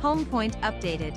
Home point updated.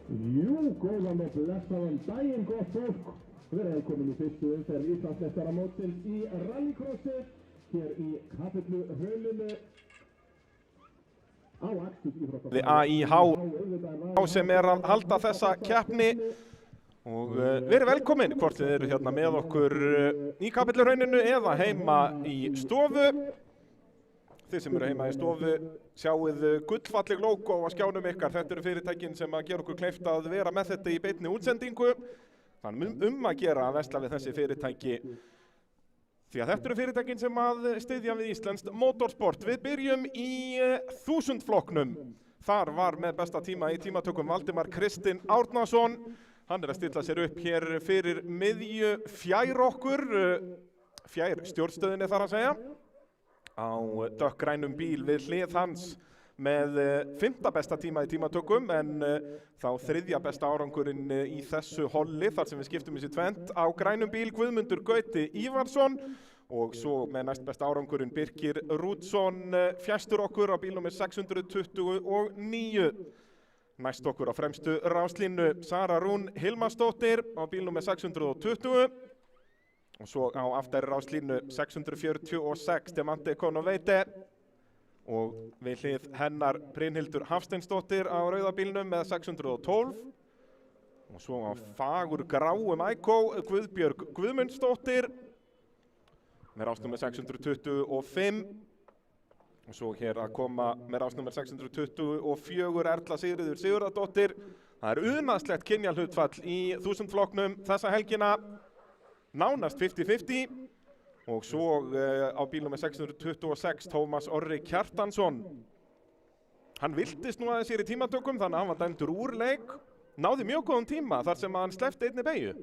Jú, góðan og blessaðan daginn, gott fólk. Verið komin í fyrstu umferð Íslandsmeistaramótsins í rallycrossi hér í Kapelluhrauninu á akstursíþróttafélagi AIH sem að halda þessa keppni og verið velkomin hvort þið eru hérna með okkur í Kapelluhrauninu eða heima í stofu. Þið sem eru heima í stofu sjáuð gullfalleg logo á skjánum ykkar. Þetta eru fyrirtækin sem að gera okkur kleift að vera með þetta í beinni útsendingu. Þannig að gera að versla við þessi fyrirtæki. Því að þetta eru fyrirtækin sem að styðja við íslenskt motorsport. Við byrjum í 1000 flokknum. Þar var með besta tíma í tímatökum Valdimar Kristinn Árnason. Hann að stilla sér upp hér fyrir miðju fjær okkur. Fjær stjórnstöðinni þar að segja. Á dökkgrænum bíl við hlið hans með 5. besta tíma í tímatökum en þá 3. besta árangurinn í þessu holli þar sem við skiptum þessi tvent. Á grænum bíl Guðmundur Gauti Ívarsson og svo með næst besta árangurinn Birkir Rúdsson fjæstur okkur á bíl nummer 629. Næst okkur á fremstu ráslínu Sara Rún Hilmarsdóttir á bíl nummer 620. Og svo á aftari ráslínu 646 Demante Konoveite og við hlið hennar Brynhildur Hafsteinsdóttir á rauðabílnum með 612 og svo á fagur gráum Ækó Guðbjörg Guðmundsdóttir með rásnúmer 625 og svo hér að koma með rásnúmer 624 Erla Sigríður Sigurðardóttir. Það er unaðslegt kynjahlutfall í 1000 flokknum þessa helgina. Nánast 50-50 og svo á bílnum með 626 Tómas Orri Kjartansson. Hann viltist nú aðeins hér í tímatökum þannig að hann var dæmdur úr leik. Náði mjög góðan tíma þar sem hann sleppti einni beygju.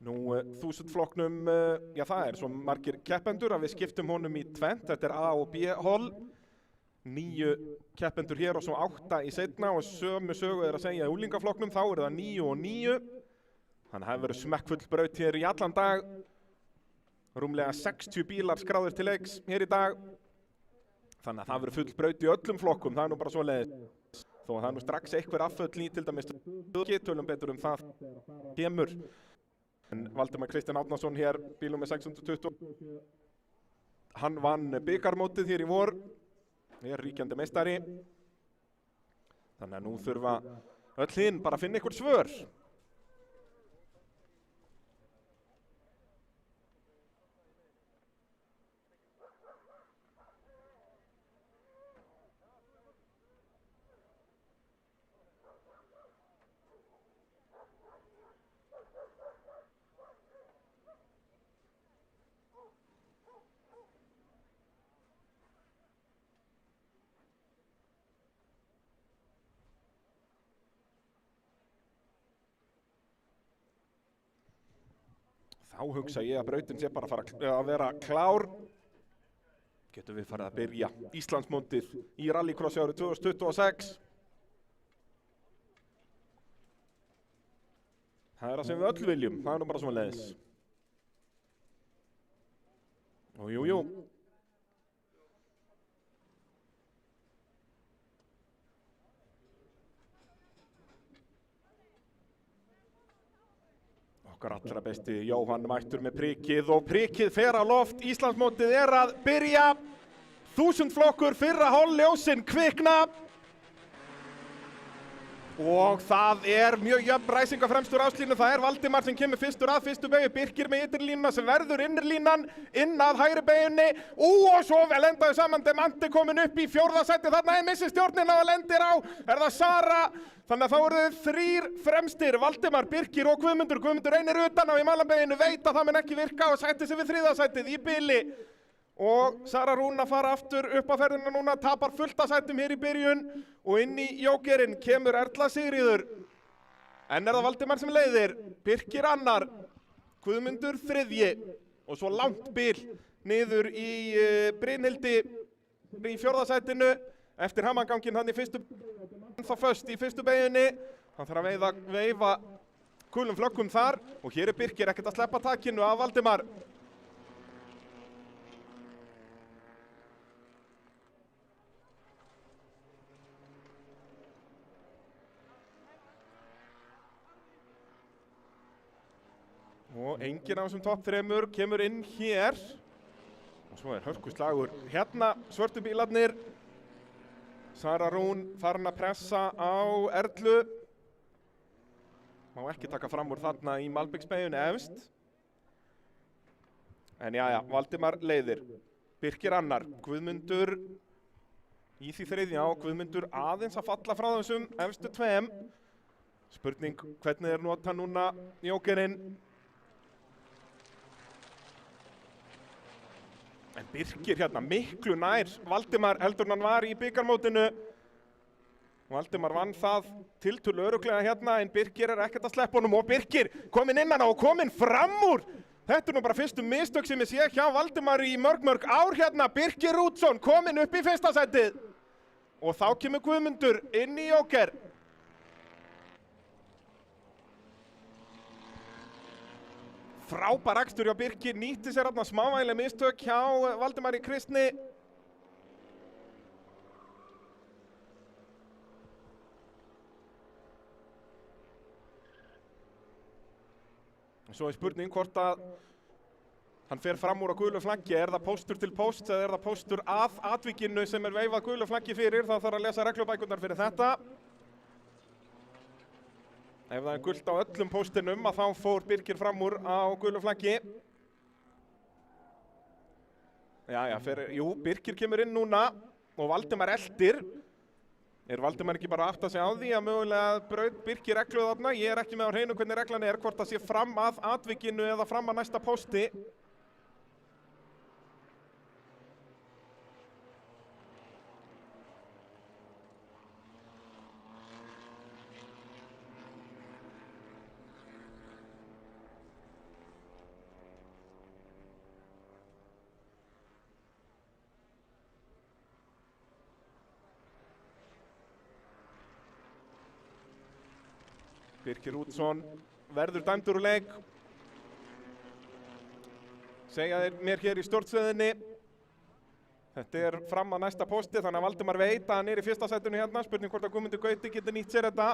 Nú, 1000 flokknum, já það er svo margir keppendur að við skiptum honum í tvent. Þetta er A og B hol. 9 keppendur hér og svo 8 í seinna og sömu sögu er að segja í úlingaflokknum. Þá er það 9 og 9. Þannig að það hefur verið smekkfull braut hér í allan dag. Rúmlega 60 bílar skráðir til leiks hér í dag. Þannig að það verður full braut í öllum flokkum. Það er nú bara svoleiðis. Þó að það er nú strax eitthvað afföll í til dæmis tölum betur það kemur. En Valdimar Kristinn Árnason hér, bílum með 620. Hann vann bikarmótið hér í vor. Er ríkjandi meistari. Þannig að nú þurfa öll hinn bara að finna ykkur svör. Þá hugsa ég að brautin sé bara að fara að vera klár. Getum við farið að byrja Íslandsmótið í rallycrossi árið 2026. Það er það sem við öll viljum, það er nú bara svona leiðis. Og jú. Okkar allra besti Jóhann mættur með prikið og prikið fer á loft. Íslandsmótið er að byrja. 1000 flokkur fyrra hol, ljósin kvikna. Og það er mjög jöfn ræsing á fremstu ráslínu. Það er Valdimar sem kemur fyrstur að fyrstu beygju. Birkir með ytri sem verður innirlínan inn að hægri beyjunni. Og svo lendaði saman Demante komin upp í 4. sæti. Þarna missir stjórnina og lendir á. Er það Sara? Þannig að þá eru þið 3 fremstir. Valdimar, Birkir og Guðmundur. Guðmundur einir utan á í malanbeyjunni. Veit að það mun ekki virka og sætti sig við 3. sætið í bili. Og Sara Rún að fara aftur upp á ferðina núna, tapar fullt að sætum hér í byrjun og inn í jókerinn kemur Erla Sigríður. En er það Valdimar sem leiðir, Birkir annar, Guðmundur þriðji og svo langt bil niður í Brynhildi í 4. sætinu eftir hamanganginn hann í fyrstu þá föst í fyrstu beigjunni. Hann þarf að veifa gulum flöggum þar og hér Birkir ekkert að sleppa takinu af Valdimar. Og enginn af þessum topp 3 kemur inn hér. Og svo hörkuslagur hérna, svörtu bílarnir. Sara Rún farin að pressa á Erlu. Má ekki taka fram úr þarna í Malbiksbeigjunni efst. En jæja, Valdimar leiðir. Birkir annar, Guðmundur í því 3. og Guðmundur aðeins að falla frá þessum efstu 2. Spurning hvernig nota núna jókerinn. En Birkir hérna miklu nær Valdimar heldur hann var í bikarmótinu. Valdimar vann það tiltölu örugglega hérna en Birkir ekkert að sleppa honum og Birkir kominn innan og kominn fram úr. Þetta nú bara fyrstu mistök sem ég sé hjá Valdimar í mörg ár hérna. Birkir Rútsson kominn upp í 1. sætið. Og þá kemur Guðmundur inn í jóker. Frábær akstur hjá Birkir, nýtti sér þarna smávægileg mistök hjá Valdimari Kristni. Svo spurning hvort að hann fer fram úr á gulu flaggi. Það póstur til pósts eða það póstur að atvikinu sem veifað gulu flaggi fyrir? Það þarf að lesa reglubækurnar fyrir þetta. Ef það gult á öllum póstinum þá fór Birkir fram úr á gulu flaggi. Jæja, Birkir kemur inn núna og Valdimar eldir. Valdimar ekki bara að átta sig á því að mögulega braut Birkir reglu þarna? Ég ekki með á hreinu hvernig reglan hvort það sé fram að atvikinu eða fram að næsta pósti. Birkir Rútsson verður dæmdur úr leik. Segja þeir mér hér í stjórnstöðinni. Þetta fram að næsta pósti þannig að Valdimar veit að hann í 1. sætinu hérna. Spurning hvort að Guðmundur Gauti geti nýtt sér þetta.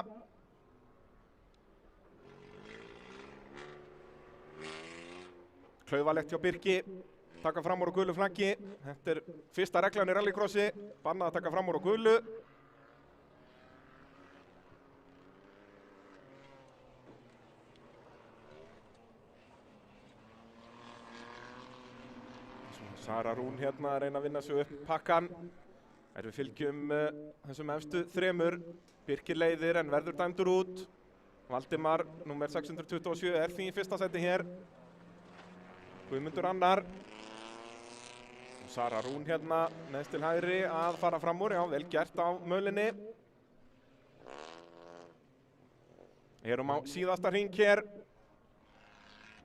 Klaufalegt hjá Birki. Taka fram úr á gulu flaggi. Þetta fyrsta reglan í rallycrossi. Bannað að taka fram úr á gulu. Sara Rún hérna að reyna að vinna sig upp pakkan. Við fylgjum þessum efstu 3. Birkir leiðir en verður dæmdur út. Valdimar, númer 627, því í 1. sæti hér. Guðmundur annar. Sara Rún hérna neðst til hægri að fara fram úr. Já, vel gert á mölinni. Erum á síðasta hring hér.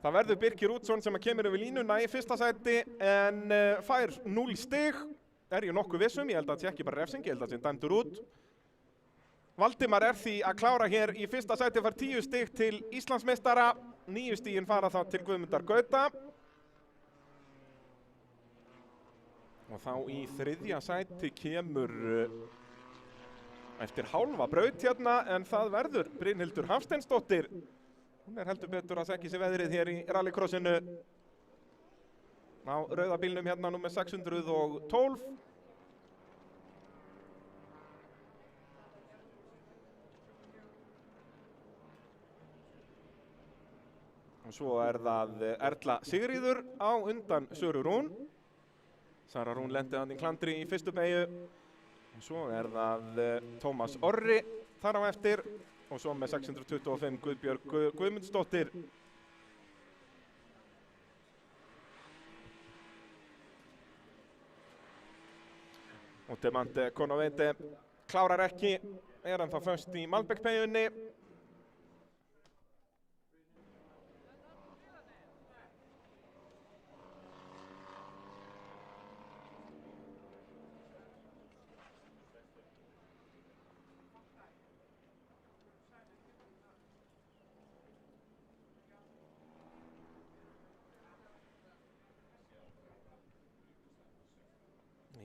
Það verður Birkir Rútsson sem kemur yfir línuna í 1. sæti en fær 0 stig. Ég nokkuð vissum, ég held að það sé ekki bara refsing, ég held að það sé dæmdur út. Valdimar því að klára hér í 1. sæti, fær 10 stig til Íslandsmeistara. 9 stigin fara þá til Guðmundar Gauta. Og þá í 3. sæti kemur eftir hálfa braut hérna en það verður Brynhildur Hafsteinsdóttir. Hún heldur betur að segja sér veðrið hér í rallycrossinu á rauða bílnum hérna númer 612. Og svo það Erla Sigríður á undan Söru Rún. Sara Rún lenti hann í klandri í fyrstu beygju. Og svo það Tómas Orri þar á eftir. Og svo með 625 Guðbjörg Guðmundsdóttir. Og Demante Konoveite klárar ekki, hann þá föst í Malbekbeigjunni.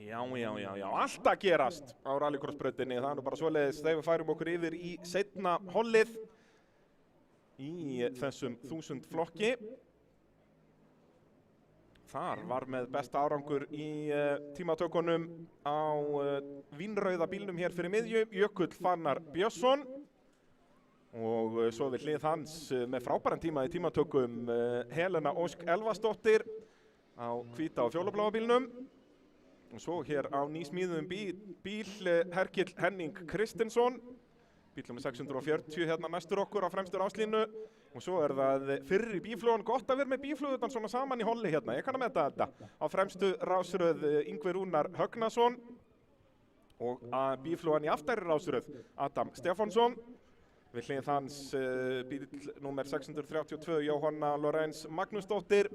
Já, allt að gerast á rallycrossbrautinni, það er nú bara svoleiðis þegar við færum okkur yfir í seinna hollið í þessum 1000 flokki. Þar var með besta árangur í tímatökunum á vínrauða bílnum hér fyrir miðju, Jökull Fannar Björnsson. Og svo við hlið hans með frábæran tíma í tímatökum Helena Ósk Elvarsdóttir á hvíta og fjólubláa bílnum. Og svo hér á nýsmíðum bíl Hergill Henning Kristinsson, bíl með 640 hérna næstur okkur á fremstur áslínu. Og svo er það fyrri bíflugan, gott að vera með bíflugutan svona saman í holli hérna, ég kann að meta þetta. Á fremstu rásröð Yngvi Rúnar Högnason og bíflugan í aftari rásröð Adam Stefánsson. Við hlið hans bíl númer 632 Jóhanna Lorenz Magnúsdóttir.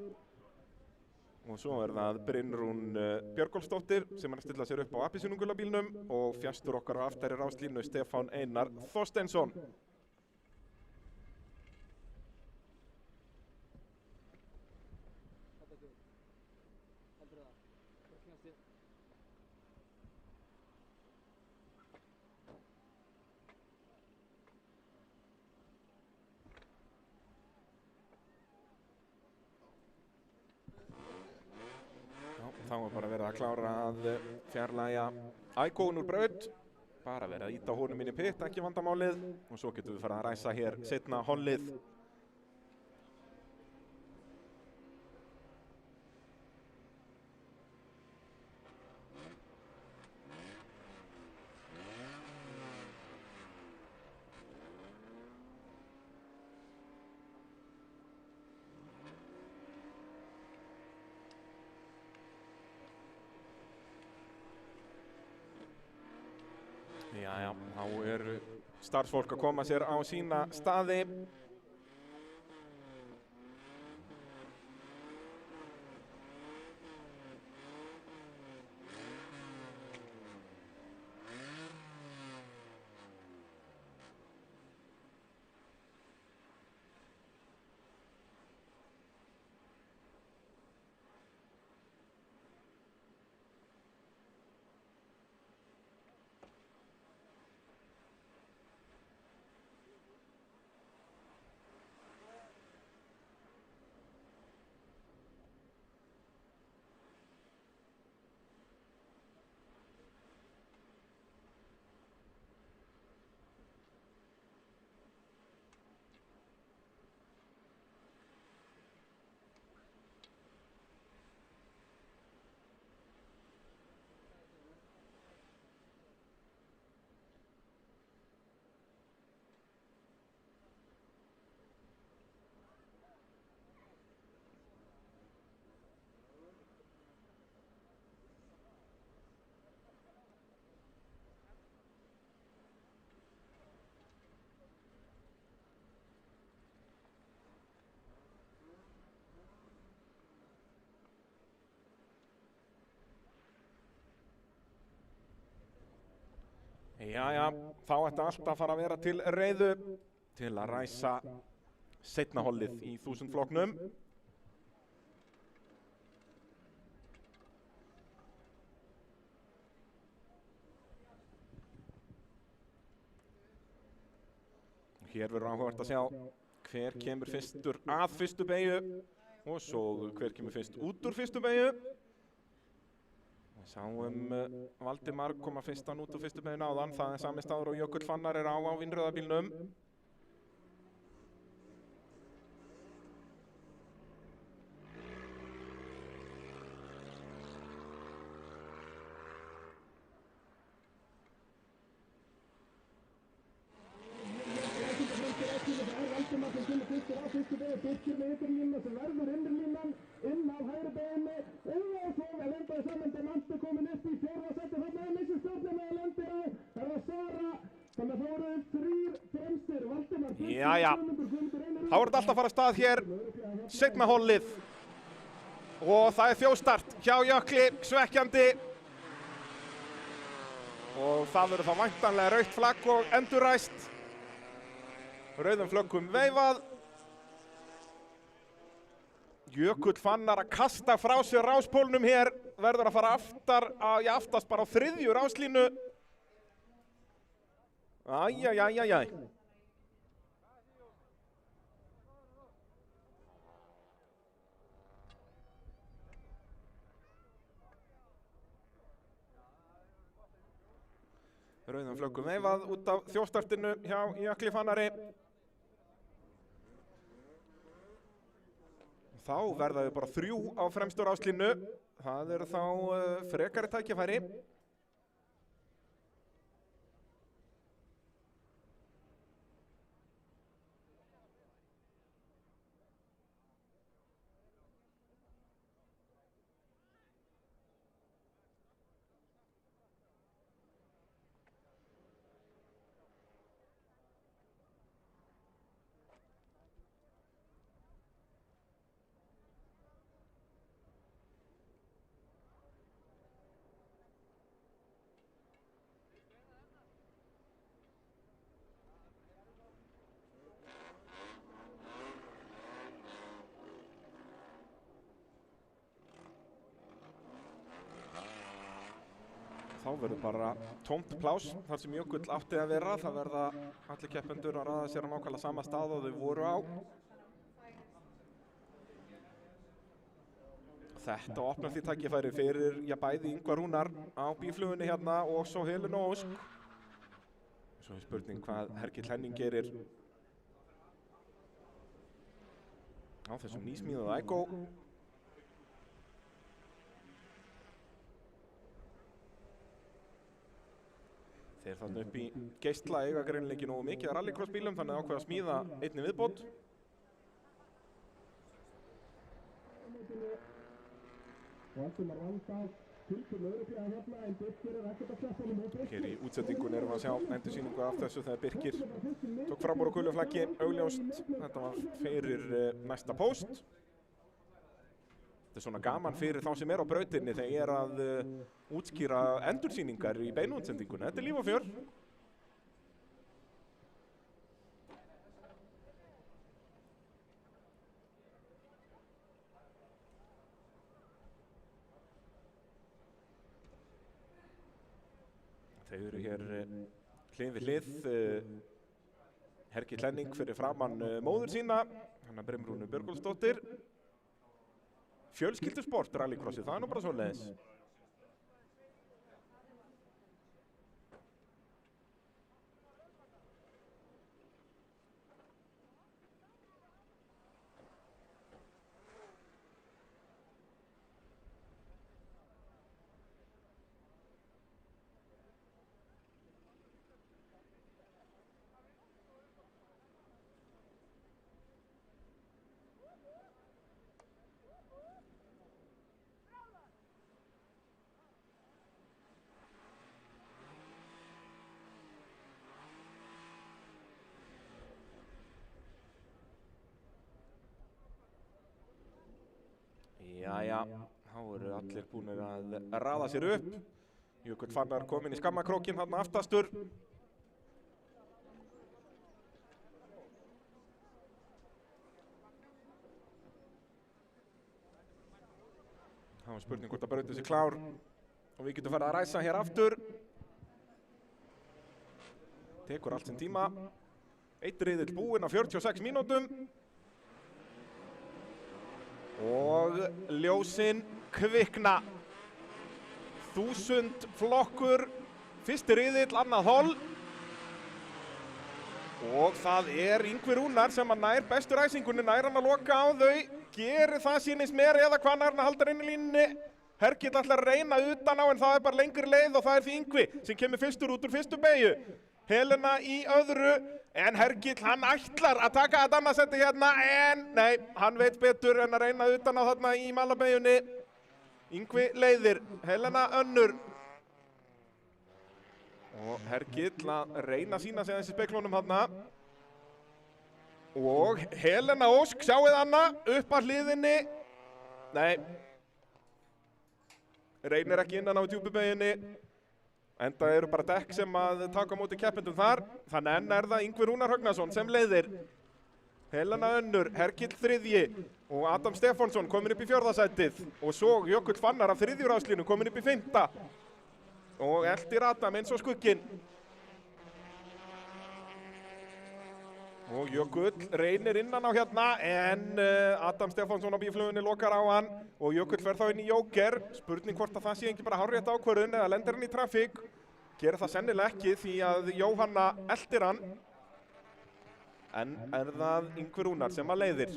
Og svo er það Brynrún Björgólfsdóttir sem er að stilla sér upp á appelsínugula bílnum og fjastur okkar á aftari ráslínu Stefán Einar Þorsteinsson. Þá er bara verið að klára að fjarlægja Icon úr braut. Bara verið að ýta honum inn í pitt, ekki vandamálið. Og svo getum við farið að ræsa hér seinna hollið. Jæja, þá eru starfsfólk að koma sér á sína staði. Jæja, þá ætti allt að fara að vera til reiðu til að ræsa seinna hollið í 1000 flokknum. Hér verður áhugavert að sjá hver kemur fyrstur að fyrstu beygju og svo hver kemur fyrst út úr fyrstu beygju. Við sáum Valdimar koma fyrstan út úr fyrstu beigjunni áðan, það er sami staður og Jökull Fannar er á vínrauða bílnum. Jæja, þá er þetta alltaf að fara af stað hér, seinna hollið og það er þjóðstart hjá Jökli, svekkjandi og það verður þá væntanlega rautt flagg og endurræst, rauðum flöggum veifað. Jökull Fannar að kasta frá sér ráspólnum hér, verður að fara aftast bara á þriðju ráslínu. Æjæjæjæjæj. Rauðum flöggum veifað út af þjóstartinu hjá Jökli Fannari. Þá verða við bara 3 á fremstu ráslínu. Það eru þá frekari tækifæri. Þá verður bara tómt pláss þar sem Jökull átti að vera. Það verða allir keppendur að raða sér á nákvæmlega sama stað og þau voru á. Þetta opnar því tækifæri fyrir bæði Ingvar Rúnar á bíflugunni hérna og svo Helenu Ósk. Svo er spurning hvað Hergill Henning gerir á þessum nýsmíðaða Ægó. Þeir þarna upp í Geisla eiga greinilega ekki nógu mikið af rallycross-bílum, þannig að ákveða að smíða einni viðbót. Hér í útsendingun erum við að sjá endursýningu af þessu þegar Birkir tók fram úr á gulu flaggi, augljóst. Þetta var fyrir næsta póst. Þetta er svona gaman fyrir þá sem á brautinni þegar að útskýra endursýningar í beinútsendingunni. Þetta er líf og fjör. Þau eru hér hlið við hlið. Hergill Henning fyrir framann móður sína, hana Brimrúnu Björgólfsdóttir. Fjölskyldusport rallycrossi, það er nú bara svoleiðis. Jæja, þá eru allir búinir að raða sér upp. Jökull Fannar kominn í skammakrókinn þarna aftastur. Það var spurning hvort að brautin sé klár og við getum farið að ræsa hér aftur. Tekur allt sinn tíma. Eitt riðill búinn á 46 mínútum. Og ljósin kvikna. 1000 flokkur, fyrsti riðill, annað hol. Og það er Ingvi Rúnar sem að nær bestu ræsingunni, nær hann að loka á þau. Gerir það sýnist mér eða hvað nær hann að halda inn í línunni. Hergill ætlar að reyna utan á en það er bara lengri leið og það er því Ingvi sem kemur fyrstur út úr fyrstu beygju. Helena í öðru, en Hergill hann ætlar að taka þetta annarsetti hérna, en nei, hann veit betur en að reyna utan á þarna í malabeyjunni. Ingvi leiðir, Helena önnur. Og Hergill að reyna að sýna sig þessi speklunum þarna. Og Helena Ósk, sjáuð hana, upp að hliðinni. Nei, reynir ekki innan á djúpubeyjunni. Enda eru bara dekk sem að taka á móti keppendum þar. Þannig enn er það Ingvi Rúnar Högnason sem leiðir. Helena önnur, Hergill þriðji og Adam Stefánsson kominn upp í 4. sætið og svo Jökull Fannar af þriðjuráslínu kominn upp í 5. og eldir Adam eins og skugginn. Og Jökull reynir innan á hérna en Adam Stefánsson á bíflugunni lokar á hann og Jökull fer þá inn í Jóker. Spurning hvort að það sé ekki bara hárrétt ákvörðun eða lendir hann í trafík. Gerir það sennilega ekki því að Jóhanna eldir hann. En það Yngvi Rúnar sem að leiðir.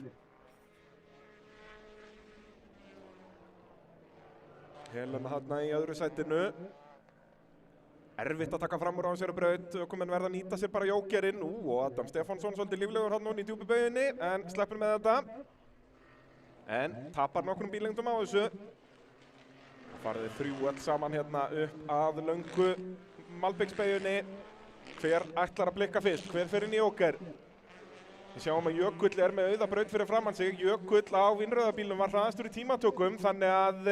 Helena þarna í öðru sætinu. Erfitt að taka fram úr á sér braut, ökumenn verða að nýta sér bara Jókerinn. Og Adam Stefánsson svolítið líflegur hann í djúpu bauginni en sleppur með þetta. En tapar nokkrum bílengdum á þessu. Farið 3 öll saman hérna upp að löngu Malbiksbauginni. Hver ætlar að blikka fyrst? Hver fer inn í Jóker? Við sjáum að Jökull er með auða braut fyrir framan sig. Jökull á Vinröðabílnum var hraðastur í tímatökum þannig að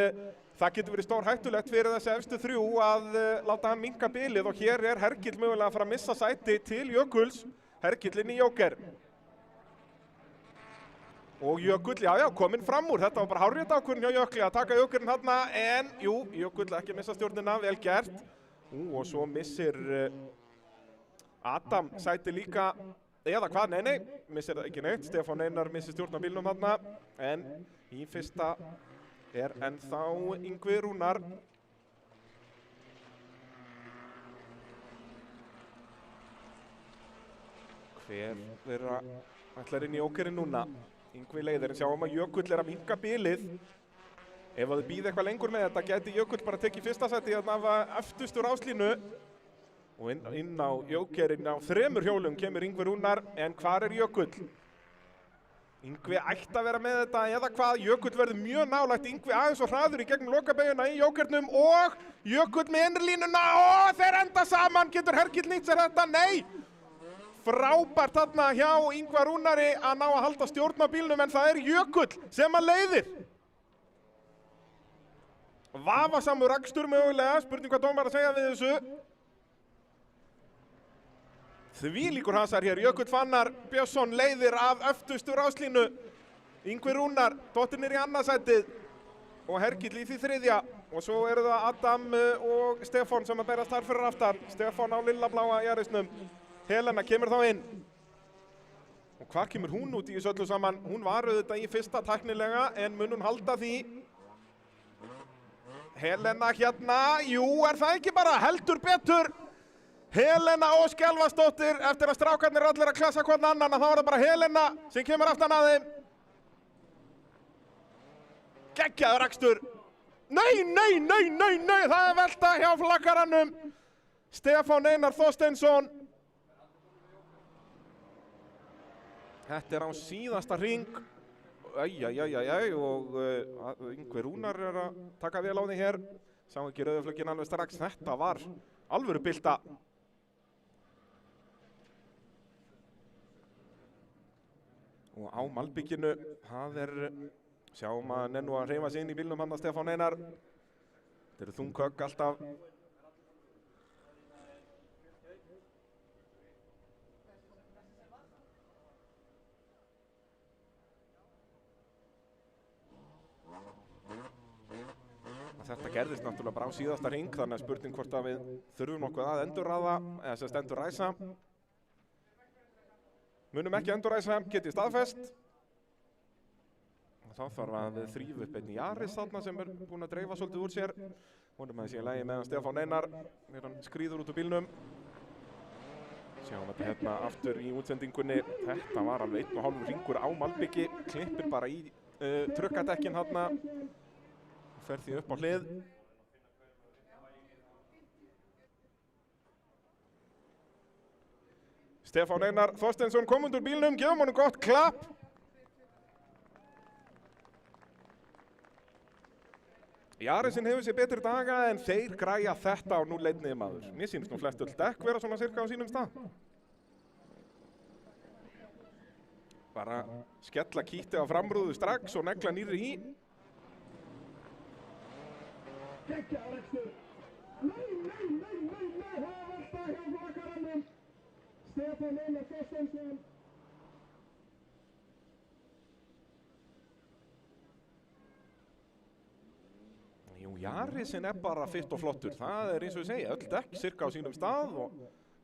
það getur verið stór hættulegt fyrir þessi efstu 3 að láta hann minnka bilið og hér er Hergill mögulega að fara að missa sæti til Jökulls. Hergill inn í Jóker. Og Jökull, já, kominn fram úr. Þetta var bara hárrétt ákvörðun hjá Jökli að taka Jókerinn þarna en jú, Jökull ekki missa stjórnina, vel gert. Og svo missir Adam sæti líka. Eða hvað? Nei, missir það ekki neitt. Stefán Einar missir stjórn á bílnum þarna. En í fyrsta er ennþá Yngvi Rúnar. Hver vera ætlar inn í Jókerinn núna? Yngvi leiðir en sjáum að Jökull er að minnka bilið. Ef þau býða eitthvað lengur með þetta gæti Jökull bara tekið fyrsta sæti að nafa eftustu ráslínu. Og inn á Jókerinn á 3 hjólum kemur Yngvi Rúnar, en hvar er Jökull? Yngvi ætti að vera með þetta eða hvað? Jökull verður mjög nálægt, Yngvi aðeins og hraður í gegnum lokabeyguna í Jókernum og Jökull með innri línuna og þeir enda saman, getur Hergill nýtt sér þetta? Nei! Frábært þarna hjá Yngva Rúnari að ná að halda stjórn á bílnum en það er Jökull sem að leiðir. Vafasamur akstur mögulega, spurning hvað dómar að segja við þessu. Þvílíkur hasar hér, Jökull Fannar Björnsson leiðir af öftustu ráslínu. Yngvi Rúnar, dottirnir í annarsætið og Hergill í því 3. Og svo eru það Adam og Stefán sem að berast þar fyrir aftar. Stefán á lilla bláa Jarisnum. Helena kemur þá inn. Og hvar kemur hún út í þessu öllu saman? Hún var auðvitað í fyrsta tæknilega en mun hún halda því? Helena hérna, jú er það ekki bara, heldur betur. Helena Ósk Elvarsdóttir, eftir að strákarnir allir að klassa hvern annan, þá er það bara Helena sem kemur aftan að þeim. Geggjaður akstur. Nei, það er velta hjá flakkaranum. Stefán Einar Þorsteinsson. Þetta er á síðasta hring. Og Yngvi Rúnar er að taka vel á því hér. Sá ekki rauðuflögginn alveg strax, þetta var alvöru bylta. Og á malbygginu, það er, sjáum að nennu að hreyfa sig inn í bílnum hann að Stefán Einar. Þetta eru þung högg alltaf. Þetta gerðist náttúrulega bara á síðasta hring, þannig að spurning hvort að við þurfum nokkuð að endurraða, eða sérst endurræsa. Munum ekki endurræsa, getið staðfest. Þá þarf að þrífa upp einn Jaris þarna sem er búinn að dreifa svolítið úr sér. Vonum að það sé í lagi meðan Stefán Einar skríður út úr bílnum. Sjáum þetta hérna aftur í útsendingunni. Þetta var alveg 1,5 hringur á malbyggi. Klippir bara í trukkadekkin þarna. Fer því upp á hlið. Stefán Einar Þorsteinsson kom undir bílnum, gefum honum gott klapp. Jarisinn hefur sér betri daga en þeir græja þetta á núleitni maður. Mér sýnist nú flest öll dekk vera svona cirka á sínum stað. Bara skella kíti á framrúðu strax og negla nýrri í. Geggjaður akstur. Nei, það var velta hjá flakkaranum. Stefán Einar Þorsteinsson. Þetta var alveg 1,5 hringur á malbyggi. Klippir bara í trukkadekkin þarna. Fer því upp á hlið. Stefán Einar Þorsteinsson. Þetta var alveg 1,5 hringur á malbyggi. Klippir bara í trukkadekkin þarna. Fer því upp á hlið. Yarisinn bara fitt og flottur. Það eins og ég segi, öll dekk sirka á sínum stað og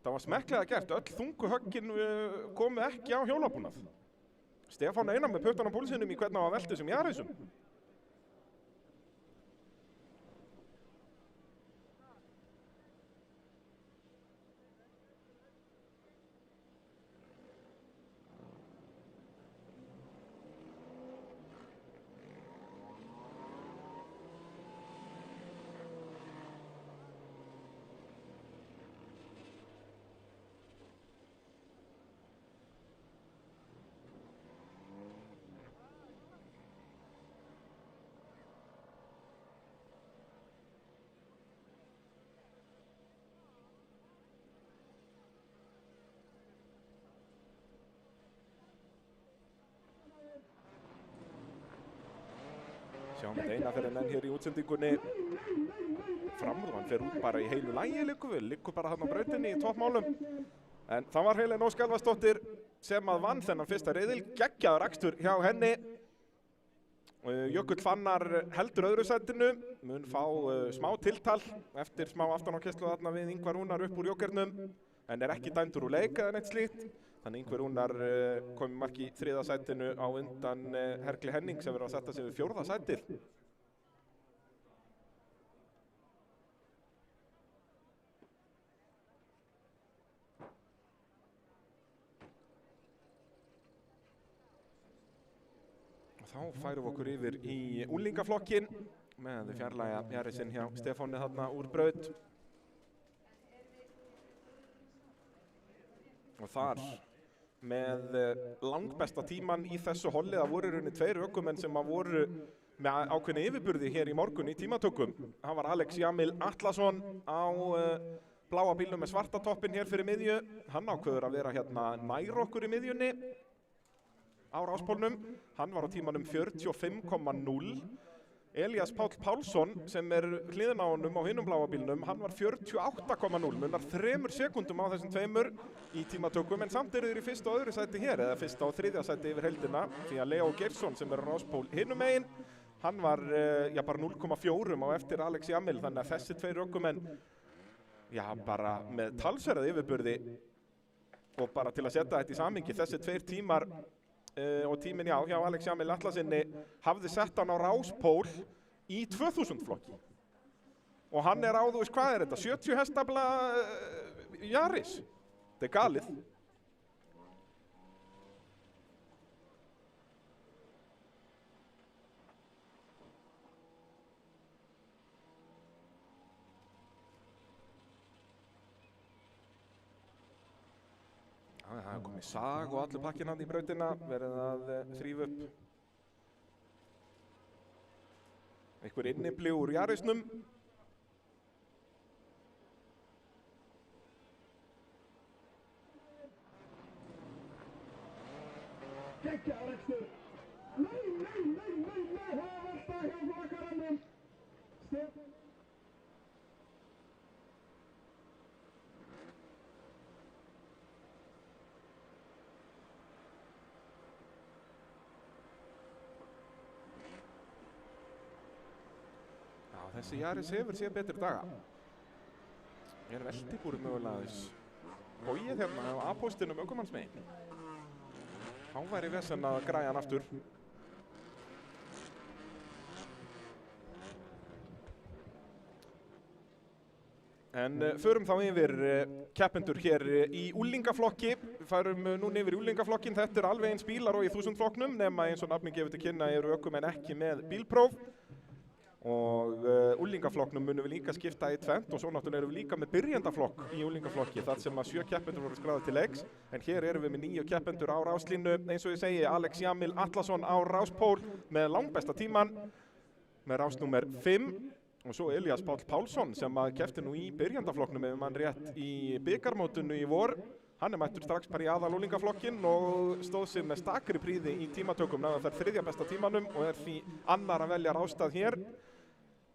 það var smekklega gert. Öll þungu höggin komu ekki á hjólabúnað. Stefán Einar með puttan á púlsinum í hvernig á að velta þessum Yarisum. Sjáum þetta eina fyrir menn hér í útsendingunni. Framrúðan fer út bara í heilu lagi liggur bara hann á brautinni í toppmálum. En það var Helena Ósk Elvarsdóttir sem að vann þennan fyrsta riðil, geggjaður akstur hjá henni. Jökull Fannar heldur öðru sætinu, mun fá smá tiltal eftir smá aftanákerslu þarna við Ingvar Rúnar upp úr jokernum, en ekki dæmdur úr leik eða neitt slíkt. Þannig Ingvar Rúnar kom í mark í þriðja sætinu á undan Herkli Henning sem verður að setja sig við fjórða sætið. Þá færum við okkur yfir í unglingaflokkin með fjarlæga Yarisinn hjá Stefáni þarna úr braut. Og þar með langbesta tíman í þessu holli, það voru í rauninni 2 ökumenn sem voru með ákveðna yfirburði hér í morgun í tímatökum. Það var Alex Jamil Atlason á bláa bílnum með svarta toppinn hér fyrir miðju. Hann ákveður að vera hérna nær okkur í miðjunni á ráspólnum. Hann var á tímanum 45,0. Elías Páll Pálsson sem hliðin á honum á hinum bláa bílnum, hann var 48,0, munar 3 sekúndum á þessum 2 í tímatökum, en samt eru þeir í fyrsta og öðru sæti hér, eða fyrsta og þriðja sæti yfir heildina, því að Leo Geirsson sem á ráspól hinum megin, hann var bara 0,4 á eftir Alex Jamil, þannig að þessi 2 ökumenn bara með talsverða yfirburði, og bara til að setja þetta í samhengi, þessi 2 tímar og tíminn hjá Alex Jamil Atlasinni hafði sett hann á ráspól í 2000 flokki. Og hann á, þú veist hvað þetta, 70 hestafla Yaris. Þetta er galið. Það er komið sag og allur pakkinn hann í brautina, verið að þrífa upp einhver innibli úr Yarisnum. Geggjaður akstur. Nei, það var velta hjá flakkarannum. Stefán. Þessi Yaris hefur séð betri daga. Veltibúrið mögulega þess bóið hérna á A-póstinum ökumannsmegin. Þá væri vesen að græja hann aftur. En förum þá yfir keppendur hér í úlingaflokki. Færum núna yfir í úlingaflokkin. Þetta alveg eins bílar og í 1000 flokknum, nema eins og nafni gefur til kynna eru ökumenn ekki með bílpróf. Og úlingaflokknum munum við líka skipta í tvennt, og svo náttúrulega erum við líka með byrjendaflokk í úlingaflokki, þar sem að 7 keppendur voru skráðir til leiks, en hér erum við með 9 keppendur á ráslínu. Eins og ég segi, Alex Jamil Atlason á ráspól með langbesta tíman með rásnúmer 5, og svo Elías Páll Pálsson sem að keppti nú í byrjendaflokknum ef mann rétt í bikarmótinu í vor. Hann mættur strax bara í aðal úlingaflokkin og stóð sig með stakri príði í tímatökum, náða þær 3. besta tímanum og því annar að velja rástað hér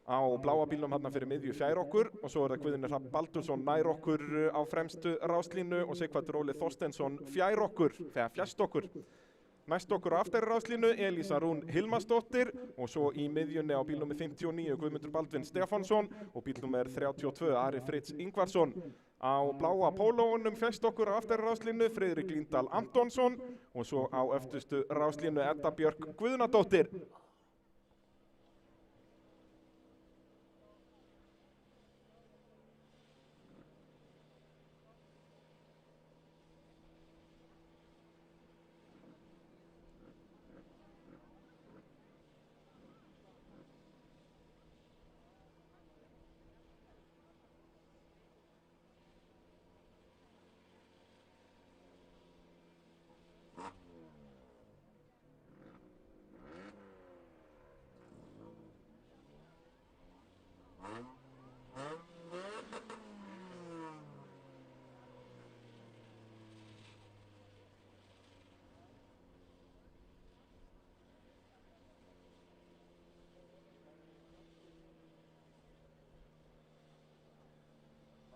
á bláa bílnum hérna fyrir miðju fjær okkur, og svo það Guðni Hrafn Baldursson nær okkur á fremstu ráslínu og Sighvatur Óli Þorsteinsson fjær okkur, þegar fjæst okkur Næst okkur á aftæriráðslínu Elísa Rún Hilmarsdóttir og svo í miðjunni á bílnúmer 59 Guðmundur Baldvin Stefánsson og bílnúmer 32 Ari Fritz Ingvarsson. Á bláa pólóunum fjæst okkur á aftæriráðslínu Friðrik Líndal Antonsson og svo á öftustu ráðslínu Edda Björk Guðnadóttir.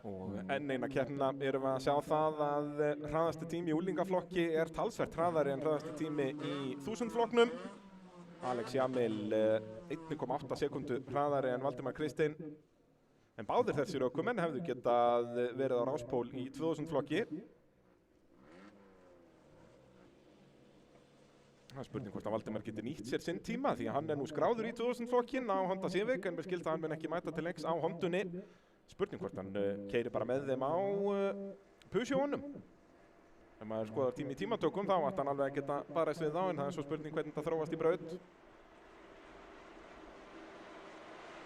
Og enn eina keppnina erum við að sjá það að hraðasti tími í úlingaflokki er talsvert hraðari en hraðasti tími í 1000-flokknum. Alex Jamil 1,8 sekundu hraðari en Valdimar Kristinn. En báðir þessir ökumenn hefðu getað verið á ráspól í 2000-flokki. Það er spurning hvort að Valdimar geti nýtt sér sinn tíma því að hann er nú skráður í 2000-flokkin á Honda Civic en við skilta að hann mun ekki mæta til leiks á Hondunni. Spurning hvort hann keyrir bara með þeim á Peugeotunum. Ef maður skoðar tími í tímatökum þá ætti hann alveg að geta barist við þá en það er svo spurning hvernig það þróast í braut.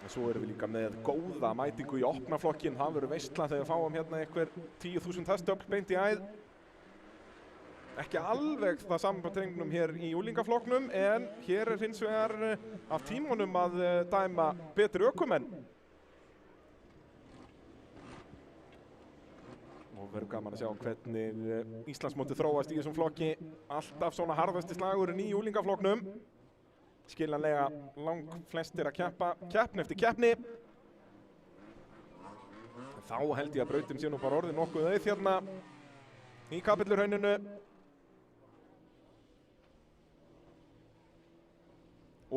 En svo erum við líka með góða mætingu í opnaflokkin. Það verður veistla þegar við fáum hérna einhver 10.000 hestöfl beint í æð. Ekki alveg það saman på trengnum hér í úlingaflokknum en hér er hins vegar af tímunum að dæma betri ökumenn. Og verður gaman að sjá hvernig Íslandsmótið þróast í þessum flokki. Alltaf svona harðasti slagurinn í úlingaflokknum. Skiljanlega langflestir að keppa keppni eftir keppni. Þá held ég að brautin sé nú bara orðið nokkuð auð hérna í Kapellurhrauninu.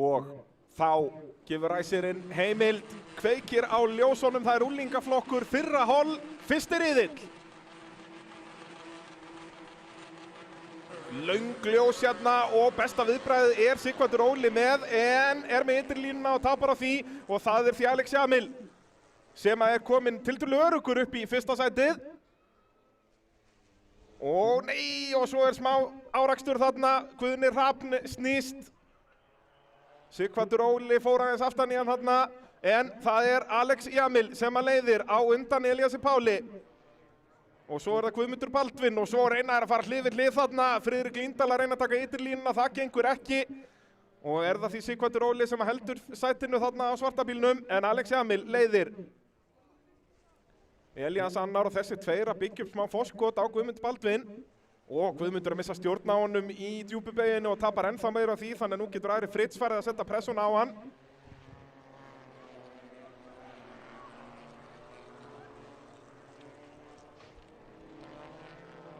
Og þá gefur ræsirinn heimild, kveikir á ljósunum, það er úlingaflokkur, fyrra hol, fyrsti riðill. Löng ljós hérna og besta viðbragðið er Sighvatur Óli með en er með ytterlínuna og tapar á því og það er því Alex Jamil sem er kominn tiltölulega öruggur upp í fyrsta sætið. Og nei, og svo er smá árakstur þarna, Guðni Hrafn snýst. Sighvatur Óli fór aðeins aftan í hann þarna en það er Alex Jamil sem að leiðir á undan Elíasi Páli. Og svo er það Guðmundur Baldvin og svo reyna að fara hlið við hlið þarna. Friðrik Líndal að reyna að taka ytterlínuna, það gengur ekki. Og er það því Sighvatur Óli sem heldur sætinu þarna á svarta bílnum en Alex Jamil leiðir. Elías Annar og þessi tveir að byggja upp smá forskot á Guðmund Baldvin. Og Guðmundur að missa stjórn á honum í djúpubeginu og tapar ennþá meira á því þannig að nú getur Ari Fritz farið að setja pressuna á hann.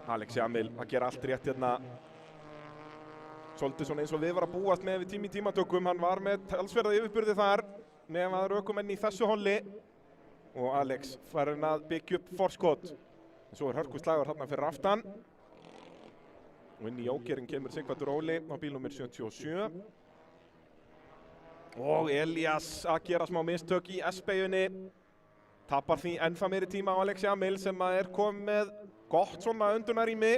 Alex Jamil að gera allt rétt hérna. Svolítið svona eins og við var að búast með við tími í tímatökum. Hann var með talsverða yfirburði þar með að ökumenn í þessu holli. Og Alex farin að byggja upp forskot. Svo er hörkuslagur þarna fyrir aftan. Og inn í jókerinn kemur Sighvatur Óli á bílnúmer 77. Og Elías að gera smá mistök í S-beigunni. Tapar því ennþá meiri tíma á Alex Jamil sem er komið með gott svona undunarými.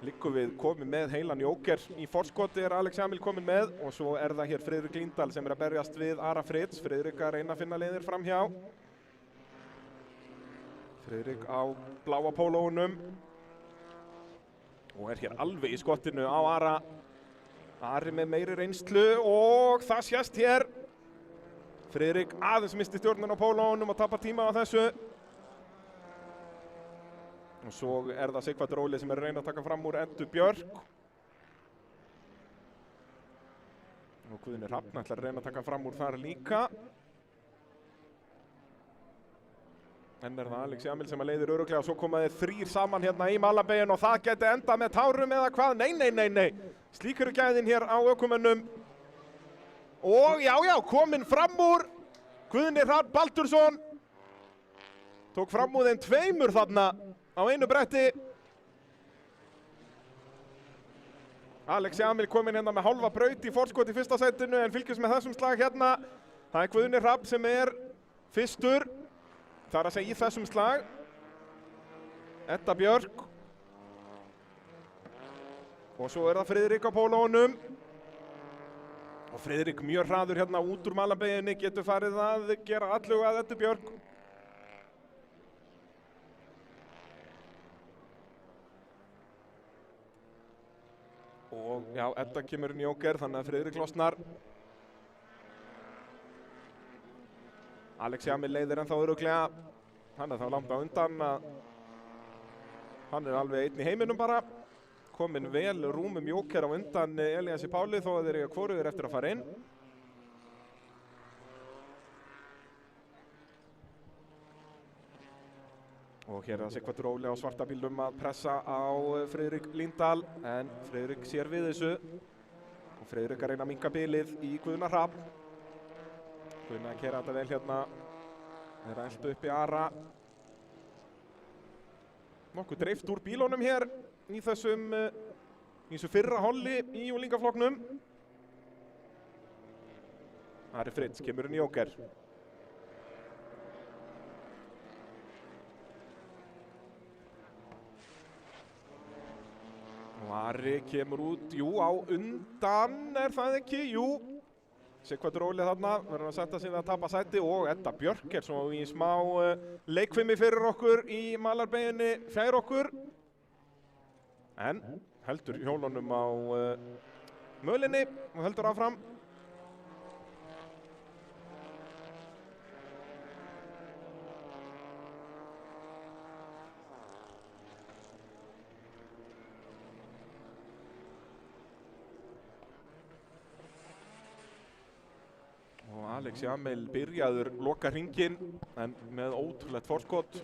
Liggur við komið með heilan jóker í forskoti er Alex Jamil kominn með og svo er það hér Friðrik Líndal sem er að berjast við Ara Fritz. Friðrik að reyna að finna leiðir framhjá. Friðrik á bláa pólóunum og er hér alveg í skottinu á Ara. Ari með meiri reynslu og það sést hér. Friðrik aðeins misti stjórnin á pólóunum og tapar tíma á þessu. Og svo er það Sighvatur Óli sem er að reyna að taka fram úr Eddu Björk. Og Guðni Hrafn ætlar að reyna að taka fram úr þar líka. Enn það Alex Jamil sem að leiðir örugglega og svo koma þeir 3 saman hérna í Malabegin og það geti endað með tárum eða hvað. Nei. Slík eru gæðin hér á ökumönnum. Og já, kominn fram úr. Guðni Hrafn Baldursson. Tók fram úr þeim 2 þarna á einu bretti. Alex Jamil kominn hérna með hálfa braut í forskot í fyrsta sætinu en fylgjast með þessum slag hérna. Það er Guðni Hrafn sem er fyrstur. Það að segja í þessum slag. Edda Björk. Og svo er það Friðrik á pólónum. Og Friðrik mjög hraður hérna út úr Malabeginni, getur farið að gera allu að Eddu Björk. Og já, Edda kemur inn í jóker, þannig að Friðrik losnar. Alex Jamil leiðir ennþá örugglega. Hann er þá langt á undan að hann er alveg einn í heiminum bara. Kominn vel rúmum jóker á undan Elíasi Páli þó að þeir eiga hvorugur eftir að fara inn. Og hér er það Sighvatur Óli á svarta bílnum að pressa á Friðrik Líndal en Friðrik sér við þessu. Og Friðrik að reyna að minnka bilið í Guðna Hrafn. Guðna að keyra þetta vel hérna. Þeir eltu upp í Ara. Nokkuð dreift úr bílunum hér í þessu fyrra holli í unglingaflokknum. Ari Fritz kemur inn í jóker. Og Ari kemur út, á undan er það ekki, Sighvatur Óli þarna, verður að setja sig að tapa sæti og Edda Björk er svo í smá leikfimi fyrir okkur í Malarbeginni fjær okkur. En heldur hjólunum á mölinni og heldur áfram. Alex Jamil byrjaður loka hringinn en með ótrúlegt forskot.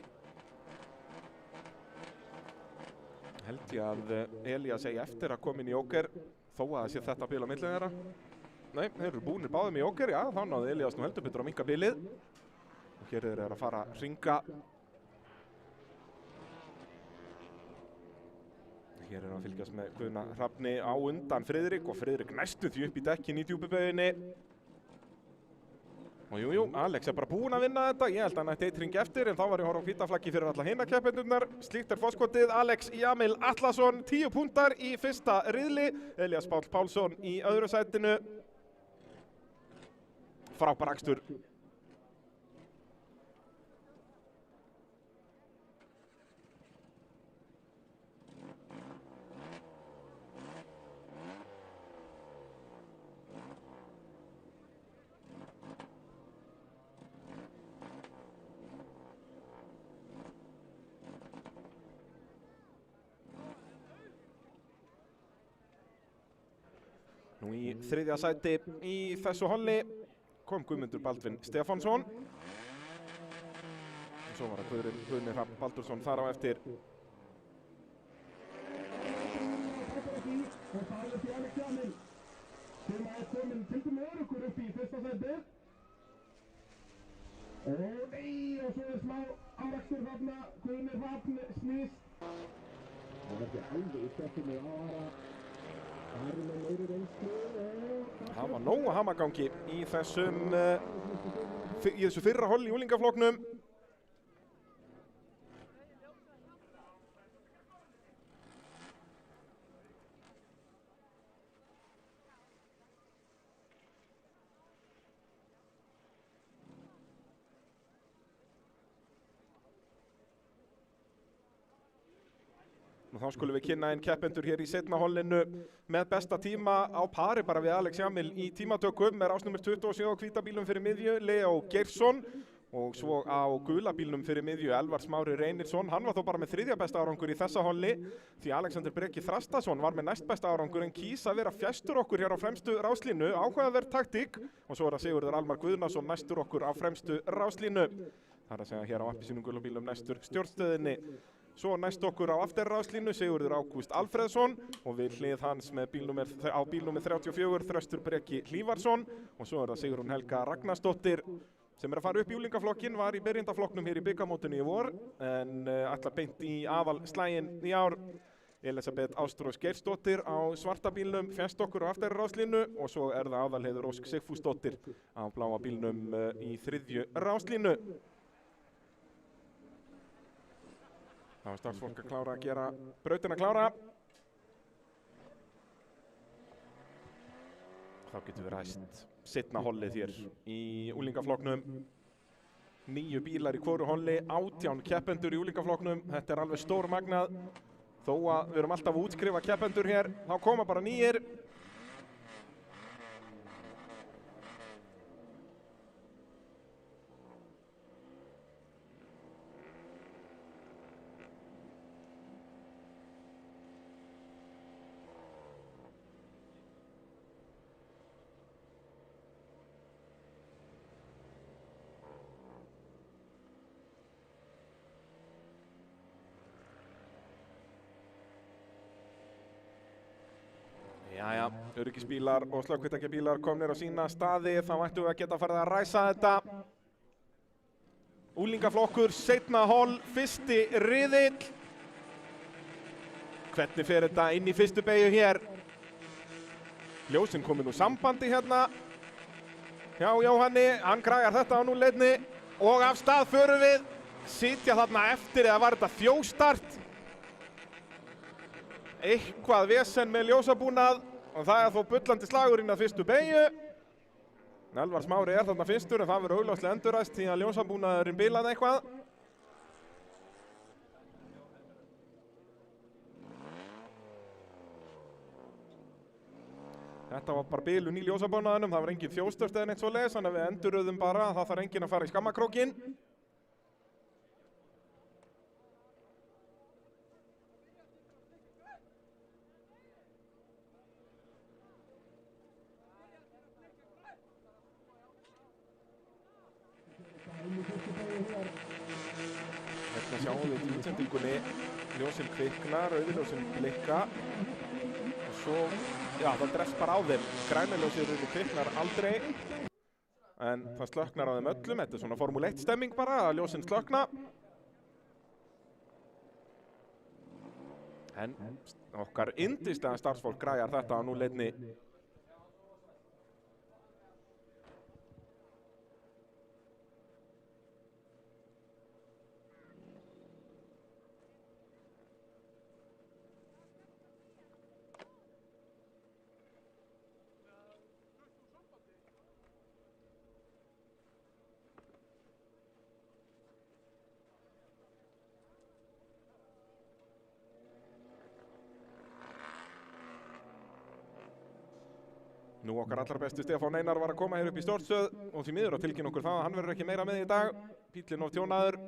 Held ég að Elías eigi eftir að koma inn í jóker þó að það sé þetta bil á milli þeirra. Nei, þeir eru búnir báðum í jóker, þá náði Elías nú heldur betur að minnka bilið. Og hér er að fara að hringa. Hér er að fylgjast með Guðna Hrafni á undan Friðrik og Friðrik næstu því upp í dekkin í djúpubauginni. Og Alex er bara búinn að vinna þetta. Ég held að hann ætti 1 hring eftir en þá var ég að horfa á hvíta flaggi fyrir alla hina keppendurnar. Slíkt er forskotið. Alex Jamil Atlason 10 punktar í fyrsta riðli. Elías Páll Pálsson í öðru sætinu. Frábær akstur. Nú í þriðja sæti í þessu holli kom Guðmundur Baldvin Stefánsson. Og svo var það Guðni Hrafn Baldursson þar á eftir. Og það er því Alex Jamil sem er komin tilbúin öruggur upp í fyrsta sæti. Og og svo er smá árakstur þarna. Guðni Hrafn snýst. Það er ekki alveg í steppinu á Ara. Það var nóg að hamagangi í þessu fyrra holli í unglingaflokknum. Og þá skulum við kynna einn keppendur hér í seinna hollinu með besta tíma á pari bara við Alex Jamil í tímatökum er ásnúmer 27 á hvíta bílnum fyrir miðju, Leo Geirsson og svo á gula bílnum fyrir miðju, Elvar Smári Reynirsson. Hann var þó bara með 3. besta árangur í þessa holli því Alexander Breki Þrastason var með næst besta árangur en kýs að vera fjæstur okkur hér á fremstu ráslínu, áhugaverð taktík og svo er það Sigurður Almar Guðnason næstur okkur á fremstu ráslínu. Það að segja hér á appelsínugula bílnum næstur stjórnstöðinni. Svo næst okkur á afturráðslínu Sigurður Ágúst Alfreðsson og við hlið hans með bílnúmer 34 Þröstur Breki Hlífarsson og svo það Sigrún Helga Ragnarsdóttir sem að fara upp í úlingaflokkin, var í byrjendaflokknum hér í bikarmótinu í vor en ætlar beint í aðalslaginn í ár. Elisabeth Ástrós Geirsdóttir á svarta bílnum fjast okkur á afturráðslínu og svo það Aðalheiður Ósk Sigfúsdóttir á bláa bílnum í þriðju ráðslínu. Það var starfsfólk að klára að gera brautina klára. Þá getum við ræst seinna hollið hér í úlingaflokknum. 9 bílar í hvoru holli, 18 keppendur í úlingaflokknum. Þetta er alveg stór magnað. Þó að við erum alltaf að útskrifa keppendur hér, þá koma bara nýjir. Jæja, öryggisbílar og slökkvitækjabílar komnir á sína staði, þá ættum við að geta farið að ræsa þetta. Úlingaflokkur, seinna holl, fyrsti riðill. Hvernig fer þetta inn í fyrstu beygju hér? Ljósinn komin úr sambandi hérna. Já, Jóhanni, hann græjar þetta á núleitni og af stað förum við. Sitja þarna eftir eða var þetta þjóstart? Eitthvað vesen með ljósabúnað og það þó bullandi slagurinn að fyrstu beygju. Elvar Smári þarna fyrstur en það verður augljóslega endurræst því að ljósabúnaðurinn bilaði eitthvað. Þetta var bara bilun í ljósabúnaðinum, það var engin þjóstört eða neitt svoleiðis, þannig að við endurröðum bara að það þarf enginn að fara í skammakrókinn. Hérna sjáum við í útsendingunni ljósin kvikna, rauðiljósin blikka og svo, já það drefst bara á þeim. Grænuljósið kviknar aldrei en það slöknar á þeim öllum. Þetta er svona Formule 1 stemming bara að ljósin slökna. En okkar yndislega starfsfólk græjar þetta á núleitni. Nú okkar allra besti Stefán Einar var að koma hér upp í stjórnstöð og því miður að tilkynna okkur það að hann verður ekki meira með í dag. Bíllinn of tjónaður.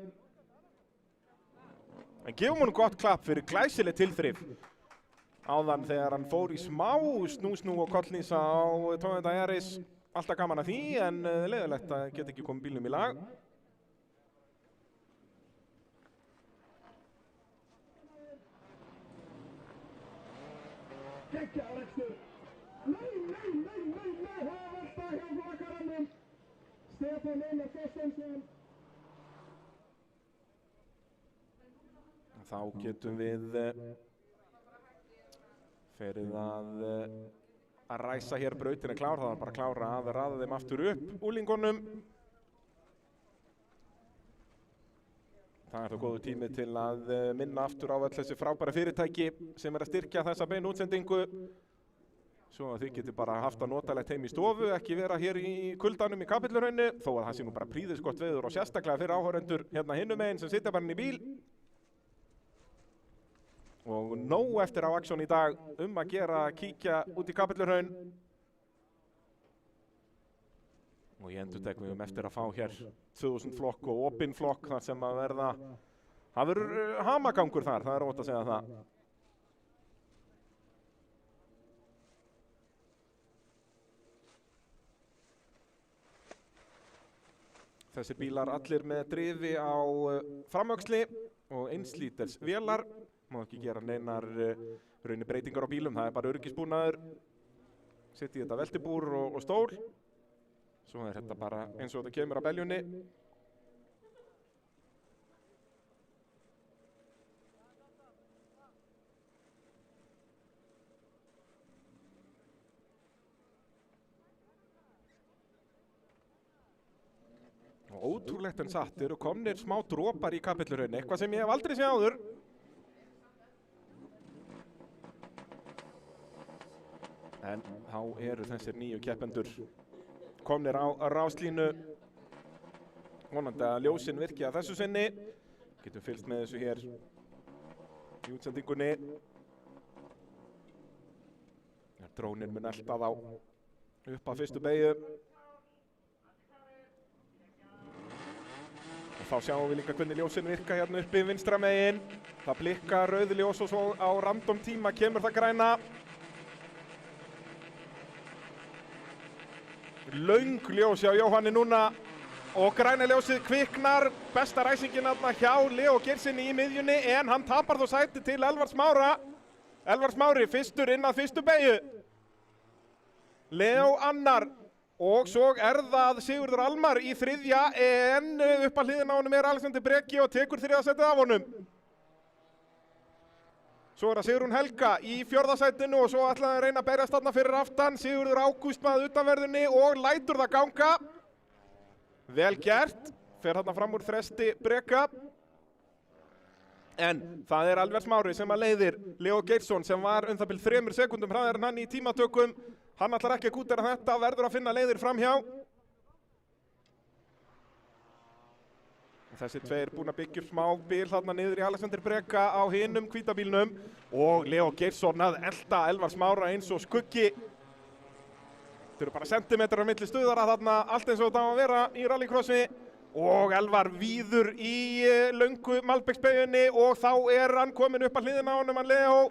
En gefum honum gott klapp fyrir glæsileg tilþrif. Áðan þegar hann fór í smá snú og kollnýsa á Toyota Yaris. Alltaf gaman að því en leiðilegt að geta ekki komið bílnum í lag. Stefán Einar Þorsteinsson. Þá getum við ferið að ræsa hér brautina klár. Það var bara að klára að raða þeim aftur upp úlingunum. Það er þá góður tími til að minna aftur á öll þessi frábæra fyrirtæki sem að styrkja þessa beinu útsendingu. Svo að þið getur bara haft það notalegt heim í stofu, ekki vera hér í kuldanum í Kapellurhrauni, þó að það sé nú bara prýðisgott veður og sérstaklega fyrir áhorfendur hérna hinum megin sem sitja bara inn í bíl. Og nóg eftir á aksjón í dag að gera að kíkja út í Kapellurhraun. Og ég endurtek við eftir að fá hér 2000 flokk og opinn flokk þar sem að verða, það verður hamagangur þar, það er ótt að segja það. Þessir bílar allir með drifi á framöxli og 1 líters vélar. Má ekki gera neinar raunir breytingar á bílum, það bara öryggisbúnaður. Setja í þetta veltibúr og stól. Svo þetta bara eins og þetta kemur á beljunni. Ótrúlegt en satt, eru komnir smá dropar í Kapelluhrauni, eitthvað sem ég hef aldrei séð áður. En þá eru þessir 9 keppendur komnir á ráslínu. Vonandi að ljósin virki að þessu sinni. Getum fylgst með þessu hér í útsendingunni. Drónin mun elta þá upp að fyrstu beygju. Þá sjáum við líka hvernig ljósin virka hérna uppi vinstra megin. Það blikkar rauð ljós og svo á random tíma kemur það græna. Löng ljós hjá Jóhanni núna og græna ljósið kviknar. Besta ræsingin þarna hjá Leó Geirsinni í miðjunni en hann tapar þó sæti til Elvar Smára. Elvar Smári fyrstur inn að fyrstu beygju. Leó annar. Og svo það Sigurður Almar í 3. en upp að hliðina á honum Alexander Breki og tekur 3. sætið af honum. Svo það Sigrún Helga í 4. sætinu og svo ætlaði að reyna að berjast þarna fyrir aftan. Sigurður Ágúst með utanverðinni og lætur það ganga. Vel gert, fer þarna fram úr þresti Breka. En það Elvar Smári sem að leiðir Leó Geirsson sem var það bil 3 sekúndum hraðar en hann í tímatökum. Hann ætlar ekki að kútera þetta, verður að finna leiðir framhjá. Þessi tveir búin að byggja upp smá bil þarna niður í Alexander Breka á hinum hvítabílnum. Og Leó Geirsson að elta Elvar Smára eins og skuggi. Þetta eru bara sentimetrar á milli stuðara þarna, allt eins og þetta á að vera í rallycrossi. Og Elvar víður í löngu Malbeksbeyjunni og þá hann kominn upp að hliðina á honum hann Leó.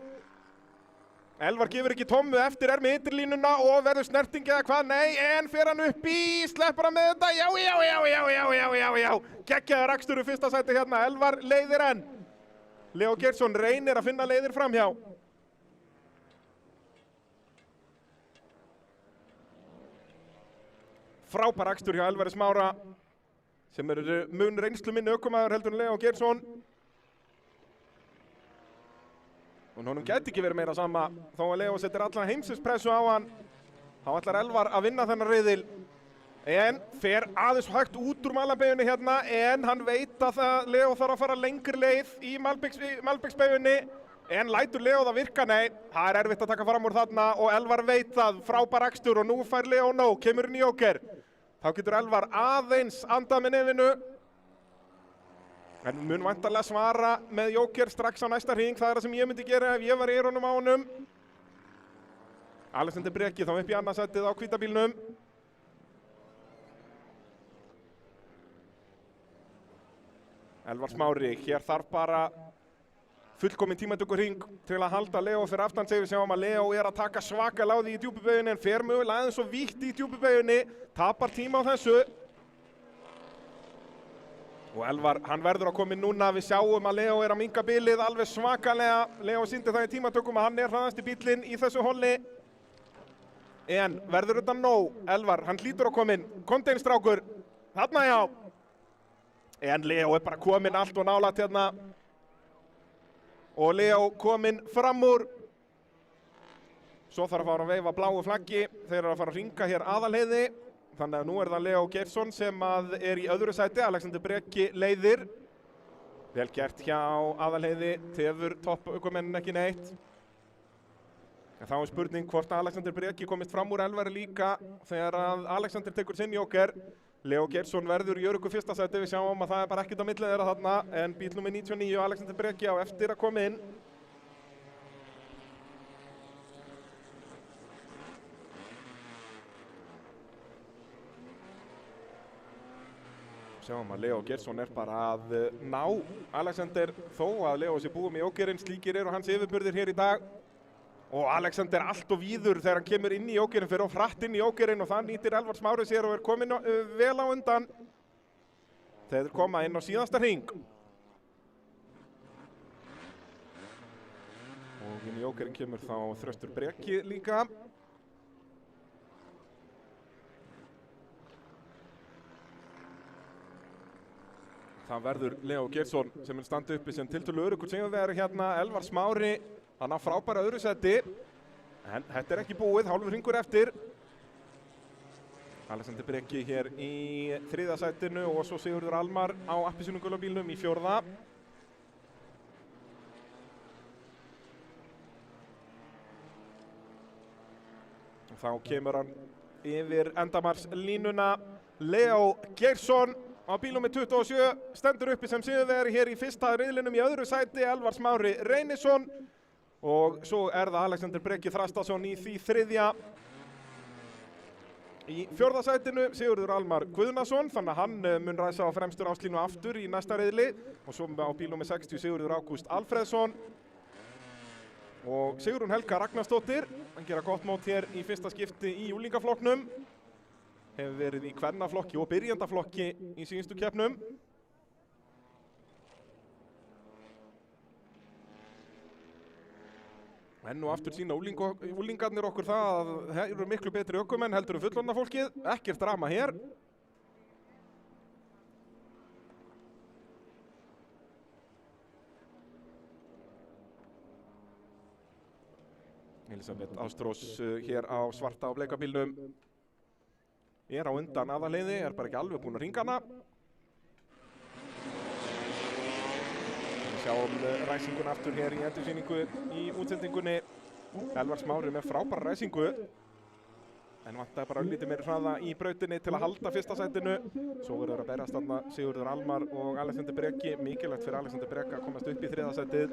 Elvar gefur ekki tómmu eftir, með ytterlínuna og verður snerting eða hvað, nei, en fer hann upp í, sleppur hann með þetta, já, geggjaður akstur úr fyrsta sæti hérna, Elvar leiðir enn. Leó Geirsson reynir að finna leiðir framhjá. Frábær akstur hjá Elvari Smára, sem mun reynslu minni ökumaður heldur en Leó Geirsson. Og honum gæti ekki verið meira sama, þó að Leó setur allan heimsins pressu á hann. Þá ætlar Elvar að vinna þennan riðil. En fer aðeins hægt út úr Malabeyjunni hérna, en hann veit að Leó þarf að fara lengri leið í Malbeksbeyjunni. En lætur Leó það virka? Nei, það erfitt að taka fram úr þarna og Elvar veit það, frábær akstur og nú fær Leó nóg, kemur inn í Joker. Þá getur Elvar aðeins andað með nefinu. En mun væntanlega svara með Joker strax á næsta hring, það það sem ég myndi gera ef ég var í eyrunum á honum. Alexander Breki þá upp í annað sætið á hvítabílnum. Elvar Smári, hér þarf bara fullkominn tímatökuhring til að halda Leó fyrir aftan sig. Við sjáum að Leó að taka svaka láði í djúpubeyjunni en fer mögulega aðeins svo vítt í djúpubeyjunni, tapar tíma á þessu. Og Elvar, hann verður að koma inn núna, við sjáum að Leó að minnka bilið alveg svakalega. Leó sýndi það í tímatökum að hann hraðasti bílinn í þessu holli. En verður þetta nóg? Elvar, hann hlýtur að koma inn, konteinstrákur, þarna já. En Leó bara kominn allt og nálægt hérna. Og Leó kominn fram úr. Svo þarf að fara að veifa bláu flaggi, þeir eru að fara að hringa hér aðalheiði. Þannig að nú það Leó Geirsson sem í öðru sæti, Alexander Breki leiðir. Vel gert hjá aðalheiði, tefur toppökumennin ekki neitt. En þá spurning hvort Alexander Breki komist fram úr Elvari líka þegar að Alexander tekur sinn Joker. Leó Geirsson verður í öruggu fyrsta sæti, við sjáum að það bara ekkert á milli þeirra þarna. En bíl númer 99, Alexander Breki á eftir að koma inn. Sjáum að Leó Geirsson bara að ná Alexander þó að Leó sé búið með Jokerinn, slíkir eru hans yfirburðir hér í dag. Og Alexander allt og víður þegar hann kemur inn í Jokerinn, fyrir hratt inn í Jokerinn og það nýtir Elvar Smári sér og kominn vel á undan. Þeir koma inn á síðasta hring. Og inn í jókerinn kemur þá Þröstur Breki líka. Það verður Leó Geirsson sem mun standa uppi sem tiltölu öruggur sigurvegari hérna. Elvar Smári, hann á frábæra öðru seti. En þetta ekki búið, hálfur hringur eftir. Alexander Breki hér í 3. sætinu og svo Sigurður Almar á appelsínugula bílnum í 4. Og þá kemur hann yfir endamarslínuna. Leó Geirsson á bílnum með 27, stendur uppi sem sigurvegari hér í fyrsta riðlinum. Í öðru sæti Elvar Smári Reynisson og svo það Alexander Breki Þrastason í því 3. Í 4. sætinu Sigurður Almar Guðnason, þannig að hann mun ræsa á fremstur áslínu aftur í næsta riðli. Og svo á bílnum með 60 Sigurður Ágúst Alfreðsson og Sigrún Helga Ragnarsdóttir. Hann gera gott mót hér í fyrsta skipti í úlingaflokknum. Hefur verið í kvennaflokki og byrjandaflokki í síðustu keppnum. Enn og aftur sína úlingarnir okkur það að þeir eru miklu betri ökumenn heldur fullorðna fólkið. Ekkert drama hér. Elisabeth Ástrós hér á svarta og bleika bílnum. Á undan aðalheiði, bara ekki alveg búin að hringa hana. Við sjáum ræsinguna aftur hér í endursýningu í útsendingunni. Elvar Smári með frábæra ræsingu. En vantaði bara lítið meiri hraða í brautinni til að halda fyrsta sætinu. Svo verður að berast þarna Sigurður Almar og Alexander Breki. Mikilvægt fyrir Alexander Breki að komast upp í 3. sætið.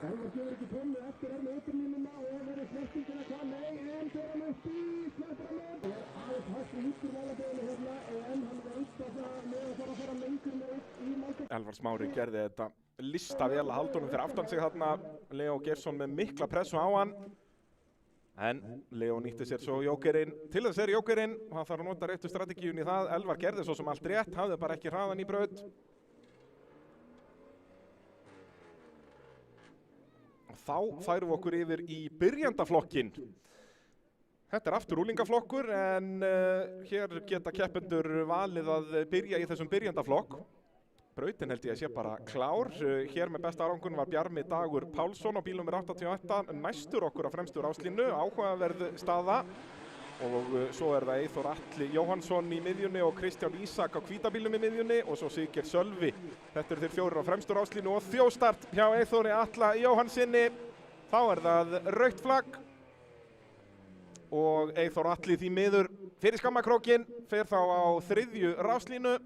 Elvar gefur ekki tónu eftir með uppurlínuna og verður snertingina hvað en þegar hann upp í slettur hann með. Aðeins hægt út úr valaböðinu hérna en hann veist að það með að fara lengur með í Malbík. Elvar Smári gerði þetta lista vel að halda honum fyrir aftan sig þarna. Leó Geirsson með mikla pressu á hann. En Leó nýtti sér svo jókerinn til þess jókerinn og hann þarf að nota réttu strategíun í það. Elvar gerði svo sem allt rétt, hafði bara ekki hraðan í braut. Þá færum við okkur yfir í byrjandaflokkin. Þetta aftur úlingaflokkur en hér geta keppendur valið að byrja í þessum byrjandaflokk. Brautin held ég að sé bara klár. Hér með besta árangun var Bjarmi Dagur Pálsson á bílnúmer 88, næstur okkur á fremstur áslínu, áhugaverð staða. Og svo það Eyþór Atli Jóhannsson í miðjunni og Kristján Ísak á hvítabílnum í miðjunni og svo Siggeir Sölvi. Þetta þeir 4 á fremstur áslínu og þjóstart hjá Eyþóri Atla Jóhannssoni. Þá það rautt flagg og Eyþór Atli því miður fyrir skammakrókinn, fer þá á 3. ráslínu.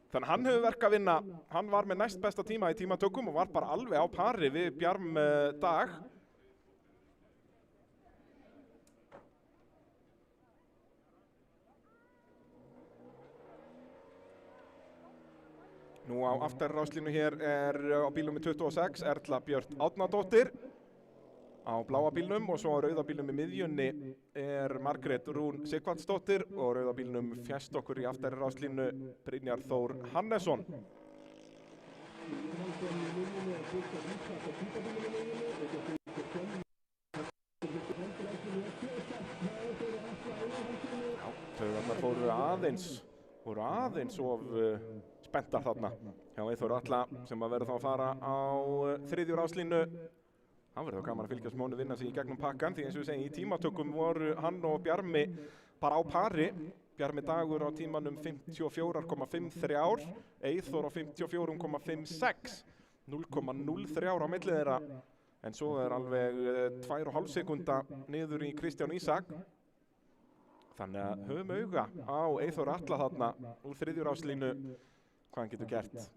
Þannig að hann hefur verk að vinna. Hann var með næst besta tíma í tímatökum og var bara alveg á pari við Bjarm Dag. Nú á aftarráslínu hér á bílnum 26 Erla Björt Árnadóttir á bláa bílnum og svo á rauða bílnum í miðjunni Margrét Rún Sigvaldsdóttir og rauða bílnum fjæst okkur í aftarráslínu Brynjar Þór Hannesson. Já, taugarnar fóru aðeins of spenntar þarna hjá Eyþór Atla sem að verður þá að fara á 3. ráslínu. Það verður þá gaman að fylgjast Mónu vinna sig í gegnum pakkan því eins og við segjum í tímatökum voru hann og Bjarmi bara á pari. Bjarmi Dagur á tímanum 54,53, Eyþór á 54,56, 0,03 á milli þeirra. En svo alveg 2,5 sekúnda niður í Kristján Ísak. Þannig að höfum auga á Eyþór Atla þarna úr 3. ráslínu. Hvað hann getur gert.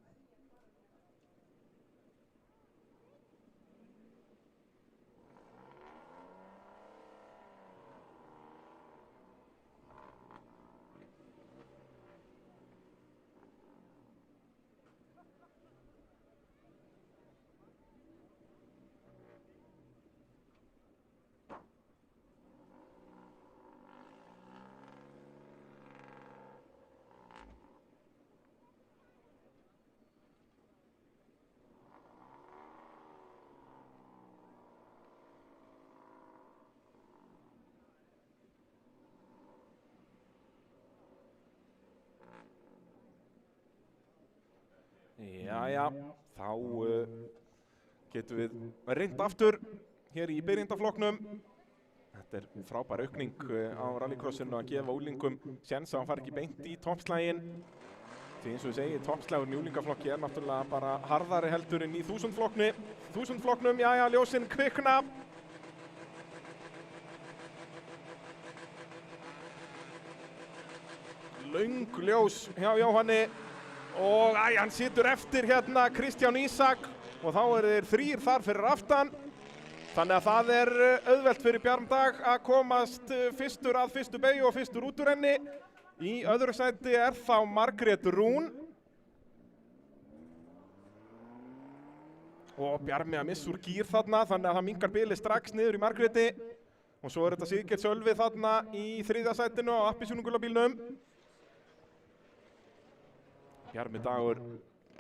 Jæja, þá getum við reynt aftur hér í byrjendaflokknum. Þetta er frábær aukning á rallycrossinu að gefa úlingum séns að hann fari ekki beint í toppslaginn. Því eins og ég segi, toppslagur í úlingaflokki er náttúrulega bara harðari heldur en í 1000-flokknum. Jæja, ljósin kvikna. Löng ljós hjá Jóhanni og hann situr eftir hérna Kristján Ísak og þá eru þeir 3 þar fyrir aftan. Þannig að það er auðvelt fyrir Bjarm Dag að komast fyrstur að fyrstu beygju og fyrstur út úr henni. Í öðru sæti er þá Margrét Rún. Og Bjarmi að missa úr gír þarna, þannig að það minnkar bilið strax niður í Margréti. Og svo er þetta Sigurgeir Sölvi þarna í 3. sætinu á appelsínugulabílnum. Bjarmi Dagur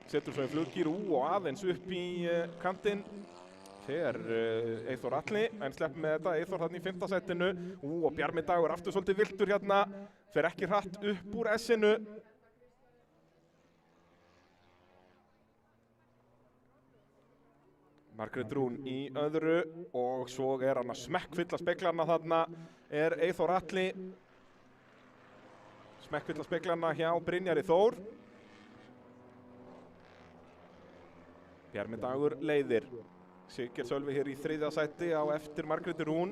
setur svo í fluggír og aðeins upp í kantinn. Fer Eyþór Atli, en sleppur með þetta, Eyþór þarna í 5. sætinu. Og Bjarmi Dagur aftur svolítið viltur hérna, fer ekki hratt upp úr S-inu. Margrét Rún í öðru og svo er hann að smekkfylla speglarna þarna, er Eyþór Atli. Smekkfylla speglarna hjá Brynjari Þór. Bjarmi Dagur leiðir. Sigurgeir Sölvi hér í 3. sæti á eftir Margréti Rún.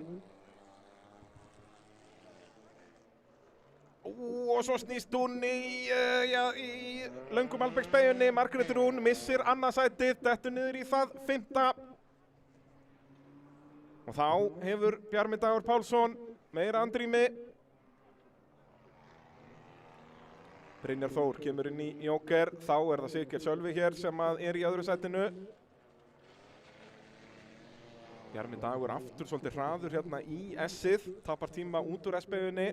Og svo snýst hún í löngum Albeksbeyjunni. Margrét Rún missir annað sætið, dettur niður í það 5. Og þá hefur Bjarmi Dagur Pálsson meira andrými. Brynjar Þór kemur inn í Jóker, þá er það Sigurgeir Sölvi hér sem er í öðru sætinu. Bjarmi Dagur aftur svolítið hraður hérna í S-ið, tapar tíma út úr S-beyjunni.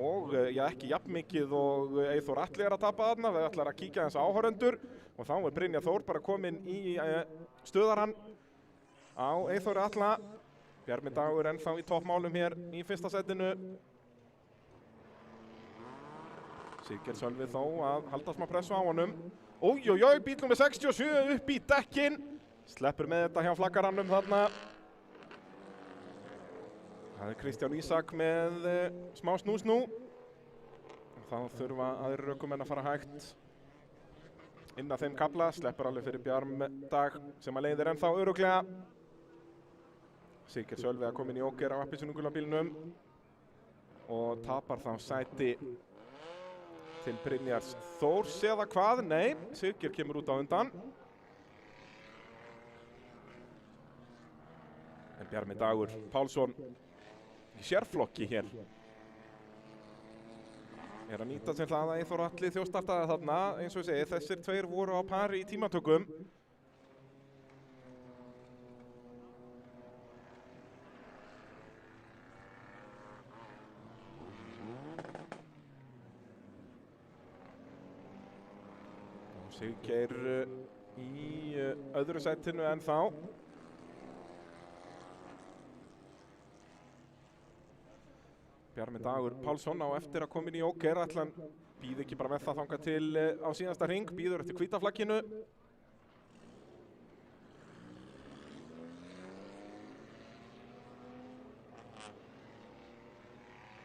Og ekki jafn mikið og Eyþór Atli er að tapa þarna, við ætlar að kíkja þess áhorfendur. Og þá er Brynjar Þór bara kominn í stöðarann á Eyþóri Atla. Bjarmi Dagur ennþá í toppmálum hér í 1. sætinu. Sigurgeir Sölvi þó að halda smá pressu á honum. Ójójó, bíl nummer 67 upp í dekkin. Sleppur með þetta hjá flaggarannum þarna. Það er Kristján Ísak með smá snúsnú. Þá þurfa aðrir ökumenn að fara hægt inn að þeim kafla. Sleppur alveg fyrir Bjarm Dag sem að leiðir ennþá örugglega. Sigurgeir Sölvi að koma inn í Jóker á appelsínugulabílnum og tapar þá sæti til Brynjars Þórs eða hvað? Nei, Sigurgeir kemur út á undan. En Bjarmi Dagur Pálsson í sérflokki hér. Er að nýta sér það að Eyþór Atli þjóðstartaði þarna. Eins og ég segi, þessir tveir voru á pari í tímatökum. Sigurgeir í öðru sætinu ennþá. Bjarmi Dagur Pálsson á eftir að koma inn í Jóker. Ætli hann býði ekki bara með það þangað til á síðasta hring, býður eftir hvíta flagginu.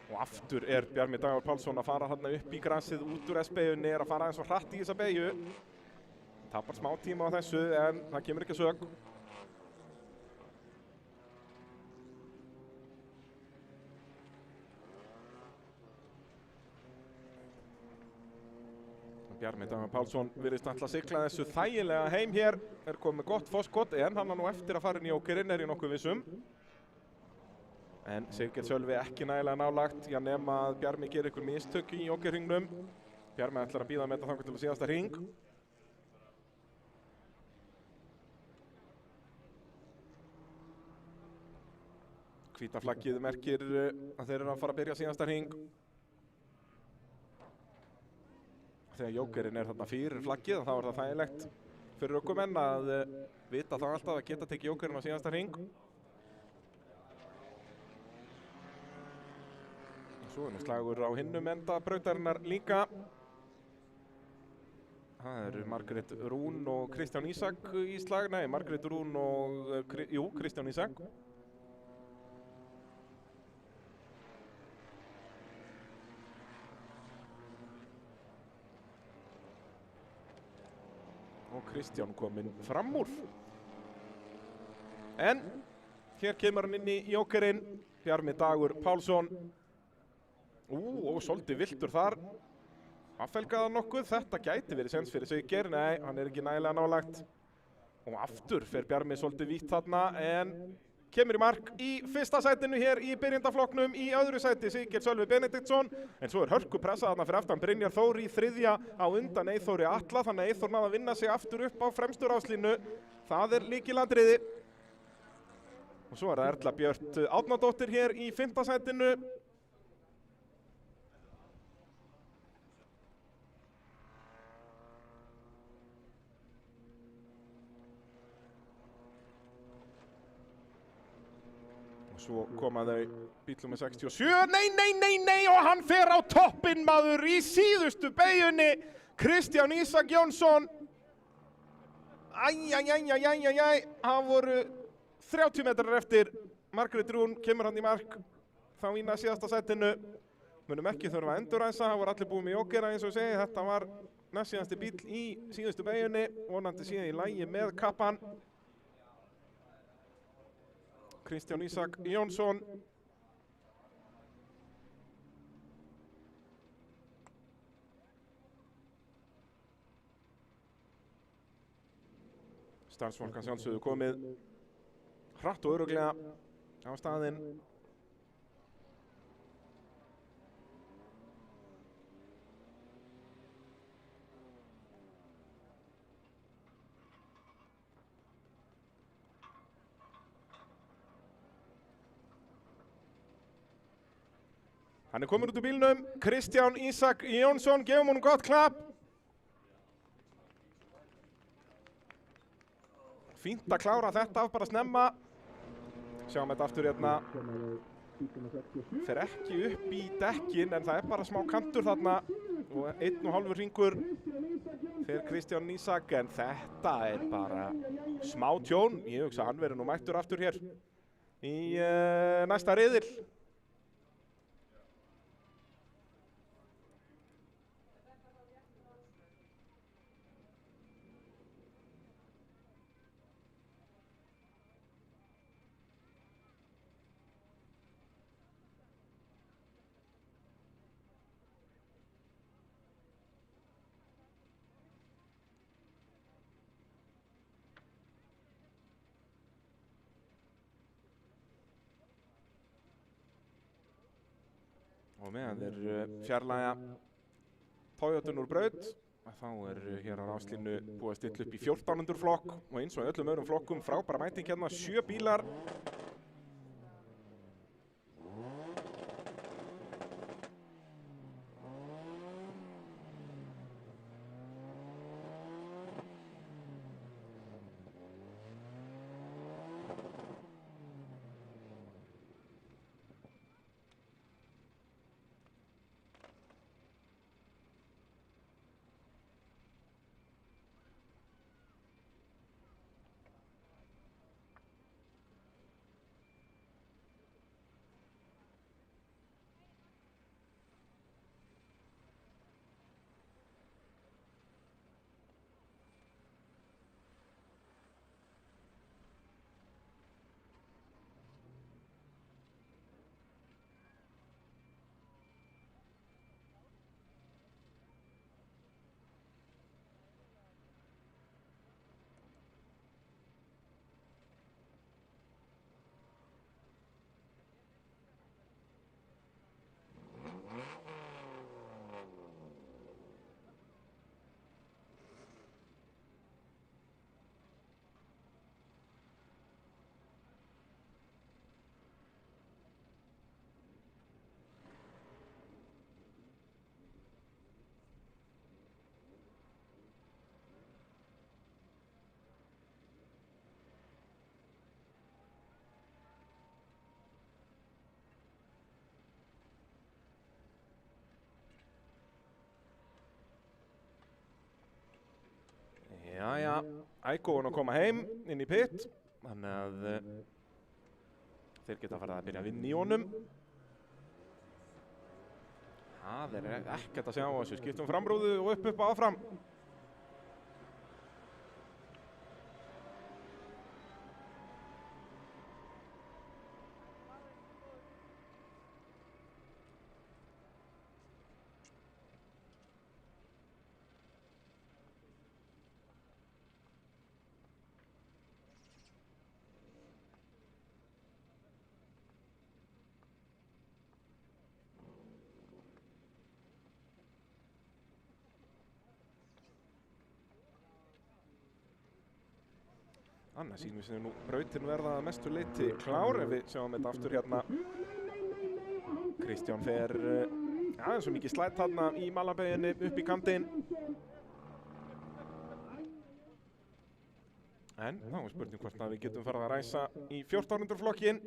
Og aftur er Bjarmi Dagur Pálsson að fara þarna upp í grasið út úr S-beyjunni, er að fara eins og hratt í þessa beygju. Tapar smá tíma á þessu en það kemur ekki að sök. Bjarmi Dagur Pálsson virðist ætla að sigla þessu þægilega heim hér. Er komið gott forskot en hann nú eftir að fara inn í Jókerinn, er ég nokkuð vissum. En Sigurgeir Sölvi ekki nægilega nálagt, nema að Bjarmi gerir ykkur mistök í Jókerhringnum. Bjarmi ætlar að bíða með þetta þangað til að síðasta hring. Hvíta flaggið merkir að þeir eru að fara að byrja síðasta hring. Þegar Jókerinn er þarna fyrir flaggið, þá er það þægilegt fyrir ökumenn að vita þá alltaf að geta tekið Jókerinn á síðasta hring. Svo er nú slagur á hinnum enda brautarinnar líka. Það eru Margrét Rún og Kristján Ísak í slag. Nei, Margrét Rún og, Kristján Ísak. Og Kristján kominn fram úr. En hér kemur hann inn í jókerinn, Bjarmi Dagur Pálsson. Og svolítið viltur þar. Affelgaði nokkuð, þetta gæti verið sens fyrir Siggeir, nei, hann er ekki nægilega nálægt. Og aftur fer Bjarmi svolítið vítt þarna, en kemur í mark í fyrsta sætinu hér í byrjendaflokknum. Í öðru sæti Siggeir Sölvi Benediktsson, en svo er hörku pressa þarna fyrir aftan Brynjar Þór í þriðja á undan Eyþóri Atla, þannig að Eyþór náði að vinna sig aftur upp á fremstu ráslínu. Það er lykilatriði. Og svo er það Erla Björt Árnadóttir hér í fimmta sætinu. Svo koma þau bílum með 67, nei, og hann fer á toppinn maður í síðustu beyjunni, Kristján Ísak Jónsson. Það voru 30 metrar eftir, Margrét Rún kemur hann í mark, þá í síðasta sætinu. Munum ekki þurfa að endurræsa, það voru allir búið með jókera eins og segi, þetta var næst síðasti bíl í síðustu beyjunni, vonandi síðan í lagi með kappan. Kristján Ísak Jónsson. Starfsfólk að sjálfsögðu komið hratt og örugglega á staðinn. Hann er komin út úr bílnum, Kristján Ísak Jónsson, gefum honum gott klapp. Fínt að klára þetta af bara snemma. Sjáum þetta aftur hérna. Fer ekki upp í dekkin, en það er bara smá kantur þarna. Og 1,5 hringur fyrir Kristján Ísak, en þetta er bara smá tjón. Ég hugsa að hann verður nú mættur aftur hér í næsta riðil. Og meðan þeir fjarlægja Toyotun úr braut, þá er hér á ráslínu búið að stilla upp í 1400 flokk og eins og í öllum öðrum flokkum frábæra mæting hérna, 7 bílar. Jæja, Aiko að koma heim inn í pit, þannig að þeir geta farið að byrja að vinna í honum. Það ekkert að segja á þessu, skiptum framrúðu og upp áfram. Annars sínum við nú brautin verða að mestu leyti klár ef við sjáum þetta aftur hérna. Kristján fer aðeins svo mikið slætt þarna í Malabeginni upp í kantinn. En þá er spurning hvort að við getum farið að ræsa í 1400 flokkinn.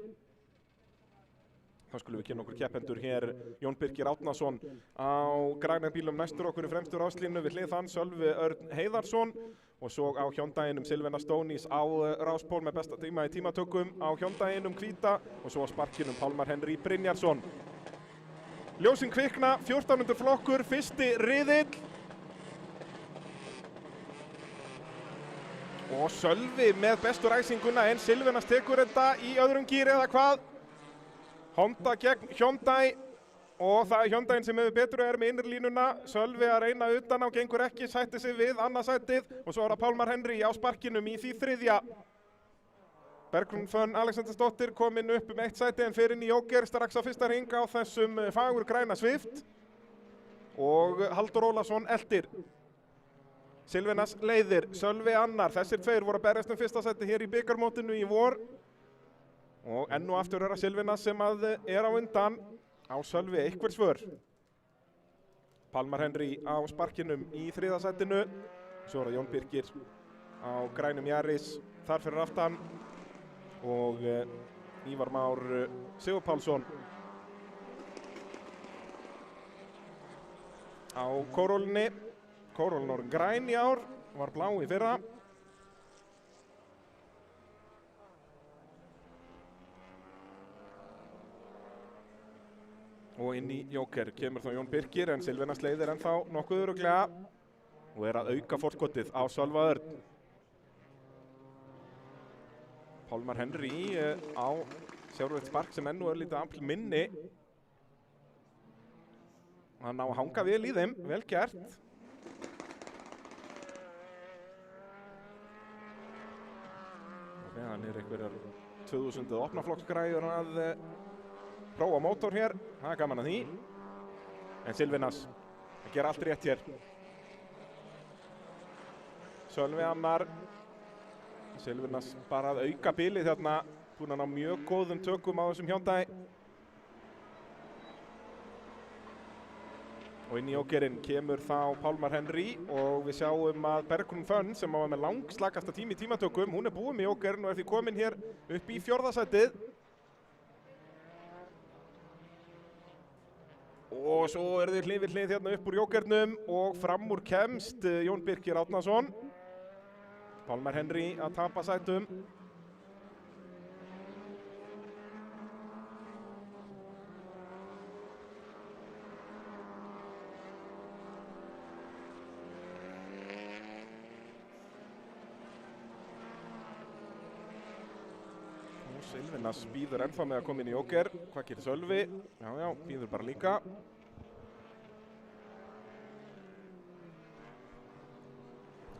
Þá skulum við kynna okkur keppendur hér. Jón Birgir Árnason á græna bílum næstur okkur í fremstu ráslínu við hlið hann Sölvi Örn Heiðarsson og svo á Hyundaiinum Silvana Stónís á ráspól með besta tíma í tímatökum á Hyundaiinum hvíta og svo á sparkinum Pálmar Henry Brynjarsson. Ljósin kvikna, 1400 flokkur, fyrsti riðill. Og Sölvi með bestu ræsinguna en Silvanas tekur þetta í öðrum gír eða hvað? Honda gegn Hyundai og það er Hyundaiin sem hefur betur með innrlínuna. Sölvi að reyna utan á, gengur ekki, sætti sig við annarsætið og svo er það Pálmar Henry á sparkinum í því þriðja. Bergrún Fönn Alexandersdóttir komin upp eitt sæti en fer inn í Joker strax á fyrsta hring á þessum fagur græna Swift og Halldór Ólafsson eldir. Silvanas leiðir, Sölvi annar, þessir tveir voru að berjast fyrsta sæti hér í bikarmótinu í vor. Og enn og aftur er það Silvanas sem að er á undan á Sölvi einhver svör. Pálmar Henry á sparkinum í þriðja sætinu. Svo er það Jón Birgir á grænum Yaris þar fyrir aftan. Og Ívar Már Sigurpálsson á Corollunni. Corollun var græn í ár, var blá í fyrra. Og inn í Joker kemur þá Jón Birgir en Silvanas leiðir ennþá nokkuð örugglega og er að auka forskotið á Sölva Örn. Pálmar Henry á sjálfur spark sem enn er lítið afl minni. Hann á að hanga vel í þeim, vel gert. Og meðan er einhverjar 2000 opnaflokksgræður að prófa mótor hér, það er gaman að því. En Silvanas að gera allt rétt hér. Sölvi annar. Silvanas bara að auka bilið þarna, búinn að ná mjög góðum tökum á þessum Hyundai. Og inn í Jokerinn kemur þá Pálmar Henry og við sjáum að Bergrún Fönn sem var með langslagasta tími í tímatökum, hún er búin með Jokerinn og er því komin hér upp í fjórða sætið. Og svo er þið hlið við hlið hérna upp úr Jokernum og fram úr kemst Jón Birgir Árnason. Pálmar Henry að tapa sætum. Og Silvanas bíður ennþá með að koma inn í Joker. Hvað gerir Sölvi? Já, bíður bara líka.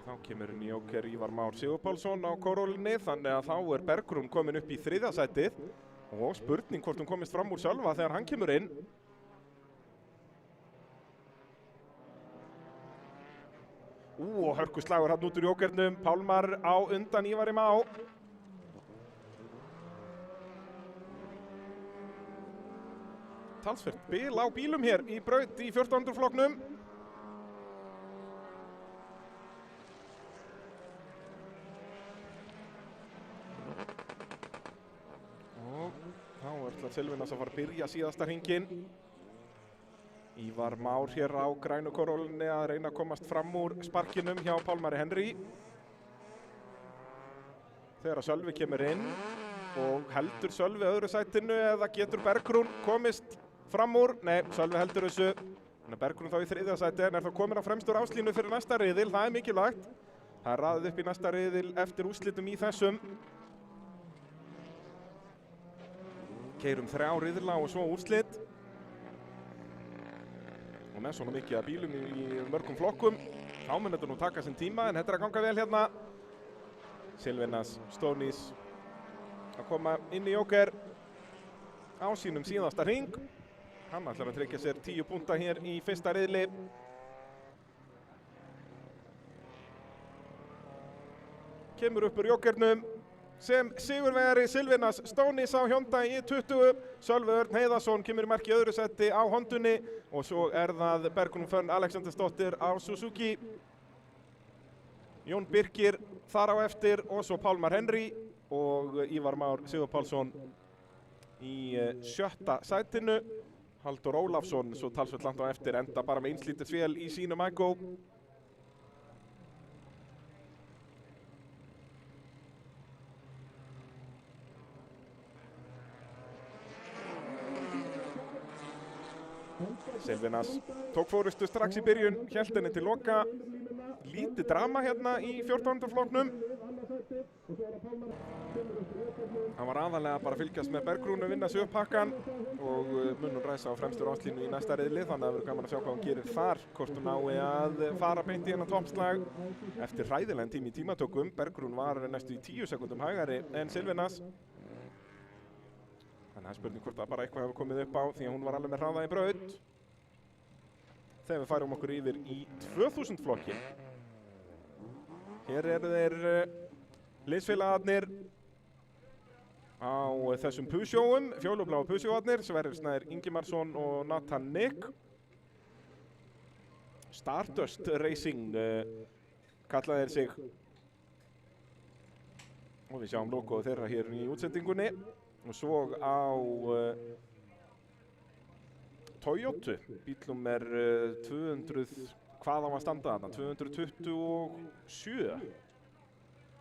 Þá kemur inn í Joker Ívar Már Sigurpálsson á Corollunni, þannig að þá er Bergrún komin upp í þriðja sætið og spurning hvort hún komist fram úr Sölva þegar hann kemur inn. Og hörkuslagur hann út úr Jokernum, Pálmar á undan Ívari Má. Talsvert bil á bílum hér í braut í 1400 flokknum. Silvanas að fara að byrja síðasta hringinn. Ívar Már hér á grænu Corollunni að reyna að komast fram úr sparkinum hjá Pálmari Henry. þegar Sölvi kemur inn og heldur Sölvi öðru sætinu eða getur Bergrún komist fram úr? Nei, Sölvi heldur þessu. Þannig að Bergrún þá í þriðja sæti en er þá komin á fremstur áslínu fyrir næsta riðil. Það er mikilvægt. Það er raðið upp í næsta riðil eftir úrslitum í þessum. Keyrum 3 riðla og svo úrslit. Og með svona mikið af bílum í mörgum flokkum. Þá mun þetta nú taka sinn tíma en þetta er að ganga vel hérna. Silvinas Stonís að koma inn í Joker á sínum síðasta hring. Hann ætlar að tryggja sér 10 púnta hér í fyrsta riðli. Kemur upp úr Jokernum sem sigurvegari Silvinas Stonís á Hyundai i20. Sölvi Örn Heiðarsson kemur í marki í öðru sæti á Hondunni og svo er það Bergrún Fönn Alexandersdóttir á Suzuki. Jón Birkir þar á eftir og svo Pálmar Henry og Ívar Már Sigurpálsson í 7. sætinu. Halldór Ólafsson svo talsvert langt á eftir, enda bara með einslítið vél í sínum Igo. Silvinas tók fórustu strax í byrjun, hélt henni til loka. Lítið drama hérna í 14. flokknum. Hann var aðalega bara að fylgjast með Bergrúnu, vinna sig upp pakkan og munum ræsa á fremstur áslínu í næsta riðli, þannig að það verður gaman að sjá hvað hún gerir þar, hvort hún nái að fara beint í hennar toppslag eftir hræðilegan tíma í tímatökum. Bergrún var næstu í 10 sekúndum hægari en Silvinas. Þannig að það er spurning hvort það bara eitthvað hefur komið upp á því að hún var alveg með hraða í braut. Þegar við færum okkur yfir í 2000 flokkin. Hér eru þeir liðsfélagarnir á þessum Peugeotum, fjólubláu Peugeotarnir, Sverrir Snær Ingimarsson og Nathan Nick. Stardust Racing kalla þeir sig. Og við sjáum logoðu þeirra hér í útsendingunni. Og svo á Toyota, bílum er 200, hvað á að standa þarna? 227.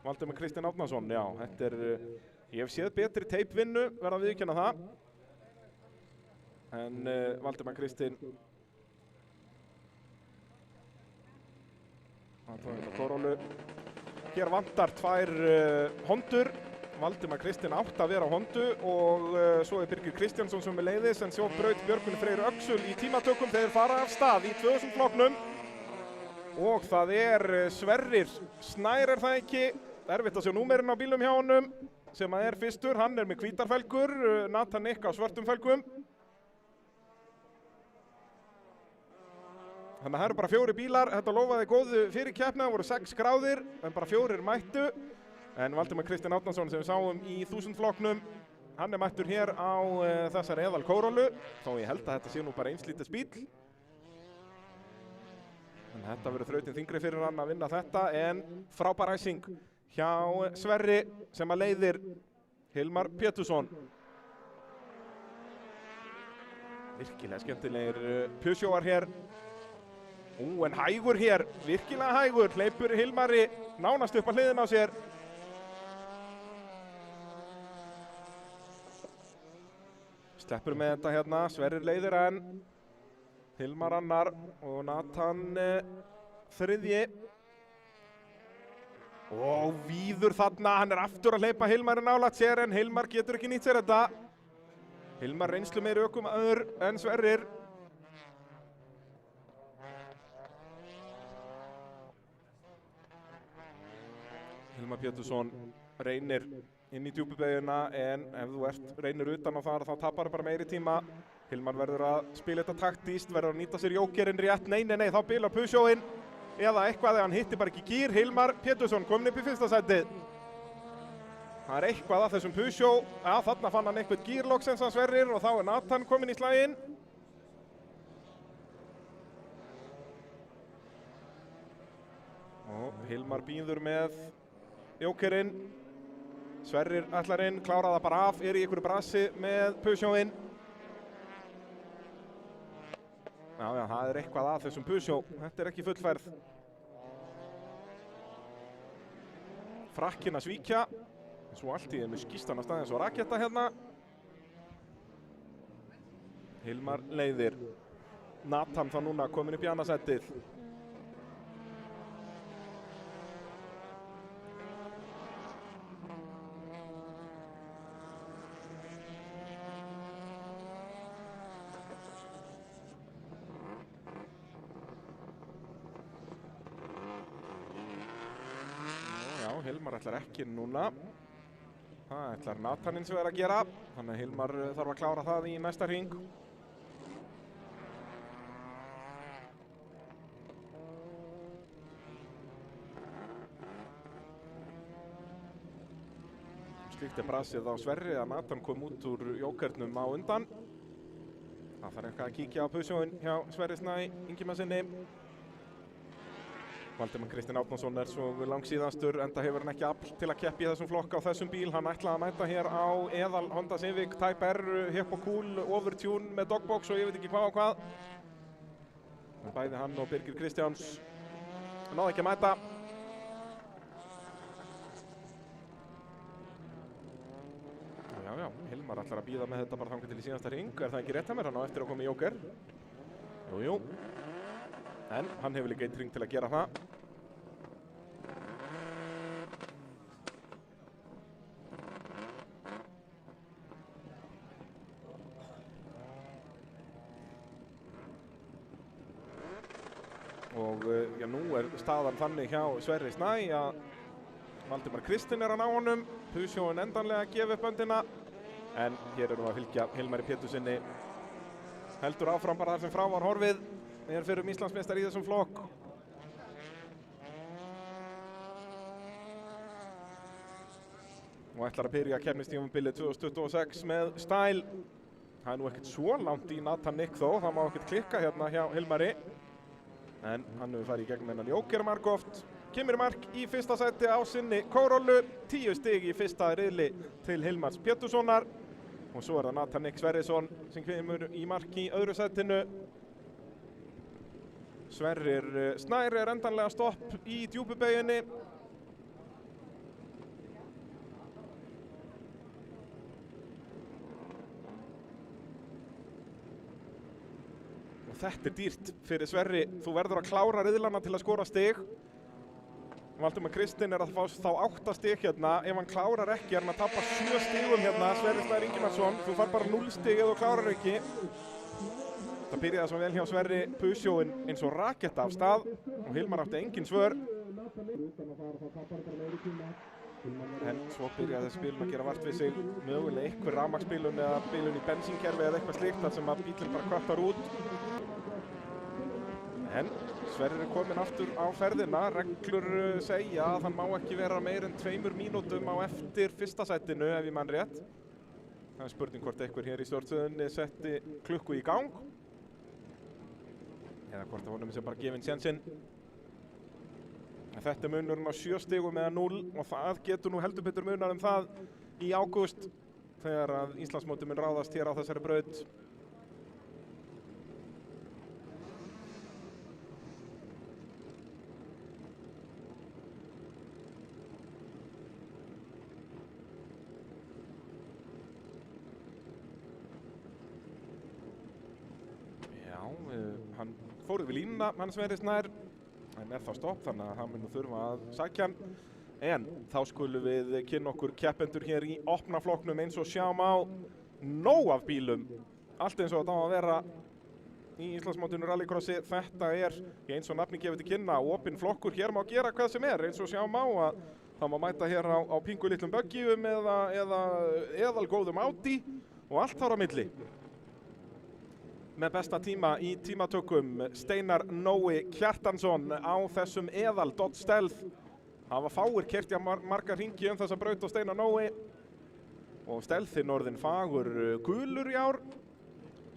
Valdimar Kristinn Árnason, já, þetta er, ég hef séð betri teipvinnu, verða að viðurkenna það. En Valdimar Kristinn, það tók þetta Corolla. Hér vantar 2 Hondur. Valdimar Kristinn átt að vera á Hondu og svo er Birgir Kristjánsson sem er leiðis en svo braut Björgvin Freyr Öxul í tímatökum. Þeir fara af stað í 2000 flokknum og það er Sverrir Snær, er það ekki? Erfitt að sjá númerin á bílum hjá honum sem að er fyrstur. Hann er með hvítar felgur, Nathan Nick á svörtum felgum. Þannig að það eru bara 4 bílar. Þetta lofaði góðu fyrir keppni, það voru 6 gráðir en bara 4 mættu. En Valdimar Kristinn Árnason sem við sáum í 1000 flokknum, hann er mættur hér á þessari eðal Corolla, þó ég held að þetta sé nú bara einslítið bíl. En þetta verður þrautin þyngri fyrir hann að vinna þetta, en frábær æsing hjá Sverri sem að leiðir Hilmar Pétursson. Virkilega skemmtilegir Peugeotar hér. En hægur hér, virkilega hægur, hleypur Hilmari nánast upp að hliðina á sér. Sleppur með þetta hérna, Sverrir leiðir en Hilmar annar og Nathan þriðji. Og víður þarna, hann er aftur að hleypa Hilmari nálægt sér en Hilmar getur ekki nýtt sér þetta. Hilmar reynslu meiri ökumaður en Sverrir. Hilmar Pétursson reynir inn í djúpubeyguna en ef þú reynir utan á þar þá tapar bara meiri tíma. Hilmar verður að spila þetta taktíst, verður að nýta sér jókerinn rétt. Nei, þá bilar Peugeotin eða eitthvað eða hann hitti bara ekki gír. Hilmar Pétursson komin upp í fyrsta sætið. Það er eitthvað að þessum Peugeot. Já, þarna fann hann eitthvað gír loksins að Sverrir og þá er Nathan komin í slaginn. Og Hilmar býður með jókerinn. Sverrir ætlar inn, klára það bara af, er í einhverju brasi með Peugeotin. Já, það er eitthvað að þessum Peugeot, þetta er ekki fullfærð. Frakkinn að svíkja Svo allt í einu skýst hann af stað eins og raketta hérna. Hilmar leiðir. Nathan þá núna komin upp í annað sætið. Hilmar ætlar ekki núna. Það ætlar Nathan hins vegar að gera. Þannig að Hilmar þarf að klára það í næsta hring. Slíkt brasið á Sverri að Nathan kom út úr jókernum á undan. Það þarf eitthvað að kíkja á pusjóin hjá Sverri Snæ Ingimarssyni. Valdimar Kristinn Árnason svo langsíðastur, enda hefur hann ekki afl til að keppa í þessum flokk á þessum bíl. Hann ætlaði að mæta hér á eðal Honda Civic Type R, Hippo Cool, Overtune með dogbox og ég veit ekki hvað og hvað. En bæði hann og Birgir Kristjáns náði ekki að mæta. Já, Hilmar ætlar að bíða með þetta bara þangað til í síðasta hring. Er það ekki rétt að mér? Hann á eftir að koma í jóker. Jú. En hann hefur líka eitt hring til að gera það. Og já, nú staðan þannig hjá Sverri Snæ að Valdimar Kristinn að ná honum. Pusjóin endanlega að gefa upp öndina. En hér erum við að fylgja Hilmari Pétursinni. Heldur áfram bara þar sem frá var horfið. Við fyrir Íslandsmeistar í þessum flokk. Og ætlar að byrja keppnistímabilið 2026 með stæl. Það nú ekkert svo langt í Nathan Nick þó, það má ekkert klikka hérna hjá Hilmari. En hann hefur farið í gegnum hennan jóker margoft. Kemur mark í fyrsta sæti á sinni kórollu. 10 stig í fyrsta riðli til Hilmars Péturssonar. Og svo það Nathan Nick Sverrisson sem kemur í mark í öðru sætinu. Sverrir Snær endanlega stopp í djúpubeyjunni. Og þetta dýrt fyrir Sverri. Þú verður að klára riðlana til að skora stig. Valdimar Kristinn að fá þá 8 stig hérna. Ef hann klárar ekki hann að tappa 7 stigum hérna. Sverrir Snær Ingimarsson. Þú fær bara 0 stig ef þú klárar ekki. Það byrjaði svo vel hjá Sverri, pusjóin eins og raketta af stað og Hilmar átti engin svör. En svo byrjaði þessi bílun að gera vart við sig, mögulega einhver rafmagnsbílun eða bílun í bensínkerfi eða eitthvað slíkt þar sem að bílinn bara kvartar út. En Sverrir komin aftur á ferðina, reglur segja að hann má ekki vera meir en 2 mínútum á eftir fyrsta sætinu ef ég man rétt. Það spurning hvort einhver hér í stjórnstöðinni setti klukku í gang. Eða hvort að honum sem bara gefinn sénsinn. Þetta munurinn á 7 stigum eða 0 og það getur nú heldur betur munar það í ágúst þegar að Íslandsmótið mun ráðast hér á þessari braut. Hann fór við línuna, hann Sverrir Snær, en þá stopp þannig að hann mun þurfa að sækja hann. En þá skulum við kynna okkur keppendur hér í opna flokknum eins og sjá má nóg af bílum. Allt eins og þetta á að vera í Íslandsmótinu rallycrossi. Þetta eins og nafni gefið til kynna, opinn flokkur, hér má gera hvað sem eins og sjá má að það má mæta hér á pingu litlum buggyum eða eðalgóðum Audi og allt þar á milli. Með besta tíma í tímatökum Steinar Nói Kjartansson á þessum eðal Dodge Stealth. Það var fáir keyrt marga hringi þessa braut og Steinar Nói. Og Stealthin orðinn fagur gulur í ár.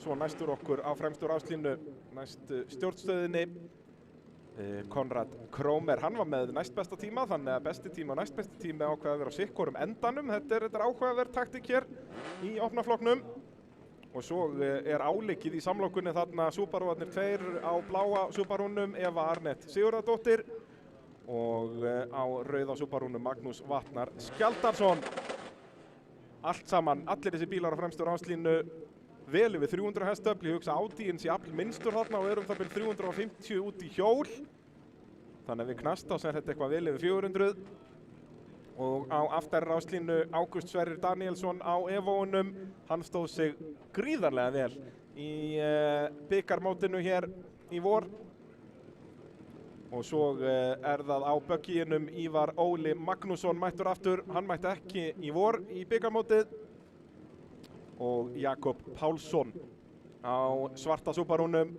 Svo næstur okkur á fremstur áslínu, næst stjórnstöðinni. Konrad Krómer, hann var með næst besta tíma, þannig að besti tíma og næst besti tími ákveða að vera á sikkorum endanum. Þetta er áhugaverð taktík hér í opna flokknum. Og svo áleikið í samlokunni þarna Subaruarnir 2 á bláa Subarunum, Eva Arnett Sigurðardóttir og á rauða Subarúnu Magnús Vatnar Skjaldarsson. Allt saman, allir þessi bílar á fremstu ráslínu vel yfir 300 hestöfl. Ég hugsa Audiinn sé afl minnstur þarna og erum það byrjum 350 út í hjól. Þannig að við knasta og sem þetta eitthvað vel yfir 400. Og á aftari ráslínu Ágúst Sverrir Danielsson á Evounum. Hann stóð sig gríðarlega vel í bikarmótinu hér í vor. Og svo er það á böggiðinum Ívar Óli Magnússon mættur aftur. Hann mætti ekki í vor í bikarmótið. Og Jakob Pálsson á svarta Subarúnum.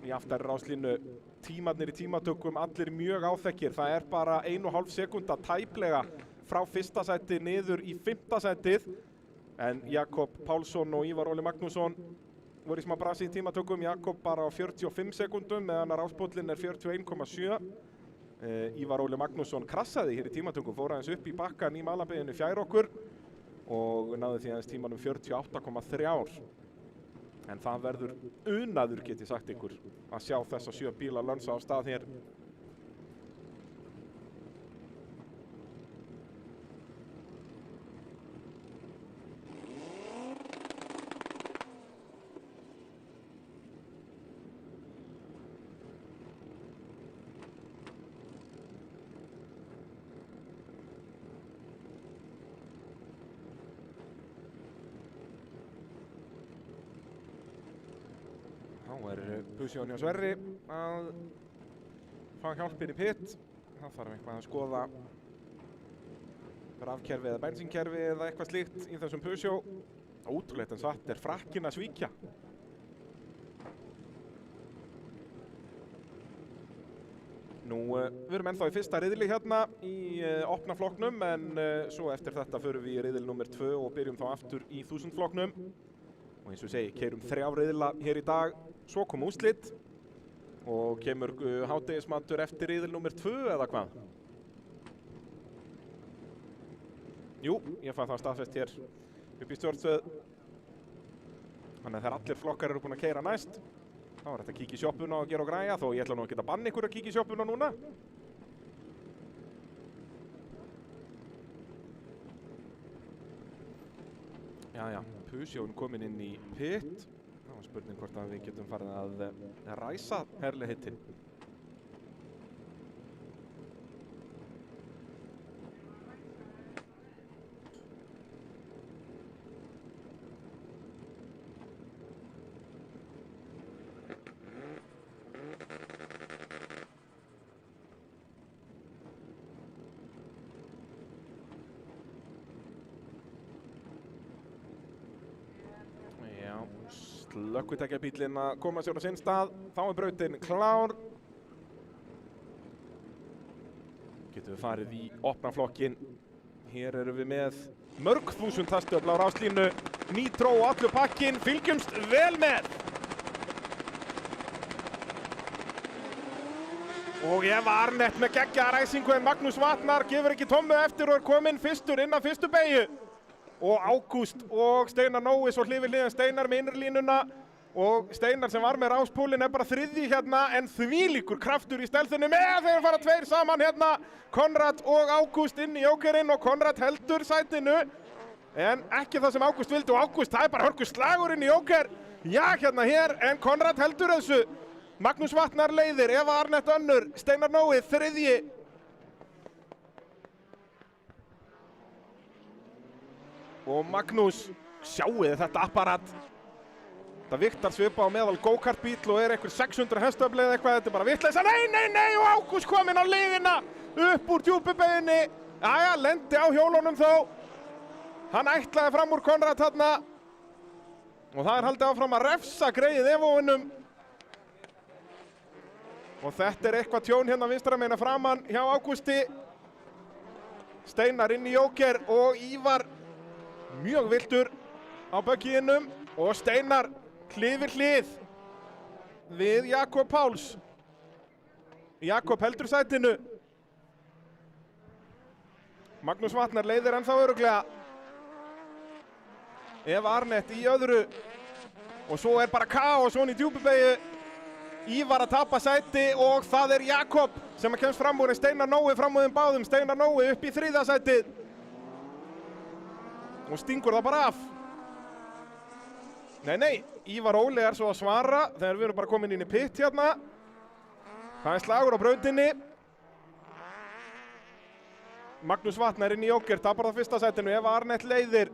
Í aftari ráslínu tímarnir í tímatökum allir mjög áþekkir. Það er bara 1,5 sekúnda tæplega frá fyrsta sæti niður í 5. sætið. En Jakob Pálsson og Ívar Óli Magnússon voru í smá brasi í tímatökum. Jakob bara á 45 sekúndum meðan ráspóllinn er 41,7. Ívar Óli Magnússon krassaði hér í tímatökum, fór aðeins upp í bakkan í Malabyggðinni fjær okkur og náði því aðeins tímanum 48,3. En það verður unaður, get ég sagt ykkur, að sjá þessa 7 bíla lönsa á stað hér. Þá er Busjón hjá Sverri að fá hjálpinn í pit. Það þarf eitthvað að skoða rafkerfi eða bensínkerfi eða eitthvað slíkt í þessum Peugeot. Ótrúlegt en satt er frakkinn að svíkja. Nú, við erum ennþá í fyrsta riðli hérna í opna flokknum en svo eftir þetta förum við í riðil nummer 2 og byrjum þá aftur í 1000 flokknum. Og eins og segi, keyrum 3 riðla hér í dag, svo kom úrslit og kemur hádegismatur eftir riðil nummer 2 eða hvað? Jú, ég fann það staðfest hér upp í stjórnstöð. Þannig að þegar allir flokkar eru búin að keyra næst, þá er þetta að kíkja í sjoppuna og gera og græja, þó ég ætla nú ekki að banna ykkur að kíkja í sjoppuna núna. Jæja, Peugeot kominn inn í pit. Það var spurning hvort að við getum farið að ræsa herligheitin. Slökkvitækjabíllinn að koma sér á sinn stað. Þá er brautin klár. Getum við farið í opna flokkinn. Hér erum við með mörg þúsund hestöfl á ráslínu. Nitro og allur pakkinn. Fylgjumst vel með. Og ég var nett með geggjaða ræsingu en Magnús Vatnar gefur ekki tómmu eftir og er kominn fyrstur inn á fyrstu beygju. Og Ágúst og Steinar Nói svo hlið við hliðan Steinar með innrlínuna og Steinar sem var með ráspúlinn er bara 3. hérna en þvílíkur kraftur í stelðinu með þeir fara 2 saman hérna Konrad og Ágúst inn í jókerinn og Konrad heldur sætinu en ekki það sem Ágúst vildi og Ágúst það er bara hörku slagur inn í jóker já hérna hér en Konrad heldur þessu Magnús Vatnar leiðir, Eva Arnett önnur, Steinar Nói 3. Og Magnús, sjáu þetta apparat. Það viktar svipa á meðal go-kart-bíl og er einhver 600 hestöfl eða eitthvað, þetta er bara vitleysa. Nei, og Ágúst kominn á liðina upp úr djúpubeginni. Jæja, lendi á hjólunum þó. Hann ætlaði fram úr Konrad þarna. Og það er haldið áfram að refsa greið Evounum. Og þetta er eitthvað tjón hérna vinstra megin framan hjá Ágústi. Steinar inn í jóker og Ívar mjög viltur á böggiðinum og Steinar hlið við hlið við Jakob Páls. Jakob heldur sætinu. Magnús Vatnar leiðir ennþá örugglega. Eva Arnett í öðru og svo er bara kaos hún í djúpubeygju. Ívar að tapa sæti og það er Jakob sem kemst fram úr en Steinar Nói fram úr þeim báðum. Steinar Nói upp í 3. sætið og stingur það bara af. Nei, Ívar Óli er svo að svara þegar við erum bara komin inn í pit hérna. Það er slagur á brautinni. Magnús Vatnar inn í Joker, tapar það 1. sætinu, Eva Arnett leiðir.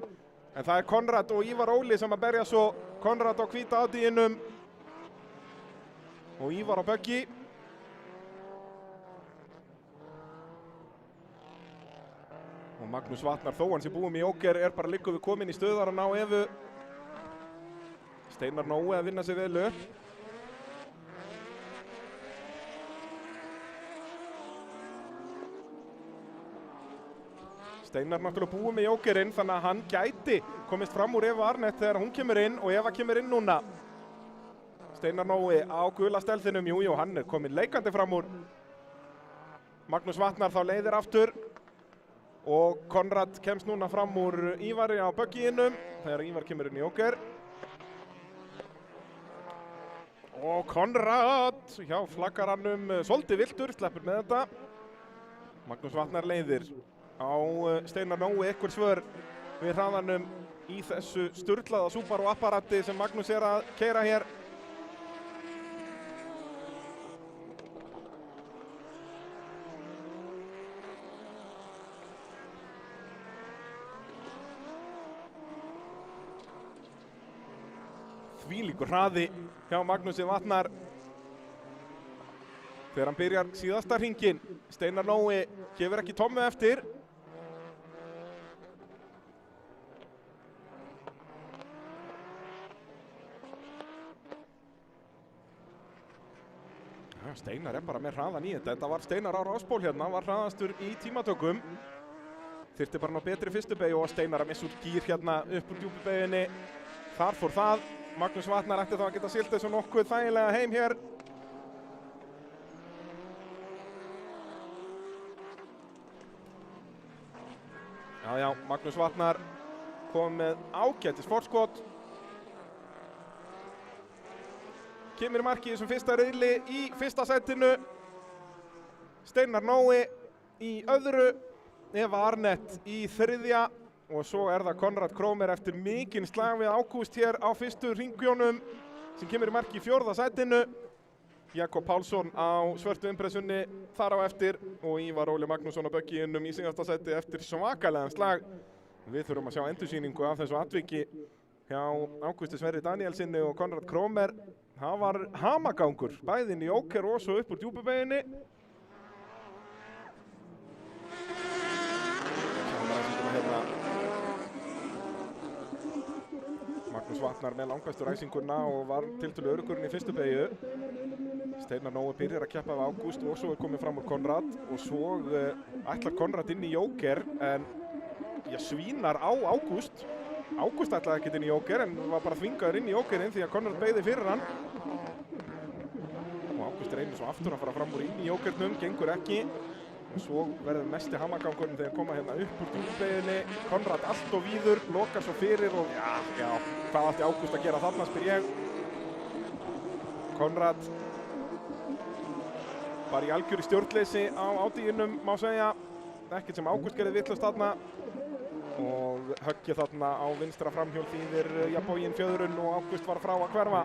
En það er Konrad og Ívar Óli sem að berja svo. Konrad á hvíta ádýinum og Ívar á böggi. Og Magnús Vatnar, þó hann sé búinn í Joker, er bara liggur við komin í stöðar að ná Evu. Steinar Nói að vinna sig vel upp. Steinar náttúrulega búinn með Jokerinn, þannig að hann gæti komist fram úr Eva Arnett þegar hún kemur inn og Eva kemur inn núna. Steinar Nói á gula stelðinum, jú, hann er komin leikandi fram úr. Magnús Vatnar þá leiðir aftur og Konrad kemst núna fram úr Ívari á böggiðinum þegar Ívar kemur inn í Joker. Og Konrad hjá flaggaranum svolítið viltur, sleppur með þetta. Magnús Vatnar leiðir á Steinar Nói einhver svör við hraðanum í þessu sturlaða Subaru apparati sem Magnús er að keyra hér. Þvílíkur hraði hjá Magnúsi Vatnar þegar hann byrjar síðasta hringinn. Steinar Nói gefur ekki tómmu eftir. Steinar er bara með hraðan í þetta. Þetta var Steinar á Rásból hérna, var hraðastur í tímatökum. Þyrfti bara ná betri fyrstu beygju og Steinar að missa úr gír hérna upp úr djúpu beygjunni. Þar fór það. Magnús Vatnar ætti þá að geta siglt þessu nokkuð þægilega heim hér. Já, Magnús Vatnar kom með ágætis forskot. Kemur í marki í þessum fyrsta riðli í 1. sætinu. Steinar Nói í öðru, Eva Arnett í 3. og svo er það Konrad Krómer eftir mikinn slag við Ágúst hér á fyrstu hringjónum sem kemur í marki í 4. sætinu. Jakob Pálsson á svörtu impressunni þar á eftir og Ívar Óli Magnússon á böggiðinum í síðasta sæti eftir svakalegan slag. Við þurfum að sjá endursýningu af þessu atviki hjá Ágústi Sverri Danielsinni og Konrad Krómer. Það var hamagangur bæði inn í Joker og svo upp úr djúpubeyginni. Magnús Vatnar með langastur ræsinguna og var tiltölu örugurinn í fyrstu beygju. Steinar Nói byrjar að keppa af Ágúst og svo er komið fram úr Konrad og svo ætlar Konrad inn í Joker en svínar á Ágúst. Ágúst ætlaði ekkert inn í Joker en var bara þvingaður inn í Jokerinn því að Konrad beygði fyrir hann. Og Ágúst reynir svo aftur að fara fram úr inn í Jokernum, gengur ekki. Og svo verður mesti hamagangurinn þegar koma hérna upp úr djúpubeygjunni. Konrad allt og víður, lokar svo fyrir og já, hvað átti Ágúst að gera þarna, spyr ég. Konrad bara í algjöru stjórnleysi á ádýjunum, má segja. Ekkert sem Ágúst gerði vitlaust þarna. Og höggið þarna á vinstra framhjól þýðir boginn fjöðrun og Ágúst var frá að hverfa.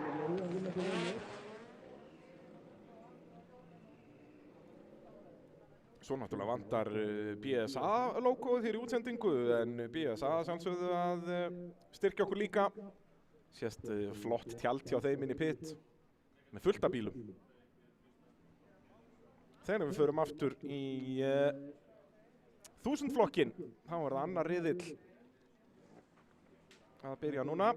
Svo náttúrulega vantar BSA logoð hér í útsendingu en BSA sjálfsögðu að styrkja okkur líka. Sést flott tjald hjá þeim inn í pit með fullt af bílum. Þegar við förum aftur í 1000 flokkin, þá er það annar riðill að byrja núna.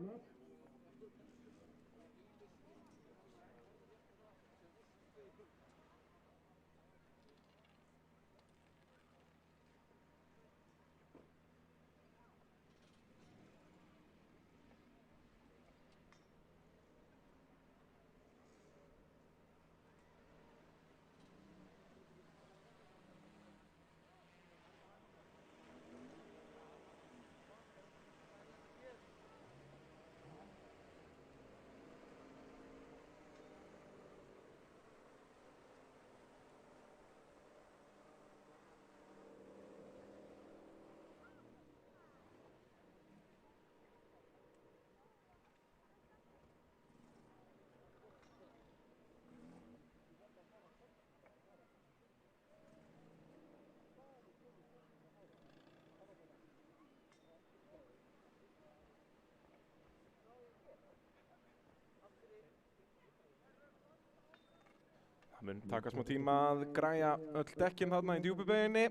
Það mun taka smá tíma að græja öll dekkin þarna í djúpubeginni,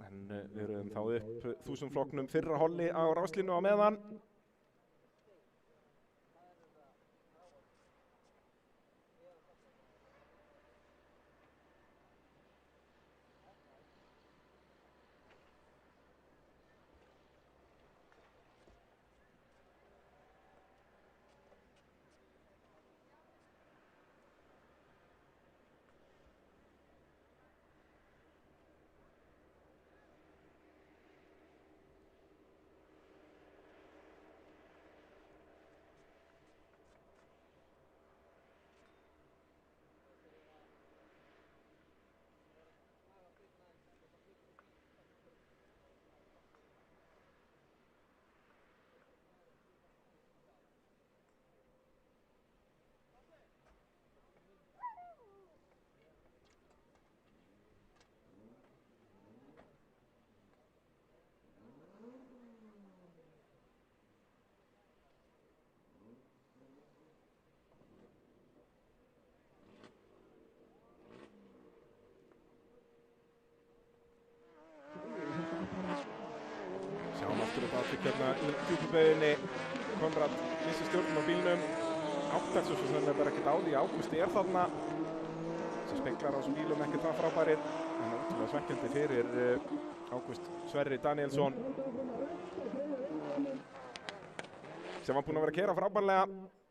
en við erum þá upp 1000 flokknum fyrra holli á ráslínu á meðan. Sjáum aftur þetta atvik hérna í djúpubeginni. Konrad missir stjórn á bílnum. Áttar svo sem bara ekkert á því. Ágústi er þarna. Sem speglar á þessum bílum ekkert það frábærir. En ótrúlega svekkjandi fyrir Ágúst Sverri Danielsson. Sem var búinn að vera að keyra frábærlega.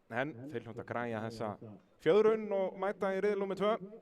En þeir hljóta að græja þessa fjöðrun og mæta í riðil númer 2.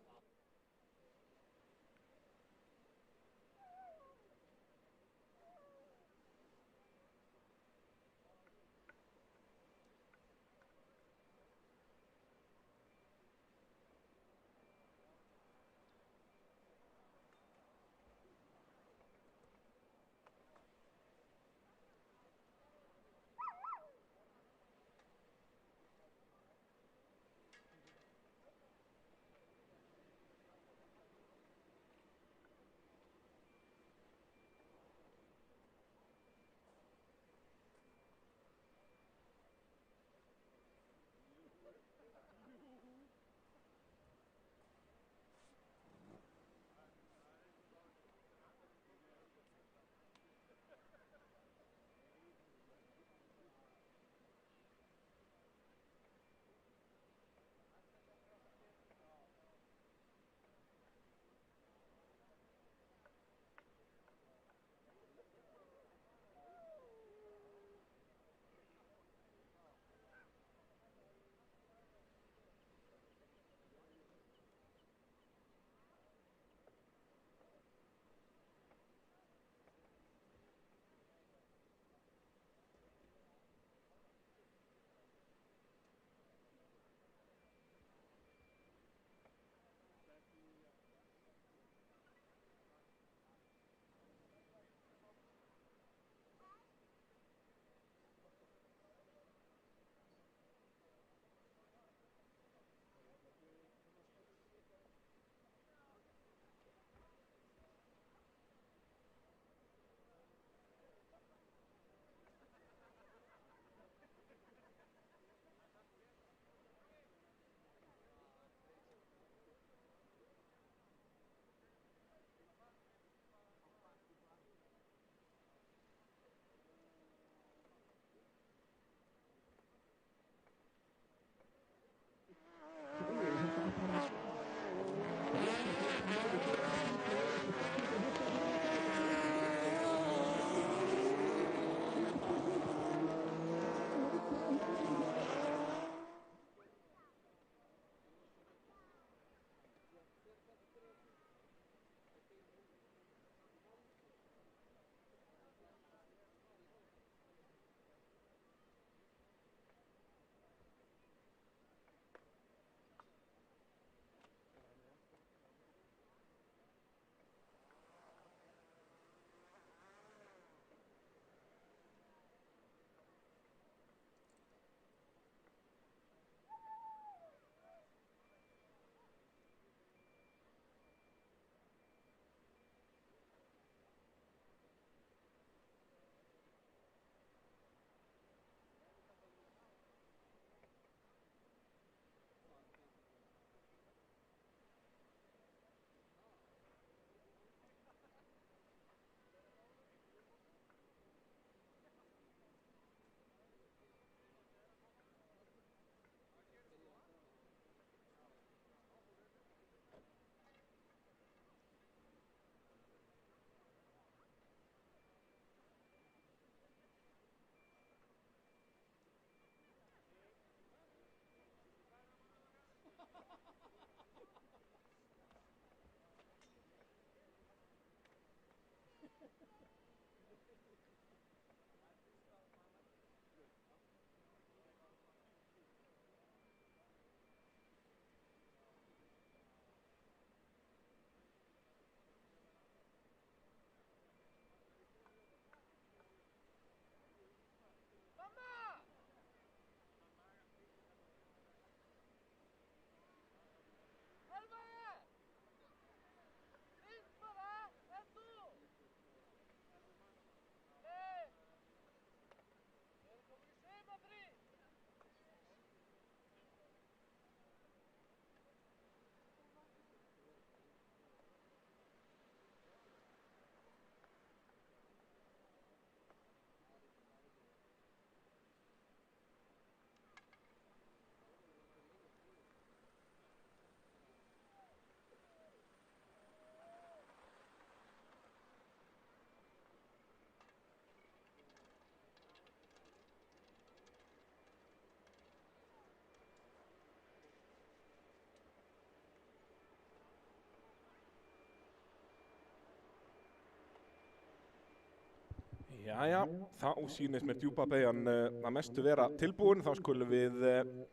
Jæja, þá sýnist mér djúpa beygjan að mestu vera tilbúin. Þá skulum við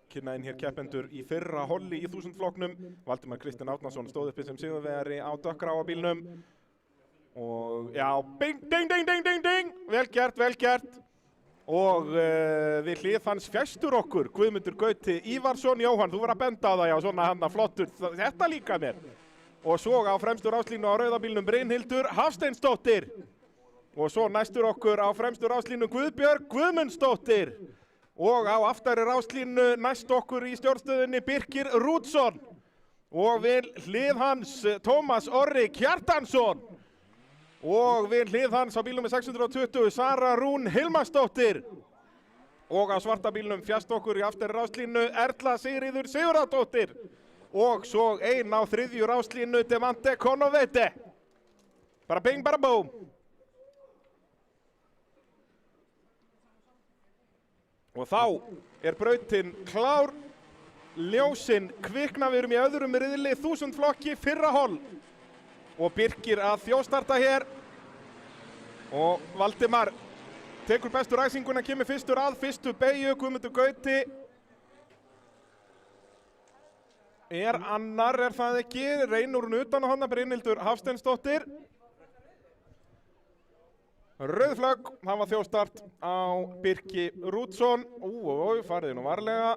kynna inn hér keppendur í fyrra holli í 1000 flokknum. Valdimar Kristinn Árnason stóð uppi sem sigurvegari á dökkgráa bílnum. Og já, bing, ding, ding, ding, ding, ding, vel gert, vel gert. Og við hlið hans fjæstur okkur, Guðmundur Gauti Ívarsson. Jóhann, þú verður að benda á það, já, svona hann að flottur, þetta líka mér. Og svo á fremstur ráslínu á rauðabílnum Brynhildur Hafsteinsdóttir. Og svo næstur okkur á fremstur ráslínu Guðbjörg Guðmundsdóttir. Og á aftari ráslínu næst okkur í stjórnstöðinni Birkir Rúdsson. Og við hlið hans Tómas Orri Kjartansson. Og við hlið hans á bílnum 620 Sara Rún Hilmarsdóttir. Og á svarta bílnum fjast okkur í aftari ráslínu Erla Sigríður Sigurðardóttir. Og svo ein á þriðju ráslínu Devante Konovete. Bara bing, bara búm. Og þá brautin klár, ljósin kvikna, við erum í öðrum riðli 1000 flokki fyrra holl. Og Birkir að þjóstarta hér. Og Valdimar tekur bestu ræsinguna, kemur fyrstur að fyrstu beygju, Guðmundur Gauti annar, það ekki, reynur hún utan á hana, Brynhildur Hafsteinsdóttir. Rauð flögg, það var þjóstart á Birki Rúdsson. Farið nú varlega.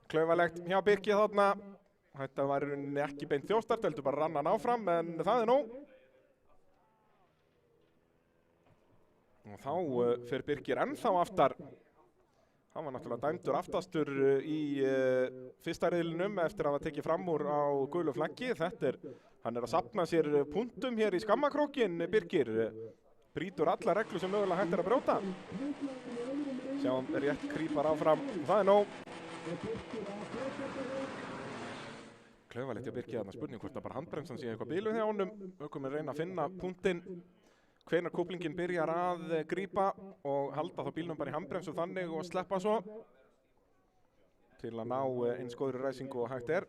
Klaufalegt hjá Birki þarna. Þetta var ekki beint þjóstart, heldur bara rannan áfram, en það nóg. Og þá fer Birkir ennþá aftar. Hann var náttúrulega dæmdur aftastur í fyrsta riðlinum eftir að hafa tekið fram úr á gulu flaggi. Hann að safna sér punktum hér í skammakrókin, Birkir. Brýtur alla reglu sem mögulega hægt að brjóta. Sjáum, rétt krýpar áfram, það nóg. Klaufalegt hjá Birki, þarna spurning hvort það bara handbremsan sé eitthvað bíluð hjá honum. Ökumenn reyna að finna punktinn, hvenær kúplingin byrjar að grípa og halda þá bílnum bara í handbremsu þannig og sleppa svo til að ná eins góðri ræsingu og hægt er.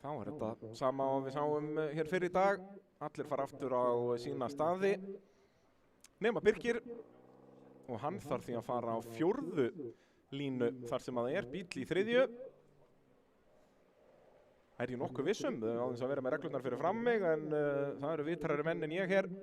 Þá þetta sama og við sáum hér fyrir í dag. Allir fara aftur á sína staði. Nema Birkir. Og hann þarf því að fara á 4. línu þar sem að það bíll í 3. Ég nokkuð vissum, á þess að vera með reglurnar fyrir fram mig, en það eru vitrari menn en ég hér.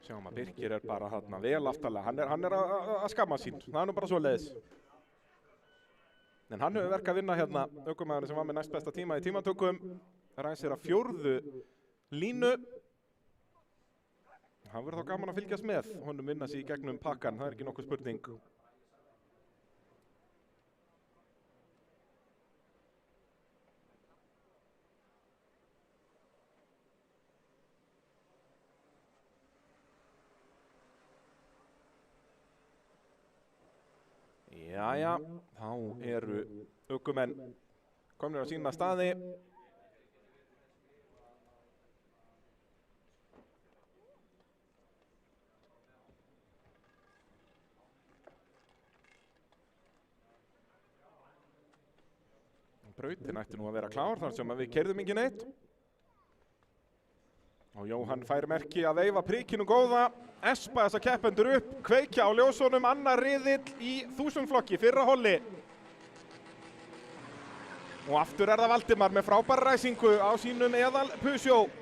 Sjáum að Birkir bara þarna vel aftarlega. Hann að skamma sín, það nú bara svoleiðis. En hann hefur verk að vinna hérna, ökumaðurinn sem var með næst besta tíma í tímatökum. Ræsir að 4. línu. Hann verður þá gaman að fylgjast með, honum vinna sig í gegnum pakkan, það ekki nokkuð spurning. Jæja, þá eru ökumenn komnir á sína staði. Brautin ætti nú að vera klár þar sem við keyrðum ekki neitt. Og Jóhann fær merki að veifa prikinu góða, espa þessa keppendur upp, kveikja á ljósunum, annar riðill í 1000 flokki, fyrra holli. Og aftur er það Valdimar með frábæra ræsingu á sínum eðal Peugeot.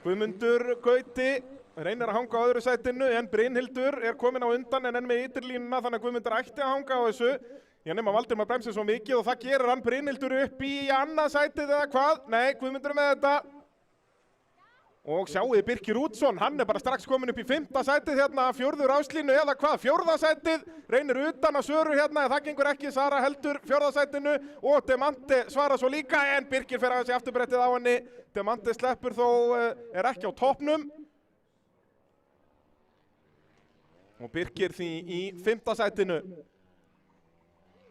Guðmundur Gauti reynir að hanga á öðru sætinu en Brynhildur er komin á undan en enn með ytterlínuna þannig að Guðmundur ætti að hanga á þessu. Já, nema Valdimar bremsir svo mikið og það gerir hann Brynhildur upp í annað sætið eða hvað? Nei, Guðmundur er með þetta. Og sjáuði Birkir Útsson, hann er bara strax komin upp í 5. sætið hérna, 4. ráslínu eða hvað? 4. sætið, reynir utan að Söru hérna, það gengur ekki, Sara heldur 4. sætinu og Demante svarar svo líka en Birkir fer aðeins í afturbrettið á henni. Demante sleppur þó, er ekki á toppnum. Og Birkir því í 5. sætinu.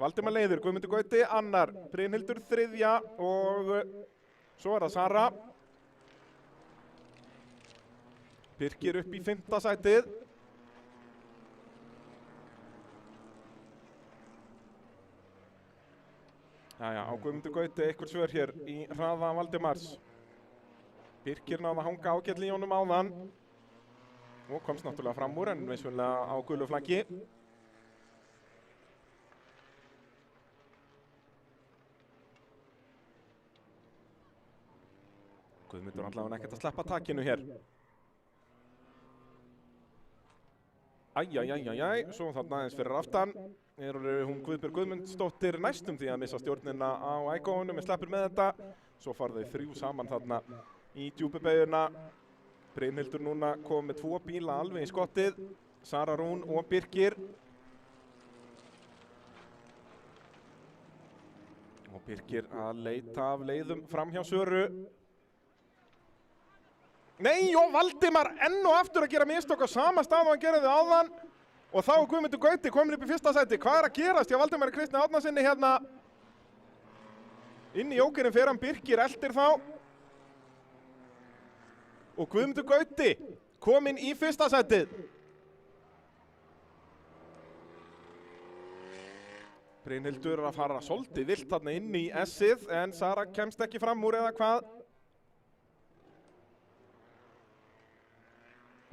Valdimar leiðir, Guðmundur Gauti annar, Brynhildur 3. og svo er það Sara. Birkir upp í 5. sætið. Jæja, á Guðmundur Gauti einhver svör hér í hraða Valdimars. Birkir náði að hanga ágætlega í honum áðan og komst náttúrulega fram úr en vissulega á gulu flaggi. Guðmundur allavega ekkert að sleppa takinu hér. Æjæjæjæjæj, svo þarna aðeins fyrir aftan er hún Guðbjörg Guðmundsdóttir næstum því að missa stjórnina á Ægóunum en sleppur með þetta. Svo fara þau 3 saman þarna í djúpubeyguna. Brynhildur núna kom með 2 bíla alveg í skottið. Sara Rún og Birkir. Og Birkir að leita af leiðum fram hjá Söru. Nei, og Valdimar enn og aftur að gera mistök á sama stað og hann gerði áðan. Og þá er Guðmundur Gauti komin upp í 1. sæti. Hvað er að gerast? Já, Valdimar Kristni Árnasinni hérna. Inn í jókerinn fer hann Birkir eldir þá. Og Guðmundur Gauti komin í 1. sætið. Brynhildur að fara svolítið vilt þarna inn í S-ið en Sara kemst ekki fram úr eða hvað.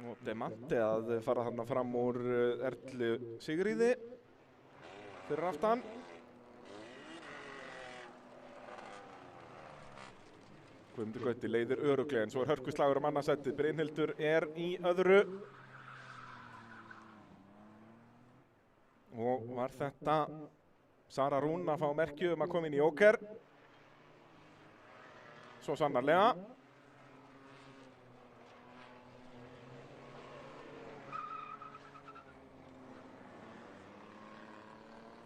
Og Demante að fara þarna fram úr Erlu Sigríði fyrir aftan. Guðmundur Gauti leiðir örugglega en svo er hörkuslagur annarsætið. Brynhildur er í öðru. Og var þetta Sara Rún að fá merki að koma inn í jóker. Svo sannarlega.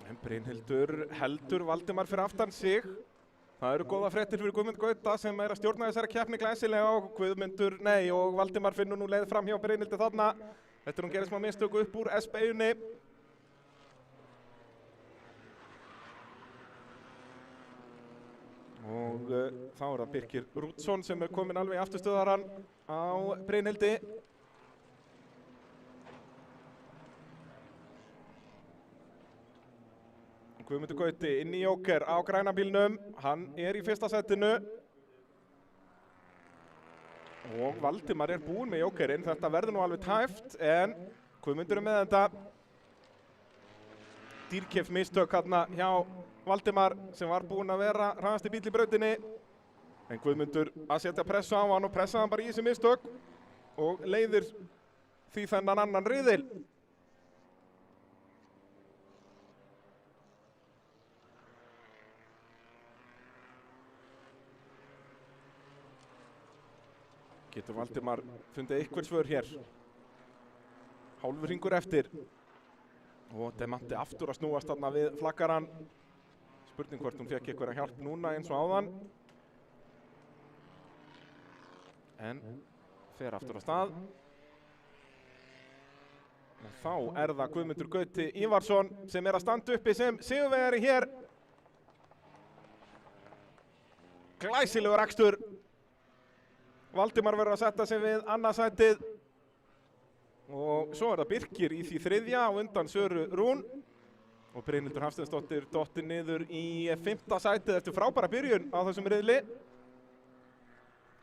En Brynhildur heldur Valdimar fyrir aftan sig. Það eru góða fréttir fyrir Guðmund Gauta sem er að stjórna þessari keppni glæsilega og Valdimar finnur nú leið fram hjá Brynhildi þarna. Þetta er hún gerir smá mistök upp úr S-beigunni. Og þá er það Birkir Rútsson sem er komin alveg í afturstöðarann á Brynhildi. Guðmundur Gauti inn í jóker á græna bílnum, hann er í 1. sætinu. Og Valdimar er búinn með jókerinn, þetta verður nú alveg tæft, en Guðmundur er með þetta. Dýrkeypt mistök hérna hjá Valdimar sem var búinn að vera hraðasti bíl í brautinni. En Guðmundur að setja pressu á hann og pressa hann bara í þessi mistök og leiðir því þennan annan riðil. Getur Valdimar fundið eitthvað svör hér. Hálfur hringur eftir. Og Demante aftur að snúast þarna við flaggarann. Spurning hvort hún fekk eitthvað hjálp núna eins og áðan. En fer aftur á stað. Og þá er það Guðmundur Gauti Ívarsson sem er að standa uppi sem sigurvegari hér Glæsilegur akstur. Valdimar verður að setja sig við annað sætið. Og svo það Birkir í því þriðja á undan Söru Rún. Og Brynhildur Hafsteinsdóttir dottir niður í 5. sætið eftir frábæra byrjun á þessum riðli.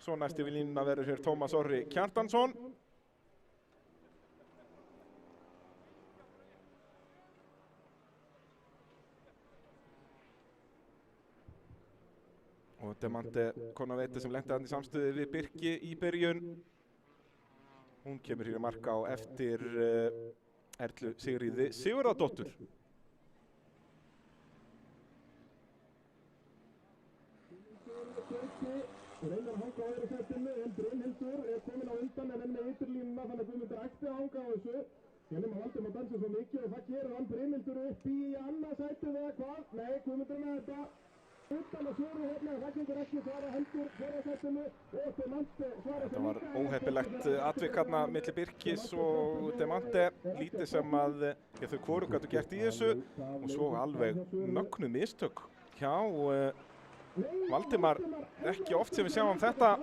Svo næst yfir línuna verður hér Tómas Orri Kjartansson. Og Demante Konaveite sem lenti hann í samstöði við Birki í byrjun. Hún kemur hér í marka á eftir Erlu Sigríði Sigurðardóttur. Reynar að hanga á öðru sætinu en Brynhildur komin á undan en með ytterlínuna þannig að Guðmundur ætti að hanga á þessu. Hérna með Valdimar dansar svo mikið og það gerir hann Brynhildur upp í annað sætið eða hvað? Nei, Guðmundur með þetta. Utan að Söru hérna, það gengur ekki svara hendur fjórða sætinu og Demante svara sem Þetta var óheppilegt atvik þarna milli Birkis og Demante. Lítið sem að þau hvoru gátu gert í þessu og svo alveg mögnuð mistök hjá Valdimar. Ekki oft sem við sjáum þetta.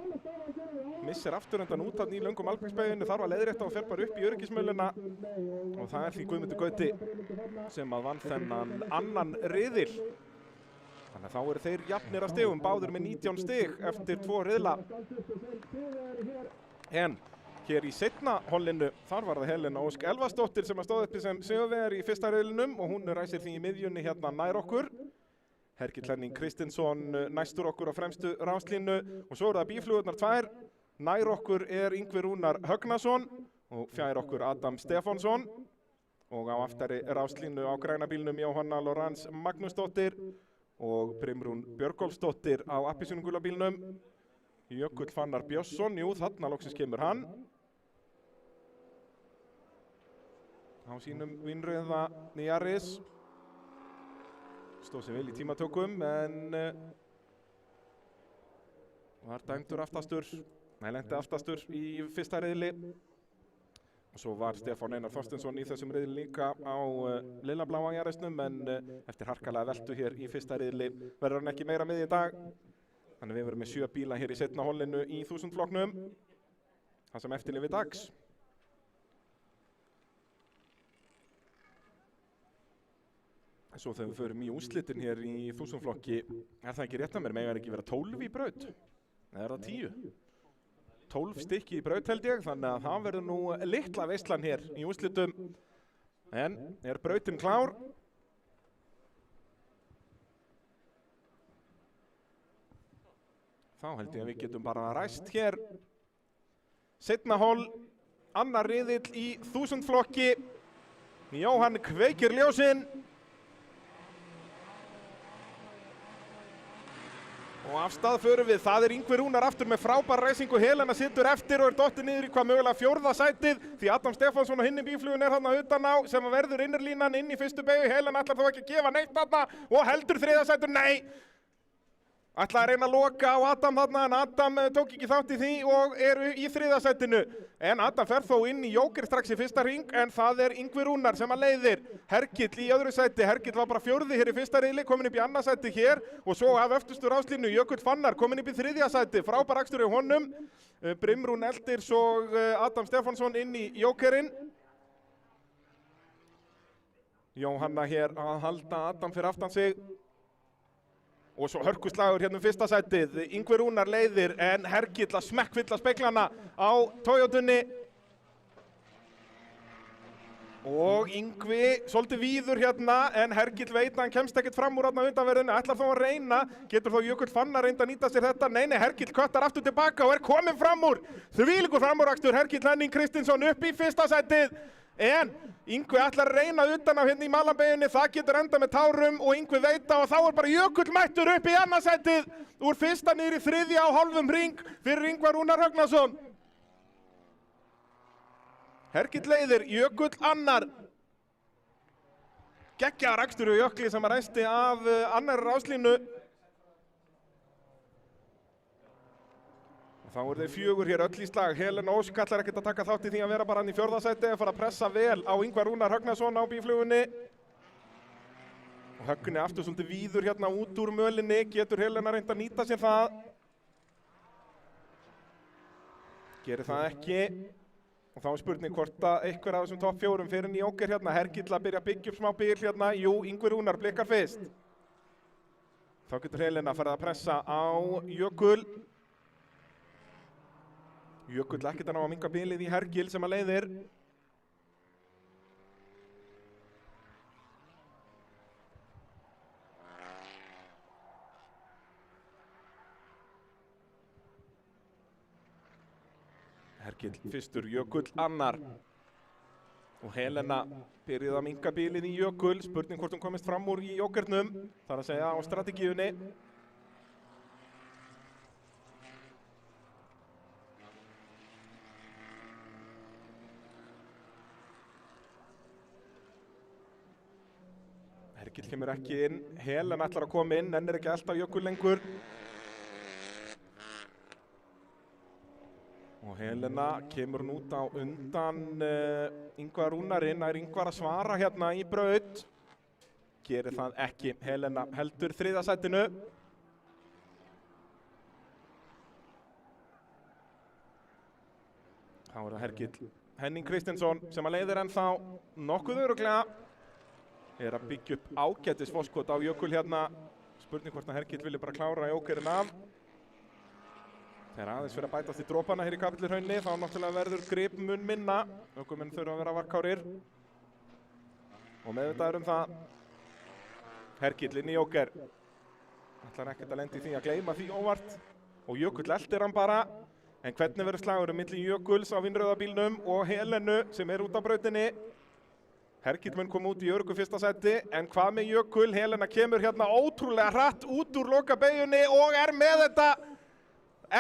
Missir aftur undan út af löngum alpingsbeyginu, þarf að leiðrétta og fer bara upp í öryggismöluna. Og það er því Guðmundur Gauti sem að vann þennan annan riðil. Þannig að þá eru þeir jafnir að stigum, báðir með 19 stig eftir 2 riðla. En hér í seinna hollinu, þar var það Helena Ósk Elvarsdóttir sem að stóð uppi sem sigurvegari í fyrsta riðlinum og hún ræsir því í miðjunni hérna nær okkur. Hergill Henning Kristinsson næstur okkur á fremstu ráslínu og svo eru það bíflugurnar 2. Nær okkur er Yngvi Rúnar Högnason og fjær okkur Adam Stefánsson. Og á aftari ráslínu á græna bílnum Jóhanna Lorans Magnúsdóttir og Brimrún Björgólfsdóttir á appelsínugula bílnum. Jökull Fannar Björnsson, jú þarna loksins kemur hann. Á sínum vínrauða Yaris. Stóð sér vel í tímatökum en var dæmdur aftastur. Nei, lenti aftastur í fyrsta riðli. Og svo var Stefán Einar Þorsteinsson í þessum riðli líka á lilla-bláa Yarisnum en eftir harkalega veltu hér í fyrsta riðli verður hann ekki meira með í dag. Þannig við verum með 7 bíla hér í seinna hollinu í 1000 flokknum. Það sem eftir lifi dags. Svo þegar við förum í úrslitin hér í 1000 flokki, er það ekki rétt að mér, mega ekki vera 12 í braut? Eða er það 10? 12 stykki í braut held ég, þannig að það verður nú litla veislan hér í úrslitum. En er brautin klár? Þá held ég að við getum bara ræst hér. Seinna holl, annar riðill í 1000 flokki. Jóhann kveikir ljósin. Og af stað förum við, það er Yngvi Rúnar aftur með frábær ræsingu, Helena situr eftir og er dottið niður í hvað mögulega 4. sætið því Adam Stefánsson og hinni bíflugun er þarna utan á sem verður innirlínan inn í fyrstu beygju. Helena ætlar þó ekki að gefa neitt þarna og heldur 3. sætur, nei! Ætlaði að reyna að loka á Adam þarna en Adam tók ekki þátt í því og eru í 3. sætinu. En Adam fer þó inn í jóker strax í fyrsta hring en það er Yngvi Rúnar sem að leiðir. Hergill í öðru sæti, Hergill var bara 4. hér í fyrsta riðli, komin upp í annað sæti hér og svo af öftustu ráslínu Jökull Fannar komin upp í 3. sæti, frábær akstur í honum. Brimrún Eldirs og Adam Stefánsson inn í jókerinn. Jóhanna hér að halda Adam fyrir aftan sig. Og svo hörkuslagur hérna fyrsta sætið, Yngvi Rúnar leiðir en Hergill að smekkfylla speglana á Toyotunni. Og Yngvi svolítið víður hérna en Hergill veit að hann kemst ekkert fram úr hérna undanverðinu, ætlar þó að reyna, getur þó Jökull Fannar reynda að nýta sér þetta, nei, Hergill köttar aftur tilbaka og er komin fram úr. Þvílíkur framúrakstur, Hergill Henning Kristinsson upp í fyrsta sætið. En Yngvi ætlar að reyna utan á hérna í malanbeginni, það getur enda með tárum og Yngvi veit á og þá er bara Jökull mættur upp í annað sætið úr fyrsta niður í 3. á hálfum hring fyrir Yngvar Rúnar Högnason. Hergill leiðir, Jökull annar. Geggjaður akstur hjá Jökli sem að ræsti af annarri ráslínu. Þá eru þeir 4 hér öll í slag. Helena Ósk ætlar ekkert að taka þátt í því að vera bara hann í 4. sæti, að fara að pressa vel á Yngvar Rúnar Högnason á bíflugunni. Og Högni aftur svolítið víður hérna út úr mölinni, getur Helena reynt að nýta sér það. Gerir það ekki. Og þá er spurning hvort að einhver af þessum topp 4 fyrir inn í Joker hérna. Hergill að byrja að byggja upp smá bil hérna. Jú, Ingvi Rúnar blikkar fyrst. Þá getur Helena farið að pressa á Jökul. Jökull ekkert að ná að minnka bilið í Hergill sem að leiðir. Hergill fyrstur, Jökull annar. Og Helena byrjuð að minnka bilið í Jökull. Spurning hvort hún komist fram úr í Jokernum. Það er að segja á strategíunni. Hergill kemur ekki inn, Helena ætlar að koma inn, en ekki alltaf Jökull lengur. Og Helena kemur hún út á undan Ingvar Rúnarinn, það er Ingvar að svara hérna í braut. Gerir það ekki, Helena heldur 3. sætinu. Þá er það Hergill Henning Kristinsson sem að leiðir ennþá nokkuð örugglega. Er að byggja upp ágætis fórskot á Jökull hérna. Spurning hvort að Hergill vilja bara klára Jokerinn af. Þegar aðeins fyrir að bætast í dropana hér í Kapellurhrauni, þá náttúrulega verður grip mun minna. Ökumenn þurfa að vera varkárir. Og meðvitaður það. Hergill inn í Joker. Ætlar ekkert að lenda í því að gleyma því óvart. Og Jökull eldir hann bara. En hvernig verður slagurinn milli Jökulls á Vinröðabílnum og Helenu sem er út á brautinni? Hergill mun kom út í öruggu 1. sæti, en hvað með Jökull? Helena kemur hérna ótrúlega hratt út úr lokabeyjunni og er með þetta.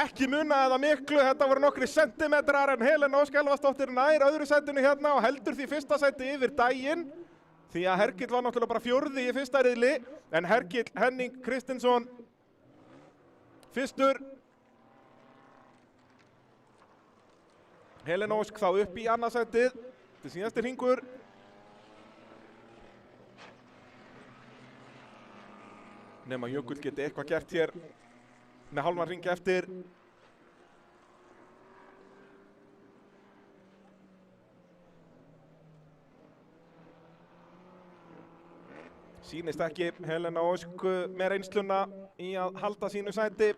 Ekki munaði það miklu, þetta voru nokkri sentimetrar, en Helena Ósk Elvarsdóttir nær öðru sætinu hérna og heldur því 1. sæti yfir daginn. Því að Hergill var náttúrulega bara 4. í 1. riðli, en Hergill Henning Kristinsson fyrstur. Helena Ósk þá upp í 2. sætið, þetta er síðasti hringur. Nema Jökull geti eitthvað gert hér með hálfan hring eftir. Sýnist ekki Helena Ósk með reynsluna í að halda sínu sæti.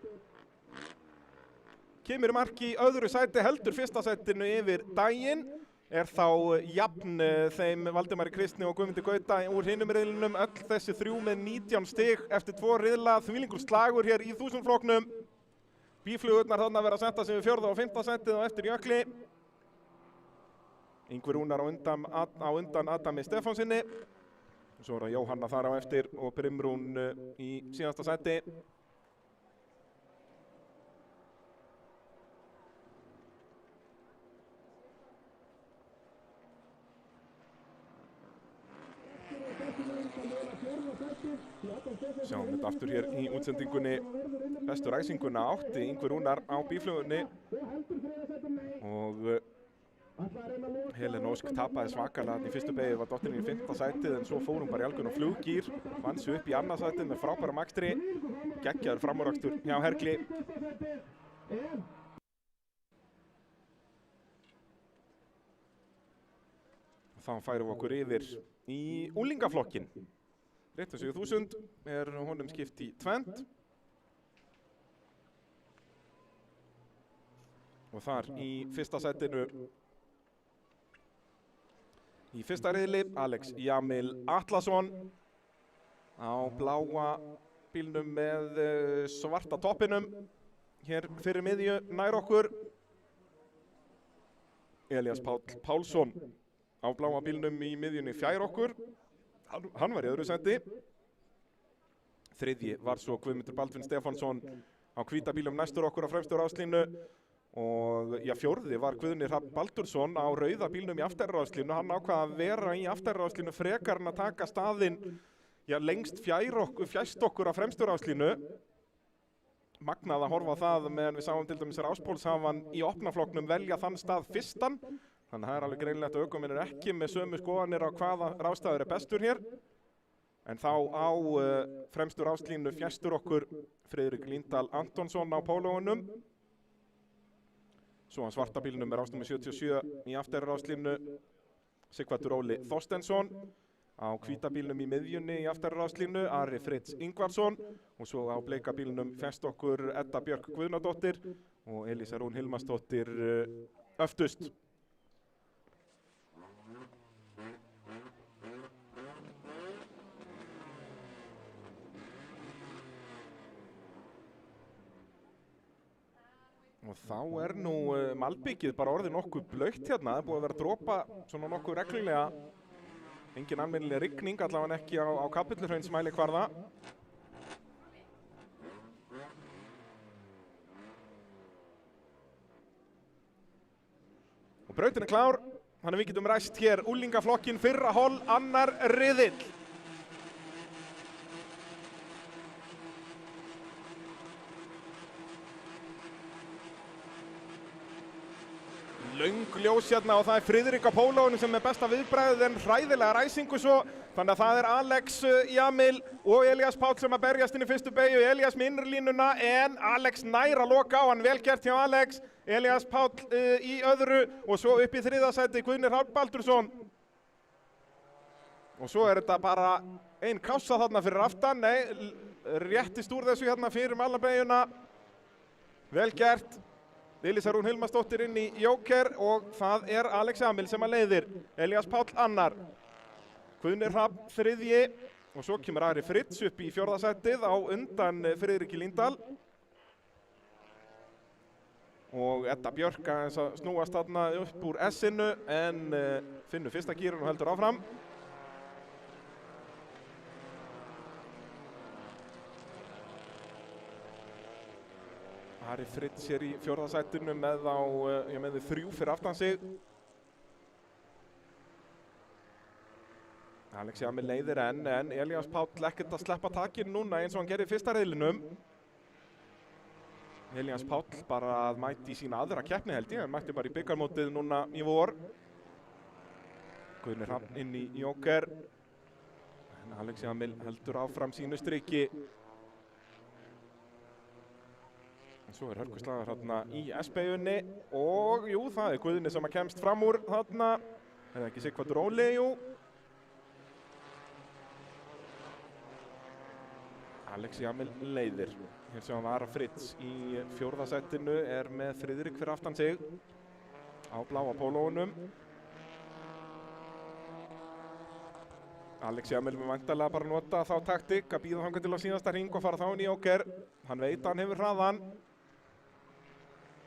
Kemur mark í öðru sæti, heldur 1. sætinu yfir daginn. Er þá jafn þeim Valdimari Kristni og Guðmundi Gauta úr hinum riðlunum. Öll þessi 3 með 19 stig eftir 2 riðla. Þvílíkur slagur hér í 1000-flokknum. Býflugurnar þarna verða að senda sig við 4. og 5. sætið og eftir Jökli. Ingvi Rúnar á undan Adami Stefánsinni. Svo er það Jóhanna þar á eftir og Brimrún í síðasta sæti. Sjáum þetta aftur hér í útsendingunni. Bestu ræsinguna átti Ingvi Rúnar á bíflugunni og Helena Ósk tapaði svakalega í fyrstu beygju, var dottin í 5. sætið, en svo fór hún bara í algjörn og fluggýr, vann sig upp í 2. sætið með frábæra akstri, geggjaður framúrakstur hjá Hergli. Þá færum við okkur yfir í unglingaflokkin. Rétt og 7000 er honum skipt í 2. Og þar í 1. sætinu í 1. riðli Alex Jamil Atlason á bláa bílnum með svarta toppinum hér fyrir miðju nær okkur. Elías Páll Pálsson á bláa bílnum í miðjunni fjær okkur. Hann var í öðru sæti. 3. var svo Guðmundur Baldvin Stefánsson á hvíta bílum næstur okkur á fremstu ráðslínu. Og 4. var Guðni Hrafn Baldursson á rauða bílnum í aftarráðslínu. Hann ákvað að vera í aftarráðslínu frekar en að taka staðinn lengst fjæst okkur á fremstu ráðslínu. Magnað að horfa á það meðan við sáum til dæmis Ráspólshafann í opnaflokknum velja þann stað fyrstan. Þannig að það er alveg greinilegt að ökumenn eru ekki með sömu skoðanir á hvaða ráðstafur er bestur hér. En þá á fremstur ráslínu fjæstur okkur Friðrik Líndal Antonsson á pólóunum. Svo á svarta bílnum rásnúmer 77 í aftari ráslínu Sighvatur Óli Þorstensson. Á hvíta bílnum í miðjunni í aftari ráslínu Ari Fritz Ingvarsson. Og svo á bleika bílnum fjæst okkur Edda Björk Guðnadóttir og Elísa Rún Hilmarsdóttir öftust. Og þá nú malbyggið bara orðið nokkuð blautt hérna. Það er búið að vera að dropa svona nokkuð reglulega. Engin almennileg rigning, allavega ekki á Kapelluhraunsmælikvarða. Og brautin klár, þannig við getum ræst hér úlingaflokkin fyrra hol, annar riðill. Löng ljós hérna og það er Friðrik á pólóinu sem er besta viðbragðið en hræðilega ræsingu svo. Þannig að það er Alex Jamil og Elías Páll sem að berjast inn í fyrstu beygju. Elías með innrlínuna en Alex nær að loka á hann. Vel gert hjá Alex. Elías Páll í öðru og svo upp í þriðja sæti Guðni Hrafn Baldursson. Og svo er þetta bara ein kássa þarna fyrir aftan. Nei, réttist úr þessu hérna fyrir malarbegjuna. Vel gert. Elísa Rún Hilmarsdóttir inn í Jóker og það er Alex Jamil sem að leiðir. Elías Páll annar. Guðni Hrafn þriðji og svo kemur Ari Fritz upp í fjórða sætið á undan Friðriki Líndal. Og Edda Björk aðeins að snúast þarna upp úr S-inu en finnur fyrsta gírun og heldur áfram. Ari Fritz í fjórða sætinu með með 3 fyrir aftan sig. Alex Jamil leiðir en Elías Páll ekkert að sleppa takinu núna eins og hann gerði í fyrsta riðlinum. Elías Páll bara að mæti í sína aðra keppni held ég, hann mætti bara í bikarmótið núna í vor. Guðni Hrafn inn í Jóker. En Alex Jamil heldur áfram sínu striki. Svo er hörkuslagur þarna í S-beigunni og jú, það er Guðni sem að kemst fram úr þarna. Er það ekki Sighvatur Óli, jú. Alex Jamil leiðir. Hér sem var Fritz í fjórða sætinu er með Friðrik fyrir aftan sig á bláa pólóunum. Alex Jamil með væntanlega bara nota þá taktík að bíða þangað til á síðasta hring og fara þá inn í Jóker. Hann veit að hann hefur hraðan.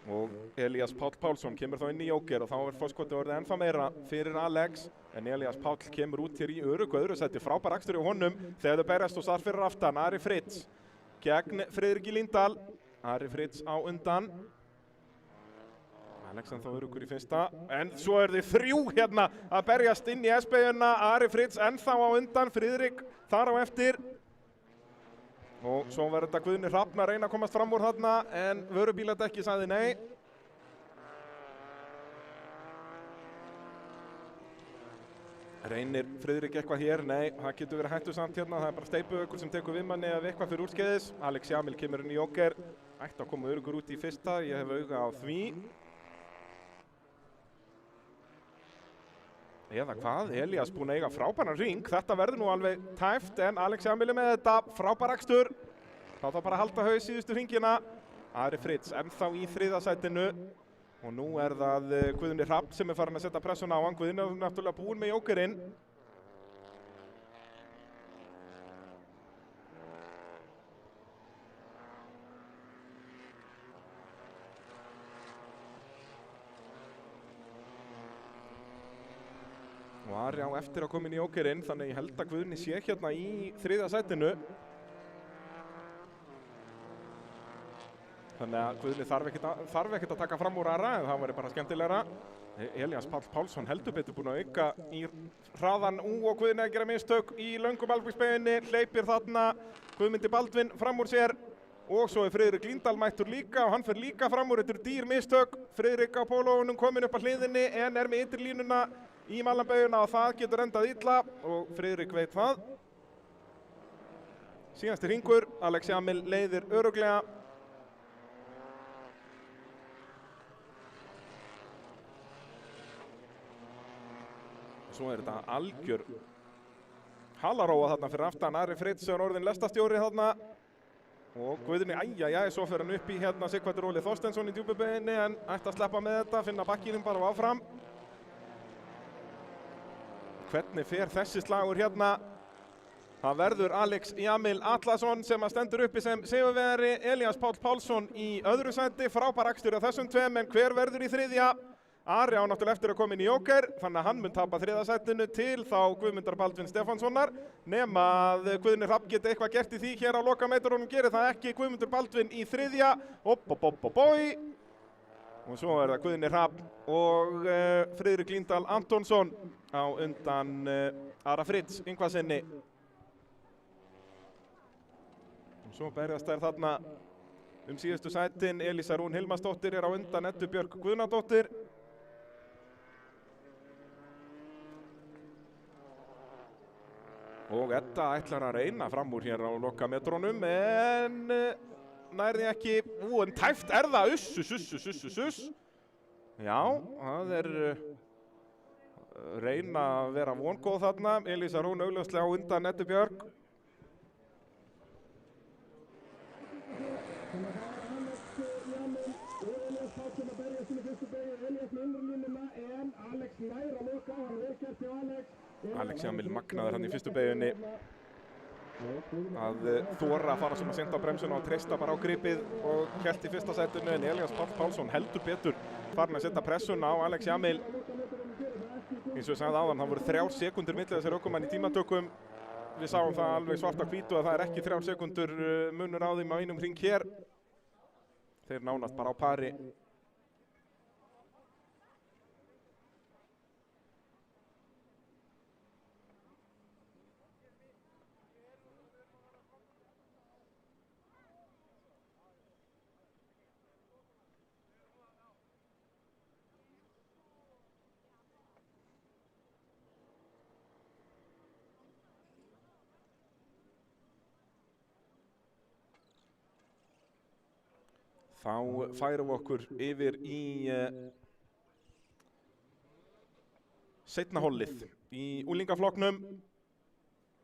Og Elías Páll Pálsson kemur þá inn í Jóker og þá er fórskotið orðið ennþá meira fyrir Alex. En Elías Páll kemur út hér í öðru sæti, frábær akstur í honum þegar þau berjast og þar fyrir aftan. Ari Fritz gegn Friðriki Líndal. Ari Fritz á undan. Alex ennþá öruggur í fyrsta. En svo er þið 3 hérna að berjast inn í S-beyguna. Ari Fritz ennþá á undan, Friðrik þar á eftir. Og svo verður þetta Guðni Hrafn að reyna að komast fram úr þarna en vörubíladekki sagði nei. Reynir Friðrik eitthvað hér? Nei, það getur verið hættusamt hérna. Það er bara steypuökkur sem tekur við manni ef eitthvað fyrir úrskeiðis. Alex Jamil kemur inn í Jóker. Ætti að koma öruggur út í fyrsta, ég hef auga á því. Eða hvað, Elías búinn að eiga frábæran hring. Þetta verður nú alveg tæft en Alex Jamil með þetta, frábær akstur. Þá þarf bara að halda haus síðustu hringina. Ari Fritz ennþá í þriðja sætinu. Og nú er það Guðni Hrafn sem er farin að setja pressuna á hann. Guðni er náttúrulega búinn með Jókerinn. Og Ari á eftir að koma inn í Jókerinn, þannig ég held að Guðni sé hérna í þriðja sætinu. Þannig að Guðni þarf ekkert að taka fram úr Ara, en það væri bara skemmtilegra. Elías Páll Pálsson heldur betur búinn að auka í hraðan og Guðni að gera mistök í löngum malbiksbeiginni, hleypir þarna Guðmundi Baldvin fram úr sér. Og svo er Friðrik Líndal mættur líka og hann fer líka fram úr, þetta eru dýr mistök. Friðrik á pólóunum kominn upp að hliðinni en er með ytri línuna í malarbeyguna og það getur endað illa og Friðrik veit það. Síðasti hringur, Alex Jamil leiðir örugglega. Svo er þetta algjör halaróa þarna fyrir aftan. Ari Fritz er orðinn lestastjóri þarna. Og Guðni, svo fer hann upp í hérna Sighvatur Óli Þorsteinsson í djúpubeginni en ætti að sleppa með þetta, finna bakkinum bara og áfram. Hvernig fer þessi slagur hérna? Það verður Alex Jamil Atlason sem að stendur uppi sem sigurvegari, Elías Páll Pálsson í öðru sæti, frábær akstur á þessum tveim, en hver verður í þriðja? Ari á náttúrulega eftir að koma inn í Jóker, þannig að hann mun tapa þriðja sætinu til þá Guðmundar Baldvin Stefánssonar, nema að Guðni Hrafn geti eitthvað gert í því hér á lokameitrunum, gerir það ekki. Guðmundur Baldvin í þriðja, og svo er það Guðni Hrafn og Friðrik Líndal Antonsson á undan Ara Fritz Ingvarsinni. Svo berjast þær þarna síðustu sætin. Elísa Rún Hilmarsdóttir er á undan Eddu Björk Guðnadóttir. Og Edda ætlar að reyna fram úr hér á lokametrónum en nærði ekki. En tæft er það. Uss. Já, það er reyna að vera vongóð þarna. Elísa Rún augljóslega á undan Eddu Björk. Alex Jamil magnaður hann í fyrstu beigunni að þora að fara svona sent á bremsuna og treysta bara á gripið og hélt í fyrsta sætinu, en Elías Páll Pálsson heldur betur farin að setja pressuna á Alex Jamil. Eins og ég sagði áðan, það voru 3 sekúndur milli þessar ökumann í tímatökum. Við sáum það alveg svart á hvítu að það er ekki 3 sekúndur munur á þeim á einum hring hér. Þeir nánast bara á pari. Þá færum við okkur yfir í seinna hollið í úlingaflokknum.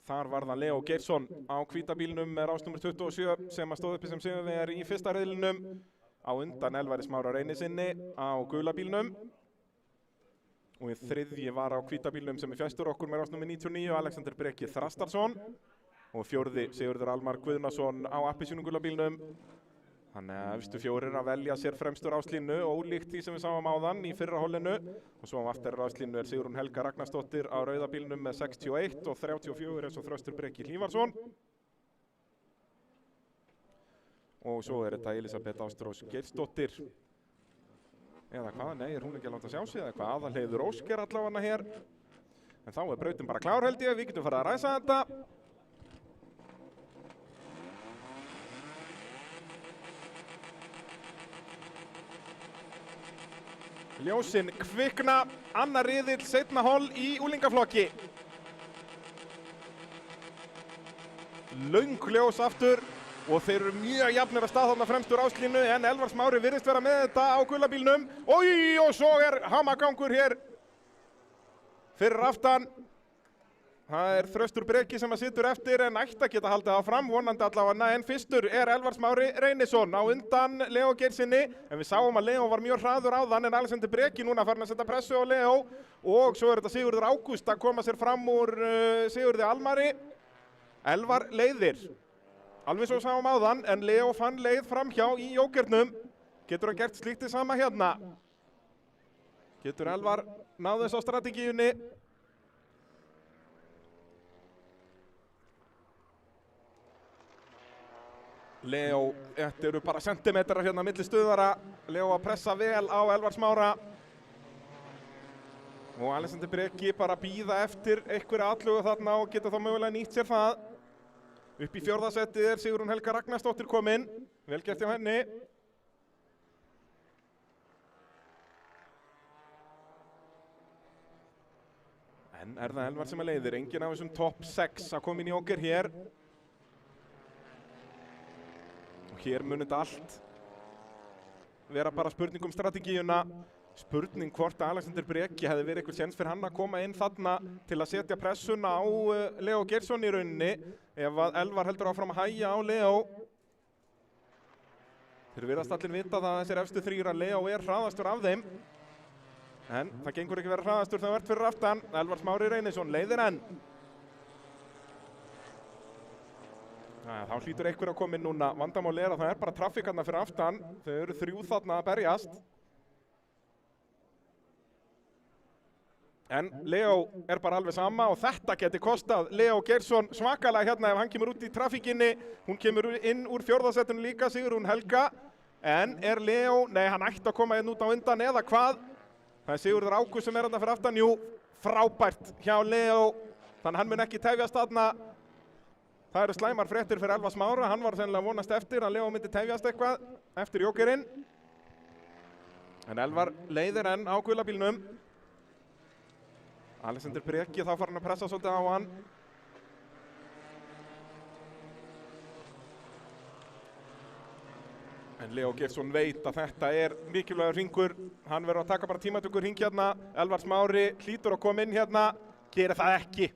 Þar var það Leo Geirsson á hvíta bílnum með rásnúmer 27 sem að stóð uppi sem sigurvegari í fyrsta riðlinum á undan Elvari Smára Reynisinni á gula bílnum. Og í þriðji var á hvíta bílnum sem er fjæstur okkur með rásnúmer 99 Alexander Breki Þrastarsson og fjórði Sigurður Almar Guðnason á appelsínu gula bílnum. Þannig að efstu 4 að velja sér fremstur ráslínu, ólíkt því sem við sáum áðan í fyrra hollinu. Og svo á aftur ráslínu er Sigrún Helga Ragnarsdóttir á rauða bílnum með 61 og 34 eins og Þröstur Breki Hlífarsson. Og svo er þetta Elisabeth Ástrós Geirsdóttir. Eða hvað? Nei, er hún ekki að láta sjá sig eða hvað? Aðalheiður Ósk er allavega hér. En þá er brautin bara klár held ég, við getum farið að ræsa þetta. Ljósin kvikna, annar riðill, seinna holl í úlingaflokki. Löng ljós aftur og þeir eru mjög jafnir að stað þarna fremstur ráslínu en Elvar Smári virðist vera með þetta á gula bílnum. Og svo er hamagangur hér fyrir aftan. Það er Þröstur Breki sem að situr eftir en ætti að geta haldið áfram, vonandi allavega, en fyrstur er Elvar Smári Reynisson á undan Leo Geirsinni. En við sáum að Leo var mjög hraður áðan en Alexander Breki núna farin að setja pressu á Leo. Og svo er þetta Sigurður Ágúst að koma sér fram úr Sigurði Almari. Elvar leiðir, alveg svo sáum áðan, en Leo fann leið framhjá í jókernum. Getur hann gert slíkt sama hérna? Getur Elvar náð þess á strategíunni? Leo, þetta eru bara sentimetrar hérna milli stuðara. Leo að pressa vel á Elvar Smára. Og Alexander Breki bara bíða eftir einhverja atlögu þarna og geta þá mögulega nýtt sér það. Upp í 4. setið er Sigrún Helga Ragnarsdóttir komin. Vel gert hjá henni. En er það Elvar sem að leiðir? Enginn af þessum topp 6 að koma inn í jóker hér. hér mun þetta allt vera bara spurning um strategíuna. Spurning hvort að Alexander Breki hefði verið eitthvað séns fyrir hann að koma inn þarna til að setja pressuna á Leo Geirsson í rauninni ef að Elvar heldur áfram að hægja á Leo. Þeir virðast allir vita að þessir efstu þrír að Leo er hraðastur af þeim. En það gengur ekki vera hraðastur þegar þú ert fyrir aftan. Elvar Smári Reynisson leiðir enn. Þá hlýtur einhver að koma inn núna. Vandamál er að það er bara traffíkarna fyrir aftan. Þau eru 3 þarna að berjast. En Leo er bara alveg sama og þetta geti kostað Leo Geirsson svakalega hérna ef hann kemur út í traffíkinni. Hún kemur inn úr 4. setinu líka, Sigrún Helga. En er Leo, nei hann ætti að koma inn út á undan eða hvað? Það er Sigurður Ágúst sem er þarna fyrir aftan, jú, frábært hjá Leo. Þannig hann mun ekki tefjast þarna. Það eru slæmar fréttir fyrir Elvar Smára, hann var sennilega vonast eftir að Leo myndi tefjast eitthvað eftir jókerinn. En Elvar leiðir enn á gula bílnum. Alexander Breki þá fara hann að pressa svolítið á hann. En Leo Geirsson veit að þetta er mikilvægur hringur. Hann verður að taka bara tímatökur hring hérna. Elvar Smári hlýtur að koma inn hérna, gerir það ekki.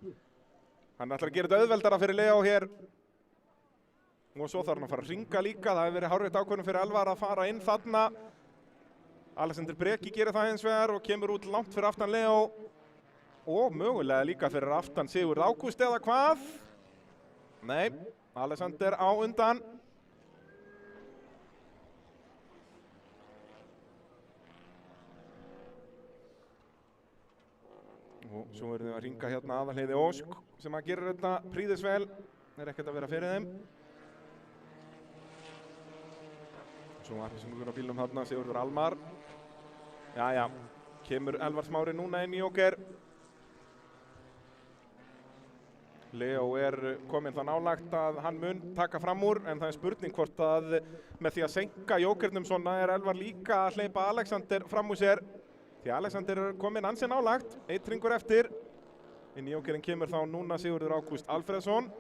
Hann ætlar að gera þetta auðveldara fyrir Leo hér. Og svo þarf hann að fara að hringa líka. Það hefur verið hárrétt ákvörðun fyrir Elvar að fara inn þarna. Alexander Breki gerir það hins vegar og kemur út langt fyrir aftan Leo. Og mögulega líka fyrir aftan Sigurð Ágúst eða hvað? Nei, Alexander á undan. Og svo verðum við að hringa hérna Aðalheiði Ósk sem að gera þetta prýðisvel. Er ekkert að vera fyrir þeim. Svo var þessum á bílnum þarna Sigurður Almar. Jæja, kemur Elvar Smári núna inn í jóker. Leo er kominn það nálagt að hann mun taka fram úr, en það er spurning hvort að með því að senka jókernum svona er Elvar líka að hleypa Alexander fram úr sér. Því Alexander er kominn ansi nálagt, 1 hringur eftir. Inn í jókerinn kemur þá núna Sigurður Ágúst Alfreðsson.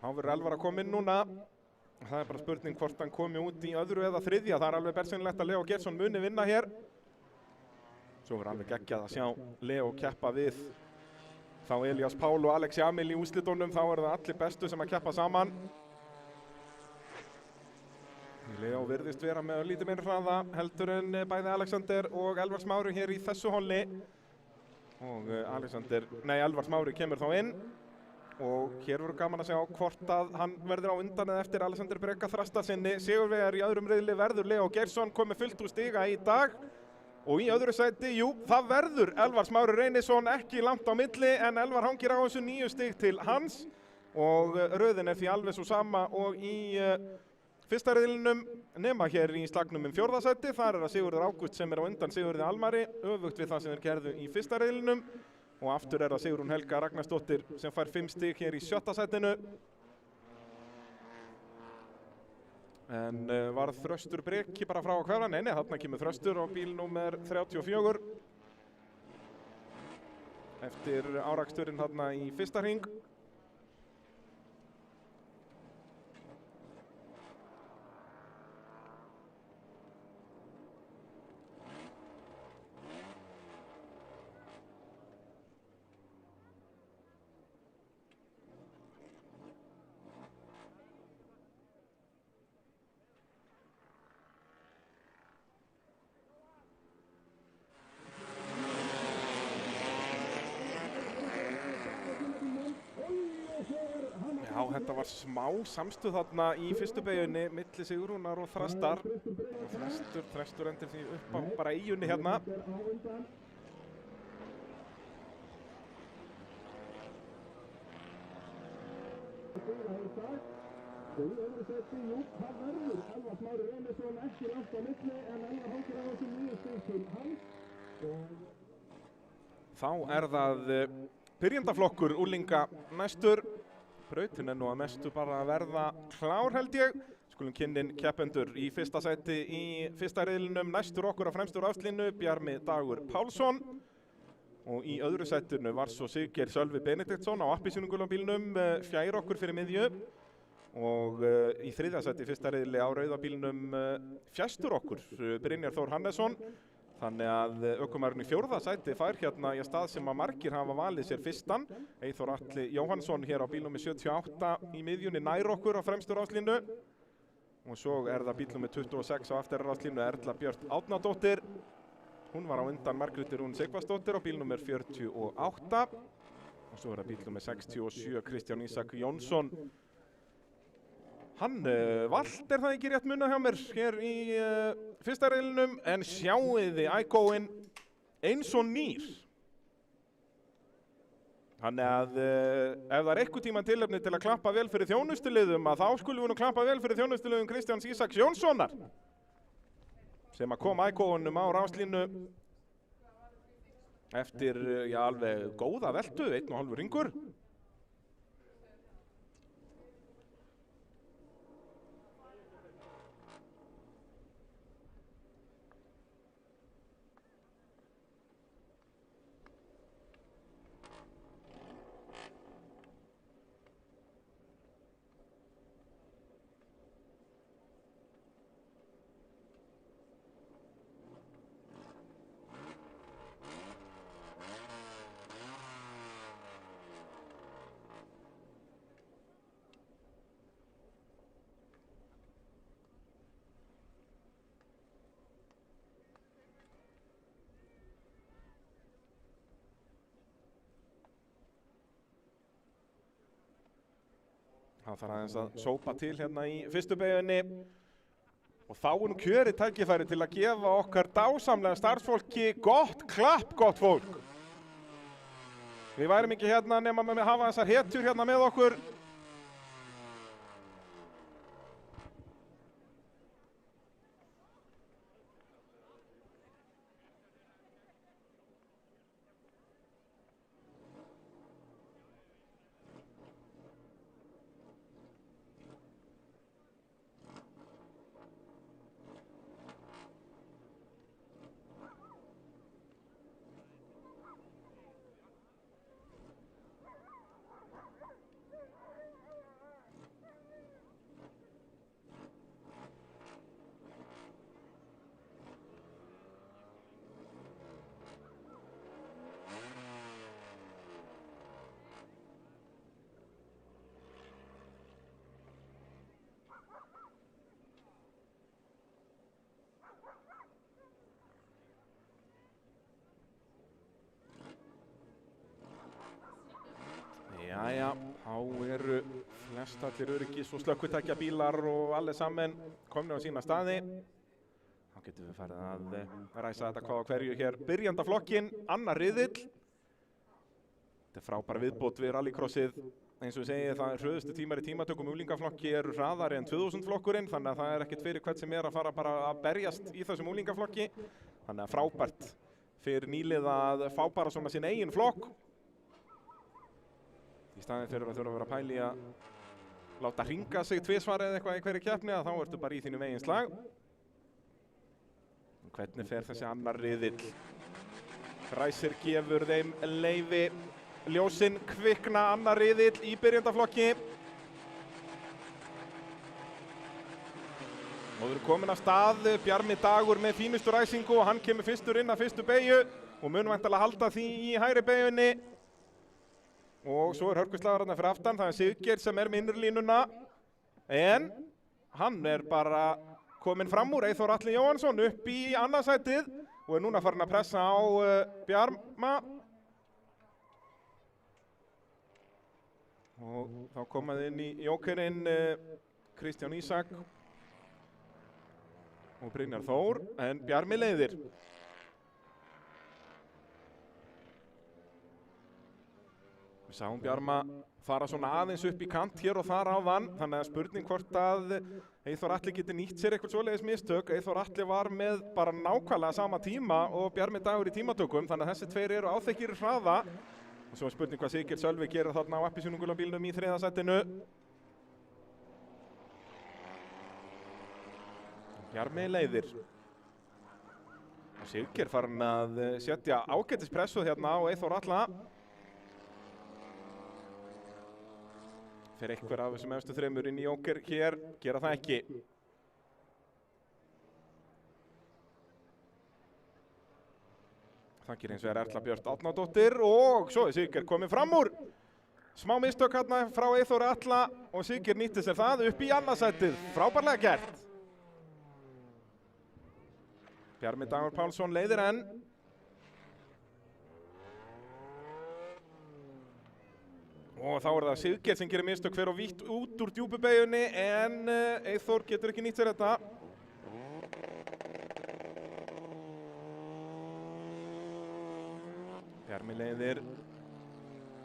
Þá verður Elvar að koma inn núna. Það er bara spurning hvort hann komi út í öðru eða þriðja. Það er alveg bersýnilegt að Leo Geirsson muni vinna hér. Svo verður alveg geggjað að sjá Leo keppa við þá Elías Pál og Alex Jamil í úrslitunum. Þá eru það allir bestu sem að keppa saman. Leo virðist vera með lítið meira hraða heldur en bæði Alexander og Elvar Smári hér í þessu holli. Og Elvar Smári kemur þá inn. Og hér verður gaman að sjá hvort að hann verður á undan eða eftir Alexander Breka Þrastasinni. Sigurvegar í öðrum riðli verður Leo Geirsson, komið fullt úr stiga í dag. Og í öðru sæti, jú, það verður Elvar Smári Reynisson, ekki langt á milli, en Elvar hangir á þessu 9 stig til hans. Og röðin er því alveg svo sama og í fyrsta riðlinum, nema hér í slagnum 4. sæti. Þar er það Sigurður Ágúst sem er á undan Sigurði Almari, öfugt við það sem þeir gerðu í fyrsta riðlinum. Og aftur er það Sigrún Helga Ragnarsdóttir sem fær 5 stig hér í 7. sætinu. En var Þröstur Breki bara frá að hverfa? Nei, þarna kemur Þröstur á bíl númer 34. Eftir áraksturinn þarna í fyrsta hring. Já, þetta var smá samstuð þarna í fyrstu beigjunni milli Sigrúnar og Þrastar. Og Þrastur endur því upp á bara eigjunni hérna. Þá er það byrjendaflokkur unglinga næstur. Brautin er nú að mestu bara að verða klár held ég. Skulum kynnin keppendur í fyrsta sæti í fyrsta riðlinum. Næstur okkur á fremstur afslínu Bjarmi Dagur Pálsson. og í öðru sætinu var svo Siggeir Sölvi Benediktsson á appelsínugula bílnum fjær okkur fyrir miðju og í þriðja sæti fyrsta riðli á rauða bílnum fjæstur okkur Brynjar Þór Hannesson. Þannig að ökumaðurinn í fjórða sæti fær hérna í stað sem að margir hafa valið sér fyrstan. Eyþór Atli Jóhannsson hér á bílnúmer 78 í miðjunni nær okkur á fremstu ráslínu. Og svo er það bílnúmer 26 á aftur ráslínu Erla Björt Árnadóttir. Hún var á undan Margréti Rún Sigvarsdóttir á bílnúmer 48. Og svo er það bílnúmer 67 Kristján Ísak Jónsson. Hann valt það ekki rétt munna hjá mér hér í fyrsta riðlinum en sjáiði Icóin eins og nýr. Þannig að ef það er eitthvað tíma tilefni til að klappa vel fyrir þjónustuliðum að þá skulum við nú klappa vel fyrir þjónustuliðum Kristjáns Ísaks Jónssonar sem að kom Icóinum á ráslínu eftir alveg góða veltu, 1,5 ringur. Það þarf aðeins að sópa til hérna í fyrstu beigunni og þá er nú kjörið tækifæri til að gefa okkar dásamlega starfsfólki gott klapp, gott fólk. Við værum ekki hérna nema með að hafa þessar hetjur hérna með okkur. Jæja, þá eru flestallir öryggis- og slökkvitækja bílar og allir saman komnir á sína staði. Þá getum við farið að ræsa þetta hvað á hverju hér. Byrjandaflokkin, annar riðill. Þetta er frábær viðbót við rallycrossið. Eins og ég segi, það er hröðustu tímar í tímatökum úlingaflokki eru hraðari en 2000 flokkurinn, þannig að það er ekkert fyrir hvert sem er að fara bara að berjast í þessum úlingaflokki. Þannig að frábært fyrir nýliða að fá bara svona sinn eigin flokk. Í staðinn fyrir að þurfa að vera að pæli að láta hringa sig tvisvar eða eitthvað í hverju keppni að þá ertu bara í þínum eigin slag. Hvernig fer þessi annar riðill? Ræsir gefur þeim leyfi. Ljósin kvikna annar riðill í byrjandaflokki. Og við erum komin af stað, Bjarmi Dagur með fínustu ræsingu og hann kemur fyrstur inn að fyrstu beygju og mun væntanlega halda því í hægri beygjunni. Og svo er hörkuslagur þarna fyrir aftan, það er Siggeir sem er með innurlínuna. En hann er bara kominn fram úr, Eyþór Atli Jóhannsson upp í annarsætið og er núna farin að pressa á Bjarma. Og þá komaði inn í jókerinn Kristján Ísak og Brynjar Þór, en Bjarmi leiðir. Við sáum Bjarma fara svona aðeins upp í kant hér og þar áðan, þannig að spurning hvort að Eyþór Atli geti nýtt sér eitthvað svoleiðis mistök. Eyþór Atli var með bara nákvæmlega sama tíma og Bjarmi Dagur í tímatökum, þannig að þessi tveir eru áþekkir hraða. Og svo er spurning hvað Siggeir Sölvi gerir þarna á appelsínugula bílnum í þriðja sætinu. Bjarmi leiðir. Og Siggeir farin að setja ágætispressu hérna á Eyþór Atla. Fer einhver af þessum efstu þremur inn í Jóker hér, gera það ekki. Það gerir hins vegar Erla Björt Árnadóttir og svo er Siggeir komið fram úr. Smá mistök hérna frá Eyþór Atla og Siggeir nýtti sér það upp í annarsætið. Frábærlega gert. Bjarmi Dagur Pálsson leiðir enn. Og þá er það Siggeir sem gerir mistök, fer og vítt út úr djúpubeyjunni en Eyþór getur ekki nýtt sér þetta. Bjarmi leiðir,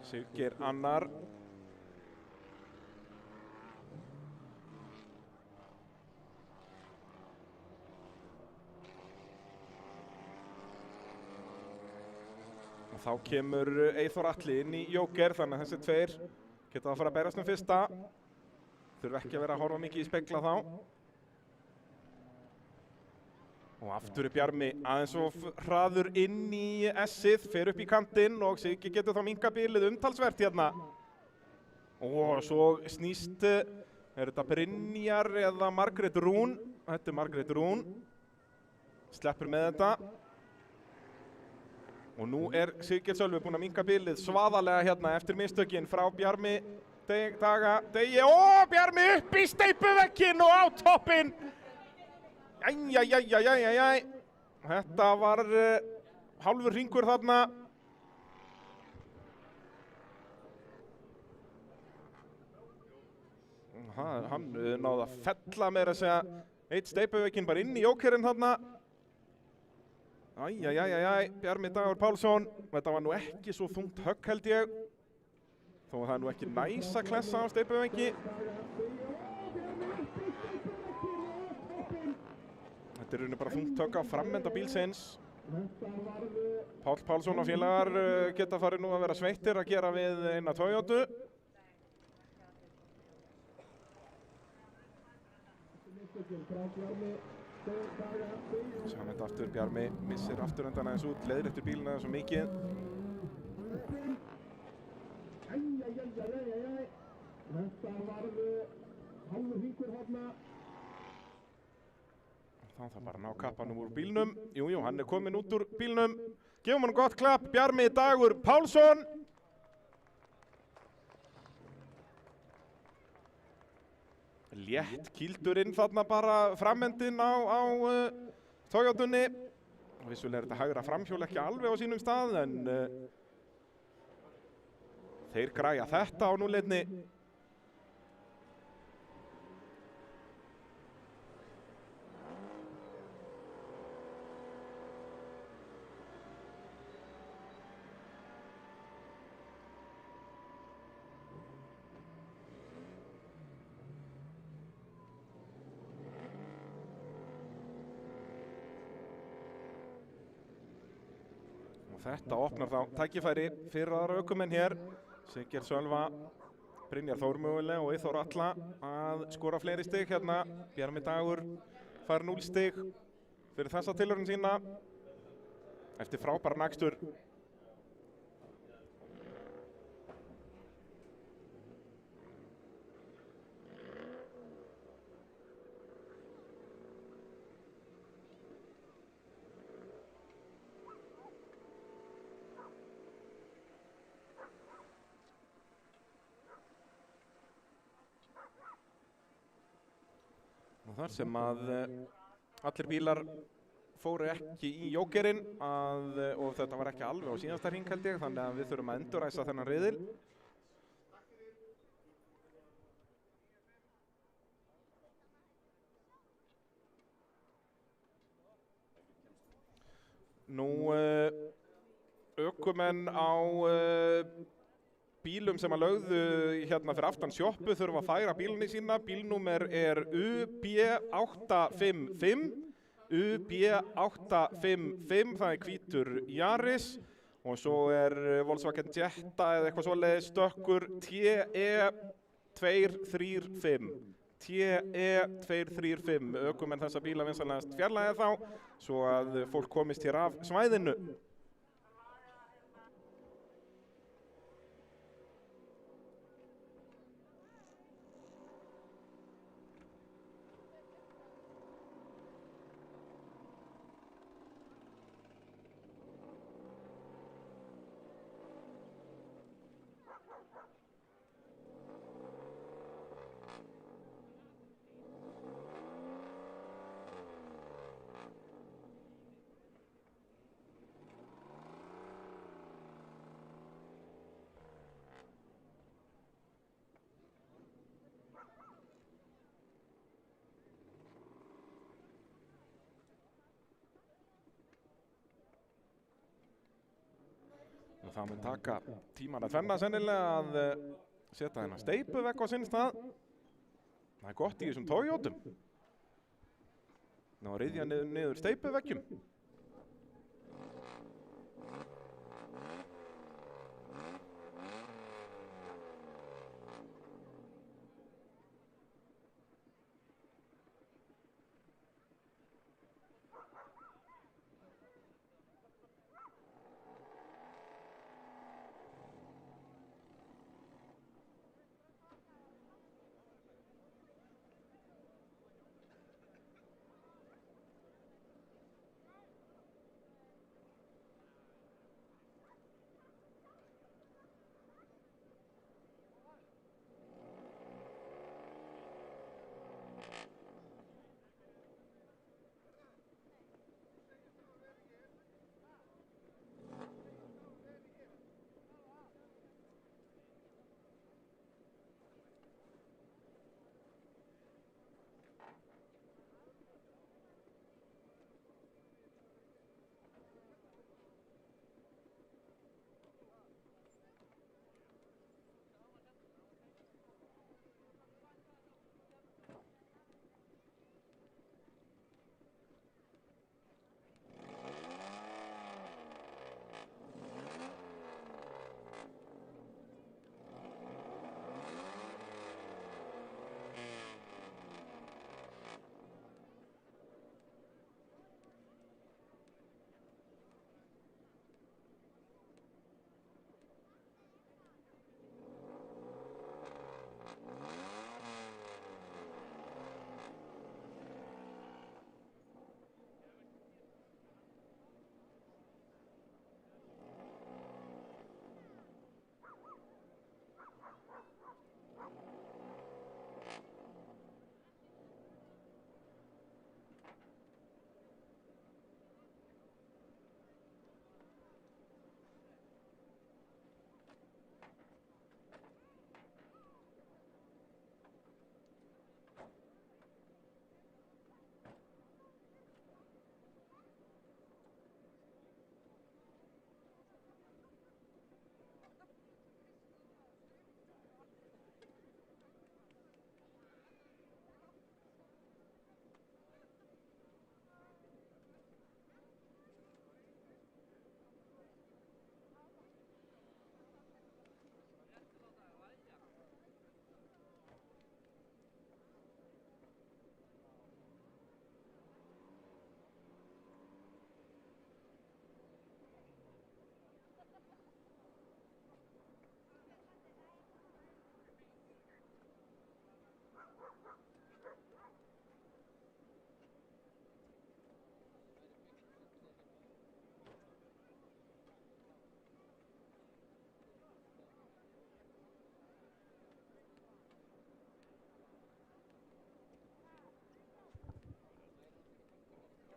Siggeir annar. Og þá kemur Eyþór Atli inn í Jóker, þannig að þessi tveir geta að fara að berast fyrsta. Þurfa ekki að vera að horfa mikið í spegla þá. Og aftur er Bjarmi aðeins og hraður inn í S-ið, fer upp í kantinn og Siggi getur þá minkað bilið umtalsvert hérna. Og svo snýst, er þetta Brynjar eða Margrét Rún? Þetta er Margrét Rún. Sleppur með þetta. Og nú er Siggeir Sölvi búinn að minnka bilið svaðalega hérna eftir mistökin frá Bjarmi Degi. Og Bjarmi upp í steypuveginn og á toppinn! Æjæjæjæjæjæjæj. Þetta var hálfur hringur þarna. Hann náði að fella meira að segja eitt steypuveginn bara inn í Jókerinn þarna. Æjæjæjæjæj, Bjarmi Dagur Pálsson. Þetta var nú ekki svo þungt högg held ég. Þó að það er nú ekki næs að klessa á steypuveggi. Þetta er rauninu bara þungt högg á framenda bílsins. Páll Pálsson og félagar geta farið nú að vera sveittir að gera við eina Toyotu. Saman þetta aftur, Bjarmi missir afturöndan aðeins út, leiðir eftir bílinn aðeins svo mikið. Þetta var hálfur hringur þarna. Þá þarf bara að ná kappanum úr bílnum. Jú, hann er kominn út úr bílnum. Gefum hann gott klapp, Bjarmi Dagur Pálsson. Létt kýldurinn þarna bara framendinn á Toyotunni. Vissulega er þetta hægra framhjól ekki alveg á sínum stað, en þeir græja þetta á núleitni. Þetta opnar þá tækifæri fyrir aðra ökumenn hér. Siggeir Sölva, Brynjar Þór mögulega og Eyþór Atla að skora fleiri stig hérna. Bjarmi Dagur fær 0 stig fyrir þessa tilraun sína eftir frábæran akstur. Þar sem að allir bílar fóru ekki í Jókerinn og þetta var ekki alveg á síðasta hring held ég, þannig að við þurfum að enduræsa þennan riðil. Nú ökumenn á bílum sem að lögðu hérna fyrir aftan sjoppu þurfa að færa bílunni sína. Bílnúmer er UB855, UB855, það er hvítur Yaris og svo er Volkswagen Jetta eða eitthvað svoleiðis stökkur TE235, TE235. Ökumenn þessa bíla vinsamlegast fjarlægja þá svo að fólk komist hér af svæðinu. Og það mun taka tíman að tvenna sennilega að setja þennan steipuvegg á sinn stað. Það er gott í þessum Toyotum. Ná að ryðja niður steipuveggjum.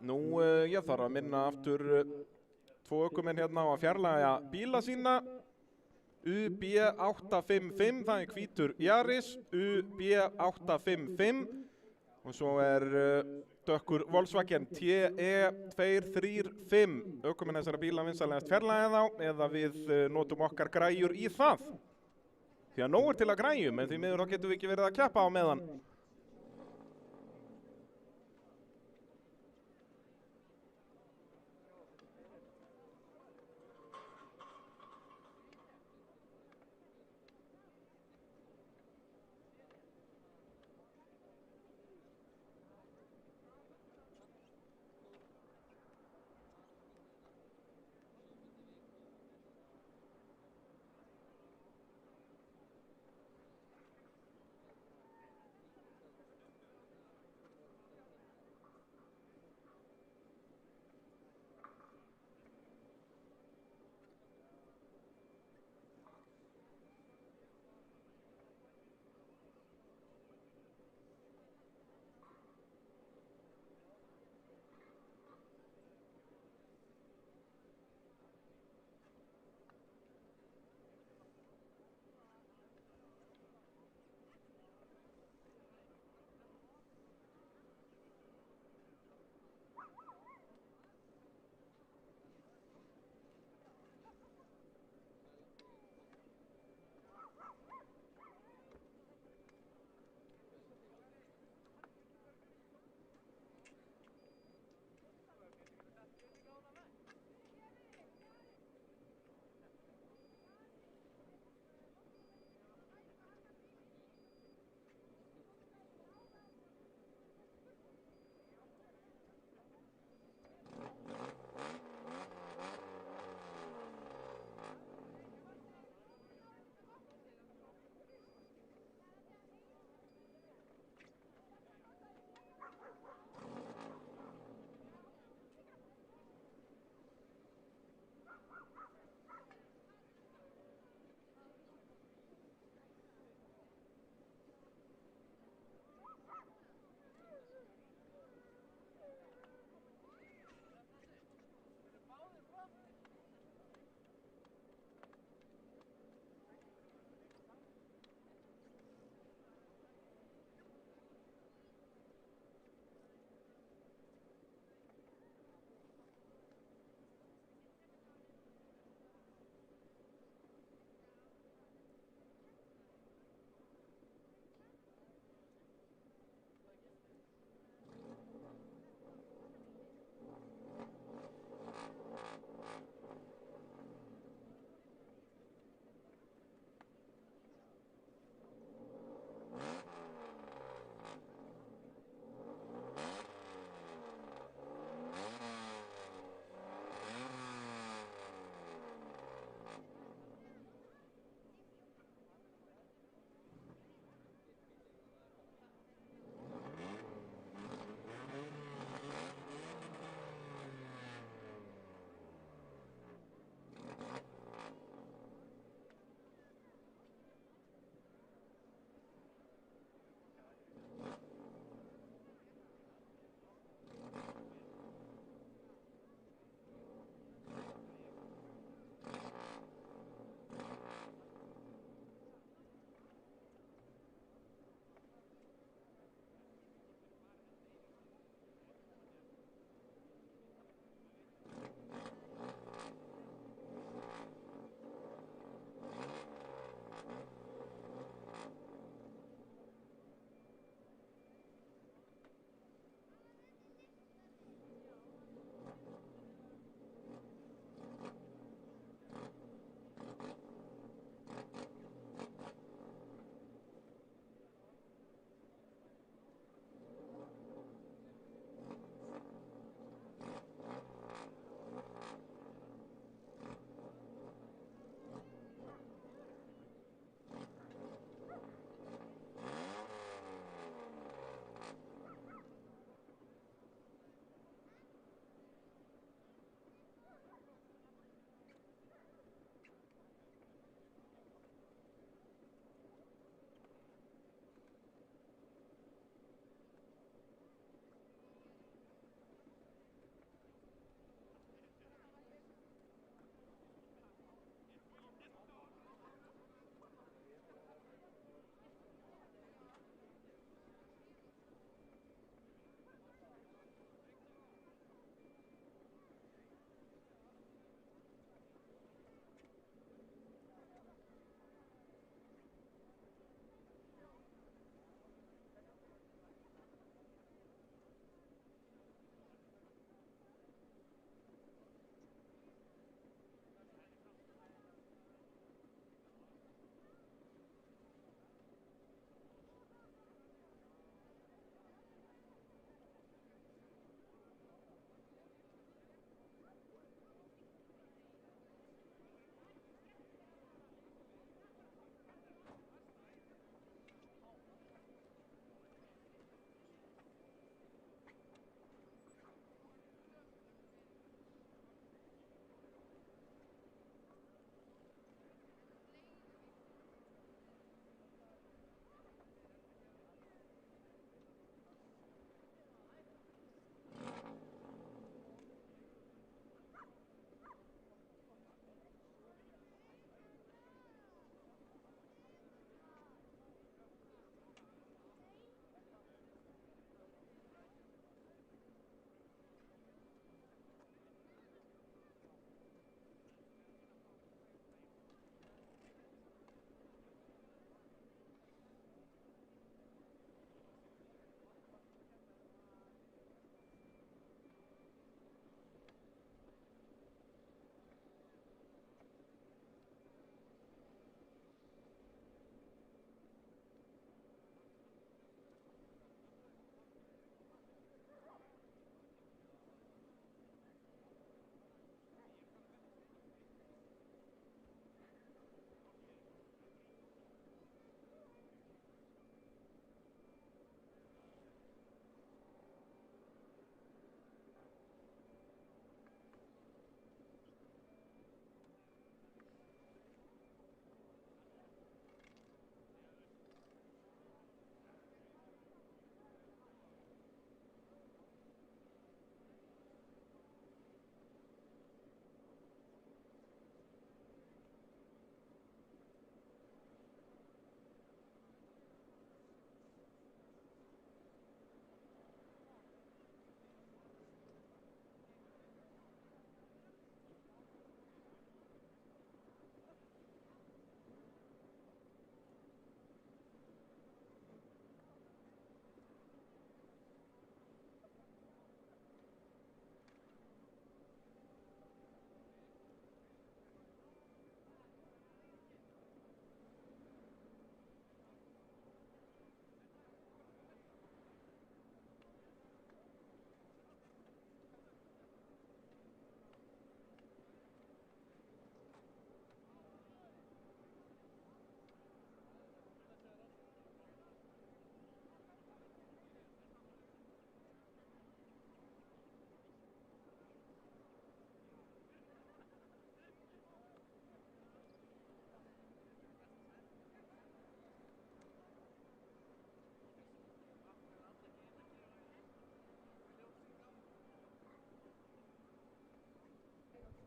Nú, ég þarf að minna aftur tvo ökumenn hérna á að fjarlægja bíla sína. UB855, það er hvítur Yaris, UB855 og svo er dökkur Volkswagen TE235. Ökumenn þessara bíla vinsamlegast fjarlægja þá eða við notum okkar græjur í það. Því að nóg er til að græjum, en því miður þá getum við ekki verið að keppa á meðan.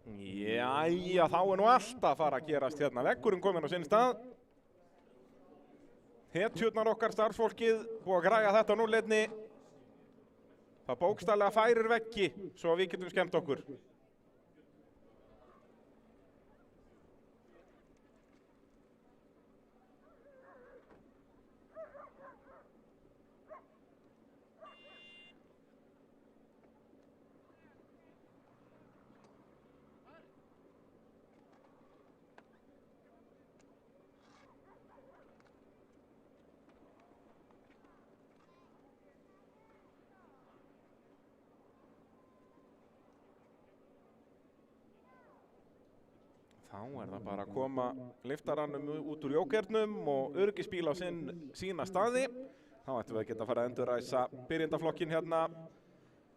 Jæja, þá nú allt að fara að gerast hérna. Veggurinn kominn á sinn stað. Hetjurnar okkar, starfsfólkið, búið að græja þetta á núlleinni. Það bókstaflega færir veggi svo við getum skemmt okkur. Þá það bara að koma liftaranum út úr jókernum og öryggisbíl á sína staði. Þá ættum við að geta að fara að endurræsa byrjendaflokkin hérna.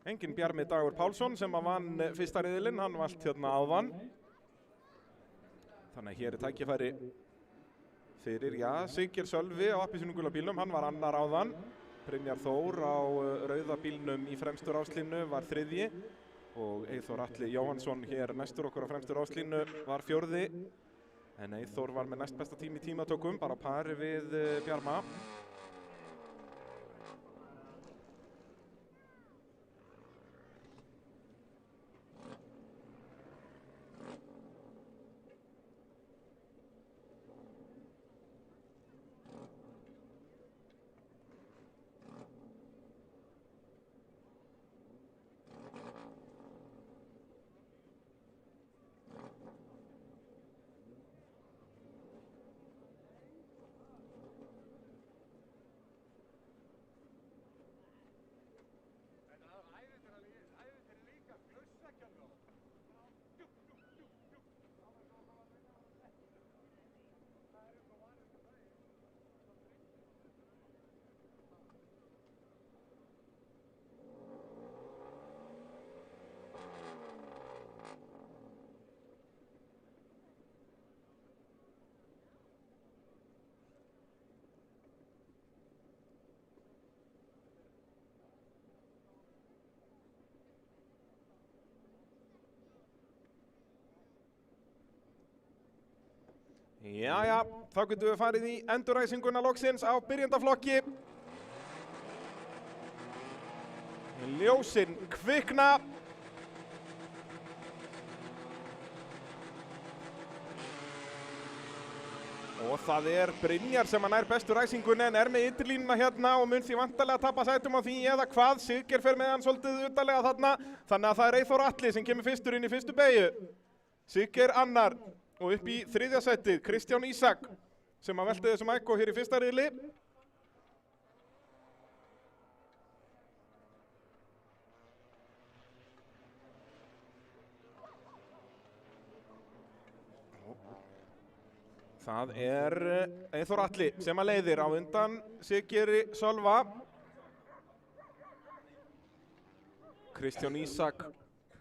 Enginn Bjarmi Dagur Pálsson sem að vann fyrsta riðilinn, hann valt hérna áðan. Þannig að hér tækifæri fyrir, Siggeir Sölvi á appelsínugula bílnum, hann var annar áðan. Brynjar Þór á rauða bílnum í fremstu ráslínu var þriðji. Og Eyþór Atli Jóhannsson hér næstur okkur á fremstu ráslínu var fjórði. En Eyþór var með næst besta tím í tímatökum, bara á pari við Bjarma. Jæja, þá getum við farið í endurræsinguna loksins á byrjendaflokki. Ljósin kvikna. Og það Brynjar sem nær bestu ræsingunni en með ytterlínuna hérna og mun því vantarlega að tapa sætum á því eða hvað. Siggeir fer með hann svolítið utarlega þarna. Þannig að það Eyþór Atli sem kemur fyrstur inn í fyrstu beygju. Siggeir annar. Og upp í þriðja sætið, Kristján Ísak, sem að velti þessum ækko hér í fyrsta riðli. Það Eyþór Atli sem að leiðir á undan Siggeiri Sölva. Kristján Ísak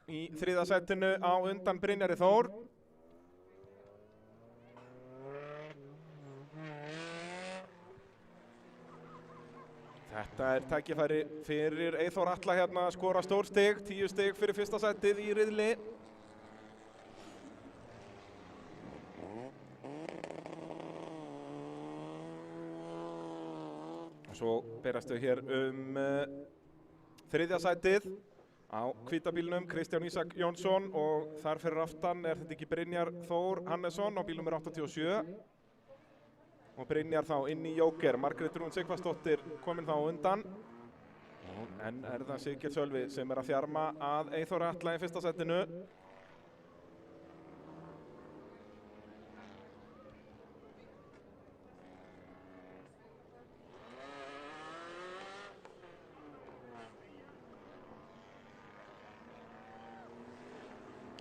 í þriðja sætinu á undan Brynjari Þór. Þetta tækifæri fyrir Eyþór Atla hérna að skora stór stig, 10 stig fyrir fyrsta sætið í riðli. Og svo berast við hér þriðja sætið á hvíta bílnum Kristján Ísak Jónsson og þar fyrir aftan þetta ekki Brynjar Þór Hannesson á bílnum 87. Og Brynjar þá inn í jóker, Margrét Rún Sigvarsdóttir komin þá undan. En það Siggeir Sölvi sem að þjarma að Eyþór Atla í fyrsta sætinu.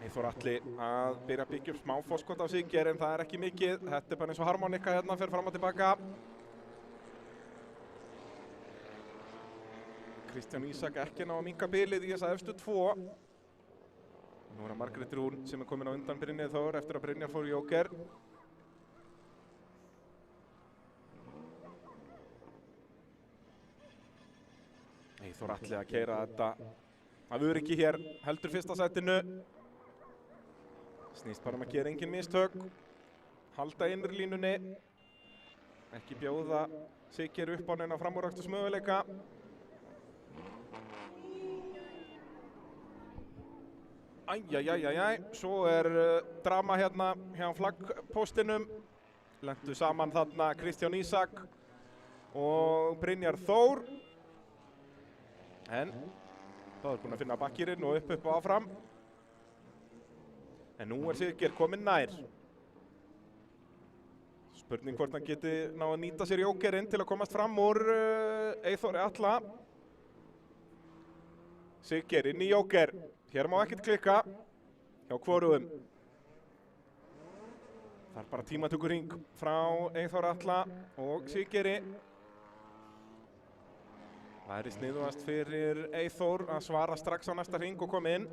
Eyþór Atli að byrja að byggja upp smá forskot af Siggeir en það ekki mikið. Þetta bara eins og harmonika hérna, fer fram og tilbaka. Kristján Ísak ekki ná að minnka bilið í þessa efstu tvo. Nú Margrét Rún sem komin á undan Brynjar Þór eftir að Brynjar fór í jóker. Eyþór Atli að keyra þetta af öryggi hér, heldur fyrsta sætinu. Snýst bara að gera engin mistök, halda innri línunni, ekki bjóða Siggeir upp á neina framúrækstus möguleika. Æjæjæjæjæj, svo drama hérna hjá flaggpóstinum. Lentu saman þarna Kristján Ísak og Brynjar Þór. En það búin að finna bakkirinn og upp og áfram. En nú Siggeir kominn nær. Spurning hvort hann geti ná að nýta sér jókerinn til að komast fram úr Eyþóri Atla. Siggeir inn í jóker. Hér má ekkert klikka hjá hvorugum. Það er bara tímatökuhring frá Eyþóri Atla og Siggeiri. Það er sniðugast fyrir Eyþór að svara strax á næsta hring og koma inn.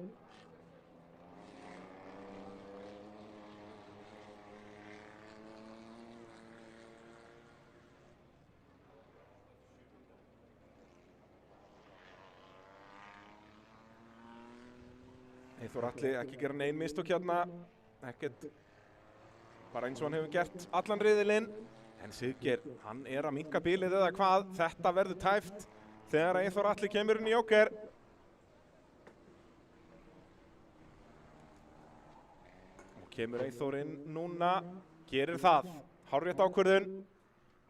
Eyþór Atli ekki gera nein mistök hérna, ekkert bara eins og hann hefur gert allan riðilinn. En Siggeir, hann að minnka bilið eða hvað, þetta verður tæft þegar Eyþór Atli kemur inn í jóker. Og kemur Eyþór inn núna, gerir það, hárrétt ákvörðun.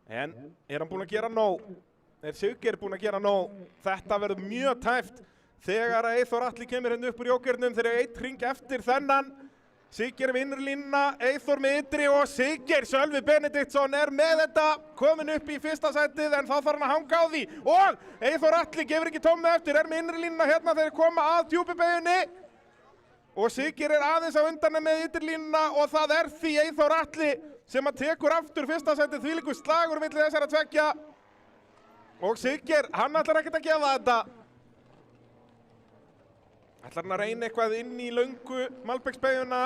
En hann búinn að gera nóg? Siggeir búinn að gera nóg? Þetta verður mjög tæft þegar Eyþór Atli kemur hérna upp úr jókernum, þegar eitt hring eftir þennan. Siggeir vinnur línuna, Eyþór með ytri og Siggeir, Sölvi Benediktsson með þetta, komin upp í fyrsta sætið en þá þarf hann að hanga á því. Og Eyþór Atli gefur ekki tómið eftir, með innri línuna hérna þegar koma að djúpubeyjunni. Og Siggeir aðeins á undan með ytri línuna og það því Eyþór Atli sem að tekur aftur fyrsta sætið, þvílíkur slagur milli þessara tveggja. Og Siggeir, hann ætlar ekkert að gefa þetta. Ætlar hann að reyna eitthvað inn í löngu Malbæksbeyjuna.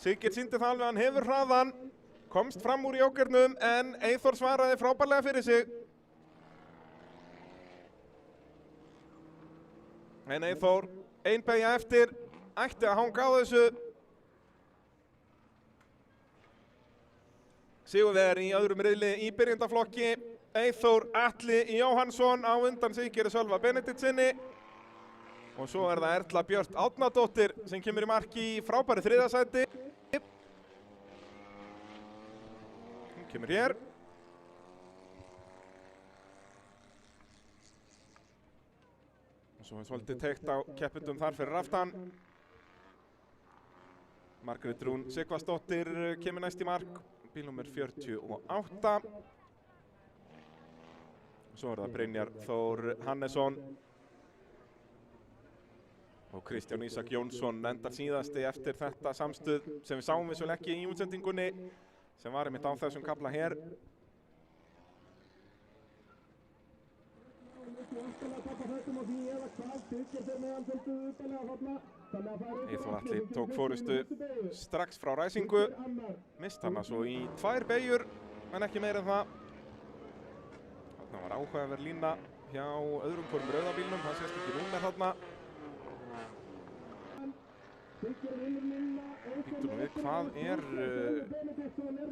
Siggeir sýndi það alveg, hann hefur hraðan, komst fram úr jókernum en Eyþór svaraði frábærlega fyrir sig. En Eyþór, ein beygja eftir, ætti að hanga á þessu. Sigurvegari í öðrum riðli í byrjendaflokki, Eyþór Atli Jóhannsson á undan Siggeiri Sölva Benediktsinni. Og svo það Erla Björt Árnadóttir sem kemur í mark í frábæri þriðja sæti. Hún kemur hér. Og svo svolítið teygt á keppendum þar fyrir aftan. Margrét Rún Sigvarsdóttir kemur næst í mark, bílnúmer 48. Svo það Brynjar Þór Hannesson. Og Kristján Ísak Jónsson endar síðasti eftir þetta samstuð sem við sáum vissulega ekki í útsendingunni sem var einmitt á þessum kafla hér. Eyþór Atli tók forystu strax frá ræsingu, mist hana svo í 2 beygjur en ekki meira en það. Þarna var áhugaverð lína hjá öðrum hvorum rauðabílnum, það sést ekki númer þarna. Býttu nú við, hvað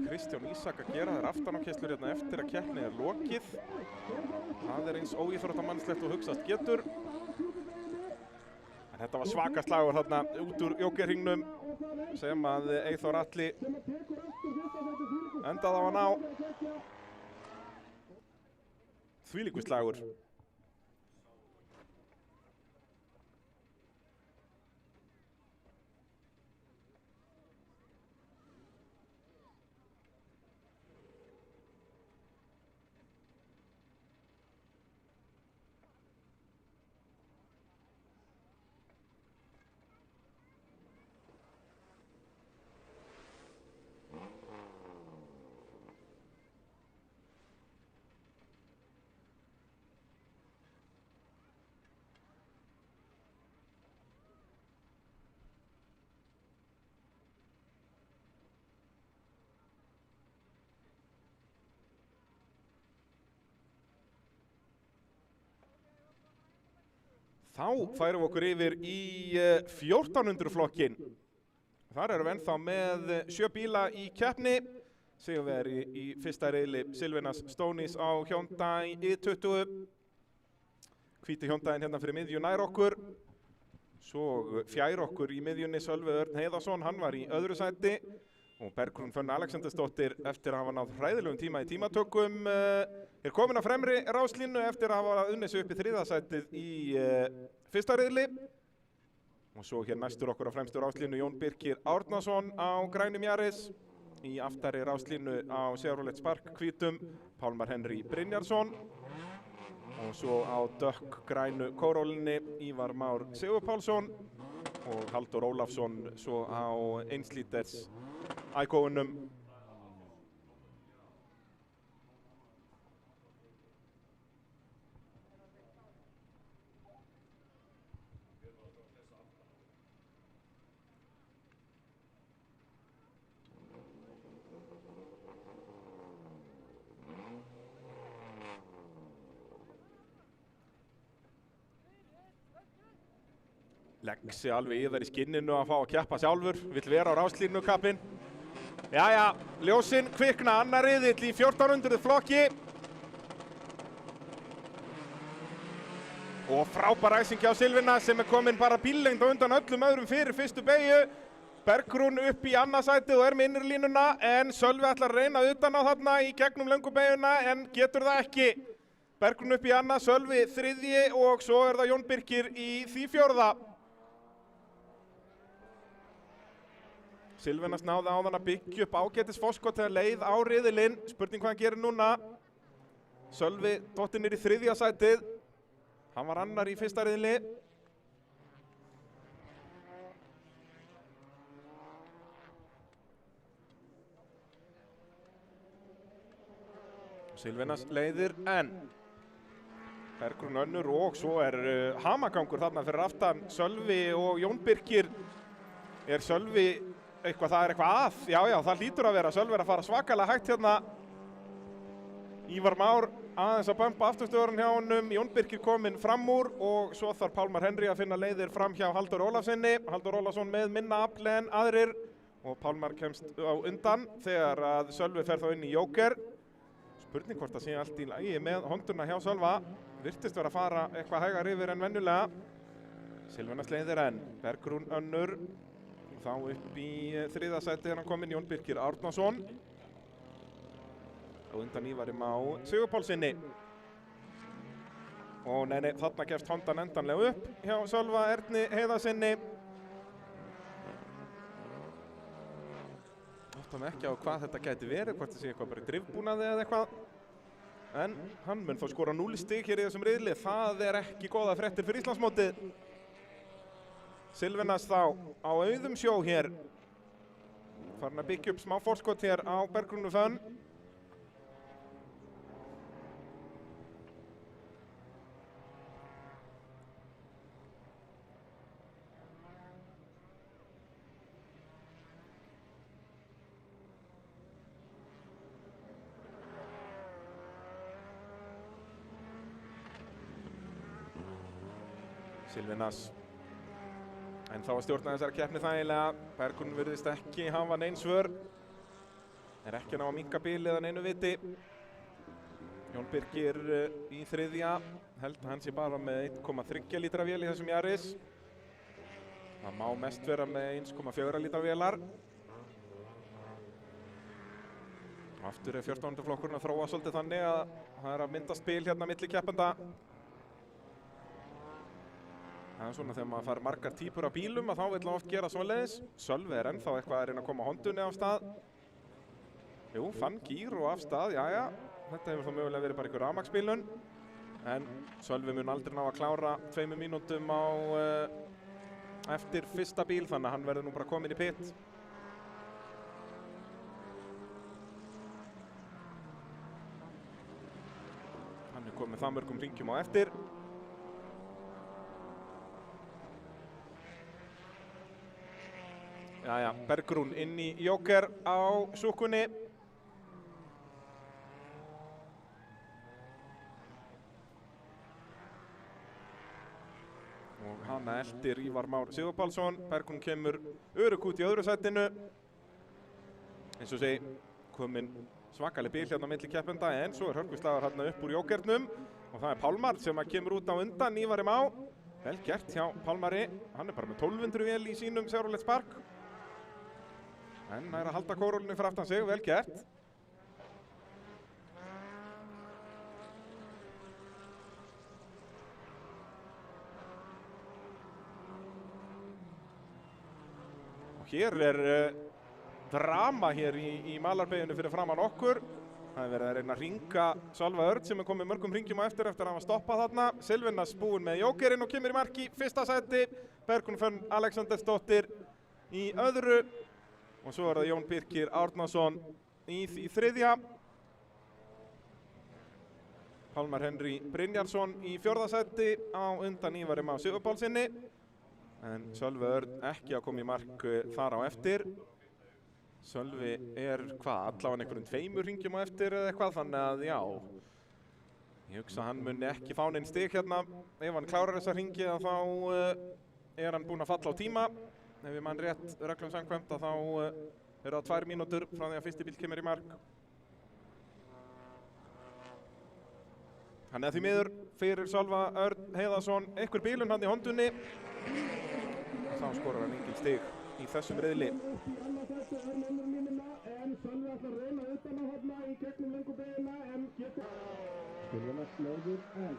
Kristján Ísak að gera? Það aftan á keyslur hérna eftir að keppni lokið. Það eins óíþróttamannslegt og hugsast getur. En þetta var svaka slagur þarna út úr jókerhringnum sem að Eyþór Atli endaði á að ná. Þvílíkur slagur. Þá færum við okkur yfir í 1400 flokkin. Þar erum við ennþá með 7 bíla í keppni. Sigurvegari í fyrsta riðli Silvinas Stonís á Hyundai i20. Hvíti Hyundaiinn hérna fyrir miðju nær okkur. Svo fjær okkur í miðjunni Sölvi Örn Heiðarsson, hann var í öðru sæti. Og Bergrún Fönn Alexandersdóttir eftir að hafa náð hræðilegum tíma í tímatökum er komin á fremri ráslínu eftir að hafa unnið sig upp í 3. sætið í fyrsta riðli. Og svo hér næstur okkur á fremstu ráslínu Jón Birkir Árnason á grænum Yaris. Í aftari ráslínu á Chevrolet Spark hvítum Pálmar Henry Brynjarsson. Og svo á dökk grænu kórólinni Ívar Már Sigurpálsson og Halldór Ólafsson svo á 1 líters ægóunum. Legg sig alveg í þær í skinninu að fá að keppa sjálfur, vill vera á ráslínu kappinn. Jæja, ljósin kvikna, annar riðill í 1400 flokki. Og frábær æsingi á Silvina sem er komin bara bíllengd á undan öllum öðrum fyrir fyrstu beygju. Bergrún upp í annarsætið og er með innri línuna en Sölvi ætlar að reyna utan á þarna í gegnum löngu beygjuna en getur það ekki. Bergrún upp í annað, Sölvi þriðji og svo er það Jón Birkir í því 4. Silvinas náði áðan að byggja upp ágætis fórskot þegar leið á riðilinn. Spurning hvað hann gerir núna. Sölvi dottinn í 3. sætið. Hann var annar í fyrsta riðli. Silvinas leiðir en Bergrún önnur og svo er hamagangur þarna fyrir aftan Sölvi og Jón Birkir. Er Sölvi eitthvað, það er eitthvað að? Já, það hlýtur að vera. Sölvi er að fara svakalega hægt hérna. Ívar Már aðeins að bömpa afturstöðurinn hjá honum. Jón Birkir kominn fram úr og svo þarf Pálmar Henry að finna leiðir fram hjá Halldór Ólafssoni. Halldór Ólafsson með minna afl en aðrir og Pálmar kemst á undan þegar að Sölvi fer þá inn í Joker. Spurning hvort það sé allt í lagi með hondurna hjá Sölva. Virtist vera að fara eitthvað hægar yfir en venjulega. Silvinas leiðir en Bergrún önnur. Þá upp í 3. sæti hann kominn Jón Birkir Árnason. Og undan Ívari Má Sigurpálssyni. Og nei, þarna gefst Hondan endanlega upp hjá Sölva Erni Heiðarsyni. Áttum ekki á hvað þetta gæti verið, hvort það sé eitthvað bara í drifbúnaði eða eitthvað. En hann mun þó skora 0 stig hér í þessum riðli. Það er ekki góða fréttir fyrir Íslandsmótið. Silvinas þá á auðum sjó hér. Farin að byggja upp smá fórskot hér á Bergrúnu Fönn. Silvinas en þá að stjórna þessari keppni þægilega. Bergrún virðist ekki hafa nein svör. Er ekki að ná að minnka bilið að neinu viti. Jón Birkir í 3. Held að hann sé bara með 1,3 lítra vél í þessum Yaris. Það má mest vera með 1,4 lítra vélar. Aftur er 14. flokkurinn að þróa svolítið þannig að það er að myndast bil hérna milli keppenda. Það er svona þegar maður fær margar típur af bílum að þá vill hann oft gera svoleiðis. Sölvi er ennþá eitthvað að reyna að koma hondunni af stað. Jú, fann gír og af stað, jæja. Þetta hefur þá mögulega verið bara einhver rafmagnsbílun. En Sölvi mun aldrei ná að klára 2 mínútum á eftir fyrsta bíl, þannig að hann verður nú bara kominn í pit. Hann er komið það mörgum hringjum á eftir. Jæja, Bergrún inn í Joker á súkkunni. Og hann Þarna eldir Ívar Már Sigurpálsson. Bergrún kemur örugg út í öðru sætinu. Eins og segi, komin svakaleg bíl hérna á milli keppenda, en svo hörkuslagur hérna upp úr jókernum og það Pálmar sem kemur út á undan Ívari Má. Vel gert hjá Pálmari. Hann bara með 1200 vél í sínum Chevrolet Spark. En nær að halda kórólinu fyrir aftan sig, vel gert. Og hér drama hér í malarbeginni fyrir framan okkur. Það verið að reyna að hringa Sölva Örn sem komið mörgum hringjum á eftir að hafa stoppað þarna. Silvinas búinn með jókerinn og kemur í mark í fyrsta sæti. Bergrún Fönn Alexandersdóttir í öðru. Og svo það Jón Birkir Árnason í þriðja. Pálmar Henry Brynjarsson í fjórða sæti á undan Ívari Má Sigurpálssyni. En Sölvi Örn ekki að koma í mark þar á eftir. Sölvi allavega einhverjum 2 hringjum á eftir eða eitthvað, þannig að já. Ég hugsa að hann muni ekki fá neinn stig hérna. Ef hann klárar þessa hringi þá hann búinn að falla á tíma. Ef ég man rétt reglum samkvæmt þá það 2 mínútur frá því að fyrsti bíl kemur í mark. Hann því miður fyrir Sölva Örn Heiðarsson einhver bílun hann í hondunni. Þá skorar hann engin stig í þessum riðli. En Sölvi ætlar að reyna utan á hafna í gegnum lengu beina, en getur Silvinas lögur en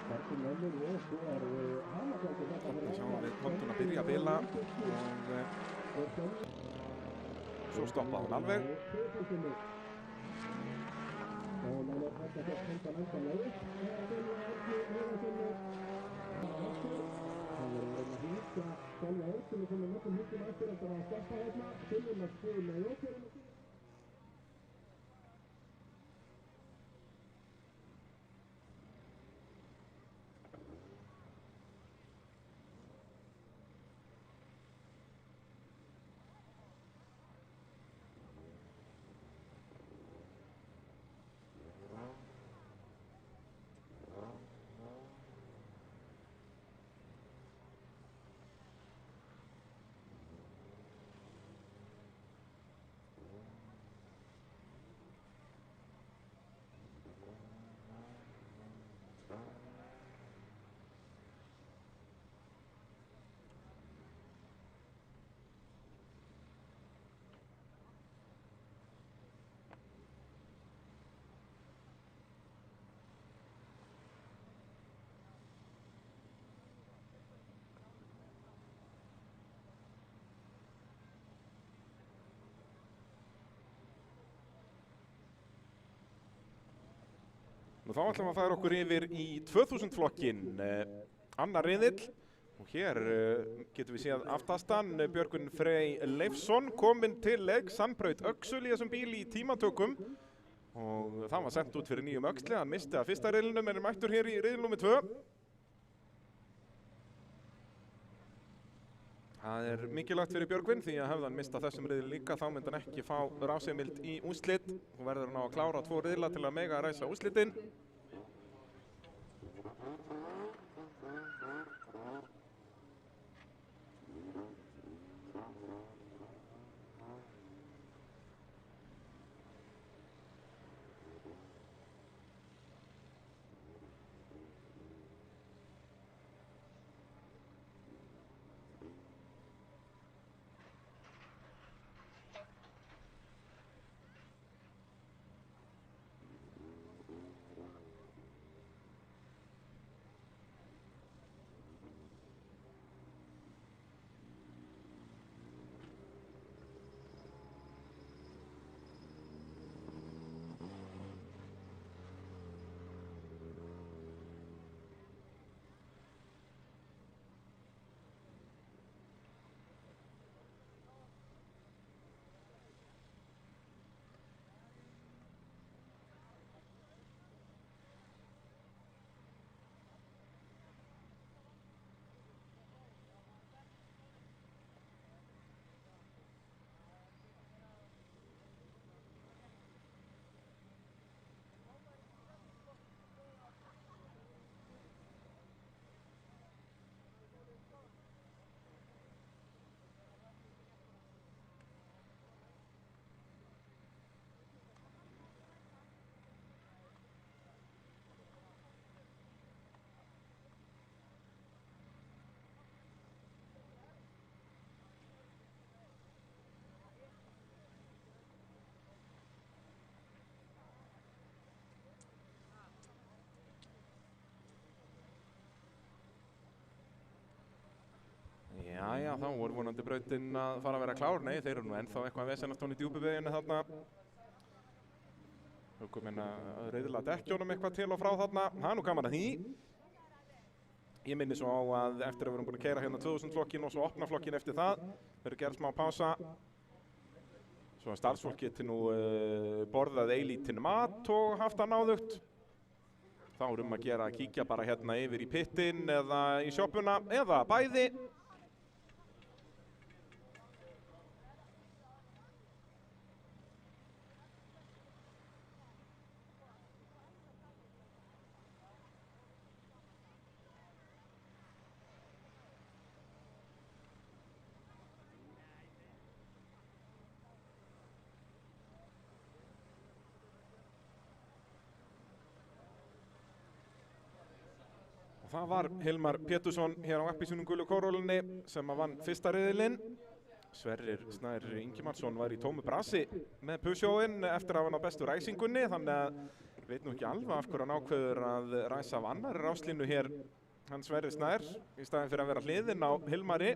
Bergrún lögur og svo Hamarsdóttir. Þarna sjáum við honduna byrja að bila og svo stoppaði hún alveg. Og hann hætti að henda ennþá lögur. Það verður að reyna að hýta Sölva Örn sem komið mörgum hýttum eftir að stoppa hérna. Silvinas búinn með jókerinn. Nú þá ætlum við að færa okkur yfir í 2000 flokkinn, annar riðill. Og hér getum við séð aftastan Björgvin Frey Leifsson kominn til leiks. Hann braut öxul í þessum bíl í tímatökum og það var sent út fyrir nýjum öxli. Hann misti að fyrsta riðlinum en mættur hér í riðil númer 2. Það mikilvægt fyrir Björgvin því að hefði hann mistað þessum riðil líka þá myndi hann ekki fá rásheimild í úrslit. Þú verður hann á að klára 2 riðla til að mega ræsa úrslitin. Jæja, þá voru vonandi brautin að fara að vera klár. Nei, þeir eru nú ennþá eitthvað vesennast hún í djúpuveginu þarna. Þau komin að reyðla dekkjónum eitthvað til og frá þarna. Það er nú gaman að því. Ég minni svo á að eftir að við erum búin að keyra hérna 2000 flokkin og svo opna flokkin eftir það. Verður gerð smá pása. Svo að starfsfólk geti nú borðað eilítinn mat og haft það náðugt. Þá er að gera að kíkja bara hérna yfir í pittin eða í sjoppuna eða bæði. Það var Hilmar Pétursson hér á appelsínum gulu kórólunni sem vann fyrsta riðilinn. Sverrir Snær Ingimarsson var í tómu brasi með Peugeotin eftir að hann á bestu ræsingunni, þannig að ég veit nú ekki alveg af hverju hann ákveður að ræsa af annarri ráslínu hér, hann Sverrir Snær, í staðinn fyrir að vera hliðinn á Hilmari,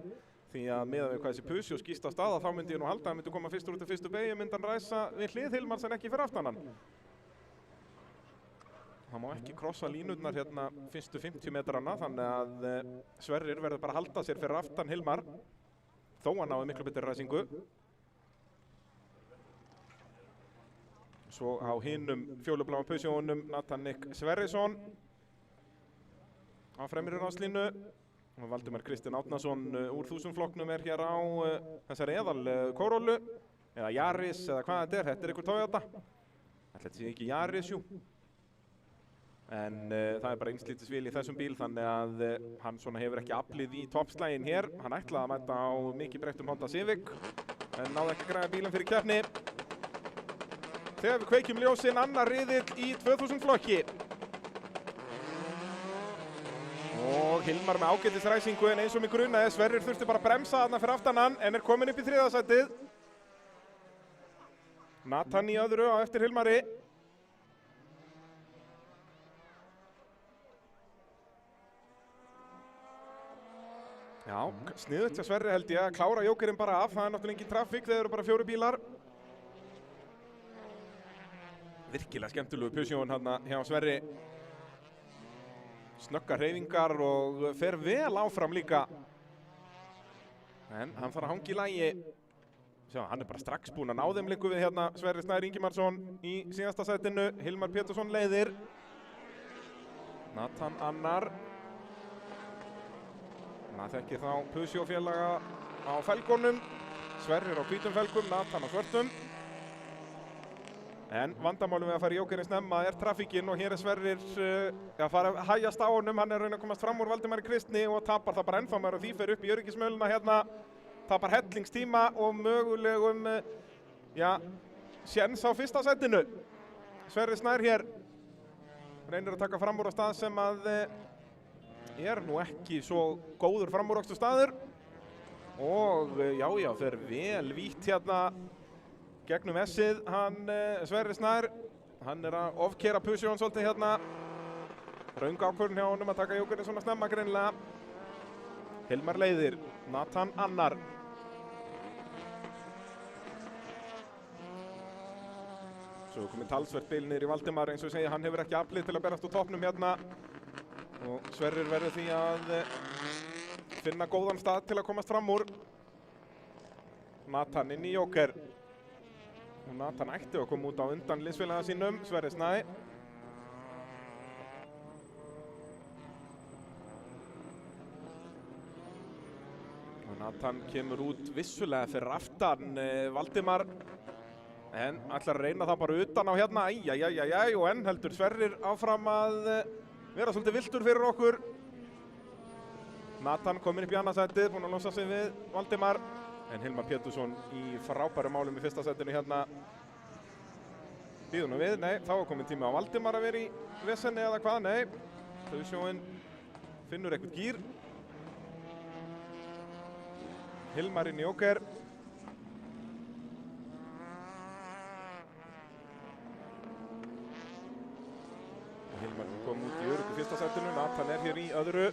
því að miðað við hvað þessi Peugeot skýst á staða, þá myndi ég nú halda að hann myndi koma fyrstur út af fyrstu beygju, myndi hann ræsa við hlið Hilmars en ekki fyrir aftan hann. Það má ekki krossa línurnar hérna fyrstu 50 metrana, þannig að Sverrir verður bara að halda sér fyrir aftan Hilmar, þó hann náði miklu betri ræsingu. Svo á hinum fjólubláa Peugeotunum Nathan-Nick Sverrisson á fremri ráslínu. Og Valdimar Kristinn Árnason úr 1000 flokknum er hér á þessari eðal Corolla, eða Yaris, eða hvað þetta er ykkur Toyota. Þetta sé ekki Yaris, jú. En það er bara einslitisvíl í þessum bíl, þannig að hann svona hefur ekki aflið í toppslægin hér. Hann ætlaði að mæta á mikið breyttum Honda Civic, en náði ekki að græða bílinn fyrir keppni. Þegar við kveikjum ljósinn, annar riðill í 2000 flokki. Og Hilmar með ágætisræsingu, en eins og mig grunaði, Sverrir þurfti bara að bremsa þarna fyrir aftan hann, en er komin upp í 3. sætið. Nathan í öðru á eftir Hilmari. Já, sniðugt hjá Sverri held ég að klára jókerinn bara af, það er náttúrulega engin trafík, þeir eru bara 4 bílar. Virkilega skemmtilegu Peugeotin hérna hjá Sverri. Snöggar hreyfingar og fer vel áfram líka. En hann þarf að hanga í lagi. Sjá, hann er bara strax búinn að ná þeim líku við hérna Sverrir Snær Ingimarsson í síðasta sætinu. Hilmar Pétursson leiðir. Nathan annar. Það þekkir þá Peugeot félaga á felgunum. Sverrir á hvítum felgum, Nathan á svörtum. En vandamálum við að fara í jókerinn snemma er trafíkinn og hér er Sverrir að fara að hægjast á honum. Hann er að reyna að komast fram úr Valdimari Kristni og tapar það bara ennþá meira og því fer upp í öryggismöluna hérna. Tapar hellingstíma og mögulegum, séns á fyrsta sætinu. Sverrir Snær hér reynir að taka fram úr á stað sem að er nú ekki svo góður framúrakstu staður. Og já, fer vel vítt hérna gegnum S-ið, hann Sverrir Snær. Hann er að ofkera Peugeotin svolítið hérna. Röng ákvörðun hjá honum að taka jókerinn svona snemma greinilega. Hilmar leiðir, Nathan annar. Svo komið talsvert bil niður í Valdimar, eins og ég segi, hann hefur ekki aflið til að berast úr toppnum hérna. Og Sverrir verður því að finna góðan stað til að komast fram úr. Nathan inn í jóker. Og Nathan ætti að koma út á undan liðsfélaga sínum, Sverrir Snær. Og Nathan kemur út vissulega fyrir aftan Valdimar. En ætlar að reyna það bara utan á hérna. Og enn heldur Sverrir áfram að vera svolítið viltur fyrir okkur. Nathan kominn upp í annað sætið, búinn að losa sig við Valdimar. En Hilmar Pétursson í frábæru málum í fyrsta sætinu hérna. Bíðum við, nei, þá er komin tími á Valdimar að vera í vesenni eða hvað, nei. Peugeotin finnur eitthvað gír. Hilmar inn í jóker. Hilmar kom út í öruggu fyrsta sætinu, Nathan er hér í öðru.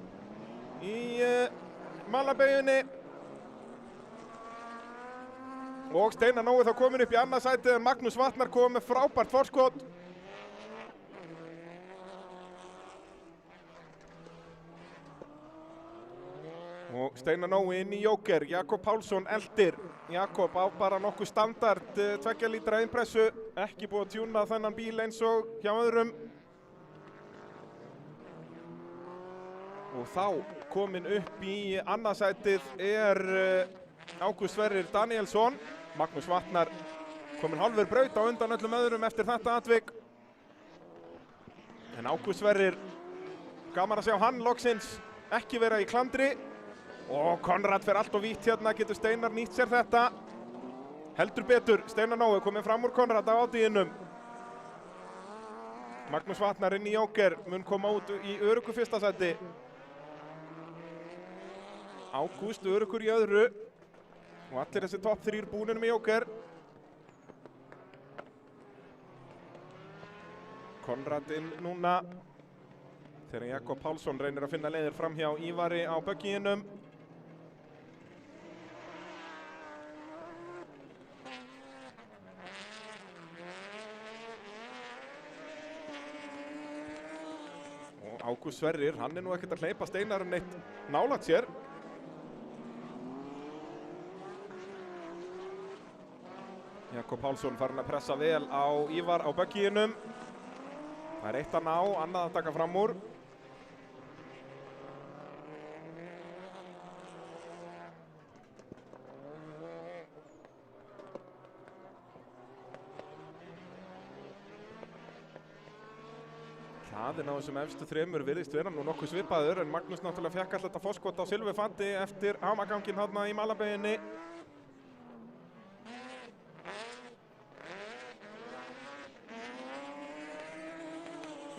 í Malabeginni. Og Steinar Nói þá komin upp í annað sætið en Magnús Vatnar kom með frábært forskot. Og Steinar Nói inn í Jóker, Jakob Pálsson eldir. Jakob á bara nokkuð standard 2 lítra innpressu, ekki búið að tjúna þennan bíl eins og hjá öðrum. Og þá komin upp í annað sætið er Ágúst Sverrir Danielsson. Magnús Vatnar komin hálfur braut á undan öllum öðrum eftir þetta atvik. En Ágúst Sverrir, gaman að sjá hann loksins ekki vera í klandri. Og Konrad fer allt og vítt hérna, getur Steinar nýtt sér þetta. Heldur betur, Steinar Nói kominn fram úr Konrad á átíðinum. Magnús Vatnar inn í Jóker, mun koma út í öruggu fyrsta sæti. Ágúst öruggur í öðru. Og allir þessi topp 3 búninum í Jóker. Konrad inn núna. þegar Jakob Pálsson reynir að finna leiðir fram hjá Ívari á böggiðinum. Og Ágúst Sverrir, hann nú ekkert að hleypa Steinarinn neitt nálægt sér. Jakob Pálsson farin að pressa vel á Ívar á böggiðinum. Það eitt að ná, annað að taka fram úr. Hlaðinn á þessum efstu þremur virðist vera nú nokkuð svipaður, en Magnús náttúrulega fekk alltaf þetta forskot á silfurfati eftir hamaganginn þarna í Malabeginni.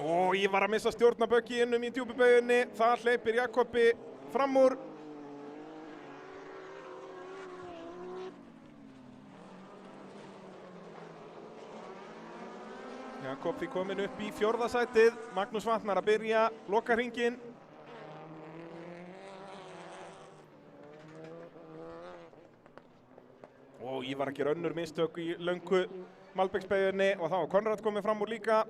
Og Ívar að missa stjórn á böggiðinum í djúpubauginni, það hleypir Jakobi fram úr. Jakob því komin upp í 4. sætið, Magnús Vatnar að byrja lokahringinn. Og Ívar að gera önnur mistök í löngu Malbiksbauginni og þá var Konrad komið fram úr líka.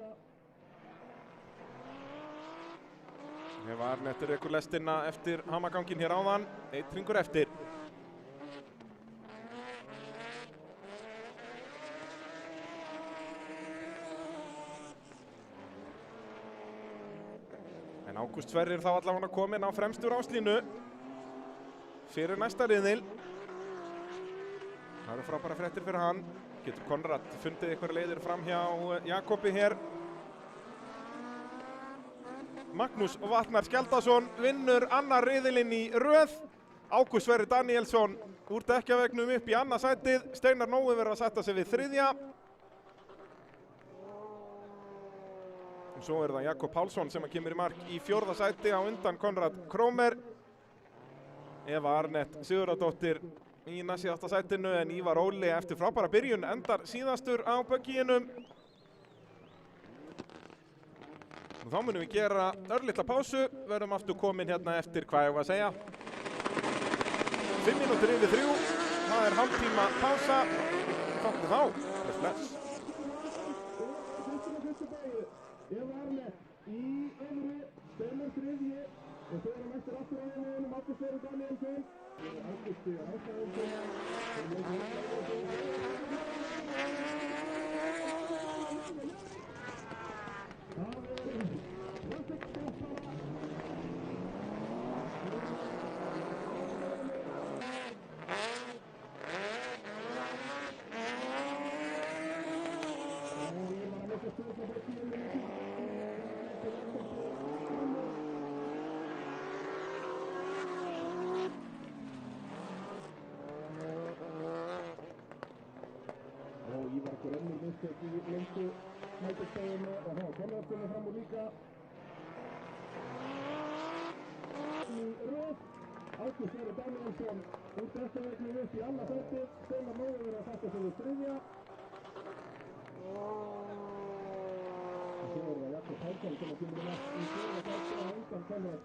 Ef Arnett rekur lestina eftir hamaganginn hér áðan, eitt hringur eftir. En Ágúst Sverrir þá allavega kominn á fremstu ráslínu fyrir næsta riðil. Það eru frábæra fréttir fyrir hann. Getur Konrad fundið einhverja leiðir fram hjá Jakobi hér. Magnús Vatnar Skjaldason vinnur annar riðilinn í röð. Ágúst Sverrir Danielsson úr dekkjavegnum upp í annað sætið. Steinar Nói verður að setja sig við 3. Og svo er það Jakob Pálsson sem kemur í mark í 4. sæti á undan Konrad Krómer. Eva Arnett Sigurðardóttir í næst síðasta sætinu, en Ívar Óli eftir frábæra byrjun endar síðastur á böggiðinum. Og þá munum við gera örlitla pásu, verðum aftur komin hérna eftir, hvað ég var að segja, 5 mínútur yfir 3, það er hálftíma pása. Þáttu þá, bless. Eva Arnett í öðru, Steinar 3. og svo er hann eftir aftur á einum, Ágúst Sverrir Danielsson. Ágústi Ívar okkur önnur mistök í löngu Malbiksbauginni og þá Konrad komið fram úr líka. Í röð, Ágúst Sverrir Danielsson úr dekkjavegnum upp í annað sætið. Steinar Nói verður að setja sig við 3. Og svo er það Jakob Pálsson sem kemur í mark í 4. sæti á undan Konrad.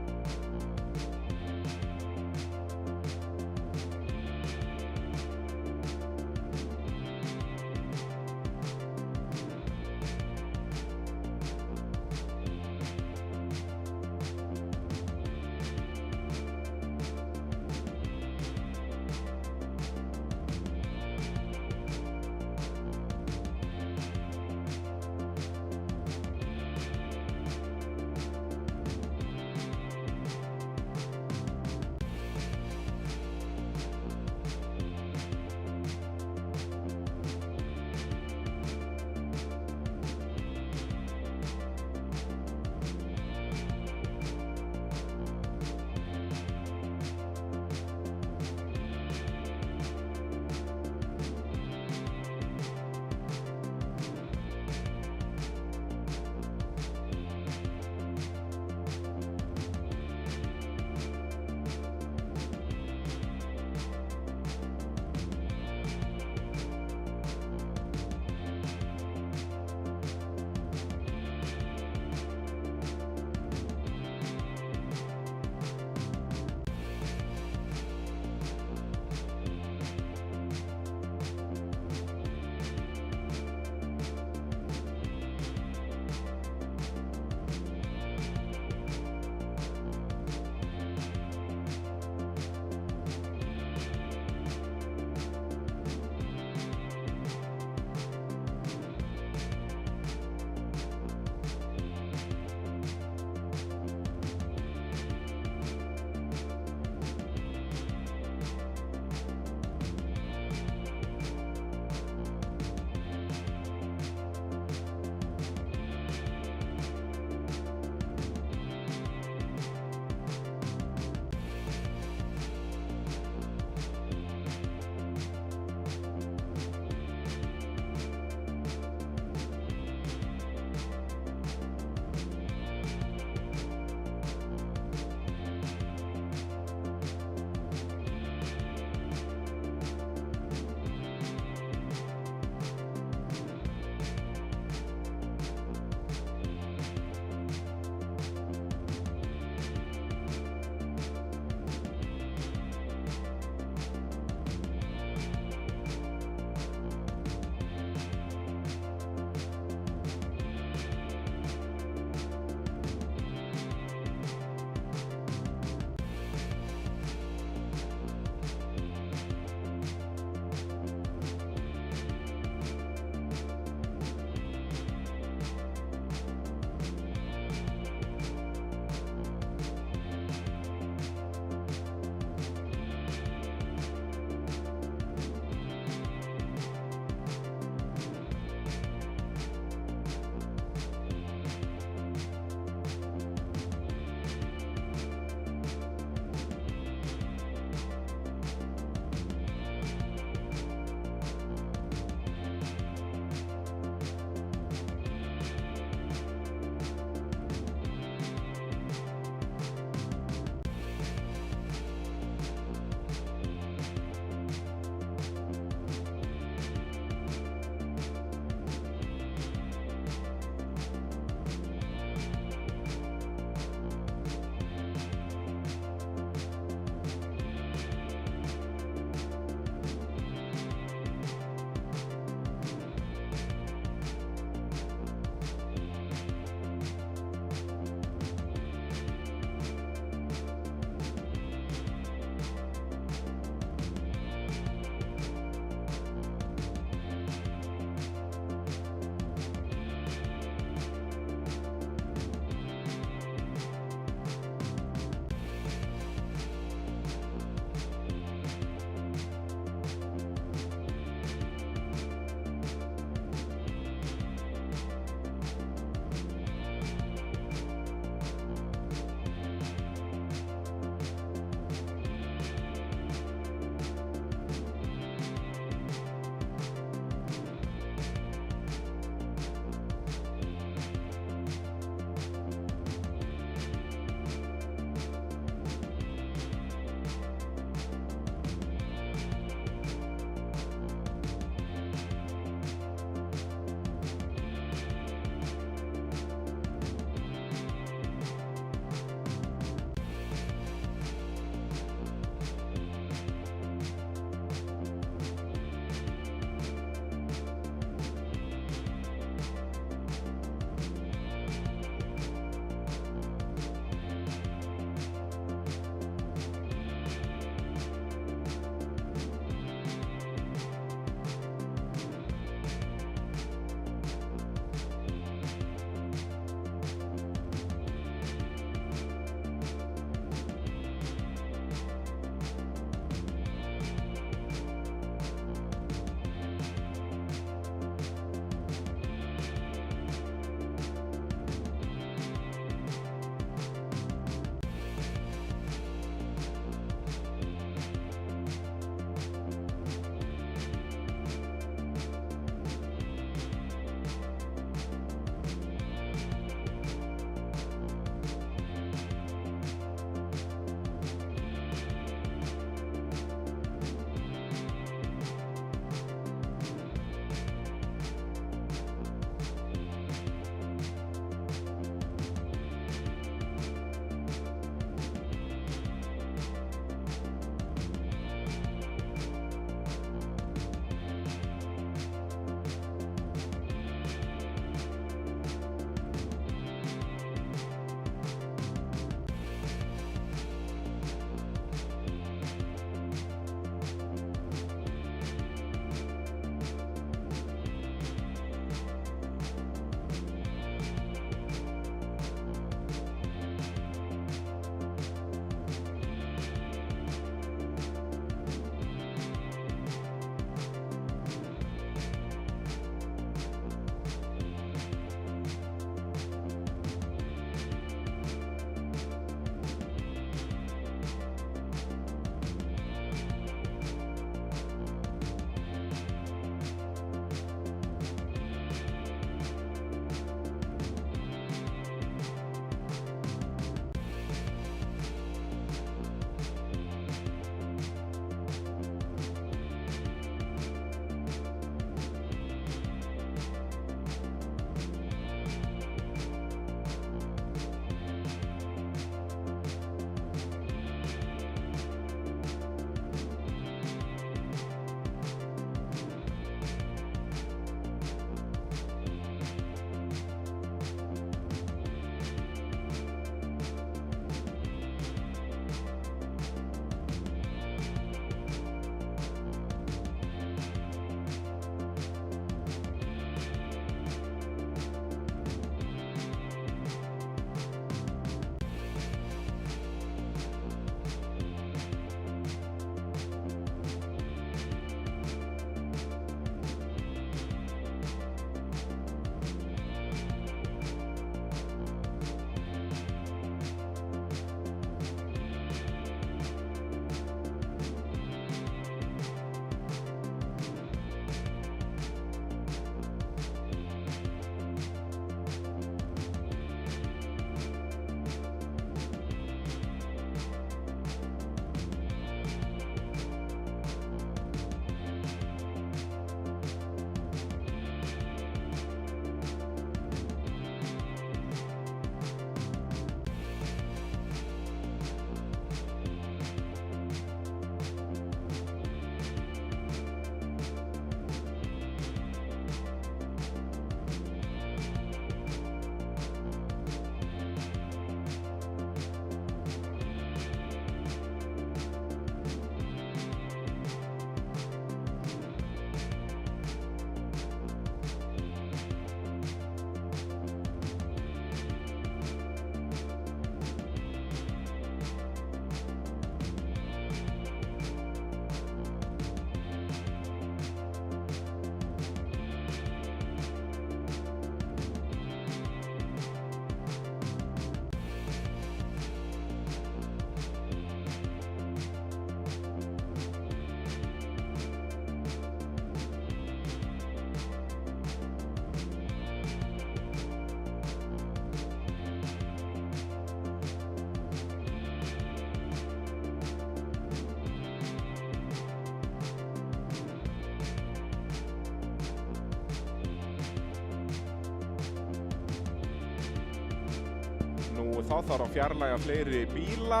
Nú þá þarf að fjarlæga fleiri bíla.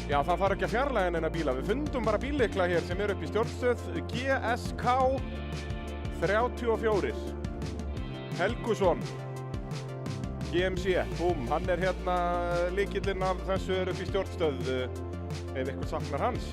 Já, það þarf ekki að fjarlæga neina bíla. Við fundum bara bíllykla hér sem eru upp í stjórnstöð. GSK 34. Helgusson. GMC, búm, hann er hérna lykillinn af þessu er upp í stjórnstöð ef ykkur saknar hans.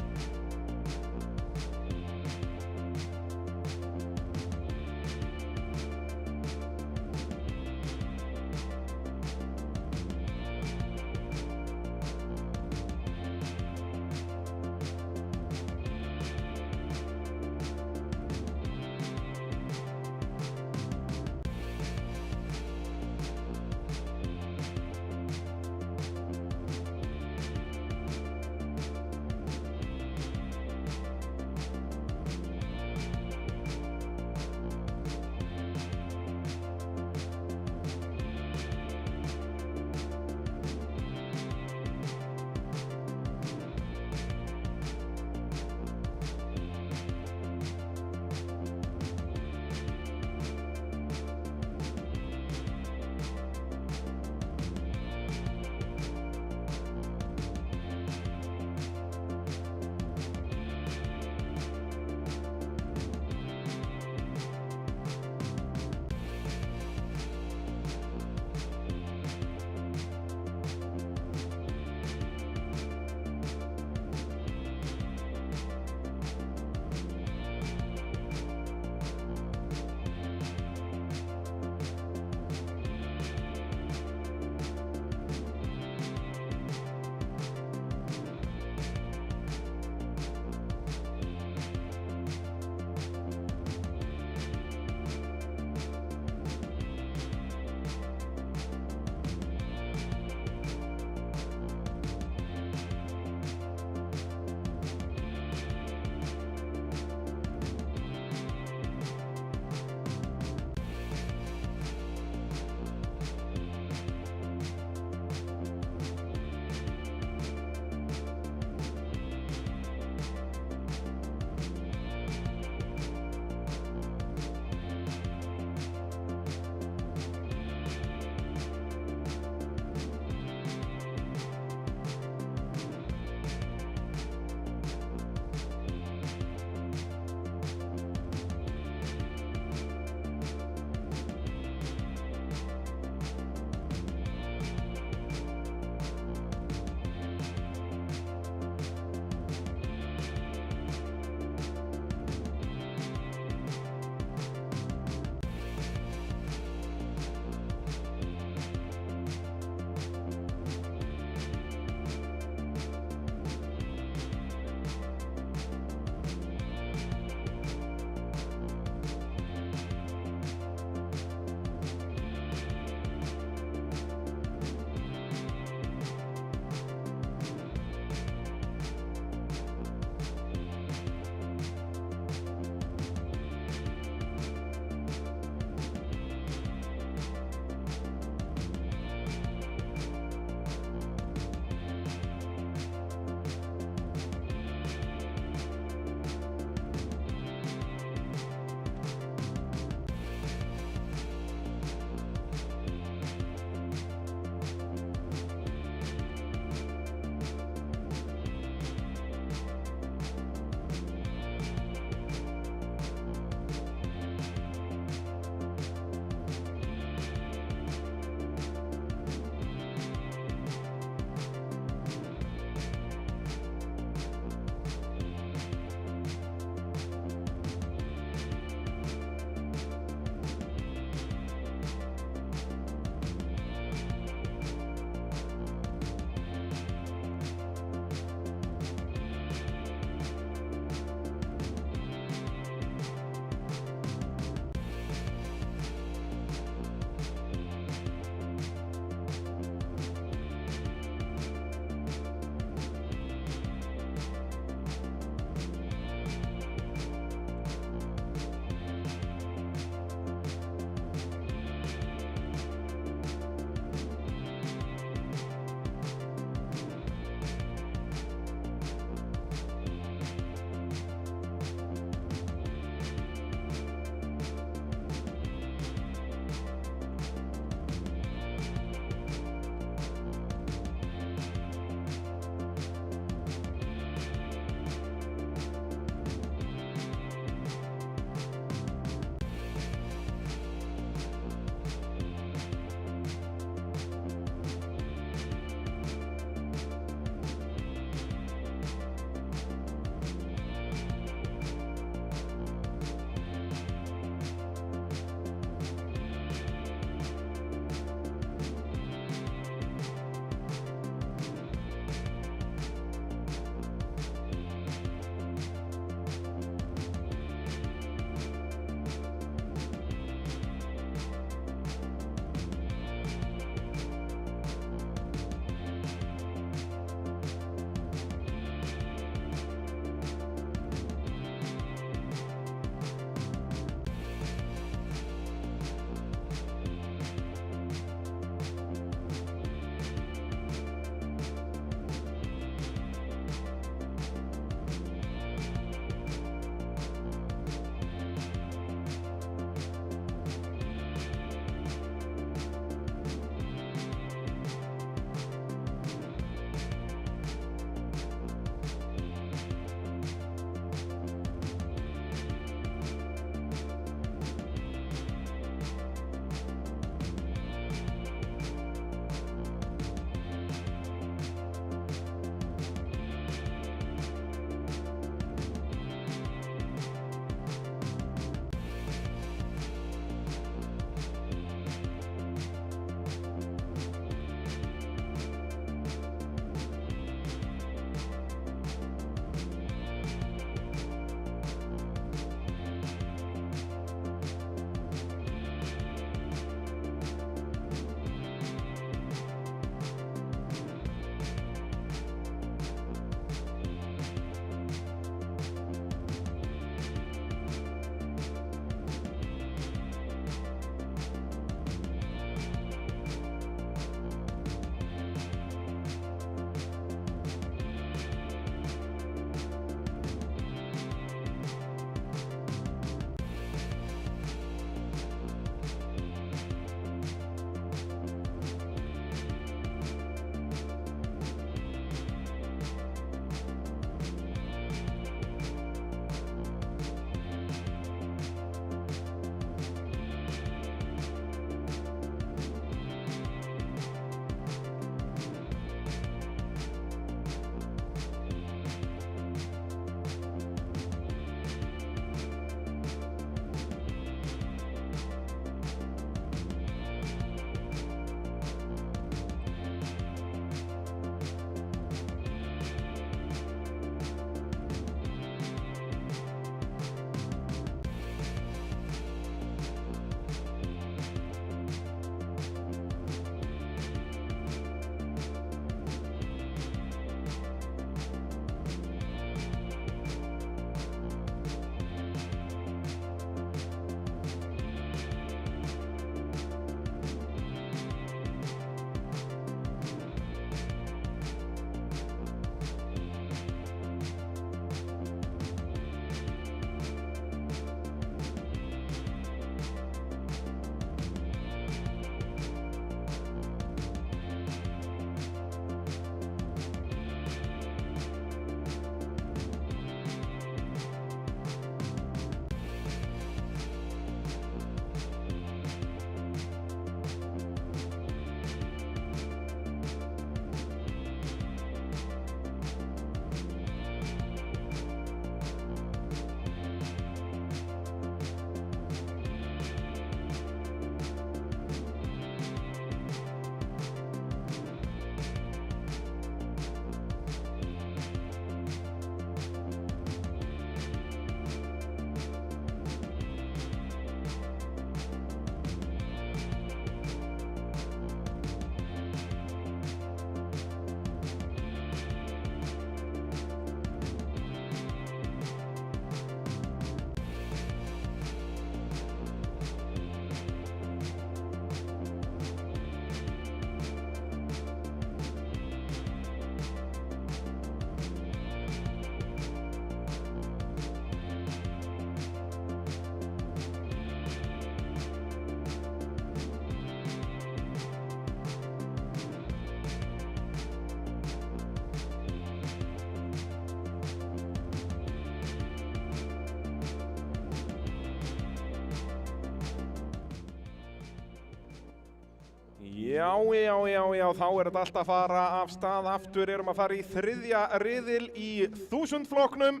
Já, þá er þetta alltaf að fara af stað aftur, erum að fara í þriðja riðil í 1000 flokknum.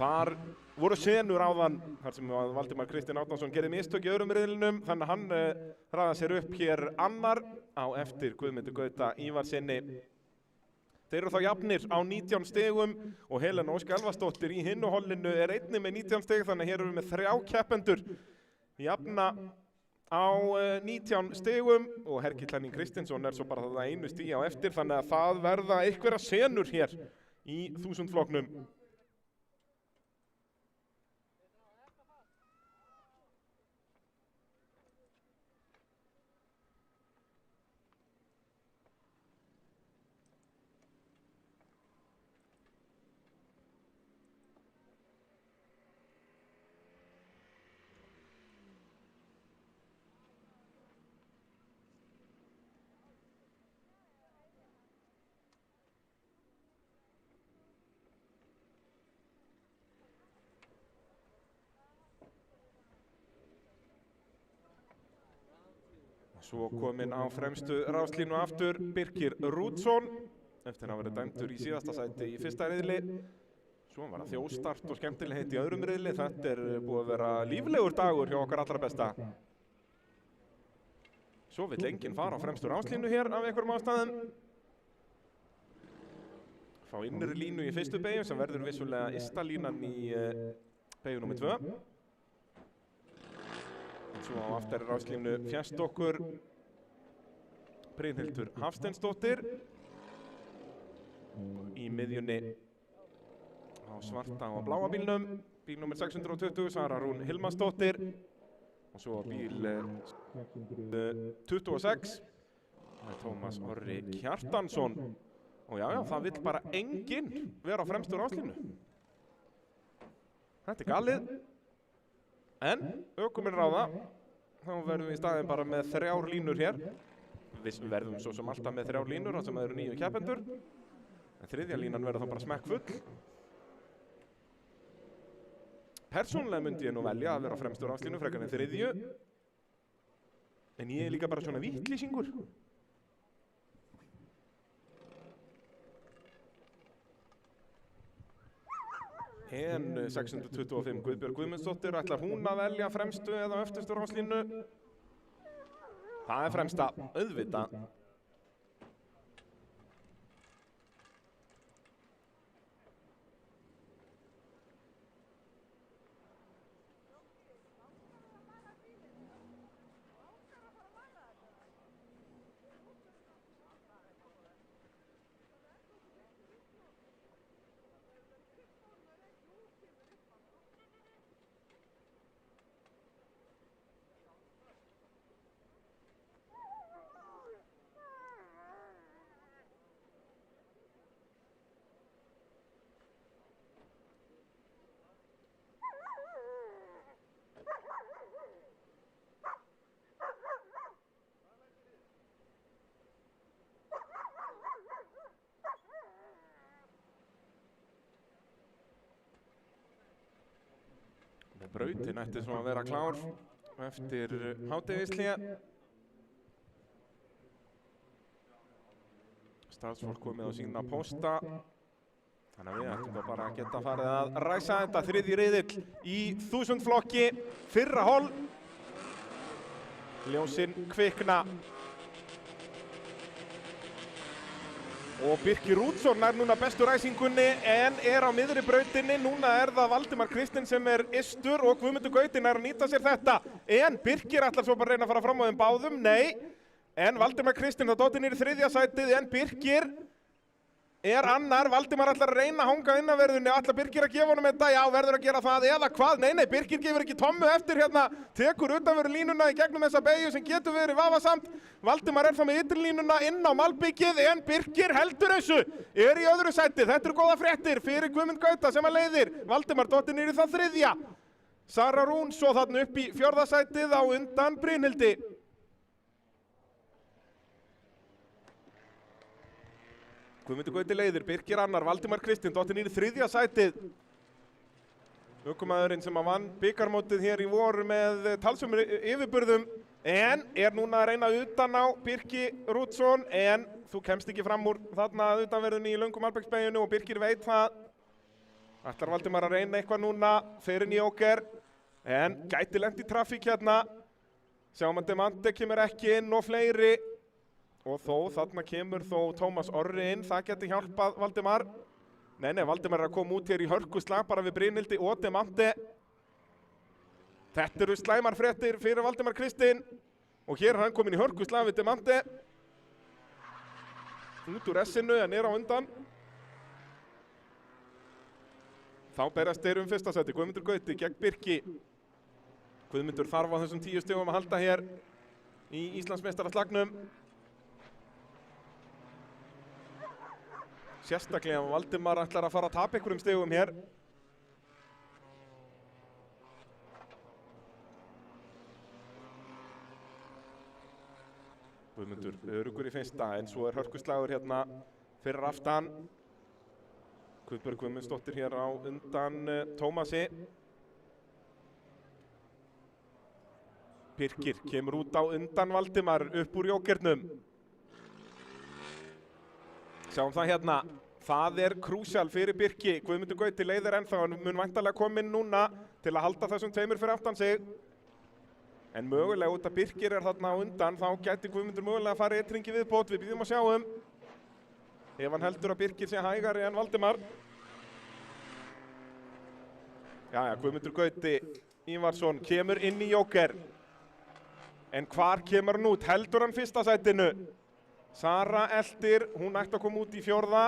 Þar voru senur áðan, þar sem Valdimar Kristinn Árnason gerði mistök í öðrum riðlinum, þannig að hann hraðaði sér upp hér annar á eftir Guðmundi Gauta Ívarsinni. Þeir eru þá jafnir á 19 stigum og Helena Ósk Elvarsdóttir í hinu hollinu er einnig með 19 stig, þannig að hér erum við með 3 keppendur jafna á 19 stigum og Hergill Henning Kristinsson er svo bara það einu stigi á eftir, þannig að það verða einhverja senur hér í 1000 flokknum. Svo kominn á fremstu ráslínu aftur Birkir Rúdsson eftir að vera dæmdur í síðasta sæti í fyrsta riðli. Svo var það þjóðstart og skemmtilegheit í öðrum riðli. Þetta er búið að vera líflegur dagur hjá okkar allra besta. Svo vill enginn fara á fremstu ráslínu hér af einhverjum ástæðum. Fá innri línu í fyrstu beygju sem verður vissulega ysta línan í beygju nr. 2. Svo á aftari ráslínu fjast okkur Brynhildur Hafsteinsdóttir í miðjunni á svarta og bláa bílnum, bíl nr. 620, Sara Rún Hilmarsdóttir og svo bíl 26 Tómas Orri Kjartansson og já, það vill bara enginn vera á fremstu ráslínu. Þetta er galið. En ökuminn ráða, þá verðum við í staðinn bara með 3 línur hér. Við verðum svo sem alltaf með 3 línur, það sem eru 9 keppendur. En þriðja línan verður þá bara smekkfull. Persónulega myndi ég nú velja að vera á fremstu ráslínu frekar en þriðju. En ég er líka bara svona vittlýsingur. En 625 Guðbjörg Guðmundsdóttir, ætlar hún að velja fremstu eða öftustu ráslínu? Það er fremsta, auðvitað. Brautin ætti svo að vera klár eftir hádegishlé. Starfsfólk komið á sína pósta. Þannig að við ættum bara að geta farið að ræsa þetta þriðji riðill í 1000 flokki. Fyrra hol. Ljósin kvikna. Og Birkir Rúdsson er núna bestu ræsingunni en er á miðri brautinni. Núna er það Valdimar Kristinn sem er yrstur og Guðmundur Gautin er að nýta sér þetta. En Birkir ætlar svo bara að reyna að fara fram á þeim báðum. Nei, en Valdimar Kristinn þá dóttir niður í þriðja sætið en Birkir er annar. Valdimar ætlar að reyna að hanga innanverðunni. Ætlar Birkir að gefa honum þetta? Já, verður að gera það eða hvað? Nei, Birkir gefur ekki tommu eftir hérna. Tekur utanverðu línuna í gegnum þessa beygju sem getur verið vafasamt. Valdimar er þá með ytri línuna inn á malbyggið en Birkir heldur þessu. Er í öðru sæti. Þetta eru góða fréttir fyrir Guðmund Gauta sem að leiðir. Valdimar dóttir niður í það þriðja. Sara Rún svo þarna upp í fjórða sætið á undan Brynhildi. Guðmundur Gauti leiðir, Birkir annar, Valdimar Kristinn dóttir niður í þriðja sætið. Ökumaðurinn sem að vann bikarmótið hér í vor með talsumur yfirburðum En núna að reyna utan á Birki Rúdsson, en þú kemst ekki fram úr þarna að utanverðunni í löngum Albergsbeginu og Birkir veit það. Ætlar Valdimar að reyna eitthvað núna, fer inn í Jóker, en gæti lent í trafík hérna. Sjáum að Demante kemur ekki inn og fleiri. Og þarna kemur þó Tómas Orri inn, það geti hjálpað Valdimar. Nei, Valdimar er að koma út hér í hörkuslag bara við Brynhildi og Demante. Þetta eru slæmar fréttir fyrir Valdimar Kristinn. Og hér er hann komin í hörkuslag við Demante. Út úr S-inu en á undan. Þá berast þeir fyrsta sæti, Guðmundur Gauti gegn Birki. Guðmundur þarf á þessum 10 stigum að halda hér í Íslandsmeistaraslagnum. Sérstaklega ef Valdimar ætlar að fara að tapa einhverjum stigum hér. Guðmundur öruggur í fyrsta, en svo er hörkuslagur hérna fyrir aftan. Guðbjörg Guðmundsdóttir hér á undan Tómasi. Birkir kemur út á undan Valdimar upp úr Jókernum. Sjáum það hérna, það er krúsjál fyrir Birki. Guðmundur Gauti leiðir ennþá, hann mun væntanlega koma inn núna til að halda þessum tveimur fyrir aftan sig. En mögulega út að Birkir er þarna á undan, þá gæti Guðmundur mögulega að fara eitt hring í viðbót, við býðum að sjáum. Ef hann heldur að Birkir sé hægari en Valdimar. Jæja, Guðmundur Gauti Ívarsson kemur inn í Jóker. En hvar kemur hann út? Heldur hann fyrsta sætinu? Sara eldir, hún ætti að koma út í 4.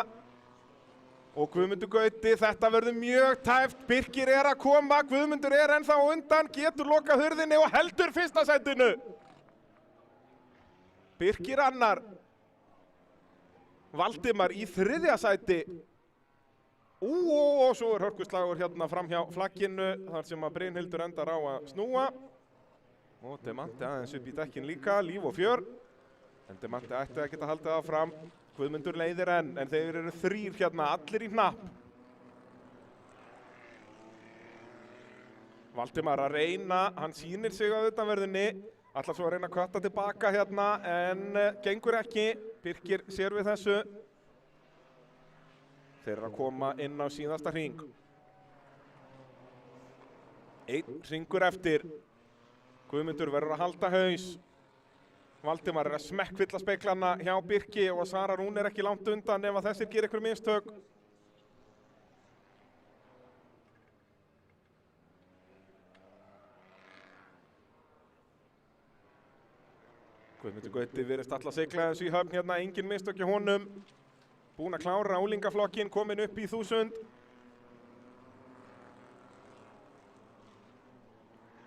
Og Guðmundur Gauti, þetta verður mjög tæft. Birkir er að koma, Guðmundur er ennþá á undan, getur lokað hurðinni og heldur fyrsta sætinu. Birkir annar. Valdimar í 3. sæti. Og svo er hörkuslagur hérna fram hjá flagginu, þar sem að Brynhildur endar á að snúa. Og Demante aðeins upp í dekkin líka, líf og fjör. En Demante ætti að geta haldið það fram. Guðmundur leiðir en þeir eru 3 hérna, allir í hnapp. Valdimar að reyna, hann sýnir sig á utanverðinni. Ætlar svo að reyna að kvarta tilbaka hérna, en gengur ekki. Birkir sér við þessu. Þeir eru að koma inn á síðasta hring. 1 hringur eftir. Guðmundur verður að halda haus. Valdimar er að smekkfylla speglana hjá Birki og Sara Rún er ekki langt undan ef að þessir gerir ykkur mistök. Guðmundur Gauti virðist alla sigla þessu í höfn hérna, engin mistök hjá honum. Búinn að klára úlingaflokkinn, kominn upp í 1000.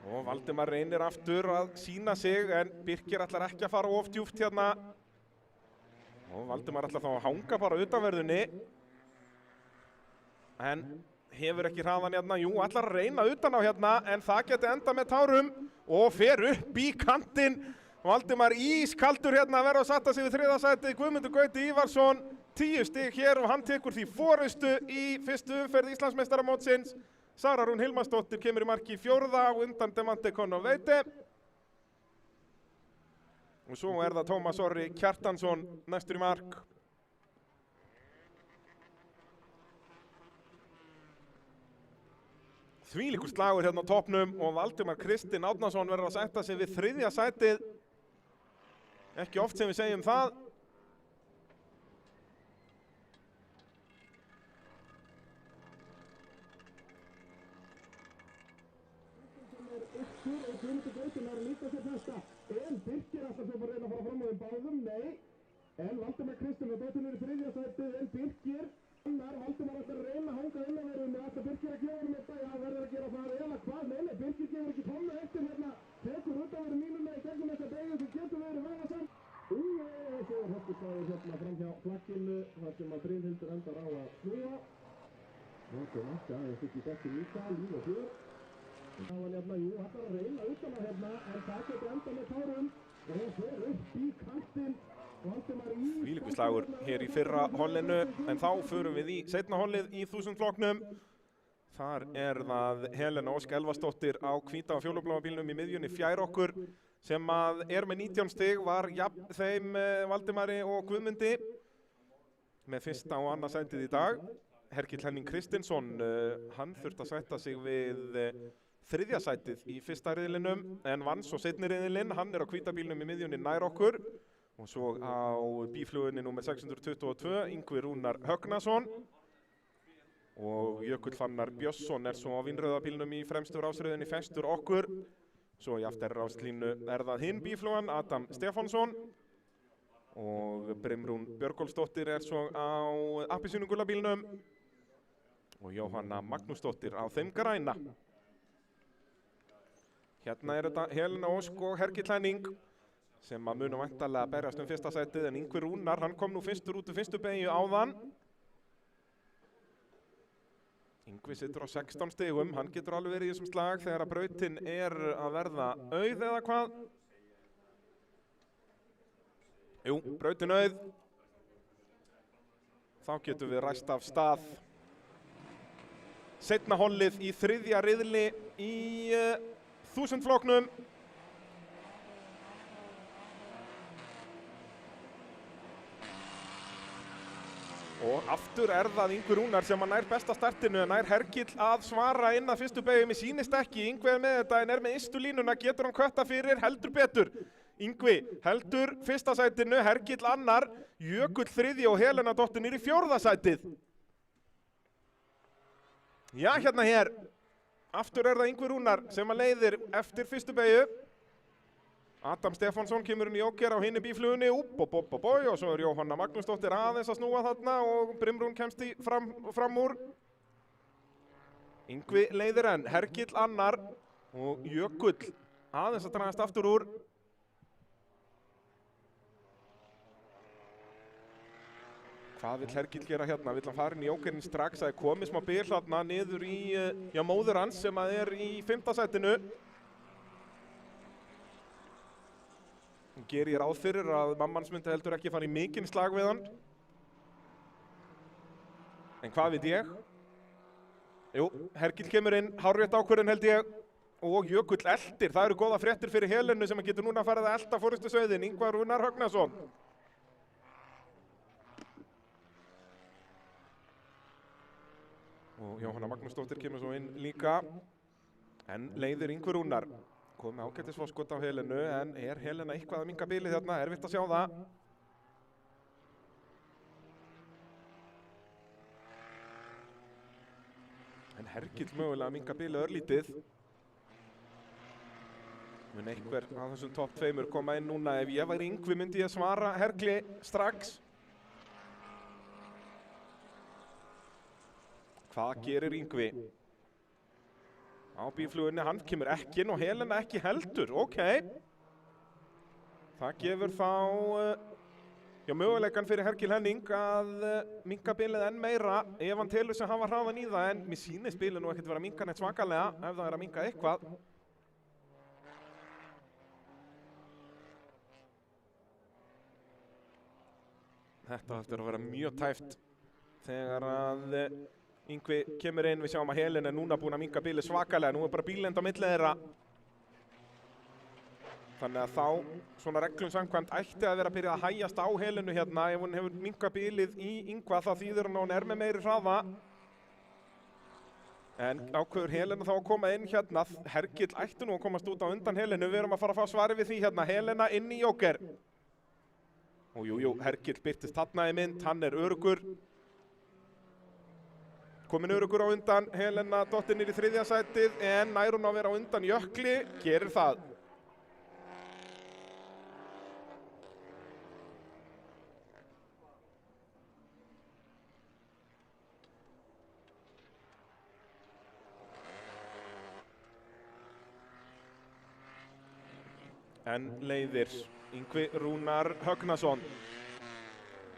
Og Valdimar reynir aftur að sýna sig, en Birkir ætlar ekki að fara of djúpt hérna. Og Valdimar ætlar þá að hanga bara utanverðunni. En hefur ekki hraðan hérna, jú, ætlar að reyna utan á hérna, en það geti enda með tárum. Og fer upp í kantinn. Valdimar ískaldur hérna að vera að satta sig við 3. sæti. Guðmundur Gauti Ívarsson, 10 stig hér og hann tekur því forystu í fyrstu umferð Íslandsmeistaramótsins. Sara Rún Hilmarsdóttir kemur í marki í 4. og undan Demante Konoveiti. Og svo er það Tómas Orri Kjartansson næstur í mark. Þvílíkur slagur hérna á toppnum og Valdimar Kristinn Árnason verður að sætta sig við 3. sætið. Ekki oft sem við segjum það. Og Guðmundur Gauti er líka sér þetta. En Birkir ætlar svo bara að reyna að fara fram á þeim báðum, nei. En Valdimar Kristinn og Gauti í 3. sætið, en Birkir annar, Valdimar ætlar að reyna að hanga innanverðunni. Ætlar Birkir að gefa honum þetta? Já, verður að gera það eða hvað? Nei, Birkir gefur ekki tónu eftir hérna. Tekur utanverðu mínuna í gegnum þetta beygju sem getur verið vægasamt. Og svo er hörkuslagur hérna fram hjá flagginu, þar sem að Brynhildur endar á að snúa. Og Demante aðeins upp í dekkin líka, líf og fjör. Það var hérna, jú, ætlar að reyna utan á hérna, en það getur enda með tárum. Og fer upp í kantinn. Þvílíkur slagur hér í fyrra hollinu, en þá förum við í seinna hollið í 1000 flokknum. Þar er það Helena Ósk Elvarsdóttir á hvíta og fjólubláa bílnum í miðjunni fjær okkur. sem að með 19 stig, var jafn þeim Valdimari og Guðmundi með fyrsta og annað sætið í dag. Hergill Henning Kristinsson, hann þurfti að sætta sig við þriðja sætið í fyrsta riðlinum en vann svo seinni riðlinn. Hann á hvítabílnum í miðjunni nær okkur. Og svo á bíflugunni númer 622, Yngvi Rúnar Högnason. Og Jökull Fannar Björnsson svo á vínröðabílnum í fremstu rásröðinni festur okkur. Svo í afturráslínu það hinn bíflugan, Adam Stefánsson. Og Brimrún Björgólfsdóttir svo á appelsínugula bílnum. Og Jóhanna Magnúsdóttir á þeim græna. Hérna þetta Helena Ósk og Hergill Henning sem að munu væntanlega berjast fyrsta sætið, en Yngvi Rúnar, hann kom nú fyrstur út fyrstu beygju áðan. Yngvi situr á 16 stigum, hann getur alveg verið í þessum slag þegar að brautin að verða auð eða hvað. Jú, brautin auð. Þá getum við ræst af stað. Seinna hollið í þriðja riðli í 1000 flokknum. Og aftur það Yngvi Rúnar sem að nær besta startinu, nær Hergill að svara inn að fyrstu beygju. Mér sýnist ekki, Yngvi með þetta en með ystu línuna, getur hann kötta fyrir, heldur betur. Yngvi heldur fyrsta sætinu, Hergill annar, Jökull þriðji og Helena Dóttir niður í fjórða sætið. Já, hérna hér, aftur það Yngvi Rúnar sem að leiðir eftir fyrstu beygju. Adam Stefánsson kemur inn í Jóker á hinni bíflugunni, og svo Jóhanna Magnúsdóttir aðeins að snúa þarna og Brimrún kemst fram úr. Yngvi leiðir enn, Hergill annar og Jökull aðeins að dragast aftur úr. Hvað vill Hergill gera hérna? Vill hann fara inn í Jókerinn strax? Það komið smá bil hérna niður í móður hans sem að í 5. sætinu. Gerir ráð fyrir að mammans myndi heldur ekki fara í mikinn slag við hann. En hvað veit ég? Jú, Hergill kemur inn, hárrétt ákvörðun held ég. Og Jökull eldir, það eru góða fréttir fyrir Helenu sem getur núna farið að elda forystu sauðin, Yngvar Rúnar Högnason. Og Jóhanna Magnúsdóttir kemur svo inn líka. En leiðir Yngvi Rúnar. Komið ágætisfóskot á Helenu, en Helena eitthvað að minka bilið þarna, erfitt að sjá það. En Hergill mögulega að minka bilið örlítið. Mun einhver á þessum topp 2 koma inn núna. Ef ég væri Yngvi myndi ég svara Hergli strax. Hvað gerir Yngvi? Á bíflugunni, hann kemur ekki inn og Helena ekki heldur, ok. Það gefur þá möguleikann fyrir Hergill Henning að minka bilið enn meira ef hann telur sig hafa hraðan í það, en mér sýnist bilið nú ekkert vera að minka neitt svakalega ef það að minka eitthvað. Þetta ættir að vera mjög tæft þegar að Yngvi kemur inn, við sjáum að Helena núna búin að minka bilið svakalega, nú bara bílend á milli þeirra. Þannig að þá, svona reglum samkvæmt, ætti að vera að byrja að hægjast á Helenu hérna. Ef hún hefur minkað bilið í Yngva, þá þýðir hún að hún með meiri hraða. En ákveður Helena þá að koma inn hérna. Hergill ætti nú að komast út á undan Helenu, við erum að fara að fá svari við því hérna. Helena inn í Jóker. Og jú, Hergill birtist þarna í mynd, hann öruggur. Komin öruggur á undan, Helena Dóttir niður í 3. sætið, en nær hún að vera á undan Jökli, gerir það. En leiðir Yngvi Rúnar Högnason.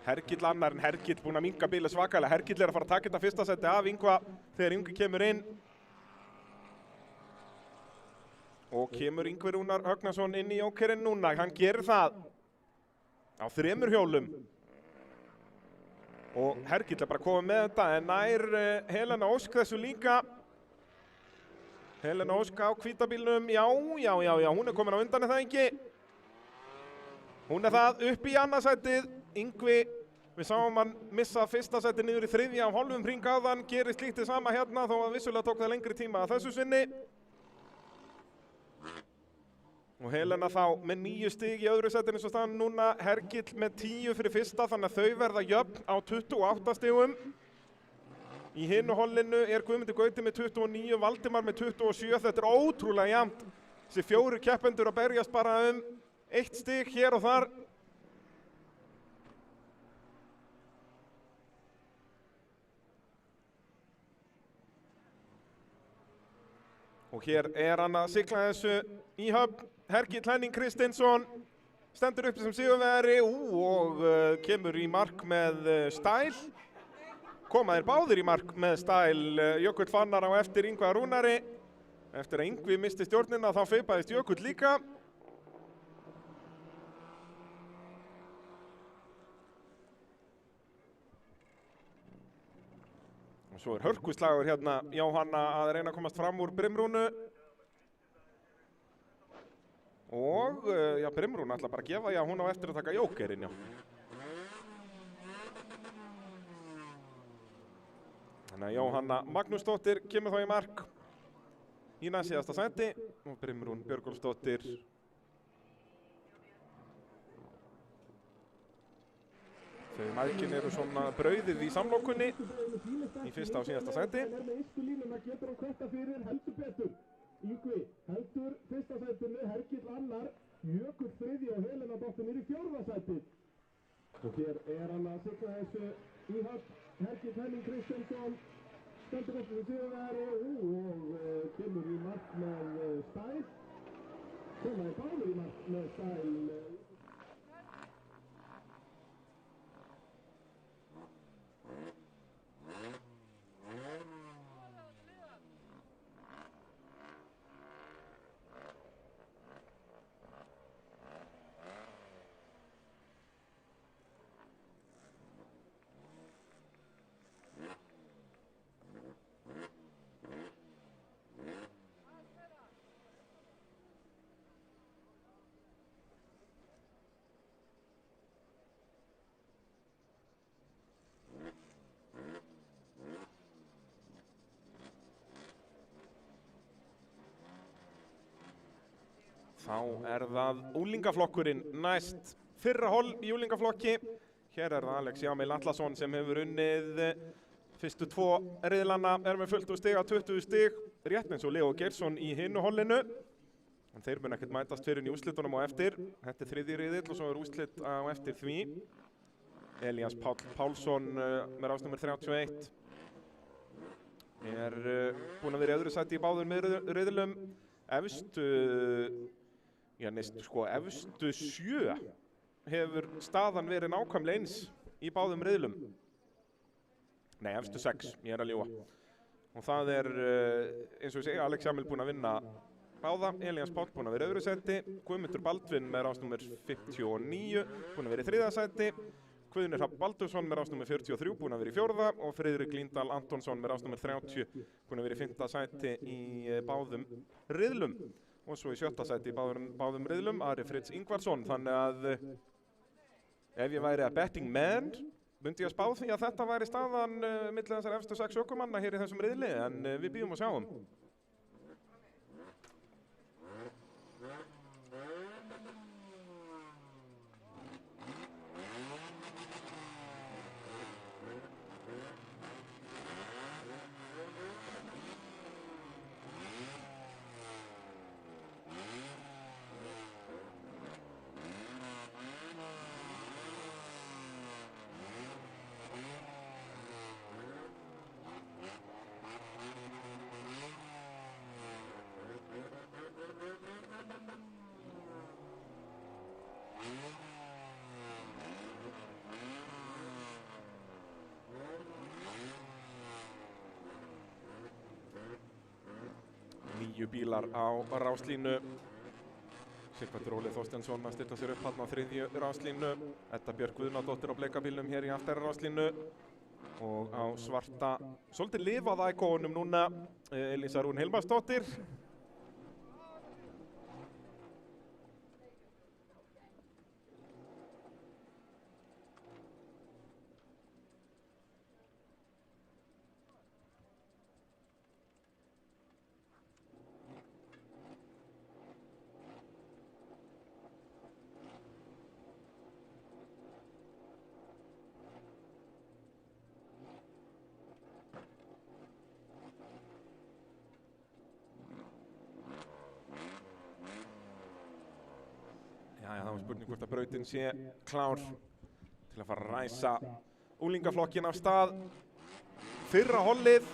Hergill annar, en Hergill búinn að minka bilið svakalega. Hergill að fara að taka þetta fyrsta sæti af Yngva þegar Yngvi kemur inn. Og kemur Yngvi Rúnar Högnason inn í Jókerinn núna. Hann gerir það á 3 hjólum. Og Hergill bara komið með þetta, en nær Helena Ósk þessu líka. Helena Ósk á hvítabílnum, já, hún komin á undan, er það ekki? Hún er það upp í annarsætið, Yngvi, við sáum hann missa fyrsta sætið niður í þriðja á hálfum hring áðan, gerir slíkt hið sama hérna, þó að vissulega tók það lengri tíma að þessu sinni. Og Helena þá með 9 stig í öðru sætinu svo staðan núna, Hergill með 10 fyrir fyrsta, þannig að þau verða jöfn á 28 stigum. Í hinu hollinu er Guðmundur Gauti með 29, Valdimar með 27, þetta er ótrúlega jafnt. Þessi 4 keppendur að berjast bara 1 stig hér og þar. Og hér er hann að sigla þessu í höfn, Hergill Henning Kristinsson stendur upp sem sigurvegari og kemur í mark með stæl. Koma þeir báðir í mark með stæl, Jökull Fannar á eftir Yngvar Rúnari. Eftir að Yngvi misti stjórnina þá feipaðist Jökull líka. Og svo er hörkuslagur hérna, Jóhanna að reyna að komast fram úr Brimrúnu. Og, já, Brimrún ætla bara að gefa, já, hún á eftir að taka jókerinn, já. Þannig að Jóhanna Magnúsdóttir kemur þá í mark í næstsíðasta sæti og Brimrún Björgólfsdóttir þau mæðkin eru svona brauðið í samlokunni í fyrsta og síðasta sæti. Getur hann kvetta fyrir, heldur betur. Yngvi heldur fyrsta sætinu, Hergill annar, Jökull þriðja og Helena Dóttir niður í 4. sæti. Og hér er hann að sigla þessu í höfn, Hergill Henning Kristinsson stendur upp sem sigurvegari og kemur í mark með stæl. Koma báðir í mark með stæl. Þá er það úlingaflokkurinn næst, fyrra holl í úlingaflokki. Hér er það Alex Jamil Atlason sem hefur unnið fyrstu 2 riðlana, er með fullt úr stig á 20 stig, rétt eins og Leo Geirsson í hinu hollinu. En þeir mun ekkert mætast fyrir í úrslitunum á eftir. Þetta er 3. riðill og svo er úrslit á eftir því. Elías Páll Pálsson með rásnúmer 31 er búinn að vera í öðru sæti í báðum riðlum. Efstu 7 hefur staðan verið nákvæmlega eins í báðum riðlum. Nei, efstu 6, ég er að ljúga. Og það er, eins og ég segi, Alex Jamil búinn að vinna báða, Elías Páll búinn að vera í öðru sæti, Guðmundur Baldvin með rásnúmer 59, búinn að vera í 3. sæti, Guðnir Hrafn Baldursson með rásnúmer 43, búinn að vera í 4. og Friðrik Líndal Antonsson með rásnúmer 30, búinn að vera í 5. sæti í báðum riðlum. Og svo í 7. sæti í báðum riðlum, Ari Fritz Ingvarsson. Þannig að ef ég væri að betting man, myndi ég að spá því að þetta væri staðan milli þessar efstu 6 ökumanna hér í þessum riðli, en við bíðum og sjáum. Bílar á ráslínu. Sighvatur Óli Þorsteinsson að stilla sér upp hann á 3. ráslínu. Edda Björk Guðnadóttir á bleikabílnum hér í aftari ráslínu. og á svarta, svolítið lifaða íkonum núna, Elísa Rún Hilmarsdóttir. Jæja, það var spurning hvort að brautin sé klár til að fara að ræsa unglingaflokkin af stað. Fyrra hollið,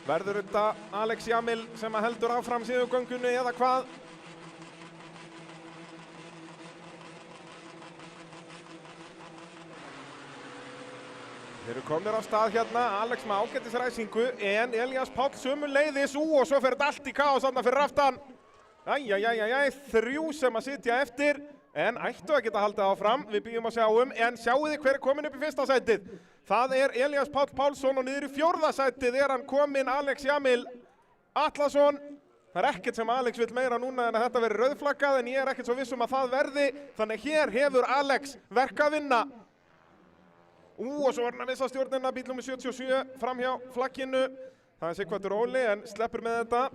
verður þetta Alex Jamil sem að heldur áfram síðugöngunni eða hvað? Þeir eru komnir á stað hérna, Alex með ágætisræsingu, en Elías Páll sömuleiðis, og svo fer þetta allt í kaos þarna fyrir aftan. Æjæjæjæjæj, 3 sem að sitja eftir, en ættu að geta haldið áfram, við bíðum að sjáum, en sjáu þið hver er komin upp í fyrsta sætið. Það er Elías Páll Pálsson og niður í 4. sætið er hann komin Alex Jamil Atlason. Það er ekkert sem Alex vill meira núna en að þetta veri rauðflaggað, en ég er ekkert svo viss að það verði, þannig hér hefur Alex verk að vinna. Og svo er hann að missa stjórnina, bíl númer 77 fram hjá flagginu. Það er Sighvatur Óli en sleppur með þetta.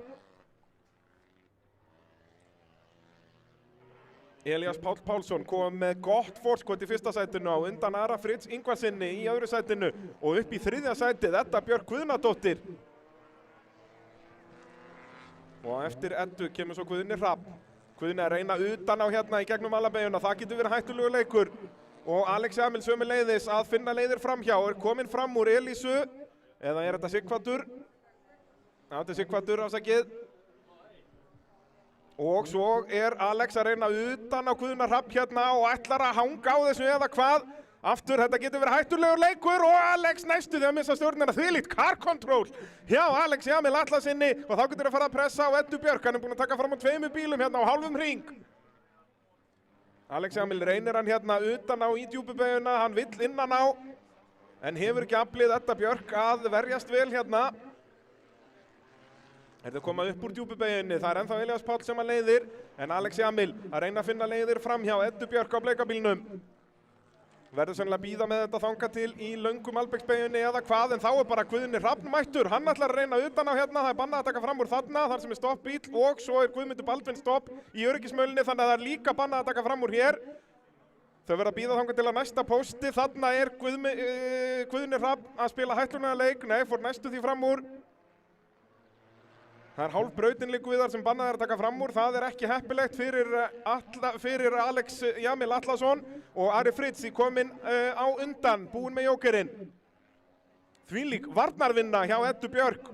Elías Páll Pálsson kom með gott forskot í fyrsta sætinu á undan Ara Fritz Ingvarsinni í öðru sætinu og upp í 3. sætið Edda Björk Guðnadóttir. Og eftir Eddu kemur svo Guðni Hrafn. Guðni að reyna utan á hérna í gegnum alla beyguna, það getur verið hættulegur leikur. Og Alex Jamil sömuleiðis að finna leiðir framhjá, er kominn fram úr Elísu, eða er þetta Sighvatur? Já, þetta er Sighvatur afsakið. Og svo er Alex að reyna utan á Guðna Hrafn hérna og ætlar að hanga á þessu eða hvað. Aftur, þetta getur verið hættulegur leikur og Alex næstu því að missa stjórnina, þvílíkt car control hjá Alex Jamil Atlasinni og þá getur að fara að pressa á Eddu Björk, hann er búinn að taka fram á 2 bílum hérna á hálfum hring. Alex Jamil reynir hann hérna utan á í djúpubeyguna, hann vill innan á, en hefur ekki aflið Edda Björk að verjast vel hérna. Er það komað upp úr djúpubeyginni, það er ennþá Elías Páll sem að leiðir, en Alex Jamil að reyna að finna leiðir framhjá Eddu Björk á bleikabílnum. Verður sennilega að bíða með þetta þangað til í löngum Albeksbeyginni eða hvað, en þá er bara Guðni Hrafn mættur. Hann ætlar að reyna utan á hérna, það er bannað að taka fram úr þarna, þar sem er stoppbíl og svo er Guðmundur Baldvin stopp í öryggismölinni, þannig að það er líka bannað að taka fram úr hér. Þau verða að bíða þangað til að næsta pósti, þarna er Guðni Hrafn að spila hættulega leik, nei, fór næstu því fram úr. Það er hálf brautin liggur við þar sem bannað er að taka fram úr, það er ekki heppilegt fyrir Alex Jamil Atlason og Ari Fritz í kominn á undan, búinn með jókerinn. Þvílík varnarvinna hjá Eddu Björk.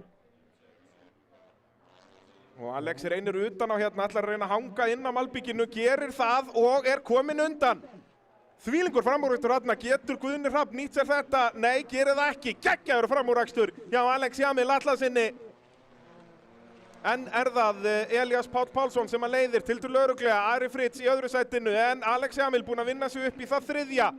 Og Alex reynir utan á hérna, ætlar að reyna að hanga inn á malbíkinu, gerir það og er kominn undan. Þvílingur framúrækstur hérna, getur Guðni Hrafn nýtt sér þetta? Nei, gerir það ekki, geggjaður framúrækstur hjá Alex Jamil Atlasinni. En er það Elías Páll Pálsson sem að leiðir tiltölulega örugglega, Ari Fritz í öðru sætinu, en Alex Jamil búinn að vinna sig upp í það 3.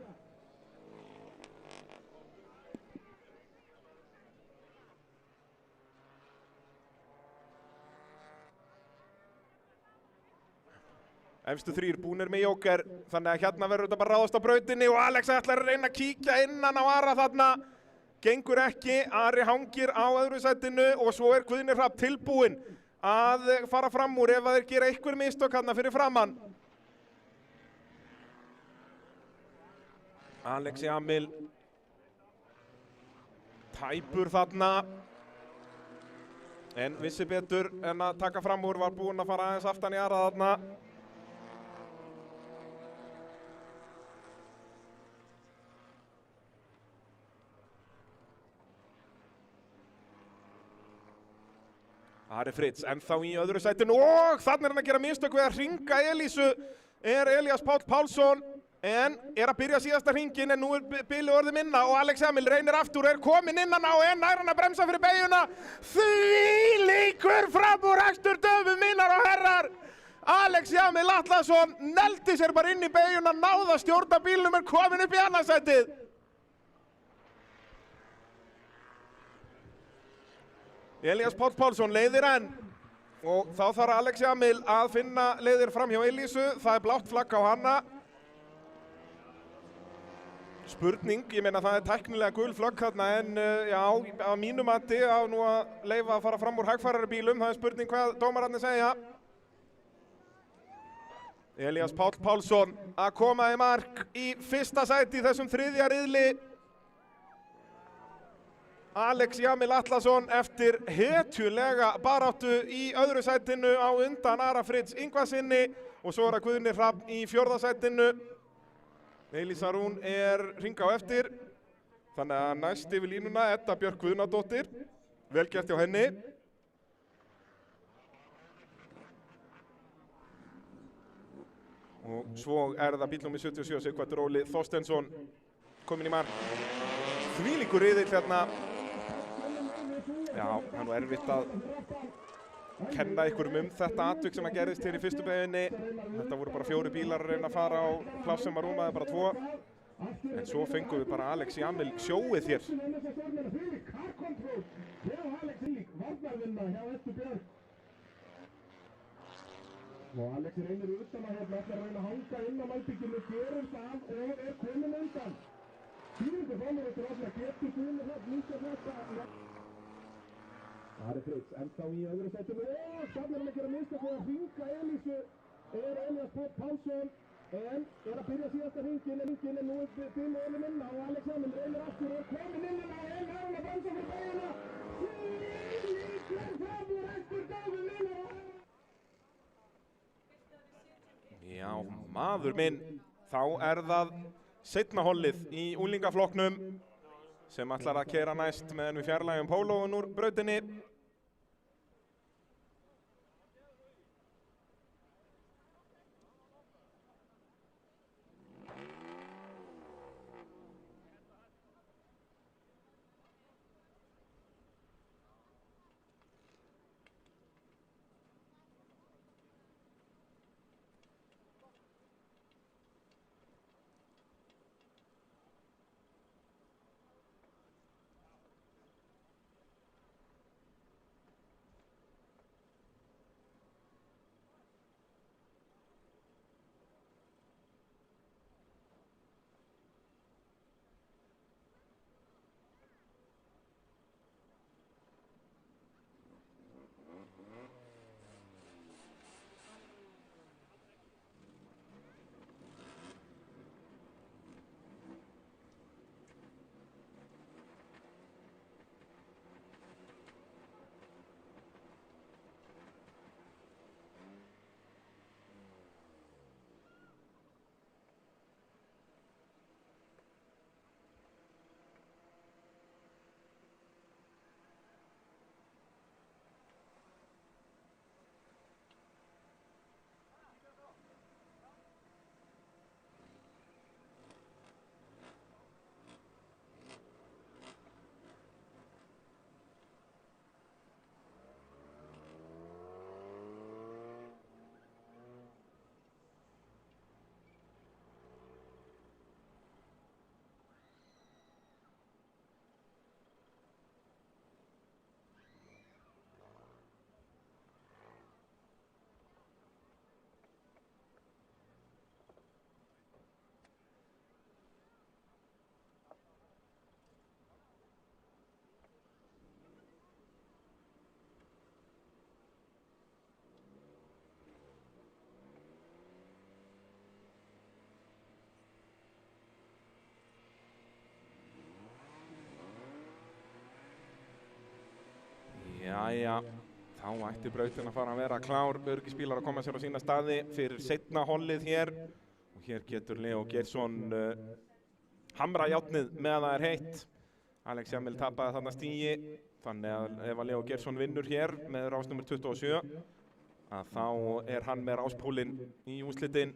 Efstu 3 búnir með jóker, þannig að hérna verður þetta bara ráðast á brautinni og Alex ætlar að reyna að kíkja innan á Ara þarna. Gengur ekki, Ari hangir á öðru sætinu og svo er Guðni Hrafn tilbúinn að fara fram úr ef þeir gera einhver mistök hérna fyrir framann. Alex Jamil tæpur þarna, en vissi betur en að taka fram úr, var búinn að fara aðeins aftan í Ara þarna. Ari Fritz ennþá í öðru sætinu og þannig er hann að gera mistök við að hringa Elísu, er Elías Páll Pálsson, en er að byrja síðasta hringin, en nú er bilið orðið minna og Alex Jamil reynir aftur, er kominn innan á, en nær hann að bremsa fyrir beygjuna. Þvílíkur framúrækstur, dömur mínar og herrar! Alex Jamil Atlason neldi sér bara inn í beygjuna, náða stjórna bílnum, er kominn upp í annarsætið. Elías Páll Pálsson leiðir enn og þá þarf Alex Jamil að finna leiðir fram hjá Elísu. Það er blátt flagg á hana. Spurning, ég meina það er tæknilega gul flagg þarna en já, að mínu mati á nú að leyfa að fara fram úr hægfærari bílum. Það er spurning hvað dómararnir segja. Elías Páll Pálsson að koma í mark í fyrsta sæti í þessum þriðja riðli. Alex Jamil Atlason eftir hetjulega baráttu í öðru sætinu á undan Ara Fritz Ingvarsinni og svo er það Guðni Hrafn í fjórða sætinu. Elísa Rún er hring á eftir, þannig að næst yfir línuna Edda Björk Guðnadóttir. Vel gert hjá henni. Og svo er það bíl númer 77 Sighvatur Óli Þorsteinsson kominn í mark. Þvílíkur riðill hérna. Já, það er nú erfitt að kenna ykkur þetta atvik sem að gerðist hér í fyrstu beginni. Þetta voru bara 4 bílar að reyna að fara á pláss sem að rúmaði bara 2. En svo fengum við bara Alex Jamil sjóið hér. Og Alex reynir utan að hérna ætlar að reyna að hanga inn á malbygginu, gerir það og er komin undan. Tíðingur framur eftir alla getur Guðni Hrafn nýtt þetta. Ari Fritz ennþá í öðru sætinu og þannig er hann að gera mistök og að hringa Elísu er Elías Páll Pálsson en er að byrja síðasta hringin en nú er Bill Óli minna og Alex Jamil reynir aftur og er komin inn en er hann að dansa fyrir beina. Líklar framur eftir Davíð Miller. Já, maður minn, þá er það seinna hollið í unglingaflokknum sem ætlar að keyra næst meðan við fjarlægjum pólóun úr brautinni. Jæja, þá ætti brautin að fara að vera klár. Öryggisbílar að koma sér á sína staði fyrir seinna hollið hér. Og hér getur Leo Geirsson hamra járnið meðan það er heitt. Alex Jamil tapaði þarna stígi. Þannig að ef að Leo Geirsson vinnur hér með rás nummer 27 að þá er hann með ráspólinn í úrslitin.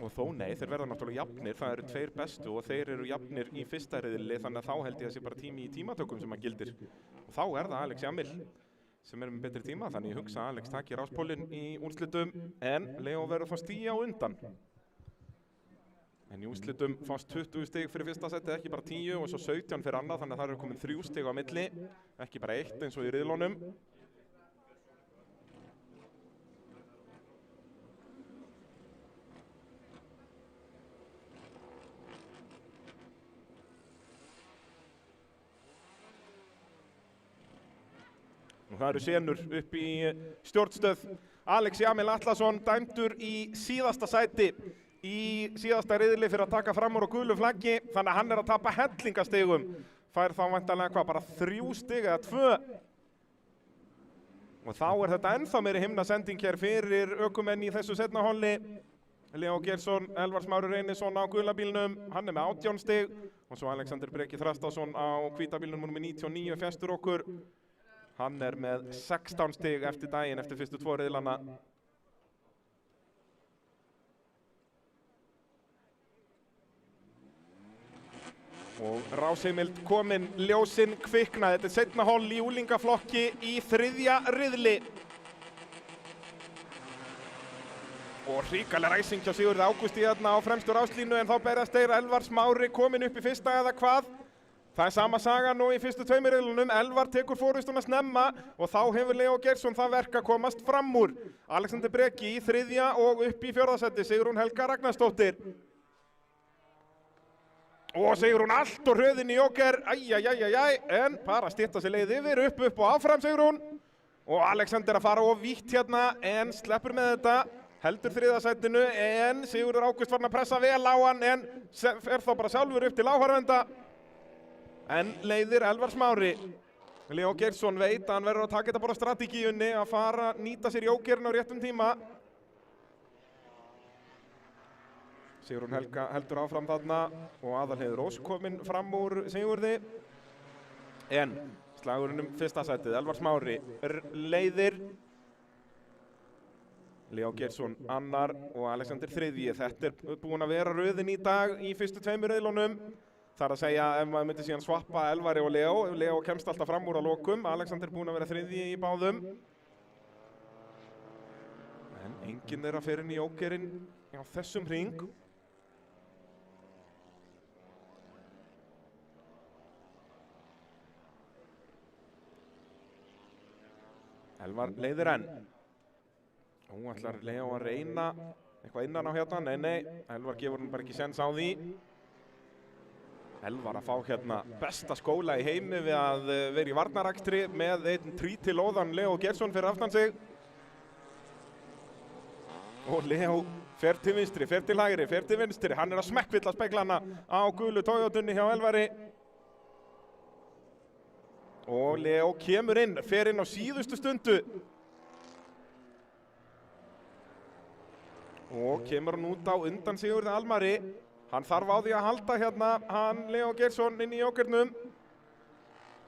Og þó nei, þeir verða náttúrulega jafnir, það eru 2 bestu og þeir eru jafnir í fyrsta riðli, þannig að þá held ég að sé bara tími í tímatökum sem að gildir. Og þá er það Alex Jamil sem er með betri tíma, þannig ég hugsa að Alex taki ráspólinn í úrslitum en Leo verður þá stíga á undan. En í úrslitum fást 20 stig fyrir fyrsta setið, ekki bara 10 og svo 17 fyrir annað, þannig að það eru komin 3 stig á milli, ekki bara 1 eins og í riðlunum. Og það eru senur upp í stjórnstöð. Alex Jamil Atlason dæmdur í síðasta sæti í síðasta riðli fyrir að taka fram úr á gulu flaggi, þannig að hann er að tapa hellingastigum. Fær þá væntanlega hvað, bara 3 stig eða 2. Og þá er þetta ennþá meiri himnasending hér fyrir ökumenn í þessu seinna hólli. Leó Geirsson, Elvar Smári Reynisson á gula bílnum, hann er með 18 stig. Og svo Alexander Breki Þrastásson á hvíta bílnum númer 99 fjæstur okkur. Hann er með 16 stig eftir daginn, eftir fyrstu 2 riðlana. Og rásheimild komin, ljósinn kvikna. Þetta er seinna hól í úlingaflokki í 3. riðli. Og hrikaleg ræsing hjá Sigurði Ágústi hérna á fremstu ráslínu, en þá berast þeir Elvar Smári komin upp í fyrsta eða hvað. Það er sama saga nú í fyrstu 2 riðlunum. Elvar tekur forystuna snemma og þá hefur Leó Geirsson það verk að komast fram úr. Alexander Breki í 3. og upp í 4. sæti, Sigrún Helga Ragnarsdóttir. Og Sigrún allt og hröðin í Joker, en bara stytta sér leið yfir, upp og áfram Sigrún. Og Alexander að fara of vítt hérna, en sleppur með þetta, heldur 3. sætinu, en Sigurður Ágúst var að pressa vel á hann, en er þá bara sjálfur upp til áhorfenda. En leiðir Elvar Smári. Leó Geirsson veit að hann verður að taka þetta bara strategíunni, að fara, nýta sér Jokerin á réttum tíma. Sigrún Helga heldur áfram þarna og Aðalheiður Ósk kominn fram úr Sigurði. En slagurinn fyrsta sætið, Elvar Smári leiðir. Leó Geirsson annar og Alexander 3. Þetta er búin að vera röðin í dag í fyrstu 2 riðlunum. Það er að segja ef maður myndi síðan swappa Elvari og Leó. Leó kemst alltaf fram úr á lokum. Alexander búin að vera 3. í báðum. En enginn er að fyrir inn í Jokerinn á þessum hring. Elvar leiðir enn. Ætlar Leó að reyna eitthvað innan á hérna? Nei, Elvar gefur hann bara ekki séns á því. Elvar að fá hérna besta skóla í heimi við að vera í varnarakstri með einn trítilóðan Leó Geirsson fyrir aftan sig. Og Leó fer til vinstri, fer til hægri, fer til vinstri. Hann er að smekkvilla speglana á gulu Toyotunni hjá Elvari. Og Leó kemur inn, fer inn á síðustu stundu. Og kemur hann út á undan Sigurði Almari. Hann þarf á því að halda hérna, hann Leó Geirsson inn í Jokernum.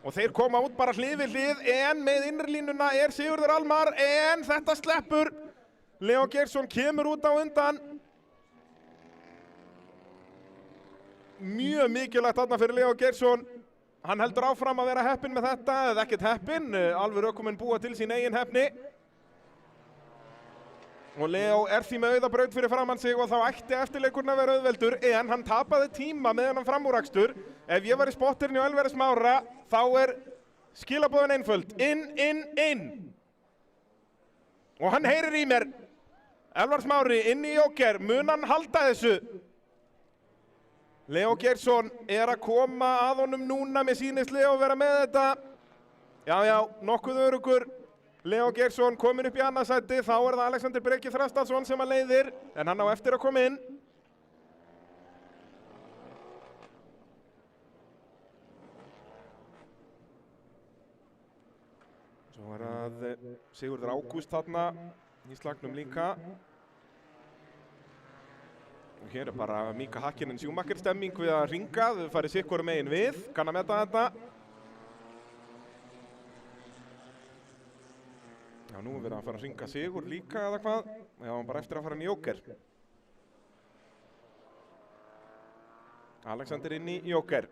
Og þeir koma út bara hlið við hlið, en með innrlínuna er Sigurður Almar, en þetta sleppur. Leó Geirsson kemur út á undan. Mjög mikilvægt þarna fyrir Leó Geirsson. Hann heldur áfram að vera heppinn með þetta, eða ekkert heppinn, alveg ökumenn búa til sín eigin heppni. Og Leó er því með auðabraut fyrir framann sig og þá ætti eftirleikurinn að vera auðveldur, en hann tapaði tíma með hennan framúrakstur. Ef ég var í spotterinn hjá Elvari Smára, þá er skilaboðin einföld. Inn. Og hann heyrir í mér. Elvar Smári inn í Joker, mun hann halda þessu? Leó Geirsson er að koma að honum núna, með sýnist Leó vera með þetta. Já, nokkuð örugur. Leó Geirsson komin upp í annað sæti, þá er það Alexander Breki Þrastásson sem að leiðir, en hann á eftir að koma inn. Svo er það Sigurður Ágúst þarna í slagnum líka. Og hér er bara Mika Hakkinen Sjúmakker stemming við að ringa, þau farið sitt hvoru megin við, kann að meta þetta. Já, nú er verið að fara að ringa Sigur líka eða hvað. Já, hann bara eftir að fara inn í Joker. Alexander inn í Joker.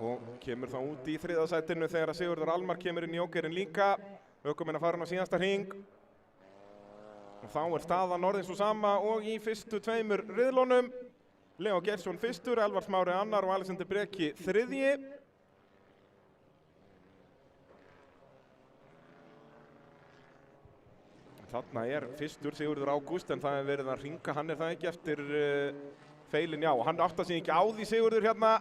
Og kemur þá út í þriðja sætinu þegar að Sigurður Almar kemur inn í Jokerinn líka. Ökumenn að fara hann á síðasta hring. Og þá staðan orðin svo sama og í fyrstu tveimur riðlunum. Leó Geirsson fyrstur, Elvar Smári annar og Alexander Breki þriðji. Þarna fyrstur Sigurður Ágúst, en það verið að hringa, hann það ekki eftir feilin, já, og hann átta sig ekki á því Sigurður hérna,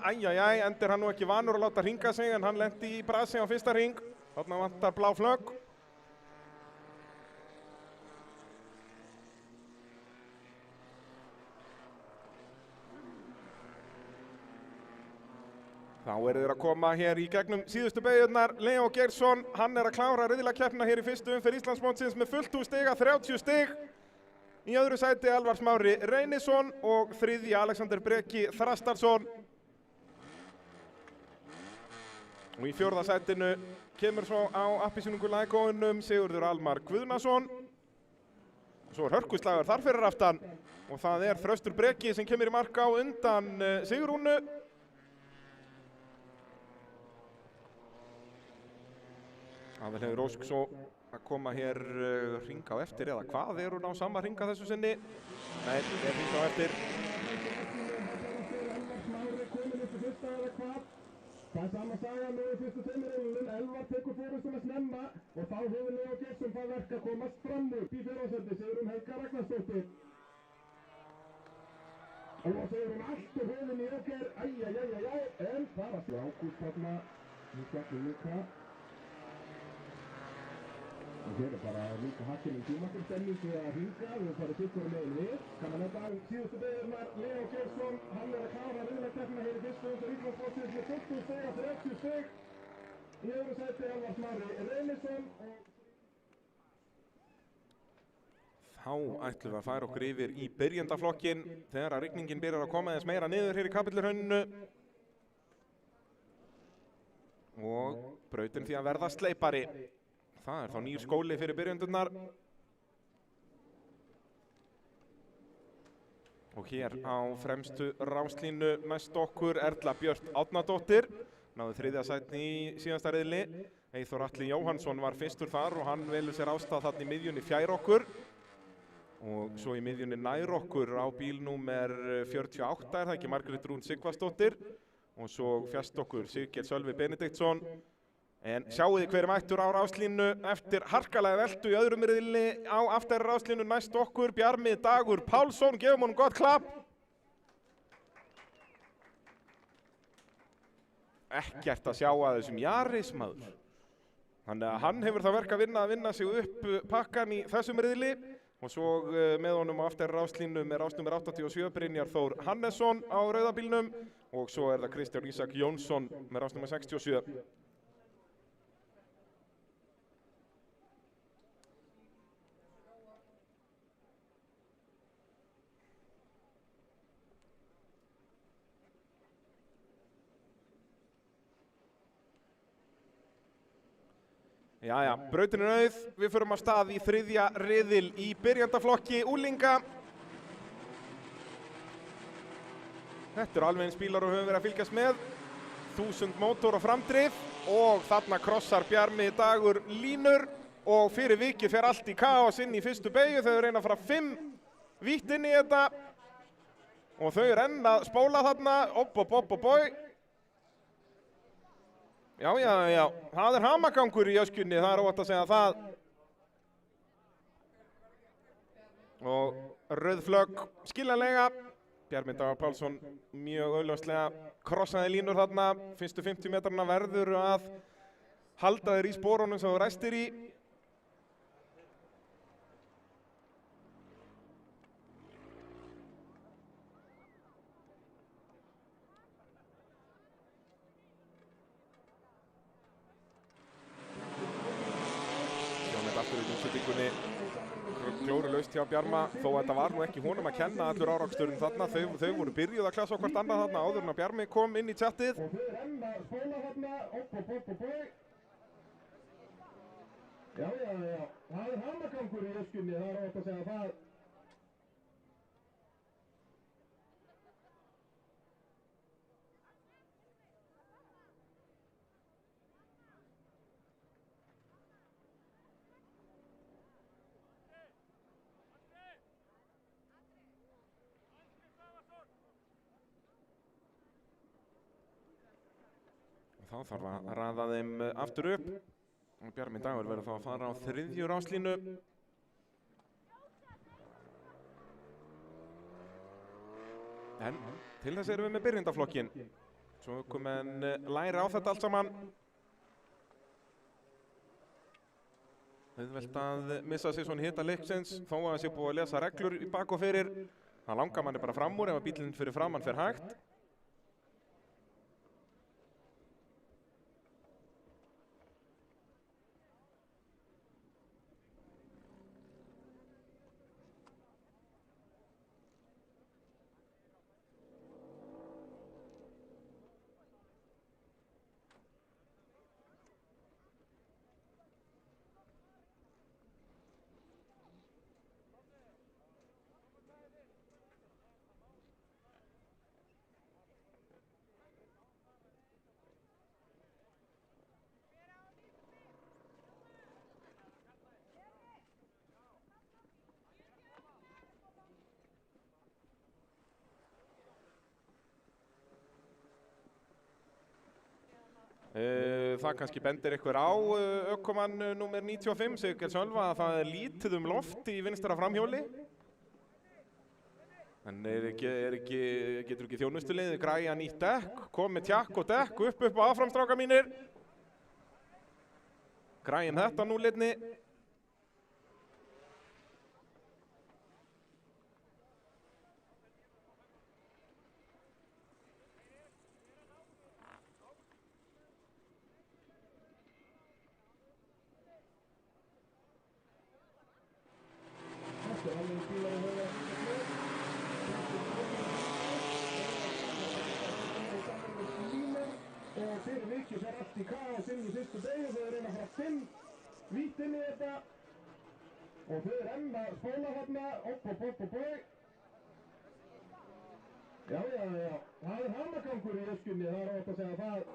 endur hann nú ekki vanur að láta hringa sig, en hann lendi í brasi á fyrsta hring. Þarna vantar blá flögg. Þá þeir að koma hér í gegnum síðustu beygjurnar. Leó Geirsson, hann að klára riðlakeppnina hér í fyrstu umferð Íslandsmótsins með fullt hús stiga, 30 stig. Í öðru sæti Elvar Smári Reynisson og þriðji Alexander Breki Þrastarsson. Og í fjórða sætinu kemur svo á appelsínugula-góðunum Sigurður Almar Guðnason. Svo hörkuslagur þar fyrir aftan og það Þröstur Breki sem kemur í mark á undan Sigrúnu. Aðalheiður Ósk svo að koma hér hring á eftir, eða hvað hún á sama hring að þessu sinni? Nei, hring á eftir. Það sama saga með fyrstu tveimur, Elvar tekur forystuna snemma og þá hefur Leó Geirsson það verk að komast fram úr í fjórðasendi, Sigrún Helga Ragnarsdóttir. Og Sigrún allt og höfðin í okkar, en það var Ágúst þarna, líka. Og hér bara líka hakkinn í tímakomstemning við að hringa, við farið sikkur megin við. Kannan þetta síðustu beygurnar, Leó Geirsson, hann að klára riðlakeppnina hér í fyrstu umferð Íslandsmótsins með 20 stiga, 30 stig. Í öðru sæti Elvar Smári Reynisson. Þá ætlum við að færa okkur yfir í byrjendaflokkin þegar að rigningin byrjar að koma meira niður hér í Kapellurhrauninu. Og brautin því að verða sleipari. Það þá nýr skóli fyrir byrjendurnar. Og hér á fremstu ráslínu næst okkur Erla Björt Árnadóttir. Náði þriðja sæti í síðasta riðli. Eyþór Atli Jóhannsson var fyrstur þar og hann velur sér ástað þarna í miðjunni fjær okkur. Og svo í miðjunni nær okkur á bíl númer 48 það ekki Margrét Rún Sigvarsdóttir. Og svo fjast okkur Sigurgeir Sölvi Benediktsson. En sjáu þið hver mættur á ráslínu eftir harkalega veltu í öðrum riðli á aftari ráslínu næst okkur Bjarmi Dagur Pálsson, gefum honum gott klapp. Ekkert að sjá að þessum Jaris maður. Þannig að hann hefur það verk að vinna sig upp pakkan í þessum riðli. Og svo með honum á aftari ráslínu með rásnúmer 87 Brynjar Þór Hannesson á rauðabílnum. Og svo það Kristján Ísak Jónsson með rásnúmer 67. Jæja, brautin auð, við förum af stað í þriðja riðil í byrjandaflokki unglinga. Þetta alveg eins bílar og höfum verið að fylgjast með. 1000 mótor og framdrif og þarna krossar Bjarmi Dagur línur og fyrir vikið fer allt í kaos inn í fyrstu beygju. Þau reyna að fara 5 vítt inn í þetta og þau enn að spóla þarna, bói. Já, það hamagangur í öskjunni, það óvægt að segja það. Og rauð flögg skiljanlega. Bjarmi Dagur Pálsson mjög augljóslega krossaði línur þarna. Fyrstu 50 metrana verður að halda þér í sporunum sem þú ræstir í. Glórulaust hjá Bjarma, þó að þetta var nú ekki honum að kenna allur áraksturinn þarna. Þau voru byrjuð að klassa hvort annað þarna áður en að Bjarmi kom inn í tjattið. Og þau enn að spóla þarna, bói. Já, það hamagangur í öskjunni, það óvægt að segja það. Þá þarf að raða þeim aftur upp. Og Bjarmi Dagur verður þá að fara á 3. ráslínu. En til þess erum við með byrjendaflokkin. Svo ökumenn læra á þetta allt saman. Auðvelt að missa sig svona hita leiksins þó að það sé búið að lesa reglur í bak og fyrir. Það langar manni bara fram úr ef að bílinn fyrir framann fer hægt. Það kannski bendir ykkur á ökumann númer 95, Sigurgeir Sölva, að það er lítið loft í vinstra framhjóli. En getur ekki þjónustuliðið græja nýtt dekk, komið tjakk og dekk upp á áframstrákar mínir. Græjum þetta núlitni. Fyrir vikið fer allt í kaos inn í fyrstu beygju, þau reyna að fara 5 vítt inn í þetta og þau renna spóla þarna, boi. Já, það er hamagangur í öskunni, það er ótt að segja það.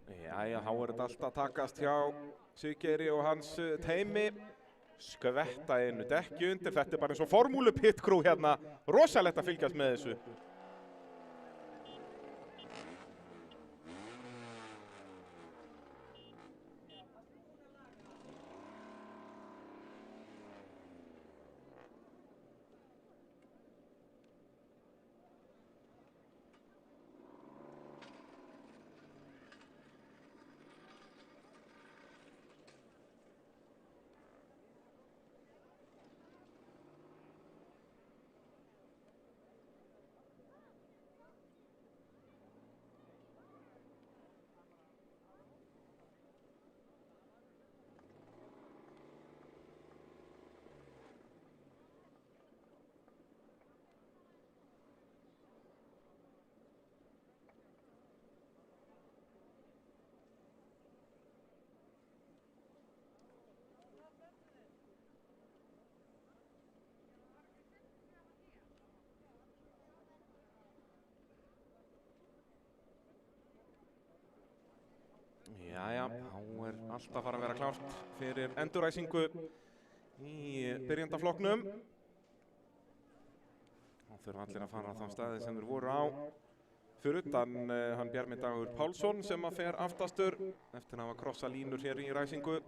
Jæja, þá er þetta alltaf takast hjá Siggeiri og hans teymi. Skvetta einu dekki undir, þetta er bara eins og formúlu pit crew hérna. Rosalegt að fylgjast með þessu. Jæja, þá er alltaf að fara að vera klárt fyrir enduræsingu í byrjandaflokknum. Þá þurfa allir að fara á þá staði sem þeir voru á. Fyrir utan hann Bjarmi Dagur Pálsson sem að fer aftastur eftir að hafa krossa línur hér í ræsingu.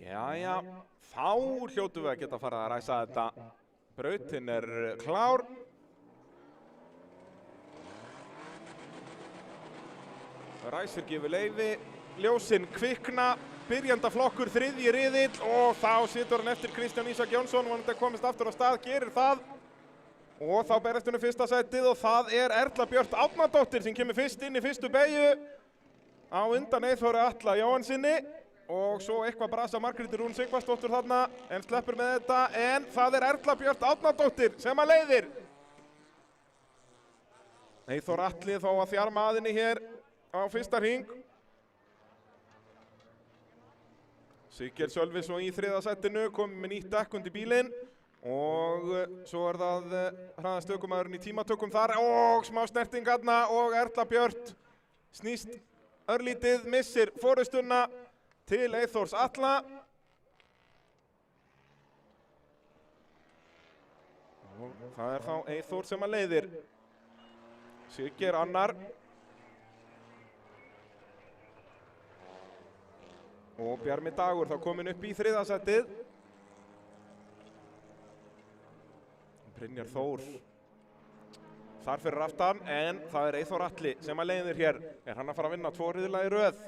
Jæja, þá hljótum við að geta farið að ræsa þetta. Brautin er klár. Ræsir gefur leyfi, ljósin kvikna, byrjandaflokkur þriðji riðill og þá situr hann eftir Kristján Ísak Jónsson, vonandi komist aftur á stað, gerir það. Og þá berist hún fyrsta sætið og það er Erla Björt Árnadóttir sem kemur fyrst inn í fyrstu beygju á undan Eyþóri Atla Jóhannsinni. Og svo eitthvað brasa Margréti Rún Sigvarsdóttur þarna en sleppur með þetta en það er Erla Björt Árnadóttir sem að leiðir. Eyþór Atli þó að þjarma að henni hér á fyrsta hring. Siggeir Sölvi svo í þriða sætinu, komið með nýtt dekk undir bílinn og svo er það hraðast ökumaðurinn í tímatökum þar og smá snerting þarna og Erla Björt snýst örlítið, missir forystuna til Eyþórs Atla. Og það er þá Eyþór sem að leiðir. Siggeir annar. Og Bjarmi Dagur þá kominn upp í þriðja sætið. Brynjar Þór þar fyrir aftan en það er Eyþór Atli sem að leiðir hér. Er hann að fara að vinna 2 riðla í röð?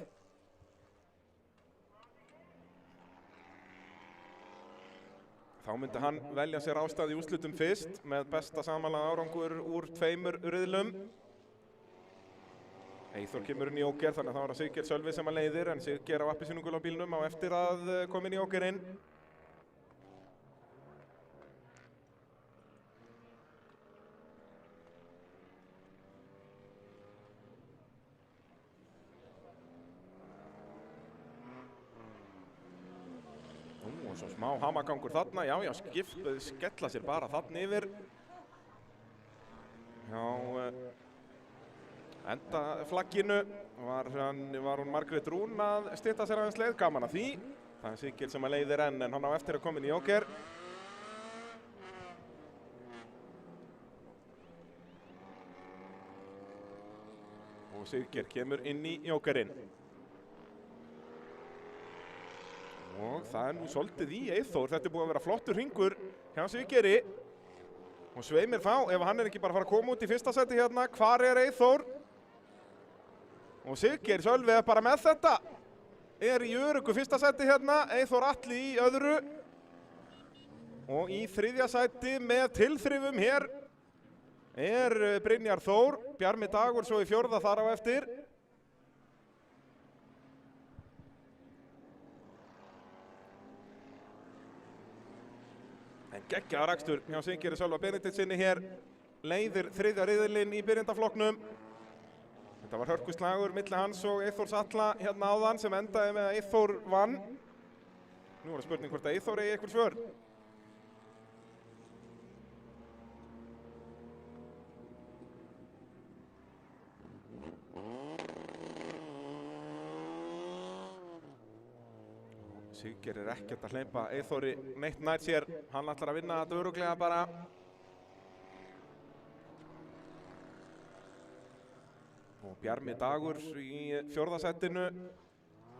Þá myndi hann velja sér ástæð í úrslitum fyrst með besta samanlagða árangur úr 2 riðlum. Eyþór kemur inn í Jóker, þannig að það var að Siggeir Sölvi sem að leiðir, en Siggeir á appelsínugula bílnum á eftir að koma inn í Jókerinn. Og svo smá hamagangur þarna, já, skella sér bara þarna yfir. Já, endaflagginu var hún Margrét Rún að stytta sér aðeins leið, gaman að því. Það er Siggeir sem að leiðir en hann á eftir að koma inn í Jóker. Og Siggeir kemur inn í Jókerinn. Og það er nú svolítið í Eyþór, þetta er búið að vera flottur hringur hjá Siggeiri. Og svei mér þá, ef hann er ekki bara að fara að koma út í fyrsta seti hérna, hvar er Eyþór? Og Siggeir Sölvi er bara með þetta. Er í öruggu fyrsta seti hérna, Eyþór Atli í öðru. Og í þriðja seti með tilþrifum hér er Brynjar Þór, Bjarmi Dagur svo í fjórða þar á eftir. En geggjaður akstur hjá Siggeiri Sölva Benediktssyni hér, leiðir þriðja riðilinn í byrjendaflokknum. Þetta var hörkuslagur milli hans og Eyþórs Atla hérna áðan sem endaði með að Eyþór vann. Nú var það spurning hvort að Eyþór eigi einhver svör. Siggeir er ekkert að hleypa Eyþóri neitt nær sér, hann ætlar að vinna þetta örugglega bara. Og Bjarmi Dagur í fjórða setinu,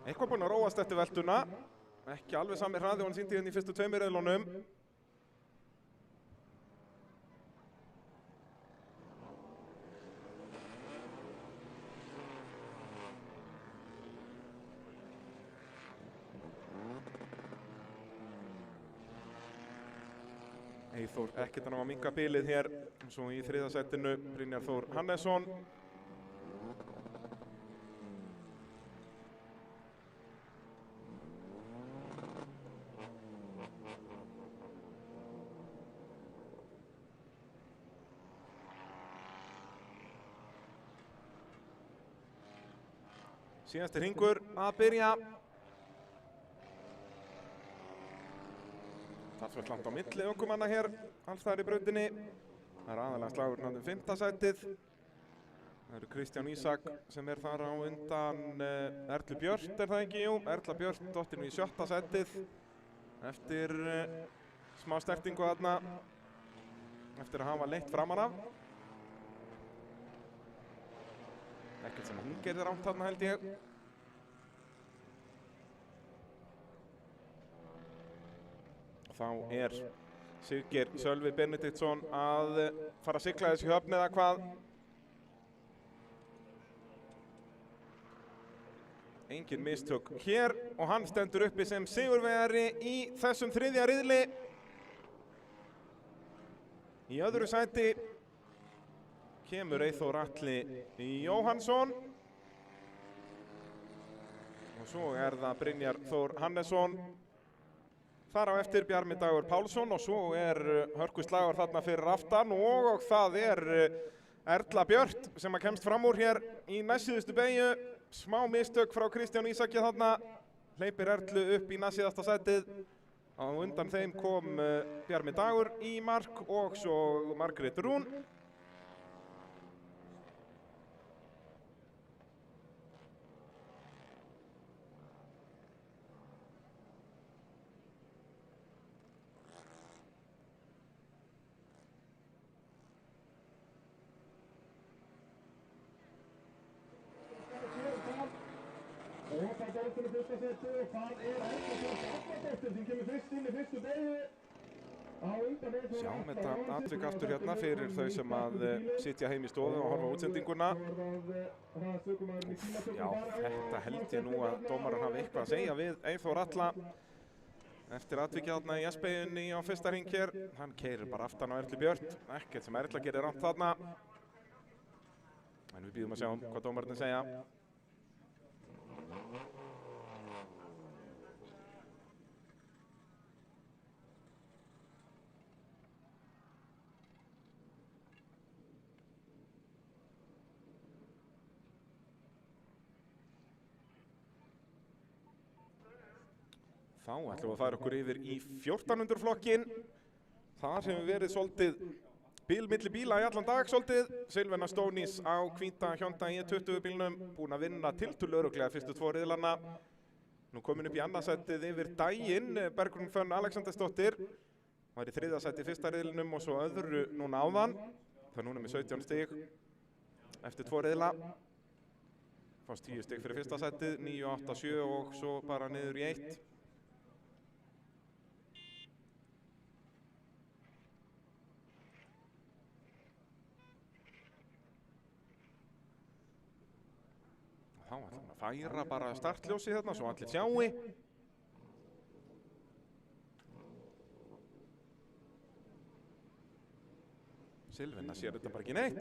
eitthvað búinn að róast eftir veltuna, ekki alveg sami hraði og hann sýndi hérna í fyrstu tveimur riðlunum. Eyþór ekkert að ná að minnka bilið hér, svo í þriðja setinu Brynjar Þór Hannesson. Síðasti hringur að byrja. Talsvert langt á milli ökumanna hér, alls þar í brautinni. Það er aðalega slagurinn um 5. sætið. Það eru Kristján Ísak sem er þar á undan Erlu Björt, er það ekki? Jú, Erla Björt dottir nú í 7. sætið. Eftir smá stertingu þarna, eftir að hafa leitt framan af. Ekkert sem hún gerði rámt þarna held ég. Þá er Siggeir Sölvi Benediktsson að fara að sigla þessu höfn eða hvað. Engin mistök hér og hann stendur uppi sem sigurvegari í þessum þriðja riðli. Í öðru sæti kemur Eyþór Atli Jóhannsson. Og svo er það Brynjar Þór Hannesson. Þar á eftir Bjarmi Dagur Pálsson og svo er hörkuslagur þarna fyrir aftan og það er Erla Björt sem að kemst fram úr hér í næstsíðustu beygju. Smá mistök frá Kristján Ísaki þarna, hleypir Erlu upp í næstsíðasta sætið. Á undan þeim kom Bjarmi Dagur í mark og svo Margrét Rún. Og það er til fyrsta seti og það er Erla Björt sem kemur fyrst inn í fyrstu beygju. Sjáum þetta atvik aftur hérna fyrir þau sem að sitja heim í stofu og horfa á útsendinguna. Já, þetta held ég nú að dómarar hafi eitthvað að segja við Eyþór Atla. Eftir atvikið þarna í S-beyjunni á fyrsta hring hér. Hann keyrir bara aftan á Erlu Björt, ekkert sem Erla gerir rangt þarna. En við býðum að sjá hvað dómararnir segja. Þá ætlum við að fara okkur yfir í 1400 flokkin. Þar hefur verið svolítið bil milli bíla í allan dag svolítið. Silvana Stónís á hvíta Hyundai E20 bílnum, búin að vinna tiltölu örugglega fyrstu 2 riðlana. Nú komin upp í annarsætið yfir daginn, Bergrún Fönn Alexandersdóttir. Var í 3. sæti í fyrsta riðlinum og svo öðru núna áðan. Það er núna með 17 stig eftir 2 riðla. Fást 10 stig fyrir fyrsta sætið, 9, 8, 7 og svo bara niður í 1. Þá ætlum við að færa bara startljósið þarna svo allir sjái. Silvana sér þetta bara ekki neitt.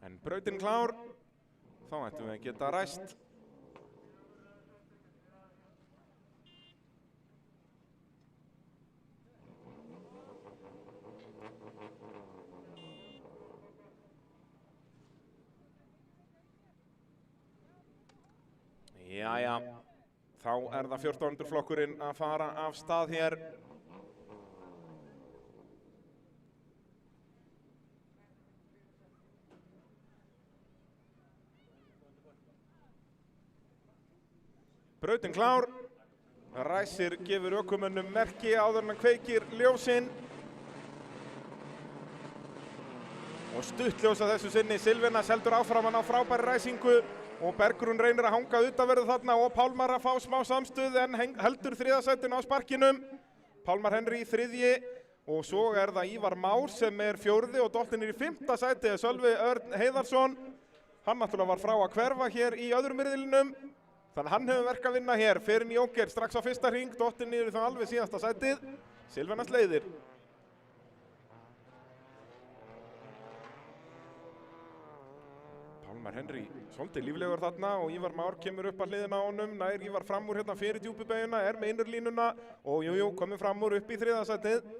En brautin klár, þá ættum við að geta ræst. Jæja, þá er það 1400 flokkurinn að fara af stað hér. Brautin klár, ræsir gefur ökumönnum merki áður en hann kveikir ljósin. Og stuttljós að þessu sinni, Silvana heldur áfram að ná frábæri ræsingu og Bergrún reynir að hanga utanverðu þarna og Pálmar að fá smá samstuð en heldur 3. sætinu á sparkinum. Pálmar Henry í 3. og svo er það Ívar Már sem er 4. og dottinn í 5. sæti, Sölvi Örn Heiðarsson. Hann náttúrulega var frá að hverfa hér í öðrum riðlinum. Þannig hann hefur verk að vinna hér, fer inn í Jóker strax á fyrsta hring, dottinn niður í þá alveg síðasta sætið. Silvanas leiðir. Pálmar Henry svolítið líflegur þarna og Ívar Már kemur upp að hliðina á honum, nær Ívar fram úr hérna fyrir djúpubeygina, er með innurlínuna og jújú, komið fram úr upp í 3. sætið.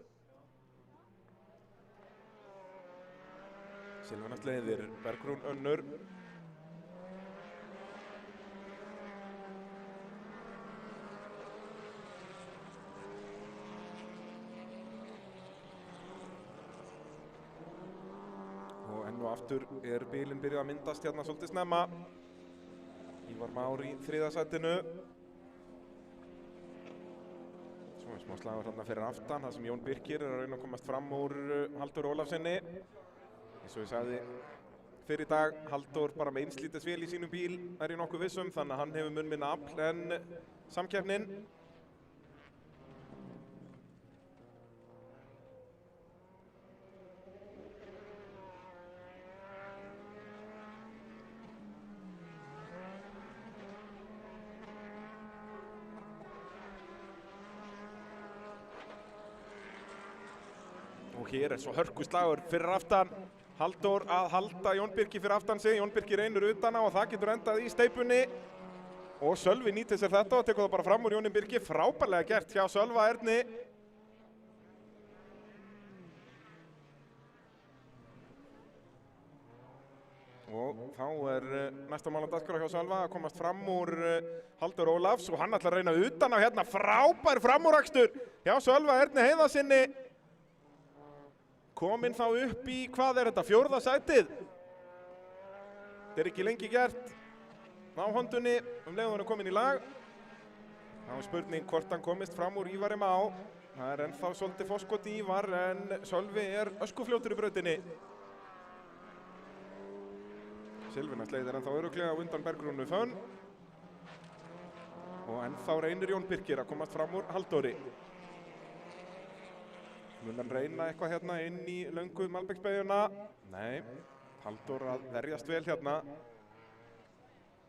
Silvanas leiðir, Bergrún önnur. Og aftur er bílinn byrjuð að myndast hérna svolítið snemma. Ívar Már í 3. sætinu. Svo er smá slagur hérna fyrir aftan, þar sem Jón Birkir er að reyna að komast fram úr Halldór Ólafsinni. Eins og ég sagði fyrir í dag, Halldór bara með einslítisvél í sínum bíl er ég nokkuð vissum, þannig að hann hefur mun minna afl en samkeppnin. Og hér er svo hörkuslagur fyrir aftan. Halldór að halda Jón Birki fyrir aftan sig. Jón Birki reynir utan á og það getur endað í steypunni. Og Sölvi nýtir sér þetta og tekur það bara fram úr Jóni Birki. Frábærlega gert hjá Sölva Erni. Og þá er næsta mál á dagskrá hjá Sölva að komast fram úr Halldór Ólafs og hann ætlar að reyna utan á hérna. Frábær framúrakstur hjá Sölva Erni Heiðarsinni. Kominn þá upp í, hvað er þetta, 4. sætið. Þetta er ekki lengi gert á hondunni leið hann er kominn í lag. Það var spurning hvort hann komist fram úr Ívari Má. Það er ennþá svolítið fórskot í Ívar en Sölvi er öskufljótur í brautinni. Silvana leiðir ennþá örugglega á undan Bergrúnu Fönn. Og ennþá reynir Jón Birkir að komast fram úr Halldóri. Mun hann reyna eitthvað hérna inn í löngu Malbeksbeyguna? Nei, Halldór að verjast vel hérna.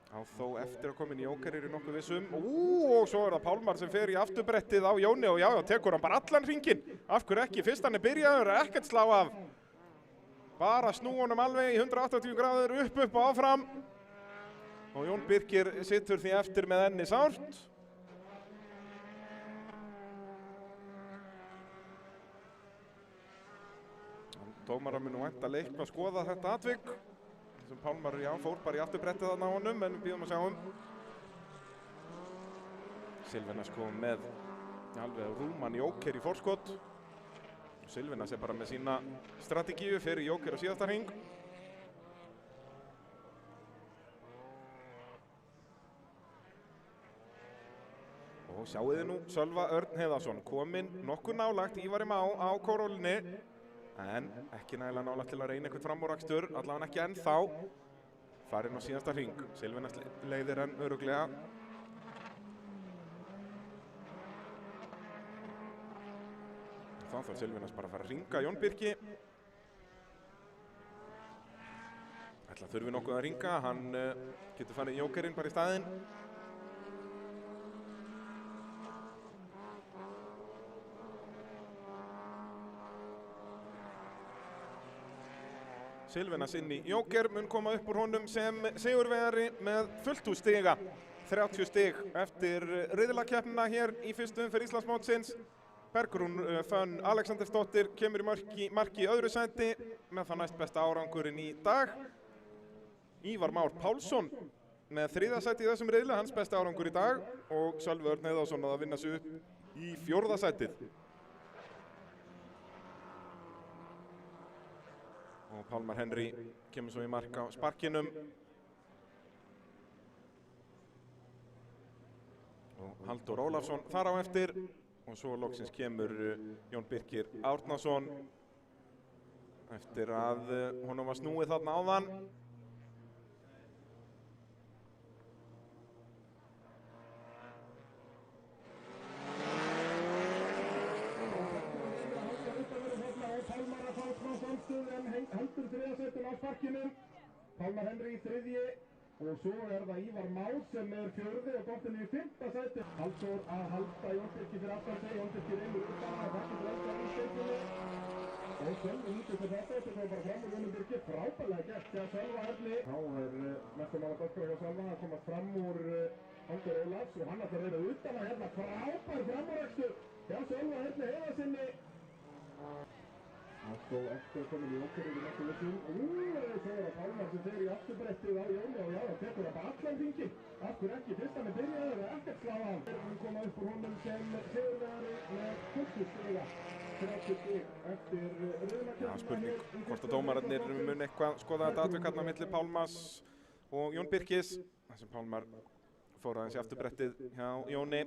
Á þó eftir að koma inn í Jóker í nokkuð vissum. Og svo það Pálmar sem fer í afturbrettið á Jóni og já, tekur hann bara allan hringinn. Af hverju ekki? Fyrst hann byrjaður, ekkert slá af. Bara snú honum alveg í 180 gráður upp og áfram. Og Jón Birkir situr því eftir með enni sárt. Dómarar mun nú væntanlega eitthvað að skoða þetta atvik. Sem Pálmar, já, fór bara í afturbrettið þarna á honum, en við bíðum að sjá Silvenas kom með alveg rúman Jóker í forskot. Silvenas bara með sína strategíu fyrir Jóker á síðasta hring. Og sjáu þið nú Sölva Örn Heiðarsson kominn nokkuð nálægt Ívari Má á kórólinni. En ekki nægilega nálægt til að reyna eitthvað framúrakstur, allavega ekki ennþá. Farinn á síðasta hring, Silvenas leiðir enn örugglega. Þá þarf Silvenas bara að fara að hringa Jón Birki. Ætla þurfi nokkuð að hringa, hann getur farið Jókerinn bara í staðinn. Silvenas inn í Jóker mun koma upp úr honum sem sigurvegari með fullt hús stiga. 30 stig eftir riðlakeppnina hér í fyrstu umferð Íslandsmótsins. Bergrún Fönn Alexandersdóttir kemur í marki í öðru sæti með það næst besta árangurinn í dag. Ívar Már Pálsson með þriðja sæti í þessum riðli, hans besta árangur í dag. Og Sölvi Örn Heiðarsson að vinna sig upp í fjórða sætið. Og Pálmar Henry kemur svo í mark á sparkinum. Og Halldór Ólafsson þar á eftir. Og svo loksins kemur Jón Birkir Árnason eftir að honum var snúið þarna áðan. Heldur þriðasættin á sparkinum. Pálmar Henry í þriðji og svo það Ívar Már sem fjórði og dottinn í fimmta sæti. Halldór að halda Jón Birki fyrir aftan sig. Jón Birki reynir út að þetta fyrir í steikunni. Og Sölvi út fyrir þetta kom bara fram úr Jón Birki. Frábærlega gert hjá Sölva Erni. Þá mestum að doktora hjá Sölva að komast fram úr Halldór Ólafs og hann ætlar að reyna utan að hérna frábær framúrakstur hjá Sölva Erni Heiðarsinni. Og svo eftir komin í Jóker í nokkuð vissum. Svo það Pálmar sem fer í afturbrettið á Jóni og já, það tekur það bara allan hringinn. Af hverju ekki? Fyrst hann byrjaður og ekkert slá hann. Hann koma upp úr honum sem sigurvegari með 40 stiga. 30 stig eftir riðlakeppnina. Já, spurning hvort að dómararnir mun eitthvað skoða þetta atvik hérna milli Pálmars og Jón Birkis. Þar sem Pálmar fór aðeins í afturbrettið hjá Jóni.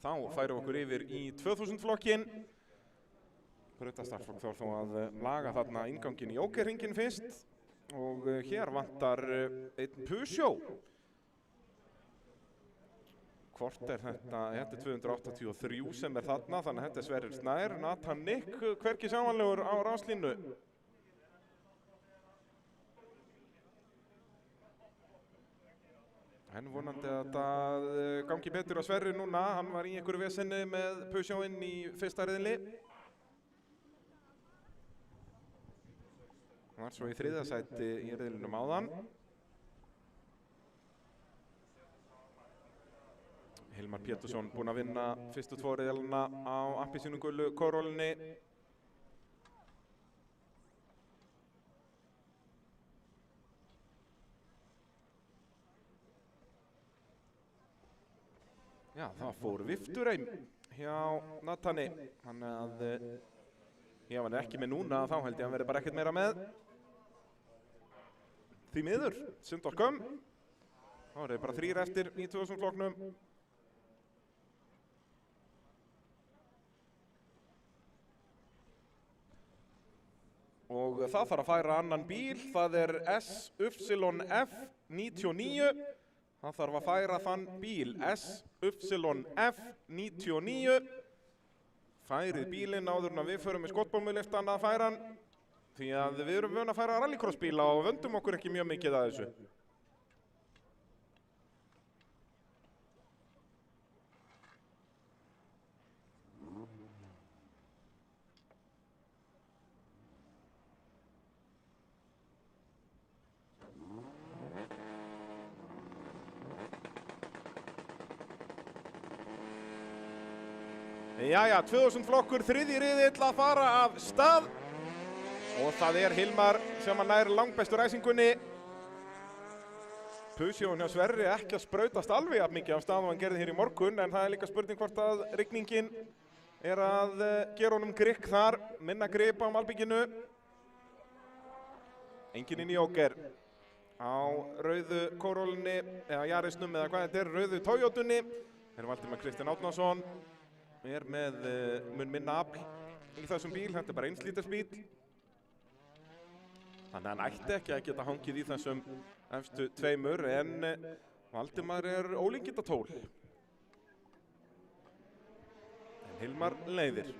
Þá færum okkur yfir í 2000 flokkinn. Brautastarfsfólk þarf þó að laga þarna innganginn í Jóker-hringinn fyrst. Og hér vantar einn Peugeot. Hvort þetta? Þetta 283 sem þarna, þannig að þetta Sverrir Snær. Nathan Nick, hvergi sjáanlegur á ráslínu. En vonandi að þetta gangi betur á Sverri núna. Hann var í einhverju vesenni með Peugeotinn í fyrsta riðli. Hann var svo í þriðja sæti í riðlinum áðan. Hilmar Pétursson búinn að vinna fyrstu tvo riðlana á appelsínugulu kórólinni. Já, það fór viftureim hjá Natani, þannig að ef hann er ekki með núna þá held ég að hann verði bara ekkert meira með. Því miður, synd og skömm. Þá eru bara 3 eftir í 2000 flokknum. Og það þarf að færa annan bíl, það er SYF 99. Það þarf að færa þann bíl, SYF 99. Færið bílinn áður en við förum með skottbólmuliftan að færa hann. Því að við erum vön að færa rallycrossbíla og vöndum okkur ekki mjög mikið að þessu. Jæja, 2000 flokkur, 3. riðill að fara af stað. Og það er Hilmar sem að nær langbæstu ræsingunni. Pusjón hjá Sverri ekki að sprautast alveg jafn mikið af stað og hann gerði hér í morgun, en það er líka spurning hvort að rigningin er að gera honum grikk þar, minna grip á malbygginu. Enginn inn í Joker á rauðu Corollinni, eða Yarisnum eða hvað þetta er, rauðu Toyotunni. Hér er Valdimar Kristinn Árnason, er með mun minna afl í þessum bíl, þetta er bara 1 líters bíl. Þannig að hann ætti ekki að geta hangið í þessum efstu 2, en Valdimar er ólíkindatól. En Hilmar leiðir.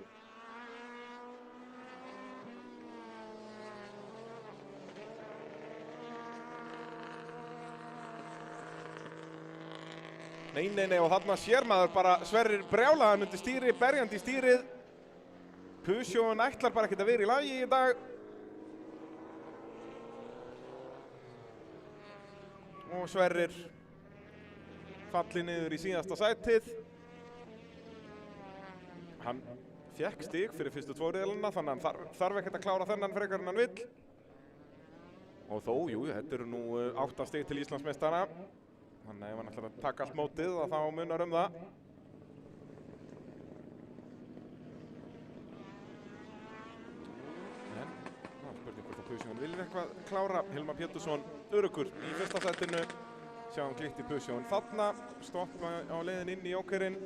Nei, og þarna sér maður bara Sverrir brjálaðan undir stýri, berjandi í stýrið. Pusjón ætlar bara ekkert að vera í lagi í dag. Og Sverrir falli niður í síðasta sætið. Hann fékk stig fyrir fyrstu 2 riðlana, þannig að hann þarf ekkert að klára þennan frekar en hann vill. Og þó, jú, þetta eru nú 8 stig til Íslandsmeistara. Þannig að ef hann ætlar að taka allt mótið, þá munar það. En það er spurning hvort að Pusjón viljið eitthvað klára. Hilmar Pétursson öruggur í fyrsta sætinu. Sjáum klikt í Pusjón þarna. Stoppa á leiðin inn í Jokerinn.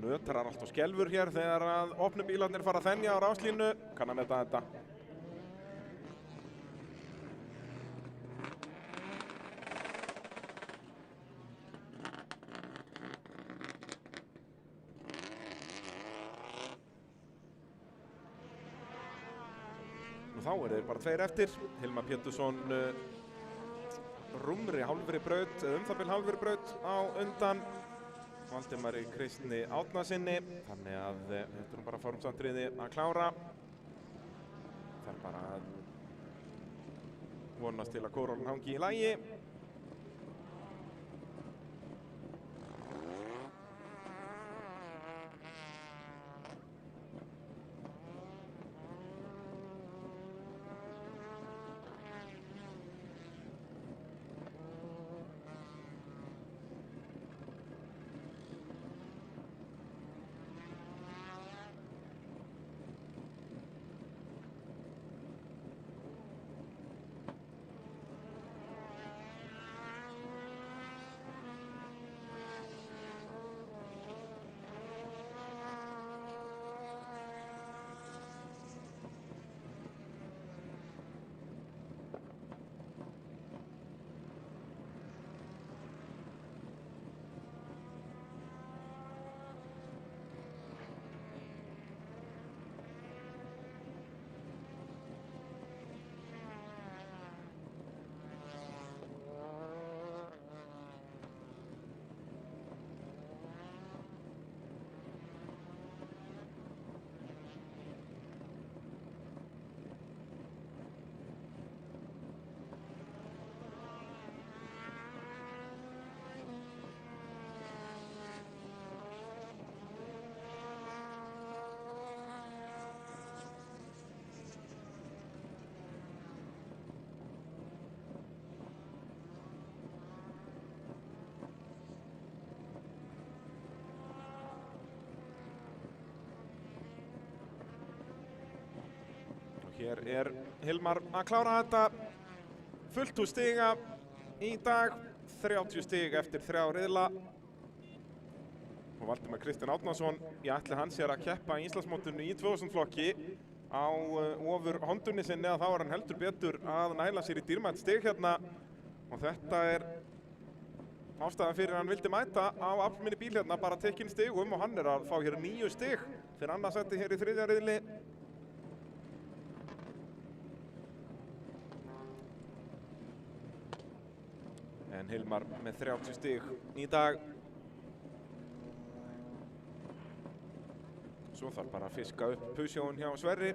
Nötrar allt og skelfur hér þegar að opnu bílarnir fara að þenja á ráslínu. Kann að meta þetta. Nú þá eru þeir bara 2 eftir. Hilmar Pétursson rúmri hálfri braut, það bil hálfri braut á undan Valdimari Kristni Árnasinni, þannig að þetta er bara formsatriði að klára. Það er bara að vonast til að Corollin hangi í lagi. Hér Hilmar að klára þetta. Fullt úr stiga í dag. 30 stig eftir 3 riðla. Og Valdimar Kristinn Árnason, ég ætli hann sér að keppa í Íslandsmótinu í 2000 flokki á ofur hondunni sinni, að þá er hann heldur betur að næla sér í dýrmætt stig hérna. Og þetta er ástæðan fyrir hann vildi mæta á aflminni bíl hérna, bara tekinn stigum, og hann er að fá hér 9 stig fyrir annað sæti hér í 3. riðli. En Hilmar með 30 stig í dag. Svo þarf bara að fiska upp pusjóun hjá Sverri.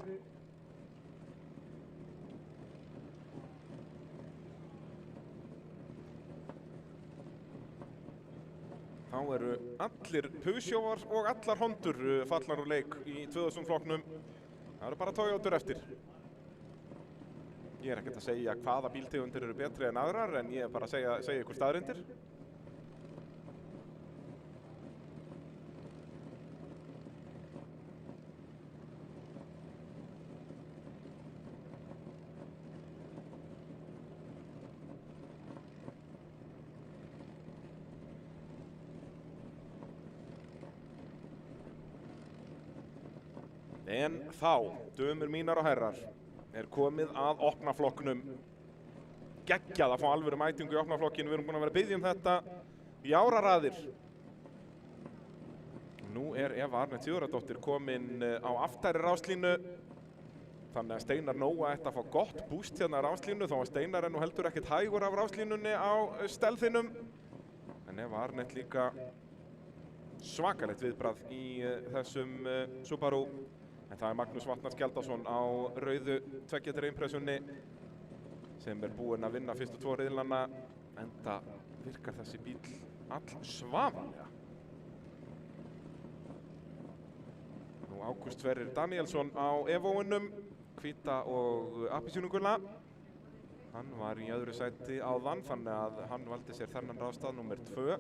Þá eru allir pusjóar og allar hondur fallar úr leik í 2000 flokknum. Það eru bara Toyotur eftir. Ég er ekkert að segja hvaða bíltegundir eru betri en aðrar, en ég er bara að segja ykkur staðreyndir. En þá, dömur mínar og herrar, er komið að opnaflokknum. Geggjað að fá alvöru mætingu í opnaflokkinu. Við erum búin að vera að biðja þetta í áraraðir. Nú er Eva Arnett Sigurðardóttir komin á aftæri ráslínu. Þannig að Steinar Nóa ætti að fá gott búst hérna á ráslínu, þó að Steinar er nú heldur ekkert hægur af ráslínunni á stelðinum. En Eva Arnett líka svakalegt viðbragð í þessum Subaru. En það er Magnús Vatnar Skjaldason á rauðu 2 impressunni sem er búinn að vinna fyrstu 2 riðlana, enda virkar þessi bíl all svafalega. Nú Ágúst Sverrir Danielsson á Evo-unum, hvíta og appelsínugula. Hann var í öðru sæti áðan, þannig að hann valdi sér þennan ráðstað númer 2.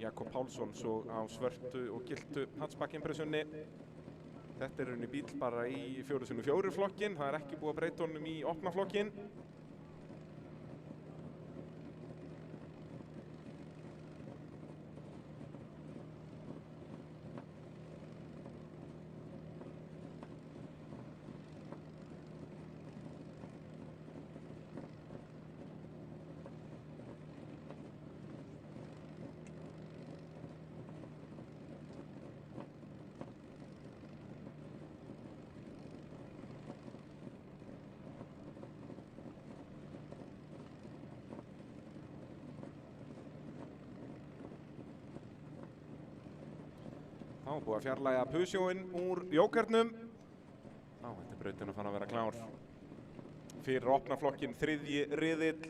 Jakob Pálsson svo á svörtu og giltu Hansbakk impressunni. Þetta er rauninni bíl bara í 4x4 flokkin, það er ekki búið að breyta honum í opnaflokkin. Þá er búið að fjarlægja pusjóinn úr jókernum. Þá ætti brautin að fara að vera klár fyrir opnaflokkin 3. riðill.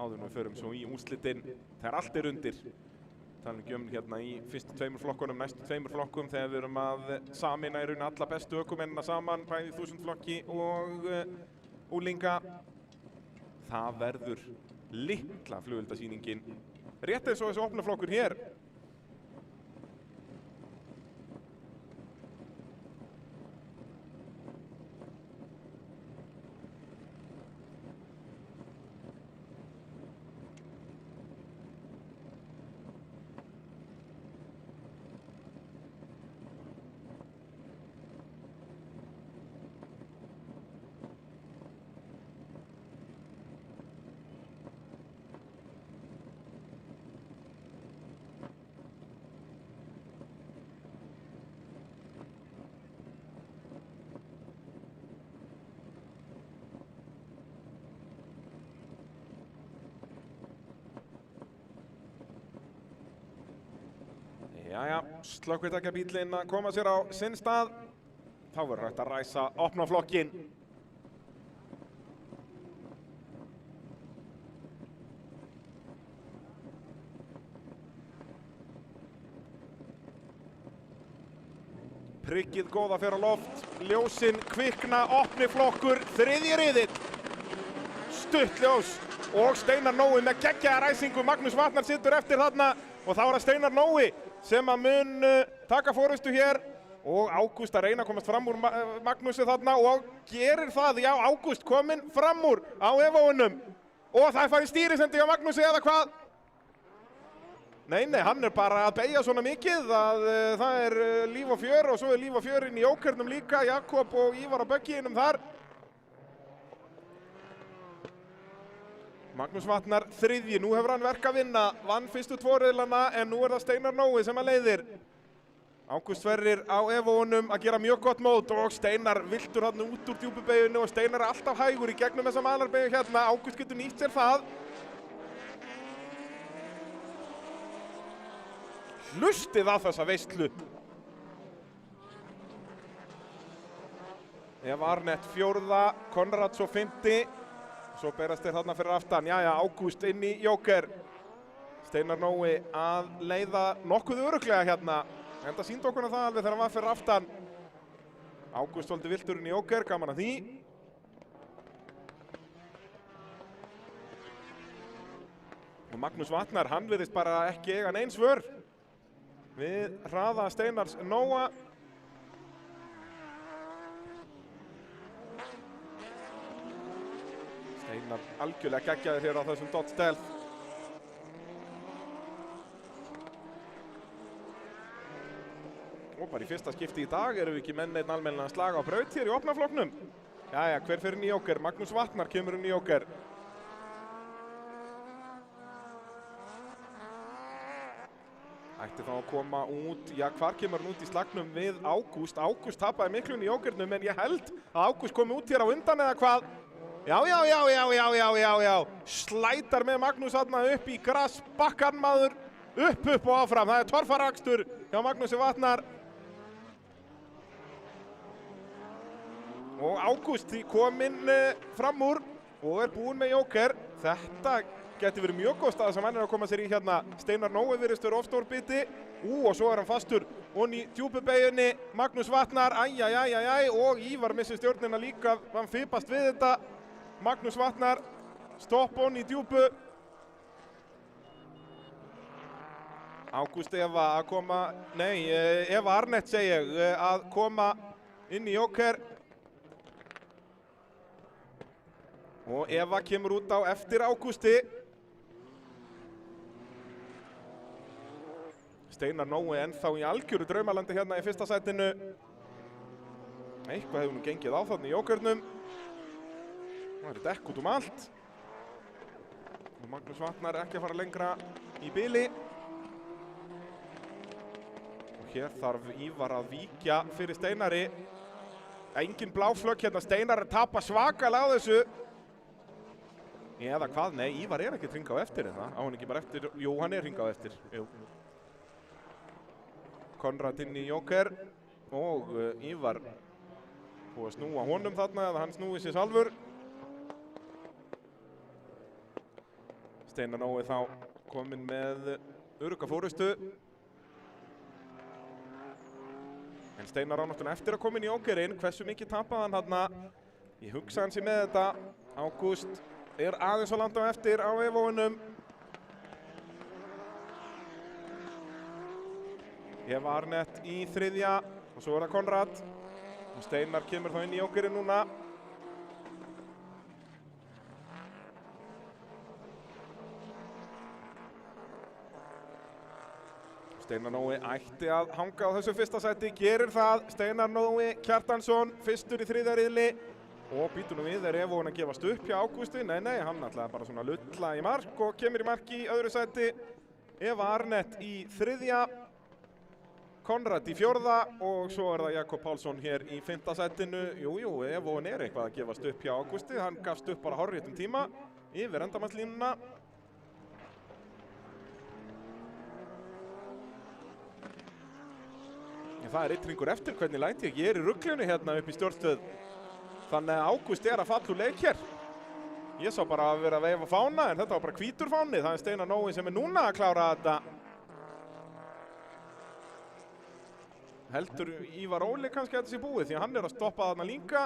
Áður en við förum svo í úrslitin þegar allt er undir. Talum ekki hérna í fyrstu 2 flokkunum, næstu 2 flokkum þegar við erum að sameina í rauninni alla bestu ökumennina saman, bæði 1000 flokki og unglinga. Það verður litla flugeldasýningin. Rétt eins og þessi opnaflokkur hér. Jæja, slökkvitækjabíllinn að koma sér á sinn stað. Þá verður hægt að ræsa opnaflokkinn. Prikkið góða fer á loft, ljósin kvikna, opniflokkur, 3. riðill. Stutt ljós og Steinar Nói með geggjaða ræsingu. Magnús Vatnar situr eftir þarna og þá er það Steinar Nói sem að mun taka forystu hér og Ágúst að reyna að komast fram úr Magnúsi þarna og gerir það, já, Ágúst kominn fram úr á Evóunum og það er farið stýrisendi á Magnúsi eða hvað? Nei, hann er bara að beygja svona mikið að það er líf og fjör og svo er líf og fjör inn í jókernum líka, Jakob og Ívar á bögginum þar. Magnús Vatnar þriðji, nú hefur hann verk að vinna, vann fyrstu 2 riðlana en nú er það Steinar Nói sem að leiðir. Ágúst Sverrir á Evóunum að gera mjög gott mót og Steinar viltur hann út úr djúpubeyginu og Steinar er alltaf hægur í gegnum þessa malarbeygju hérna. Ágúst getur nýtt sér það. Hlustið á þessa veislu. Eva Arnett 4., Konrad svo 5. Svo berast þeir þarna fyrir aftan. Jæja, Ágúst inn í jóker. Steinar Nói að leiða nokkuð örugglega hérna. Enda sýndi okkur það alveg þegar hann var fyrir aftan. Ágúst svolítið vilturinn í jóker, gaman að því. Og Magnús Vatnar, hann virðist bara ekki eiga nein svör við hraða Steinars Nóa. Steinar algjörlega geggjaður hér á þessum Dodge Stealth. Og bara í fyrsta skipti í dag erum við ekki menn einn almennilegan slag á braut hér í opnaflokknum. Jæja, hver fyrir inn í jóker? Magnús Vatnar kemur inn í jóker. Ætti þá að koma út, já, hvar kemur hann út í slagnum við Ágúst? Ágúst tapaði miklu inn í jókernum en ég held að Ágúst komi út hér á undan eða hvað? Já. Slætar með Magnús þarna upp í grassbakkan maður. Upp og áfram, það er torfarakstur hjá Magnúsi Vatnar. Og Ágúst kominn fram úr og er búinn með jóker. Þetta geti verið mjög góð staða sem hann er að koma sér í hérna. Steinar Nói virðist vera of stór biti. Og svo er hann fastur onni í djúpubeyjunni. Magnús Vatnar, og Ívar missir stjórnina líka. Hann fipast við þetta. Magnús Vatnar, stopp onni í djúpu. Ágúst Eva að koma, Eva Arnett segi ég, að koma inn í jóker. Og Eva kemur út á eftir Ágústi. Steinar Nói ennþá í algjöru draumalandi hérna í fyrsta sætinu. Eitthvað hefur nú gengið á þarna í jókernum. Það eru dekk út allt. Og Magnús Vatnar ekki að fara lengra í bili. Hér þarf Ívar að víkja fyrir Steinari. Engin bláflögg hérna, Steinar tapa svakalega á þessu. Eða hvað, nei, Ívar er ekki hringa á eftir það. Á hann ekki bara eftir, jú, hann er hringa á eftir. Jú. Konrad inn í jóker og Ívar búið að snúa honum þarna eða hann snúið sér sjálfur. Steinar Nói þá kominn með örugga fórustu. En Steinar á náttúrulega eftir að koma inn í jókerinn. Hversu mikið tapaði hann þarna? Ég hugsa hans í með þetta. Ágúst er aðeins og langt á eftir á Evóunum. Eva Arnett í þriðja og svo er það Konrad. Og Steinar kemur þá inn í jókerinn núna. Steinar Nói ætti að hanga á þessu fyrsta sæti, gerir það. Steinar Nói Kjartansson, fyrstur í þriðja riðli. Og býtur nú við, er Evóun að gefast upp hjá Ágústi? Nei, hann ætlaði bara svona lulla í mark og kemur í mark í öðru sæti. Eva Arnett í þriðja, Konrad í fjórða og svo er það Jakob Pálsson hér í fimmta sætinu. Jú, Evóun er eitthvað að gefast upp hjá Ágústi. Hann gafst upp bara hárréttum tíma yfir endamannslínuna. Það er eitt hringur eftir, hvernig læt ég er í ruglunni hérna upp í stjórnstöð. Þannig að Ágúst er að falla úr leik hér. Ég sá bara að vera að veifa fána, en þetta var bara hvítur fáni. Það er Steinar Nói sem er núna að klára þetta. Heldur Ívar Óli kannski að þetta sé búið, því að hann er að stoppa þarna líka.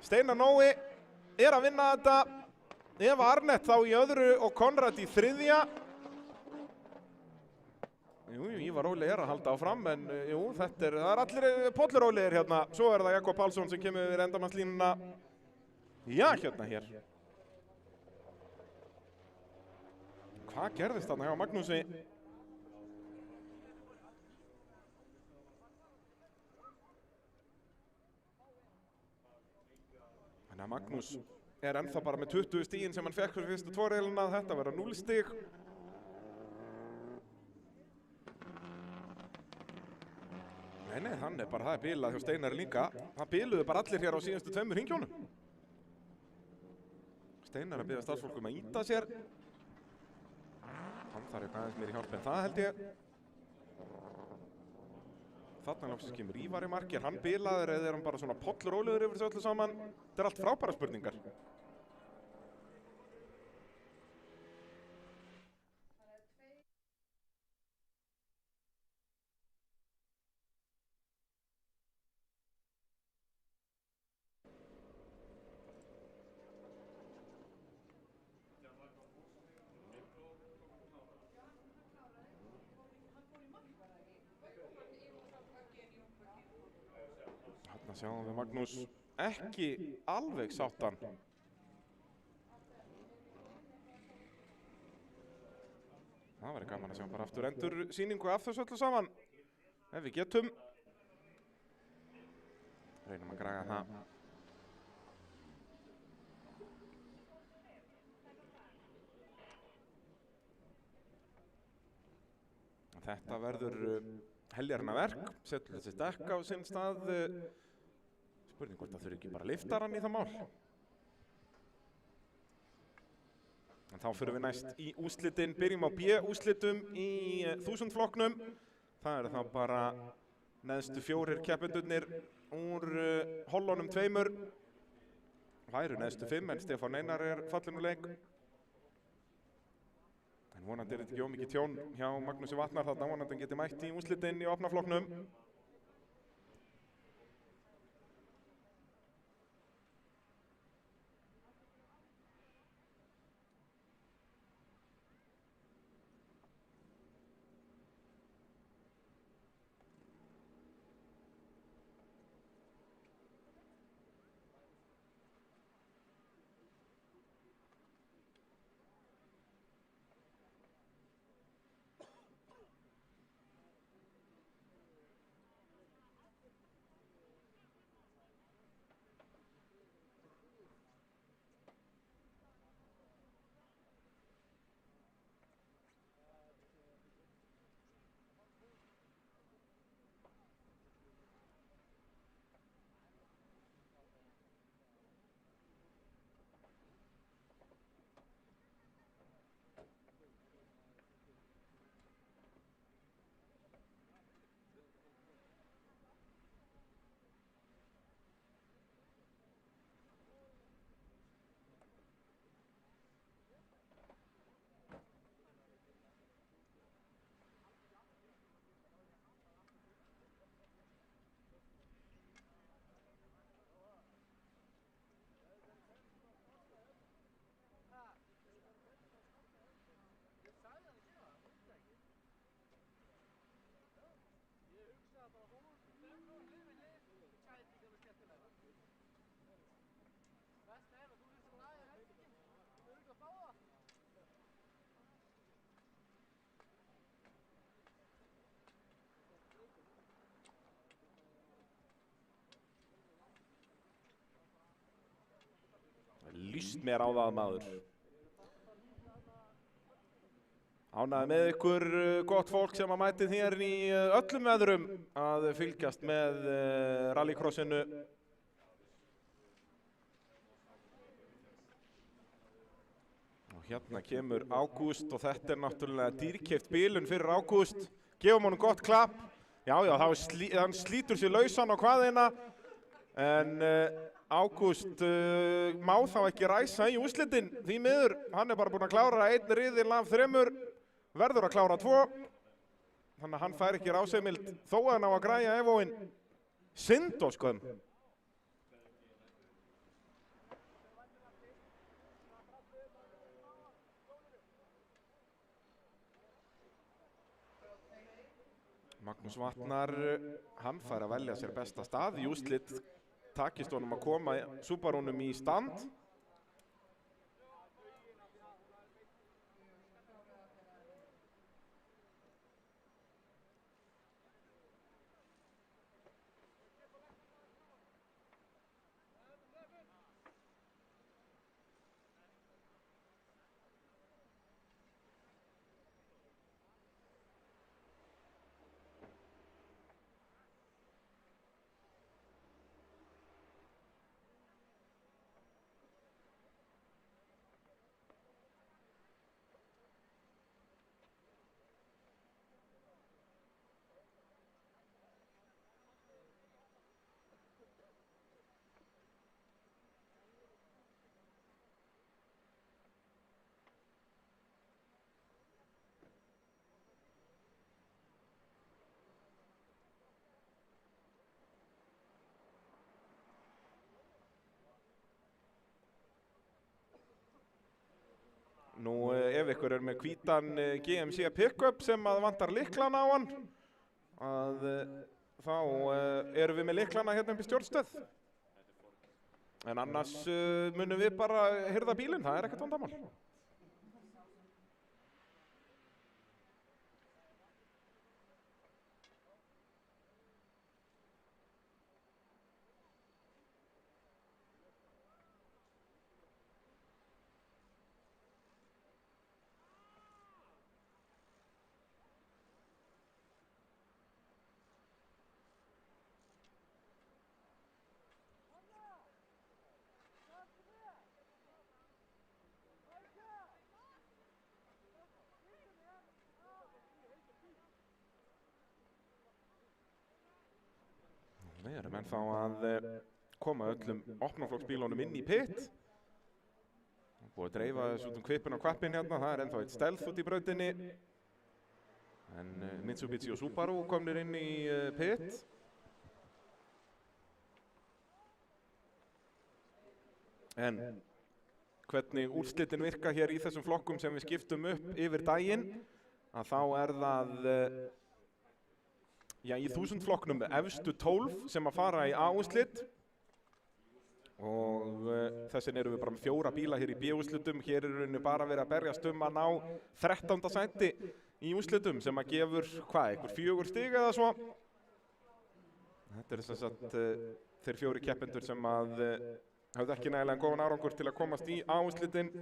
Steinar Nói er að vinna þetta. Eva Arnett þá í öðru og Konrad í þriðja. Jú, Ívar Óli að halda áfram, en jú, það er allir Pollur Óliðir hérna. Svo það Jakob Pálsson sem kemur við endamannslínuna. Já, hérna hér. Hvað gerðist þarna hjá Magnúsi? Þannig að Magnús ennþá bara með 20 stigin sem hann fekk fyrir fyrstu 2 riðlana. Þetta verða 0 stig. Nei, hann bara, það bilað hjá Steinari líka. Það biluðu bara allir hér á síðustu 2 hringjónum. Steinar að biðja starfsfólk að íta sér. Hann þarf aðeins meiri hjálp en það, held ég. Þarna loksins kemur Ívar í markið. Hann bilaður eða hann bara svona Pollur Óliður yfir þessu öllu saman. Þetta allt frábæra spurningar. Þarna sjáum við Magnús ekki alveg sáttan. Það verður gaman að sjá bara aftur endur sýningu af þessu öllu saman. Ef við getum. Reynum að græja það. Þetta verður heljarna verk. Settur þessi dekk á sinn stað. Spurning hvort það þurfi ekki bara að lyfta hann í það mál. En þá fyrir við næst í úrslitin. Byrjum á B-úrslitum í 1000 flokknum. Það eru þá bara neðstu 4 keppendurnir úr hollunum 2. Það eru neðstu 5 en Stefán Einar fallinn úr leik. En vonandi þetta ekki ómikið tjón hjá Magnúsi Vatnar þarna, vonandi hann geti mætt í úrslitin í opna flokknum. Lýst mér á það, maður. Ánægði með ykkur gott fólk sem að mæti þér í öllum veðrum að fylgjast með rallycrossinu. Og hérna kemur Ágúst og þetta er náttúrulega dýrkeypt bilun fyrir Ágúst. Gefum honum gott klapp. Já, hann slítur sér lausan á hvaðina. En Ágúst má þá ekki ræsa í úrslitin því miður. Hann er bara búinn að klára 1 riðil af 3, verður að klára 2. Þannig að hann fær ekki rásheimild þó að hann á að græja Evóin. Synd og skoðum. Magnús Vatnar, hann fær að velja sér besta stað í úrslit, takist honum að koma Subarúnum í stand. Nú, ef ykkur með hvítan GMC pickup sem að vantar lyklana á hann, þá erum við með lyklana hérna upp í stjórnstöð. En annars munum við bara hirða bílinn, það ekkert vandamál. Við erum ennþá að koma öllum opnaflokksbílunum inn í pit. Búið að dreifa þessu út kvipin og kvappin hérna, það ennþá eitt stealth út í brautinni. En Mitsubishi og Subaru komnir inn í pit. En hvernig úrslitin virka hér í þessum flokkum sem við skiptum upp yfir daginn, að þá það í 1000 flokknum efstu 12 sem að fara í A-úrslit og þessin erum við bara með 4 bíla hér í B-úrslitum. Hér er bara verið að berjast að ná 13. sæti í úrslitum sem að gefur, einhver 4 stig eða svo. Þetta er sem sagt þeir 4 keppendur sem að hafðu ekki nægilega góðan árangur til að komast í A-úrslitin.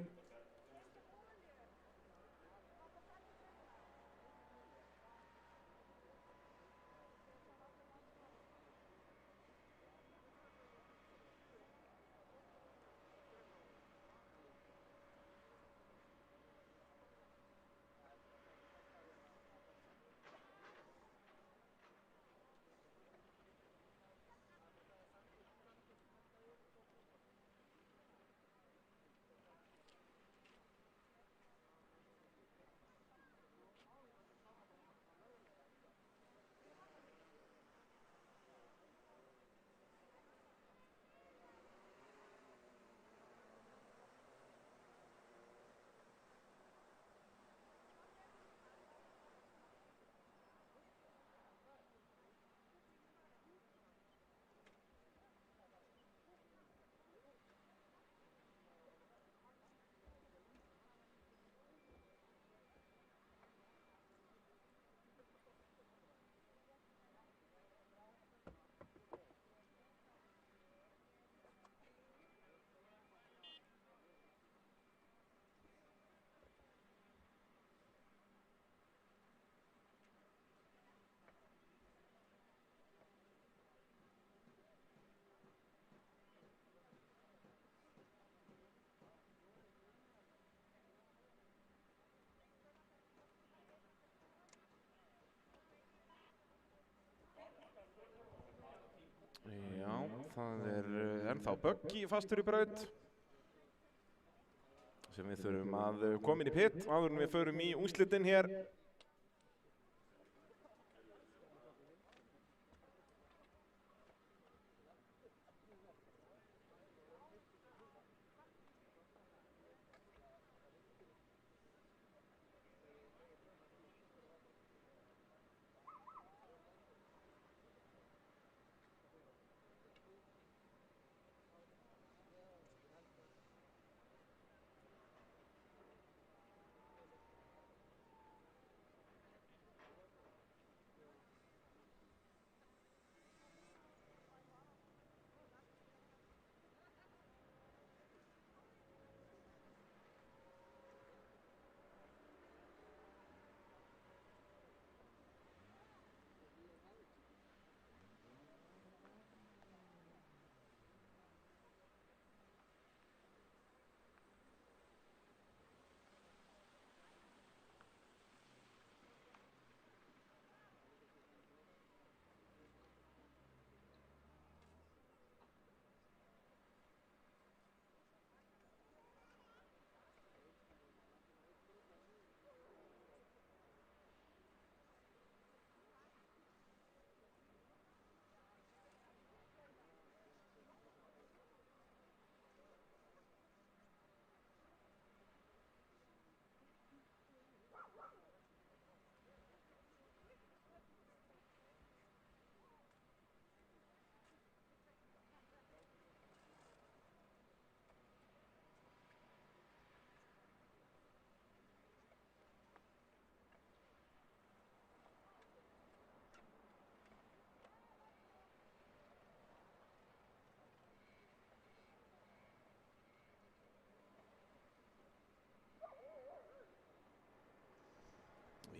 Já, það ennþá buggy fastur í braut sem við þurfum að koma inn í pit áður en við förum í úrslitin hér.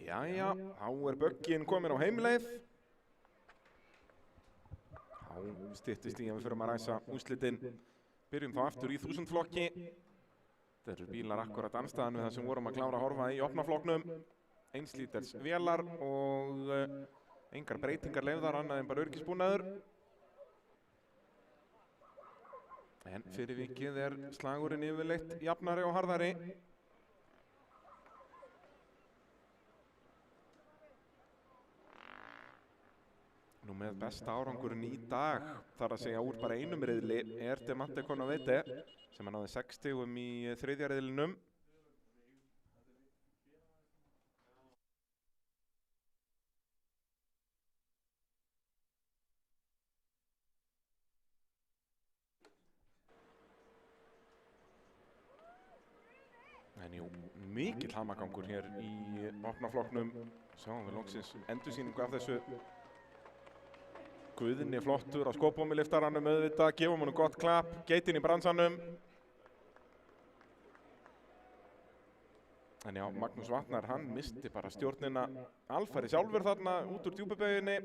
Jæja, þá Böggin komin á heimleið. Þá styttist í að við förum að ræsa úrslitin. Byrjum þá aftur í 1000 flokki. Þetta eru bílar akkurat andstæðan við það sem vorum að klára að horfa í opnaflokknum. 1 líters vélar og engar breytingar leyfðar annað en bara öryggisbúnaður. En fyrir vikið slagurinn yfirleitt jafnari og harðari. Nú með besta árangurinn í dag, þar að segja úr bara einum riðli, Demante Konovete sem náði 6 stigum í 3. riðlinum. En jú, mikill hamagangur hér í opnaflokknum. Sjáum við loksins endursýningu af þessu. Guðni flottur á skopbómiliftaranum auðvitað, gefum honum gott klapp, geitin í bransanum. En já, Magnús Vatnar, hann misti bara stjórnina alfæri sjálfur þarna út úr djúpubauginni.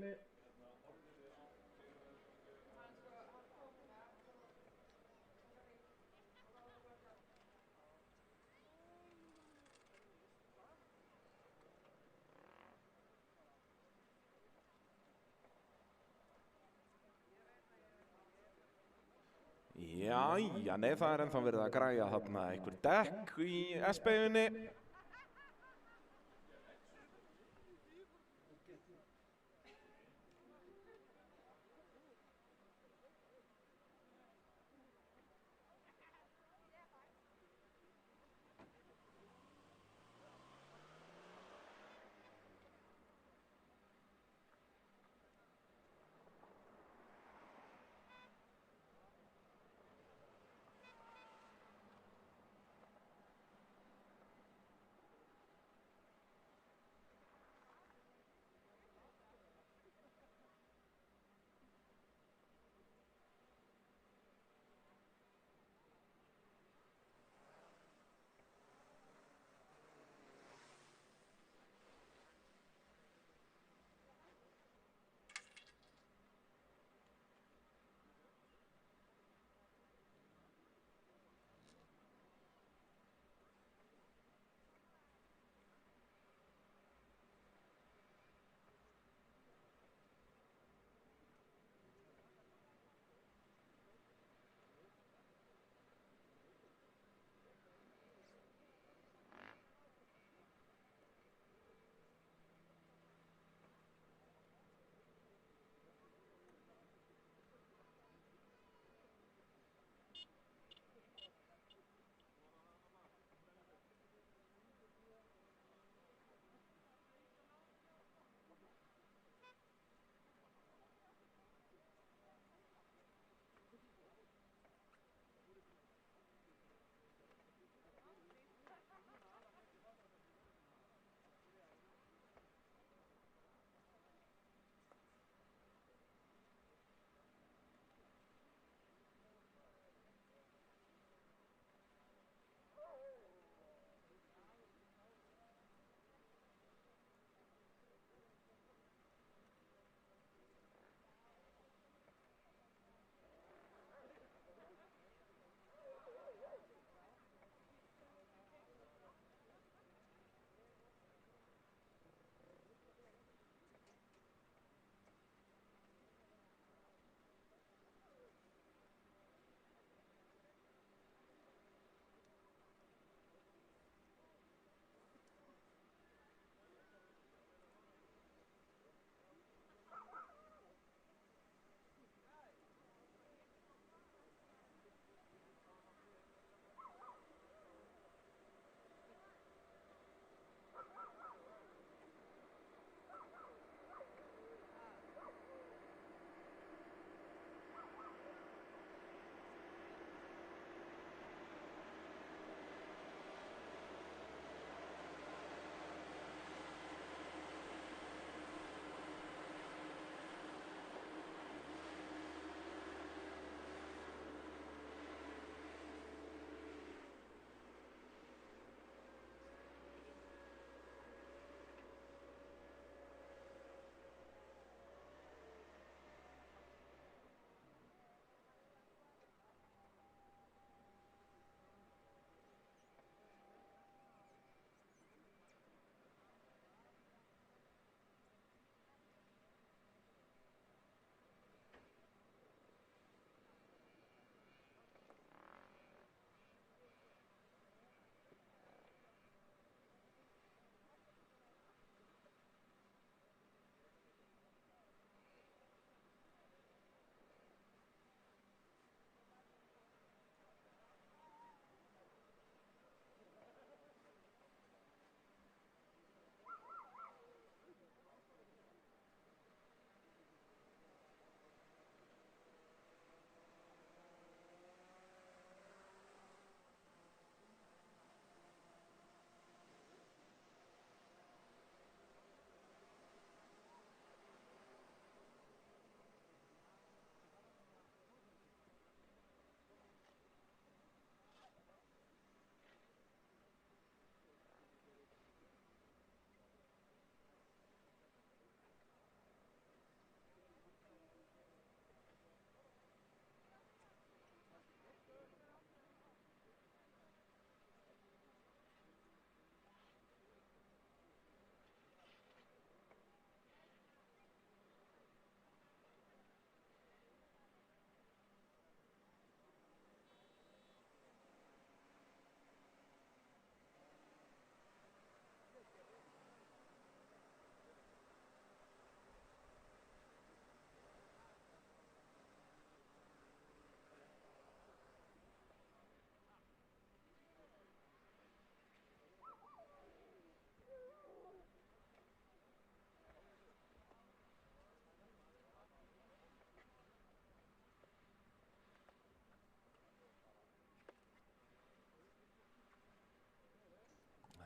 Jæja, nei, það ennþá verið að græja þarna einhver dekk í S-beigunni.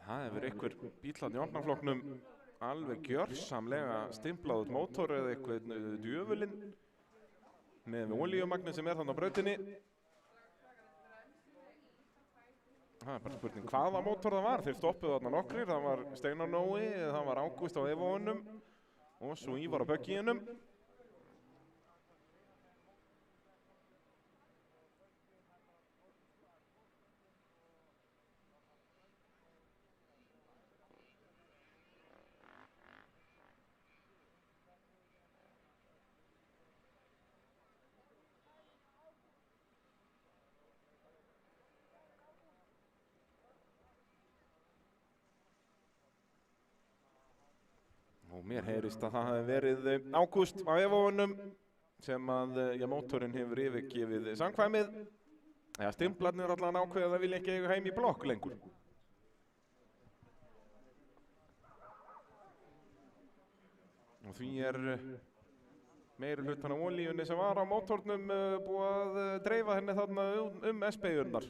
Það hefur einhver bílarn í opnaflokknum alveg gjörsamlega stimplað út mótor eða eitthvað djöfulinn með olíumagni sem er þannig á brautinni. Það er bara spurning hvaða mótor það var. Þeir stoppuðu þarna nokkrir. Það var Steinar Nói, það var Ágúst á Evounum og svo Ívar á Buggyinum. Og mér heyrist að það hafi verið Ágúst á Evounum sem að, mótorinn hefur yfirgefið samkvæmið. Stimplarnir allan ákveðið að það vilja ekki eiga heim í blokk lengur. Og því er meiri hlutan af olíunni sem var á mótornum búið að dreifa henni þarna S-beygurnar.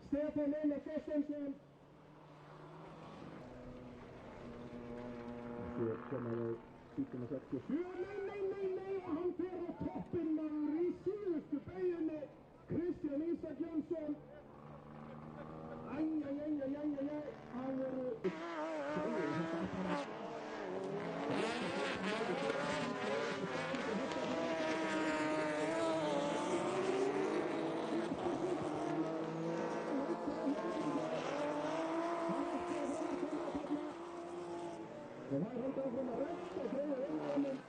Stefán Einar Þorsteinsson. Svo komaði bílum að 67. Nei, og hann fer á toppinn maður í síðustu beigjunni. Kristján Ísak Jónsson. Það voru... Og það haldi áfram að rekta og greiða einhvernum.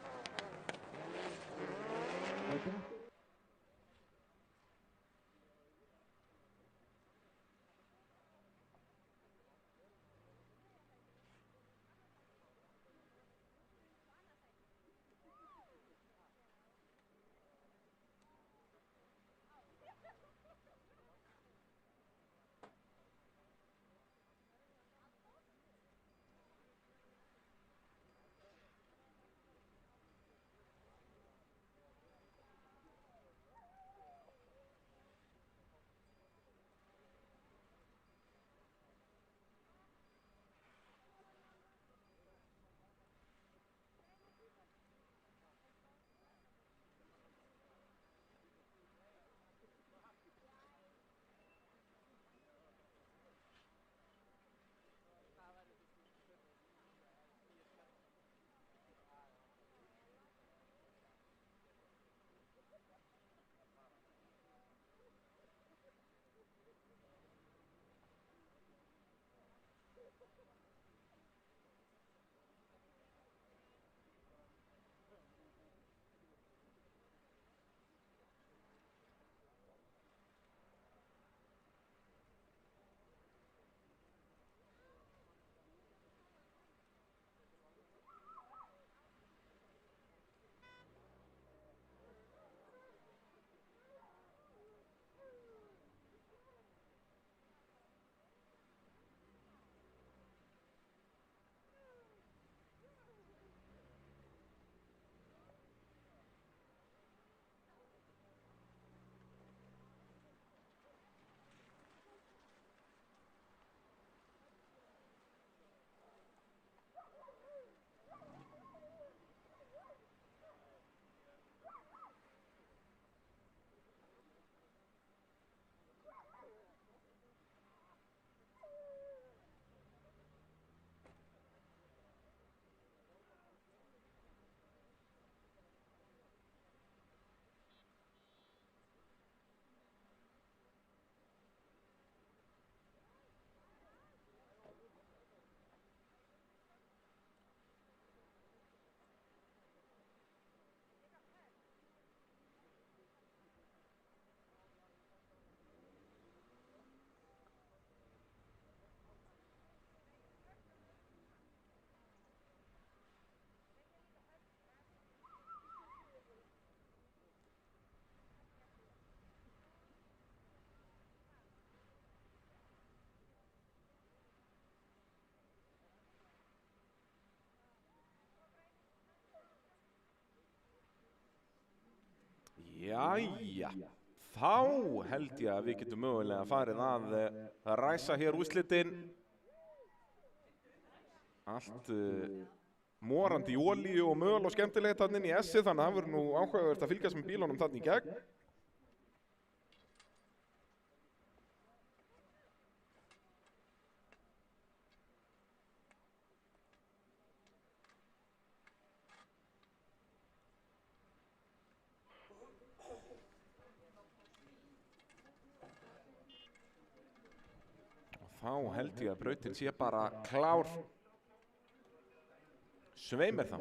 Jæja, þá held ég að við getum mögulega farið að ræsa hér úrslitin. Allt morandi í olíu og möl og skemmtilegt þarna inn í S-ið, þannig að það verður nú áhugavert að fylgjast með bílunum þarna í gegn. Þá held ég að brautin sé bara klár. Svei mér þá.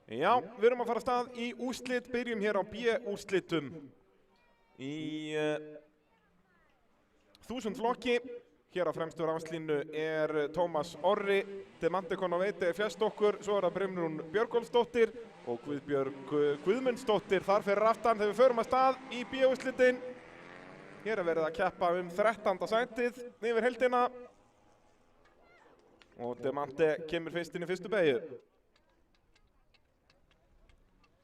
Já, við erum að fara af stað í úrslit, byrjum hér á B-úrslitum í 1000 flokki. Hér á fremstu ráslínu Tómas Orri, Demante Konoveite fjæst okkur, svo það Brynrún Björgólfsdóttir og Guðbjörg Guðmundsdóttir þar fyrir aftan þegar við förum að stað í B-úrslitin. Hér verið að keppa 13. sætið yfir heildina og Demante kemur fyrst inn í fyrstu beygju.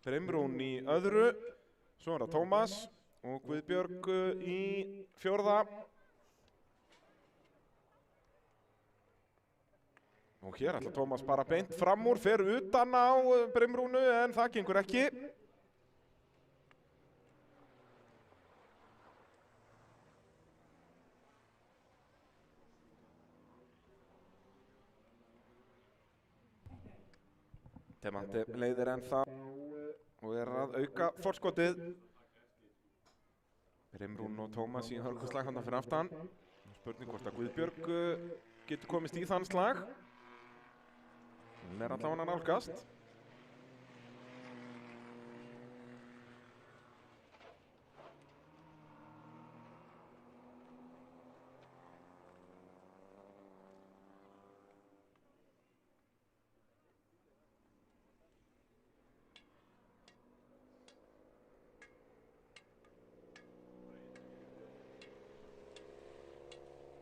Brimrún í öðru, svo það Tómas og Guðbjörg í fjórða. Og hér ætla Tómas bara beint fram úr, fer utan á Brimrúnu en það gengur ekki. Demante leiðir ennþá og að auka forskotið. Brimrún og Tómas í hörkuslag handa fyrir aftan. Spurning hvort að Guðbjörg getur komist í þann slag. Hún allavega nálgast.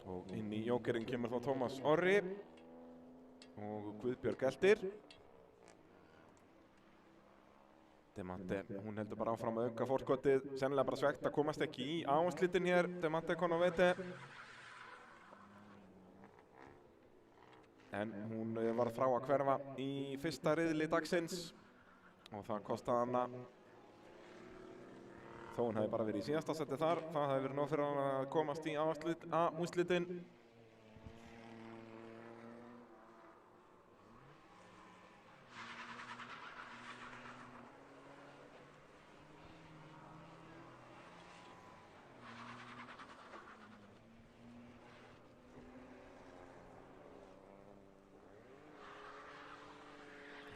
Og inn í jókerinn kemur þá Tómas Orri og Guðbjörg eldir. Demante, hún heldur bara áfram að auka forskotið, sennilega bara svegt að komast ekki í áherslutin hér, Demante Konovete. En hún var frá að hverfa í fyrsta riðli dagsins og það kostaði hana. Þó hún hefði bara verið í síðasta seti þar, það hefði verið nóg fyrir hann að komast í úrslitin.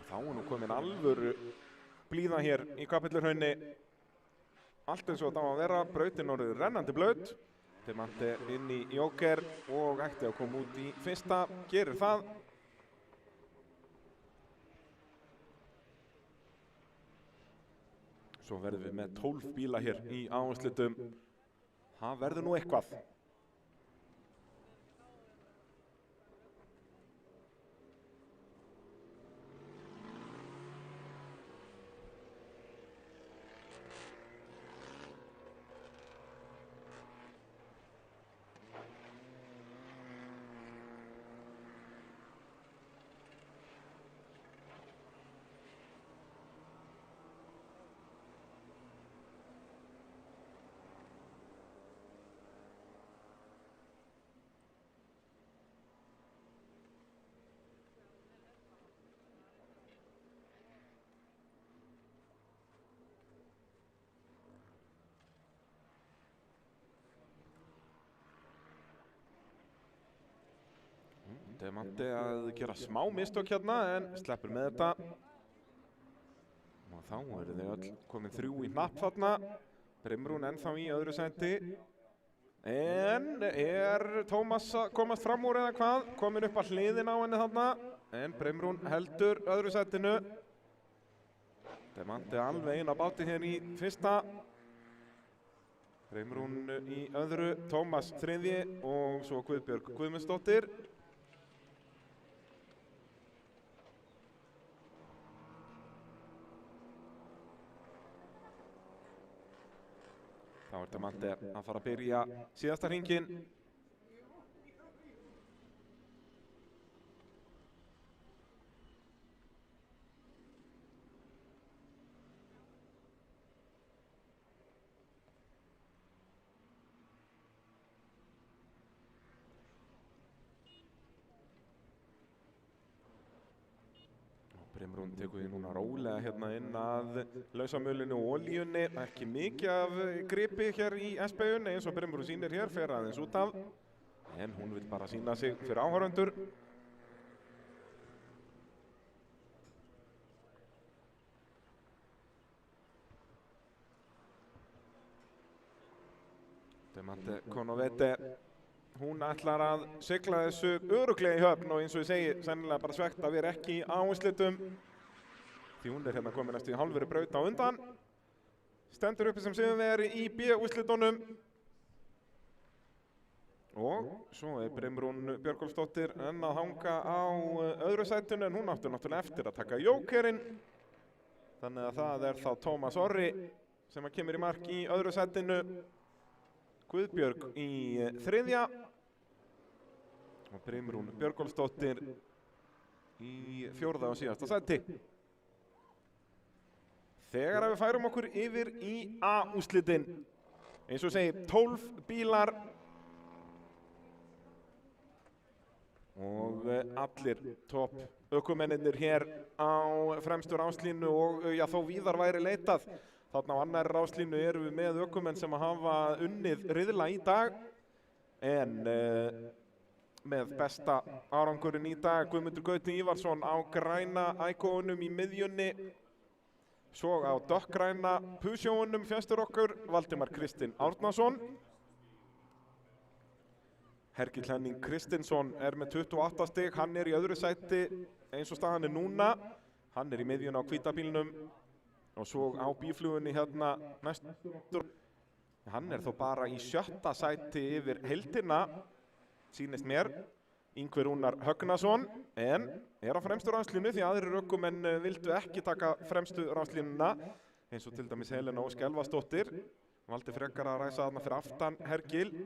Þá er nú komin alvöru blíða hér í Kapellurhrauni. Allt eins og þetta á að vera, brautin orðið rennandi blaut. Demante inn í jóker og ætti að koma út í fyrsta, gerir það. Svo verðum við með 12 bíla hér í áherslutum. Það verður nú eitthvað. Demante að gera smá mistök hérna en sleppur með þetta. Og þá eru þau öll komin 3 í hnapp þarna. Brimrún ennþá í öðru sæti. En Tómas að komast fram úr eða hvað? Komin upp að hliðin á henni þarna. En Brimrún heldur öðru sætinu. Demante alveg inn á báti hér í fyrsta. Brimrún í öðru, Tómas þriðji og svo Guðbjörg Guðmundsdóttir. Þá Demante að fara að byrja síðasta hringinn. Brimrún tekur því núna rólega hérna inn að lausamölinu og olíunni. Ekki mikið af gripi hér í SB-unni eins og Brimrún sýnir hér, fer aðeins út af. En hún vil bara sýna sig fyrir áhorfendur. Demante Konovete. Hún ætlar að sigla þessu örugglega í höfn og eins og ég segi, sennilega bara svegt að vera ekki í áherslutum. Því hún hérna komin eftir hálfri braut á undan. Stendur uppi sem sigurvegari í B-úrslitunum. Og svo Brimrún Björgólfsdóttir enn að hanga á öðru sætinu en hún átti náttúrulega eftir að taka jókerinn. Þannig að það er þá Tómas Orri sem að kemur í mark í öðru sætinu, Guðbjörg í þriðja og Brimrún Björgólfsdóttir í fjórða og síðasta sæti. Þegar við færum okkur yfir í A-úrslitin, eins og segir 12 bílar og allir topp ökumennirnir hér á fremstu ráslínu og já, þó víðar væri leitað. Þarna á annarri ráslínu erum við með ökumenn sem hafa unnið riðla í dag, en með besta árangurinn í dag Guðmundur Gauti Ívarsson á græna Iconum í miðjunni, svo á dökkgræna Peugeotunum fjæstur okkur Valdimar Kristinn Árnason. Hergill Henning Kristinsson er með 28 stig, hann er í öðru sæti eins og staðan er núna. Hann er í miðjunni á hvítabílnum og svo á bíflugunni hérna næstur. Hann er þó bara í 7. sæti yfir heildina, sýnist mér, Ingvi Rúnar Högnason, en er á fremstu ráslínu því aðrir ökumenn vildu ekki taka fremstu ráslínuna, eins og til dæmis Helena Ósk Elvarsdóttir, valdi frekar að ræsa þarna fyrir aftan Hergill.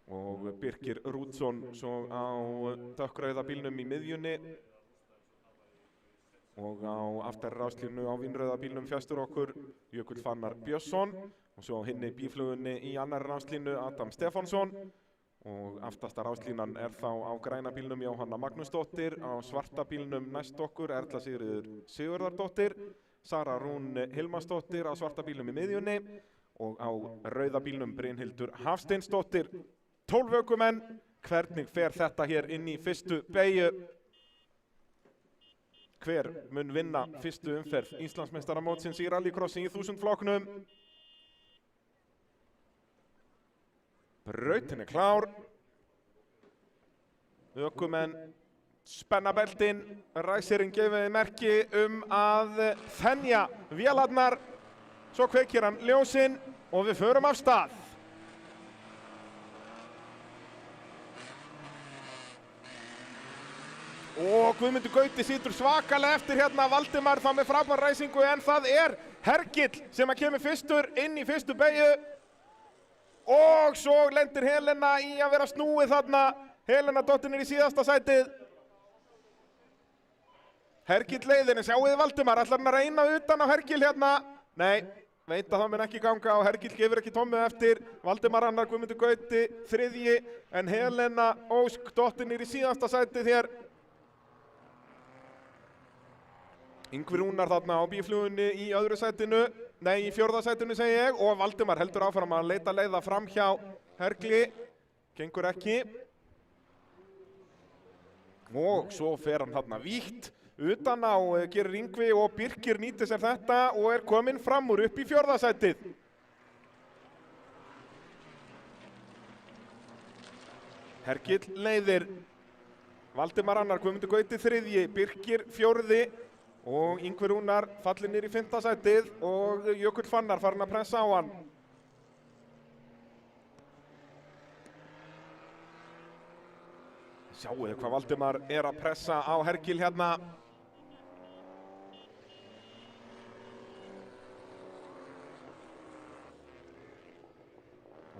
Og Birkir Rúdsson svo á dökkrauða bílnum í miðjunni og á aftari ráslínu á vínrauða bílnum fjæstur okkur Jökull Fannar Björnsson og svo á hinni bíflugunni í annari ráslínu Adam Stefánsson og aftasta ráslínan er þá á græna bílnum Jóhanna Magnúsdóttir, á svarta bílnum næst okkur Erla Sigríður Sigurðardóttir, Sara Rún Hilmarsdóttir á svarta bílnum í miðjunni og á rauða bílnum Brynhildur Hafsteinsdóttir. 12 ökumenn, hvernig fer þetta hér inn í fyrstu beygju? Hver mun vinna fyrstu umferð Íslandsmeistaramótsins í rallycrossi í 1000 flokknum? Brautin er klár. Ökumenn spenna beltin, ræsirinn gefið merki að þenja vélarnar. Svo kveikir hann ljósin og við förum af stað. Og Guðmundur Gauti situr svakalega eftir hérna, Valdimar þá með frábær ræsingu, en það er Hergill sem að kemur fyrstur inn í fyrstu beygju. Og svo lendir Helena í að vera snúið þarna, Helena dottin er í síðasta sætið. Hergill leiðir, en sjáuði Valdimar, ætlar hann að reyna utan á Hergill hérna? Nei, veit að það mun ekki ganga og Hergill gefur ekki tómmu eftir. Valdimar annar, Guðmundur Gauti þriðji, en Helena Ósk dottin er í síðasta sætið hér. Ingvi Rúnar þarna á bíflugunni í öðru sætinu, nei, í fjórða sætinu segi ég, og Valdimar heldur áfram að leita leiða fram hjá Hergli, gengur ekki. Og svo fer hann þarna vítt utan á, gerir Ingvi og Birkir nýtir sér þetta og er kominn fram úr upp í fjórða sætið. Hergill leiðir, Valdimar annar, Guðmundur Gauti þriðji, Birkir fjórði og Ingvi Rúnar fallir niður í 5. sætið og Jökull Fannar farin að pressa á hann. Sjáu hvað Valdimar er að pressa á Hergill hérna.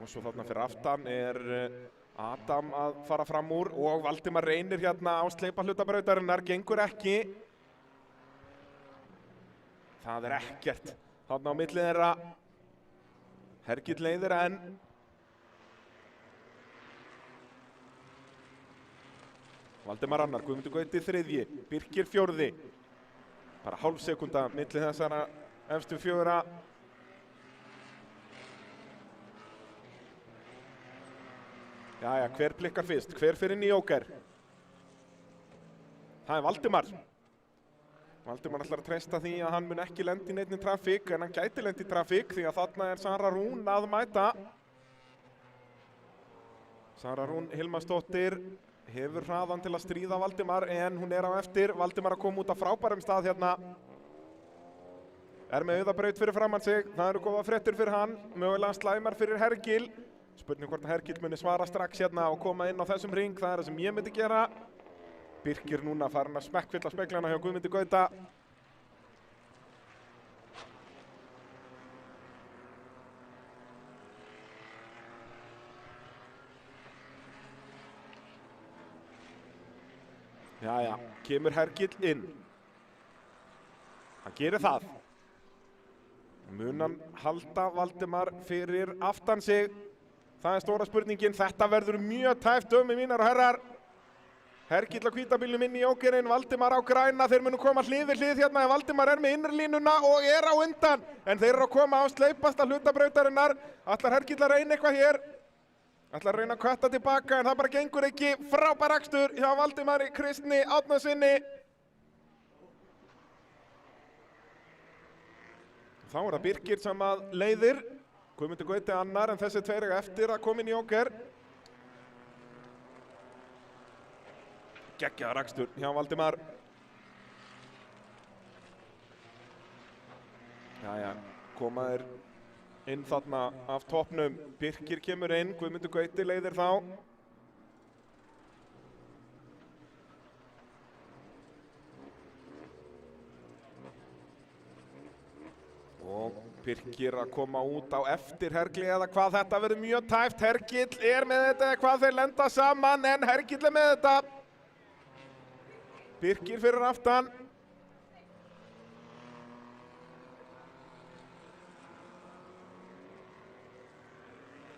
Og svo þarna fyrir aftan er Adam að fara fram úr og Valdimar reynir hérna á sleipa hlutabrautarinnar, gengur ekki. Það er ekkert þarna á milli þeirra. Hergill leiðir enn. Valdimar annar, Guðmundur Gauti þriðji, Birkir fjórði. Bara hálf sekúnda milli þessara efstu fjögurra. Jæja, hver blikkar fyrst? Hver fyrir inn í jóker? Það er Valdimar. Valdimar ætlar að treysta því að hann mun ekki lenda í neinni trafík, en hann gæti lenda í trafík því að þarna er Sara Rún að mæta. Sara Rún Hilmarsdóttir hefur hraðan til að stríða Valdimar, en hún er á eftir. Valdimar að koma út á frábærum stað hérna. Er með auðabraut fyrir framann sig, það eru góða fréttir fyrir hann, mögulega slæmar fyrir Hergill. Spurning hvort að Hergill muni svara strax hérna og koma inn á þessum ring, það er það sem ég myndi gera. Birkir núna farin að smekkfylla speglana hjá Guðmundi Gauta. Jæja, kemur Hergill inn. Hann gerir það. Mun hann halda Valdimar fyrir aftan sig? Það stóra spurningin. Þetta verður mjög tæft, dömur mínar og herrar. Hergill á hvítabílnum inn í jókerinn, Valdimar á græna, þeir munu koma hlið við hlið hérna, Valdimar er með innrlínuna og er á undan, en þeir eru að koma á sleipasta hlutabrautarinnar. Ætlar Hergill að reyna eitthvað hér? Ætlar að reyna að kvætta tilbaka, en það bara gengur ekki. Frábær akstur hjá Valdimari Kristni Árnasyni. Þá er það Birkir sem að leiðir. Guðmundur Gauti annar, en þessi tveir eiga eftir að koma inn í jóker. Geggjaður akstur hjá Valdimar. Jæja, koma þeir inn þarna af toppnum. Birkir kemur inn, Guðmundur Gauti leiðir þá. Og Birkir að koma út á eftir Hergli eða hvað, þetta verður mjög tæft. Hergill er með þetta eða hvað, þeir lenda saman, en Hergill er með þetta. Birkir fyrir aftan.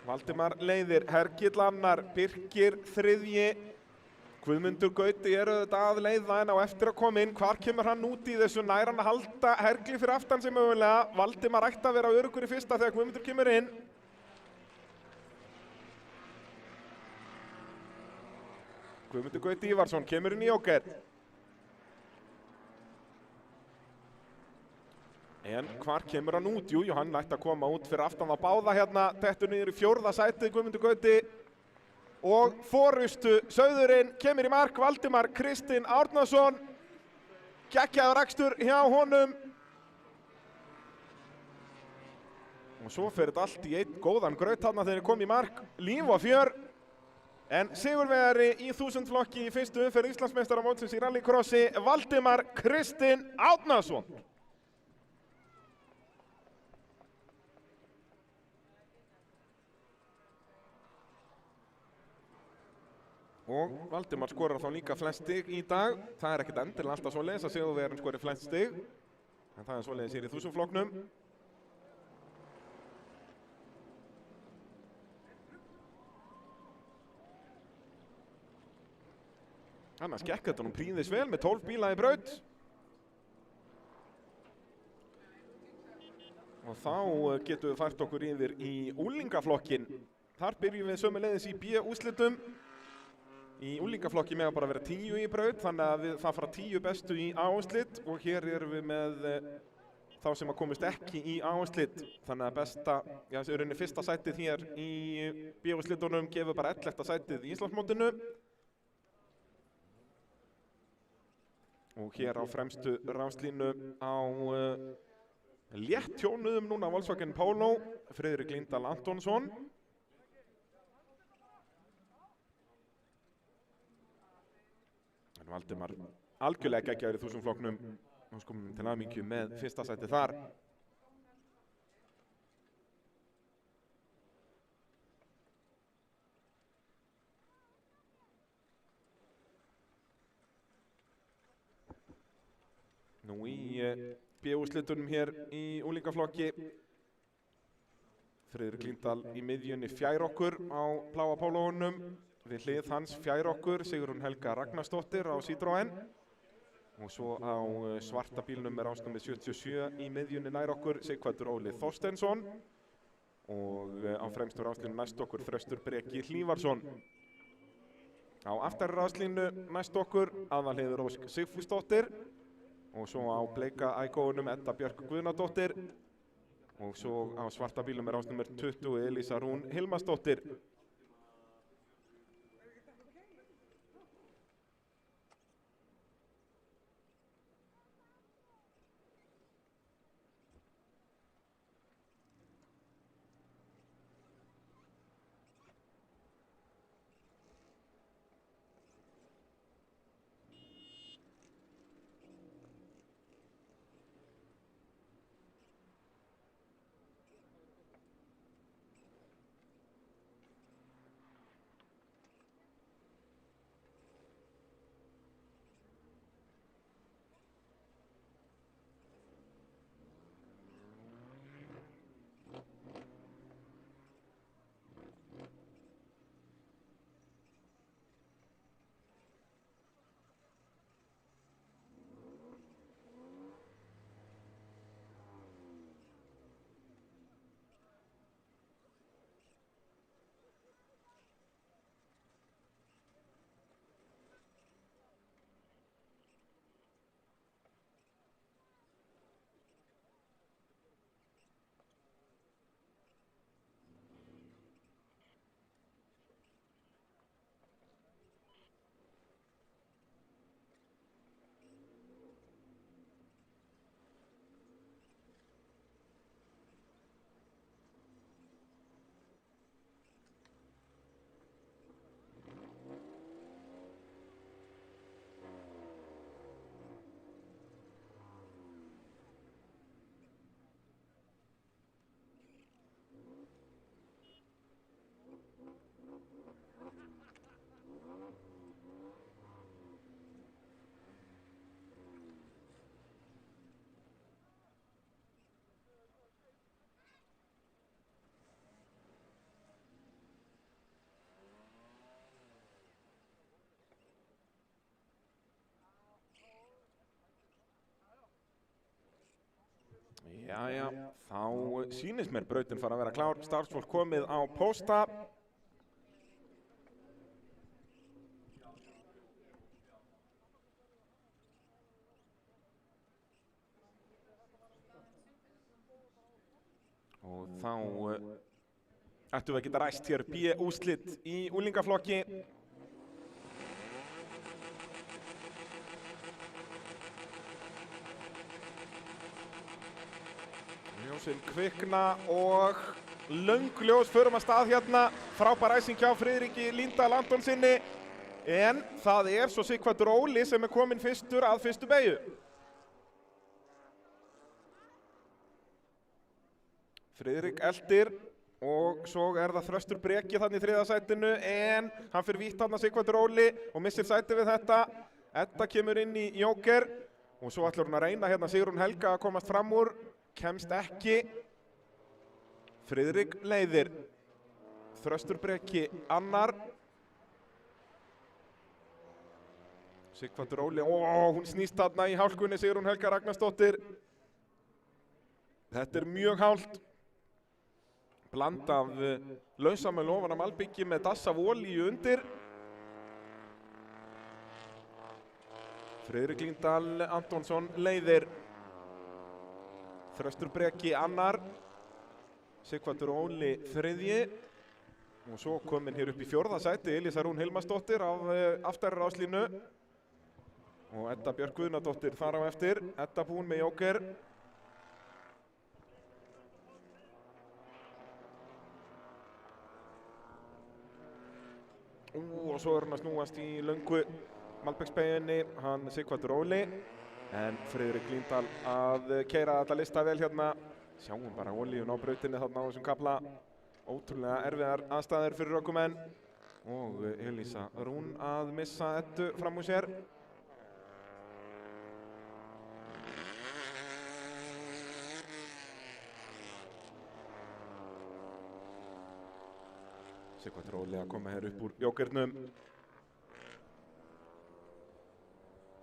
Valdimar leiðir, Hergill annar, Birkir þriðji. Guðmundur Gauti eru þetta að leiða en á eftir að koma inn. Hvar kemur hann út í þessu? Nær hann að halda Hergli fyrir aftan sem mögulega. Valdimar ætti að vera öruggur í fyrsta þegar Guðmundur kemur inn. Guðmundur Gauti Ívarsson kemur inn í jóker. En hvar kemur hann út? Jú, hann ætti að koma út fyrir aftan að báða hérna. Dettur niður í 4. sætið Guðmundur Gauti. Og forustu sauðurinn kemur í mark, Valdimar Kristinn Árnason. Geggjaður akstur hjá honum. Og svo fer þetta allt í einn góðan graut þarna þegar þeir kom í mark. Líf og fjör. En sigurvegari í 1000 flokki í fyrstu umferð Íslandsmeistaramótsins í rallycrossi, Valdimar Kristinn Árnason. Og Valdimar skorar þá líka flest stig í dag. Það er ekkert endilega alltaf svoleiðis að sigurvegarinn skori flest stig. En það er svoleiðis hér í 1000 flokknum. Annars gekk þetta nú prýðis vel með 12 bíla í braut. Og þá getum við fært okkur yfir í úlingaflokkin. Þar byrjum við sömuleiðis í B-úrslitum. Í úlingaflokki með að bara vera 10 í braut, þannig að það fara 10 bestu í A-úrslit og hér erum við með þá sem að komist ekki í A-úrslit. Þannig að besta, já, þessi rauninni fyrsta sætið hér í B-úrslitunum gefur bara 11. sætið í Íslandsmótinu. Og hér á fremstu ráslínu á létt tjónuðum núna Volkswagen Polo, Friðrik Lindahl Antonsson. Valdimar algjörlega geggjaður í 1000 flokknum. Nú skomum við til hamingju með fyrsta sæti þar. Nú í B-úrslitunum hér í úlingaflokki. Friðrik Lindahl í miðjunni fjær okkur á bláa pólóunum. Við hlið hans fjær okkur Sigrún Helga Ragnarsdóttir á Citroën. Og svo á svarta bílnum er ástnúmer 77 í miðjunni nær okkur Sighvatur Óli Þorsteinsson. Og á fremstu ráslínu næst okkur Þröstur Breki Hlífarsson. Á aftari ráslínu næst okkur Aðalheiður Ósk Sigfúsdóttir. Og svo á bleika ægóunum Edda Björk Guðnadóttir. Og svo á svarta bílnum er ástnúmer 20 Elísa Rún Hilmarsdóttir. Jæja, þá sýnist mér brautin fara að vera klár. Starfsfólk komið á pósta. Og þá ættum við að geta ræst hér B-úrslit í unglingaflokki. Ljósin kvikna og löng ljós förum að stað hérna. Frábær æsing hjá Friðriki Líndal Antonsinni. En það svo Sighvatur Óli sem kominn fyrstur að fyrstu beygju. Friðrik eldir og svo það Þröstur Breki þannig í 3. sætinu en hann fyrir vítt þarna Sighvatur Óli og missir sæti við þetta. Edda kemur inn í Jóker og svo ætlar hún að reyna hérna Sigrún Helga að komast fram úr. Kemst ekki. Friðrik leiðir. Þröstur Breki annar. Sighvatur Óli, hún snýst þarna í hálkunni Sigrún Helga Ragnarsdóttir. Þetta mjög hált. Bland af lausamöl ofan af malbyggi með dass af olíu undir. Friðrik Líndal Antonsson leiðir. Þröstur Breki annar. Sighvatur Óli þriðji. Og svo kominn hér upp í 4. sæti Elísa Rún Hilmarsdóttir af aftarráslínu. Og Edda Björk Guðnadóttir þar á eftir. Edda búin með Jóker. Og svo hann að snúast í löngu malbyggsbeygjunni, hann Sighvatur Óli. En Friðrik Líndal að keyra þetta lista vel hérna. Sjáum bara olíun á brautinni þarna á þessum kafla. Ótrúlega erfiðar aðstæður fyrir ökumenn. Og Elísa Rún að missa Eddu fram úr sér. Sighvatur Óli að koma hér upp úr Jókernum.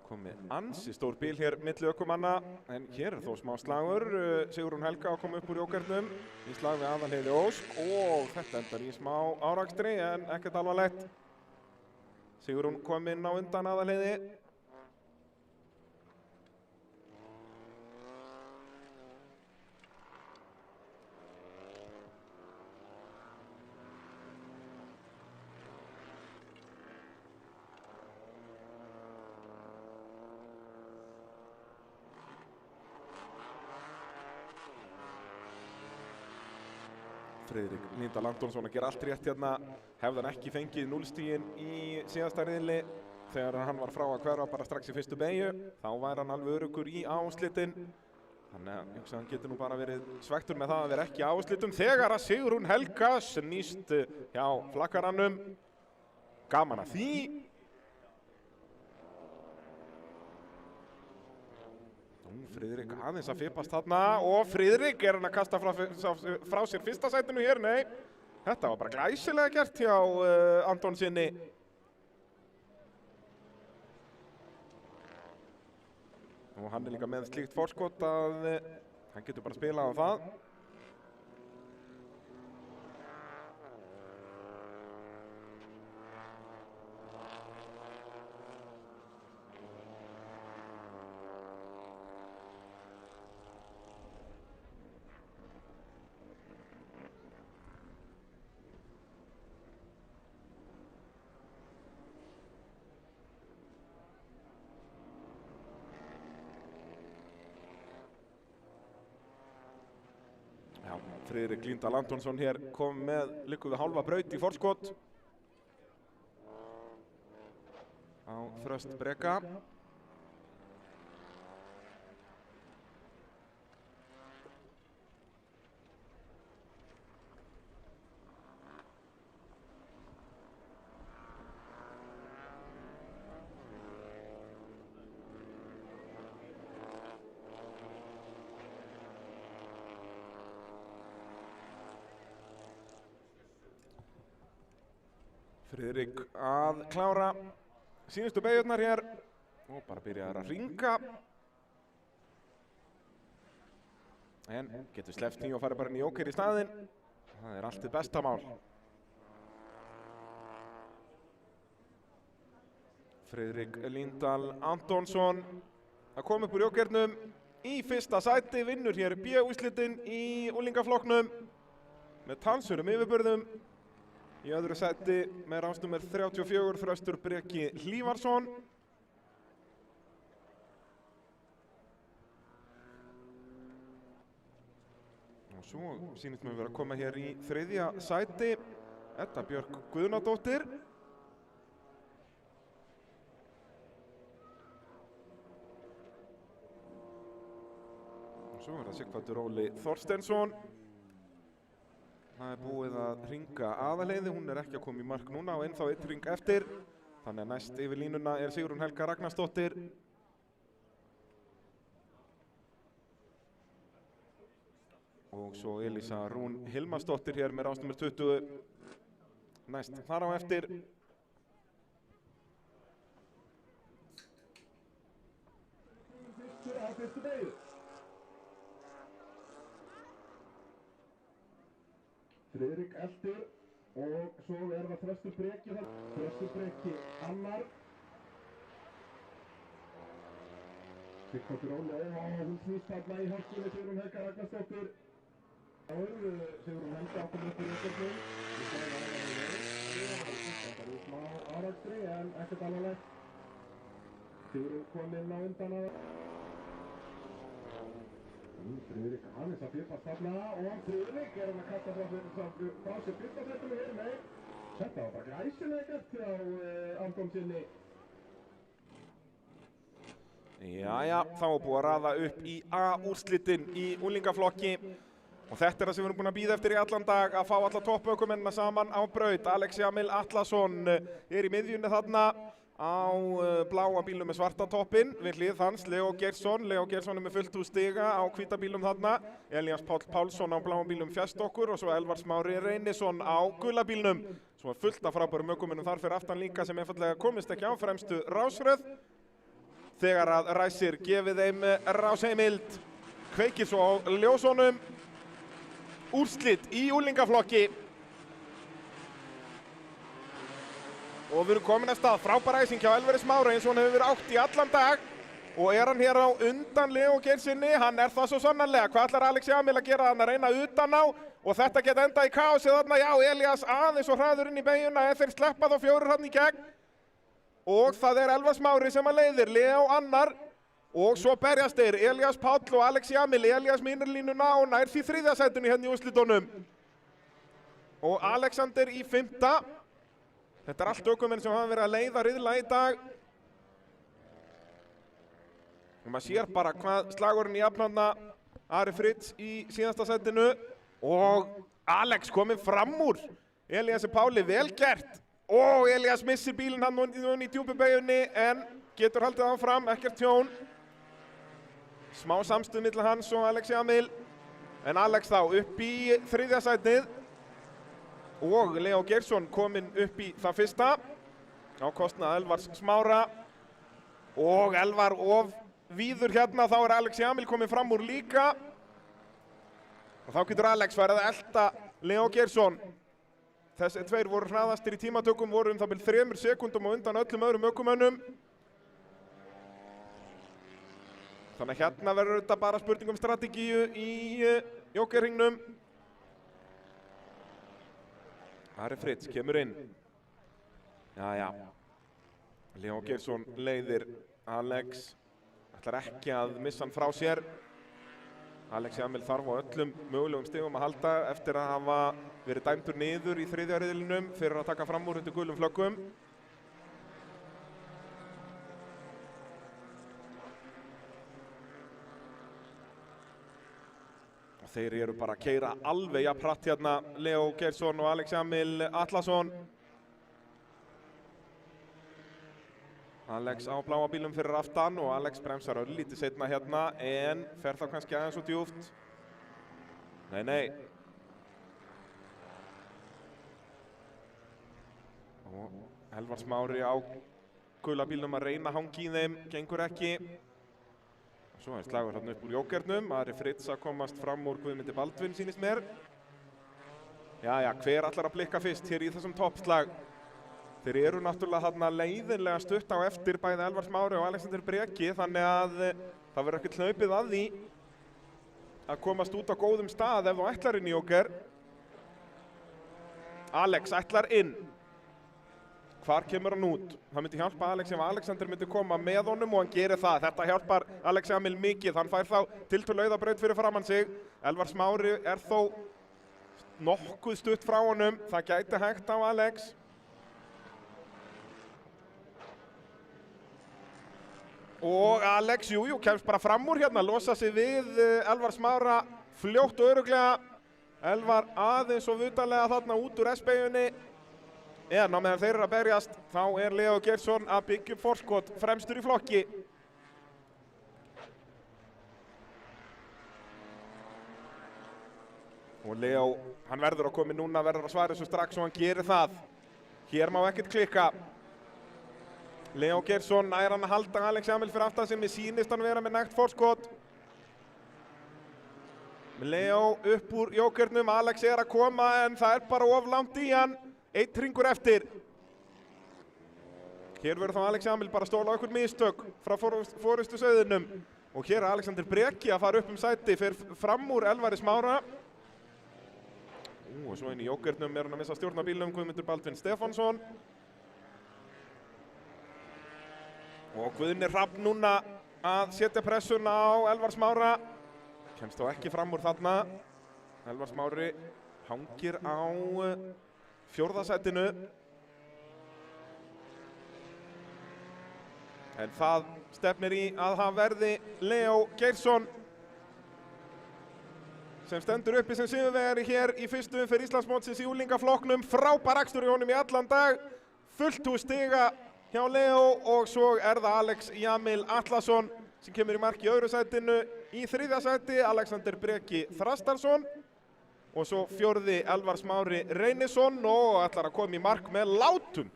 Komið ansi stór bíl hér milli ökumanna, en hér þó smá slagur. Sigrún Helga að koma upp úr Jókernum í slag við Aðalheiði Ósk og þetta endar í smá árakstri en ekkert alvarlegt. Sigrún kom inn á undan Aðalheiði. Friðrik Líndal Antonsson að gera allt rétt hérna. Hefði hann ekki fengið 0 stigin í síðasta riðli þegar hann var frá að hverfa bara strax í fyrstu beygju, þá væri hann alveg öruggur í áslitin. Þannig að hann getur nú bara verið svektur með það að vera ekki í áslitum þegar að Sigrún Helga snýst hjá flakkarannum. Gaman að því. Friðrik aðeins að fipast þarna og Friðrik hann að kasta frá sér fyrsta sætinu hér, nei. Þetta var bara glæsilega gert hjá Antonsinni. Og hann líka með slíkt forskot að hann getur bara spilað á það. Friðrik Líndal Antonsson hér kom með liggur við hálfa braut í forskot á Þröst Breka. Friðrik að klára sínustu beygjurnar hér og bara byrjaði að hringa. En getur sleppt því og farið bara inn í Joker í staðinn. Það er allt til besta mál. Friðrik Líndal Antonsson að koma upp úr Jokernum í fyrsta sæti, vinnur hér B-úrslitin í unglingaflokknum með talsverðum yfirburðum. Í öðru sæti með ránsnúmer 34 Þröstur Breki Hlífarsson. Og svo sýnist mér vera að koma hér í þriðja sæti Edda Björk Guðnadóttir. Og svo er það Sighvatur Óli Þorsteinsson. Það er búið að hringa aðalheiði, hún er ekki að koma í mark núna og ennþá einn hring eftir. Þannig að næst yfir línuna er Sigrún Helga Ragnarsdóttir. Og svo Elísa Rún Hilmarsdóttir hér með ránsnúmer 20. Næst þar á eftir. Friðrik eldir og svo er það Þröstur Breki, Þröstur Breki annar. Sighvatur Óli, hún snýst þarna í hálftími Sigrún Helga Ragnarsdóttir. Sigrún Helga ákomur upp í Jokernum. Þetta er smá árakstri en ekkert alvarlegt. Sigrún kom inn á undan að Friðrik aðeins að fyrfast þarna og Friðrik er hann að kasta frá sér fyrsta setinu hér, nei. Þetta var bara glæsilega gert hjá Antonsinni. Jæja, þá er búið að raða upp í A-úrslitin í unglingaflokki. Og þetta er það sem við erum búin að bíða eftir í allan dag, að fá alla toppökumennina saman á braut. Alex Jamil Atlason er í miðjunni þarna á bláa bílnum með svarta toppinn. Við hlið hans Leo Geirsson. Leo Geirsson er með fullt úr stiga á hvíta bílnum þarna. Elías Páll Pálsson á bláa bílnum fjæst okkur og svo Elvar Smári Reynisson á gula bílnum. Svo er fullt af frábærum ökumennum þar fyrir aftan líka sem einfaldlega komist ekki á fremstu rásröð. Þegar að Ræsir gefið þeim rásheimild, kveikir svo á ljósónum. Úrslit í unglingaflokki. Og við erum komin að stað, frábær æsing hjá Elvari Smára eins og hann hefur verið átt í allan dag. Og er hann hér á undan Leo Geirsinni, hann er það svo sannarlega. Hvað ætlar Alex Jamil að gera? Hann að reyna utan á og þetta geta endað í kaosið þarna. Já, Elías aðeins og hraður inn í beyguna en þeir sleppa þá fjórir hann í gegn. Og það er Elvar Smári sem að leiðir, Leo annar. Og svo berjast þeir, Elías Páll og Alex Jamil. Elías mínir línuna og nær því þriðja sætinu hérna í úrslitunum. Og Alexander í 5. Þetta er allt ökumenn sem hafa verið að leiða riðla í dag. Og maður sér bara hvað slagurinn í jafnanna. Ari Fritz í síðasta sætinu. Og Alex kominn fram úr. Elíasi Páli vel gert. Og Elías missir bílinn hann í djúpubeyjunni en getur haldið áfram, ekkert tjón. Smá samstuð milli hans og Alex Jamil. En Alex þá upp í þriðja sætið. Og Leo Geirsson kominn upp í það fyrsta. Á kostnað Elvars Smára. Og Elvar of víður hérna, þá er Alex Jamil kominn fram úr líka. Og þá getur Alex farið að elta Leo Geirsson. Þessi tveir voru hraðastir í tímatökum, voru það bil 3 sekúndum og undan öllum öðrum ökumönnum. Þannig að hérna verður þetta bara spurning um strategíu í Jokerringnum. Ari Fritz kemur inn. Jæja. Leo Geirsson leiðir Alex. Ætlar ekki að missa hann frá sér. Alex Jamil þarf á öllum mögulegum stigum að halda eftir að hafa verið dæmdur niður í þriðja riðlinum fyrir að taka fram úr undir gulum flöggum. Og þeir eru bara að keyra alveg jafn hratt hérna, Leo Geirsson og Alex Jamil Atlason. Alex á bláa bílum fyrir aftan og Alex bremsar örlítið seinna hérna en fer þá kannski aðeins út djúpt. Nei. Og Elvar Smári á gula bílnum að reyna hangi í þeim, gengur ekki. Svo slagur hann upp úr jókernum, Ari Fritz að komast fram úr Guðmundi Baldvin sýnist mér. Jæja, hver ætlar að blikka fyrst hér í þessum toppslag? Þeir eru náttúrulega þarna leiðinlega stutt á eftir bæði Elvar Smári og Alexander Breki, þannig að það verður ekkert hlaupið að því að komast út á góðum stað ef þú ætlar inn í jóker. Alex ætlar inn. Hvar kemur hann út? Það myndi hjálpa Alex ef Alexander myndi koma með honum og hann gerir það. Þetta hjálpar Alex Emil mikið. Hann fær þá tiltölu auðabraut fyrir framann sig. Elvar Smári er þó nokkuð stutt frá honum. Það gæti hægt á Alex. Og Alex, jú, kemst bara fram úr hérna, losa sig við Elvar Smára fljótt og örugglega. Elvar aðeins og vutalega þarna út úr S-beigunni. En á meðan þeir eru að berjast, þá er Leo Geirsson að byggja upp forskot, fremstur í flokki. Og Leo, hann verður að koma núna, verður að svara þessu strax og hann gerir það. Hér má ekkert klikka. Leo Geirsson nær hann að halda Alex Emil fyrir aftan sig, mér sýnist hann vera með nægt forskot. Leo upp úr jókernum, Alex er að koma en það er bara of langt í hann. Eitt hringur eftir. Hér verður þá Alex Emil bara stóla okkur mistök frá forystu sauðinum. Og hér er Alexander Breki að fara upp sæti fyrir fram úr Elvari Smára. Og svo inn í jókernum er hann að missa stjórnarbílnum Guðmundur Baldvin Stefánsson. Og Guðni Hrafn núna að setja pressuna á Elvar Smára. Kemst þó ekki fram úr þarna. Elvar Smári hangir á fjórða sætinu. En það stefnir í að það verði Leo Geirsson sem stendur uppi sem sigurvegari hér í fyrstu umferð Íslandsmótsins í unglingaflokknum. Frábær akstur í honum í allan dag. Fullt hús stiga hjá Leo og svo er það Alex Jamil Atlason sem kemur í mark í öðru sætinu. Í þriðja sæti Alexander Breki Þrastarsson og svo fjórði Elvar Smári Reynisson og ætlar að koma í mark með látum.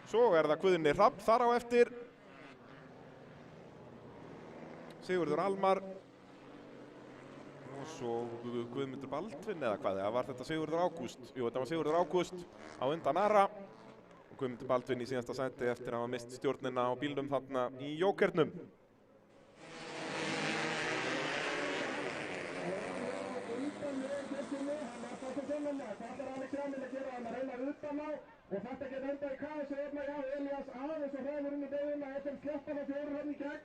Svo er það Guðni Hrafn þar á eftir. Sigurður Almar og svo Guðmundur Baldvin eða hvað, eða var þetta Sigurður Ágúst? Jú, þetta var Sigurður Ágúst á undan Ara. Guðmundur Baldvin í síðasta sæti eftir að hafa mist stjórnina á bílnum þarna í jókernum. Og þetta getur enda í kaos og hérna, já, Elías aðeins og hraður inn í beiguna, FM sleppan á fjóru hérna í gegn.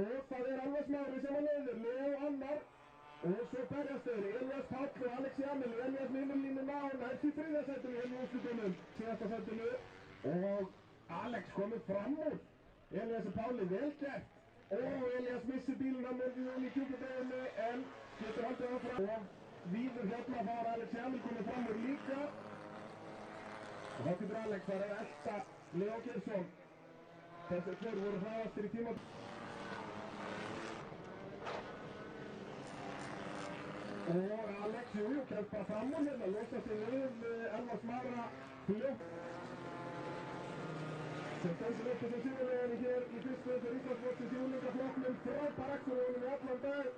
Og það er Elvar Smári sem að leiður, Leo annar. Og svo berjast þeir, Elías Páll og Alex Jamil, Elías minnulínuna og næst í þriðja sætinu hérna í úrslitunum, síðasta sætinu. Og Alex komið fram úr, Elías og Páli vel gert. Og Elías missir bíluna með í djúpubeginni en getur haldið áfram. Og víður hérna var Alex Jamil komið fram úr líka. Og þá getur Alex að elta Leo Geirsson. Þessir tveir voru hraðastir í tíma. Og Alex, kemst bara fram úr hérna, losa sig við Elvar Smára fljótt. Sem stendur uppi sem sigurvegari hér í fyrstu umferð Íslandsmótsins í unglingaflokknum. Frábær akstur í honum í allan dag.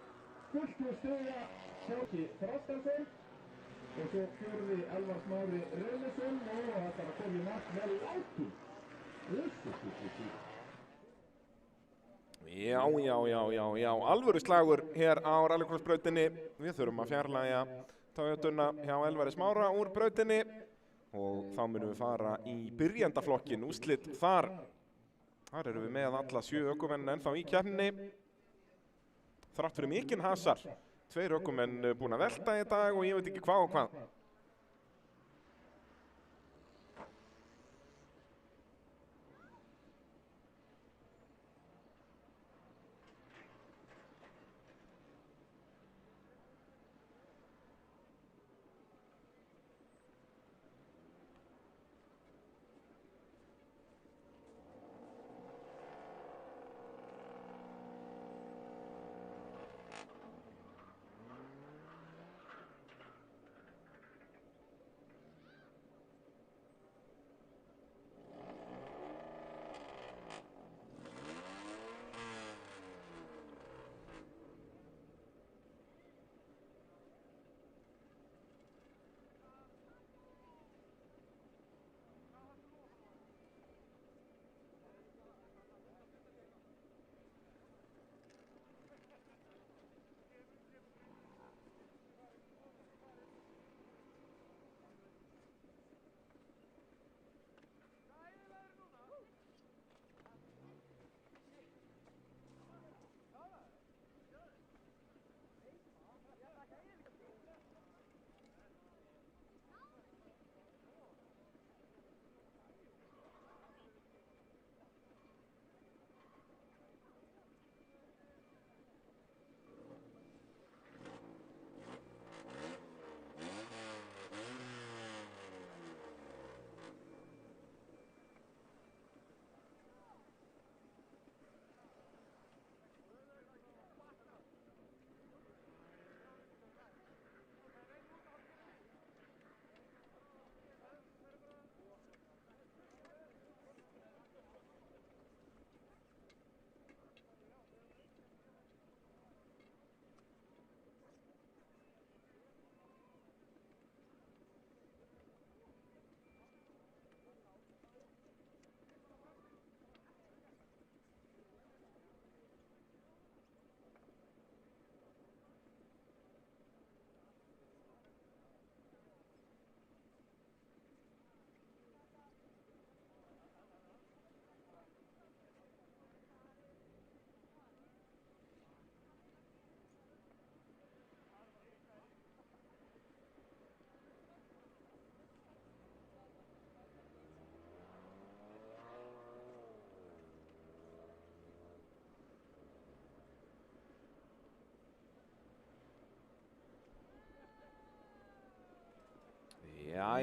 Fullt hús stiga Helgi Þrastarsson. Og svo fjórði Elvar Smári Reynisson og þetta var komið mark með látum. Já, alvöru slagur hér á rallycrossbrautinni. Við þurfum að fjarlægja Toyotuna hjá Elvari Smára úr brautinni og þá munum við fara í byrjandaflokkin, úrslit þar. Þar erum við með alla 7 ökumenn ennþá í keppninni. Þrátt fyrir mikinn hasar. 2 ökumenn búin að velta í dag og ég veit ekki hvað og hvað.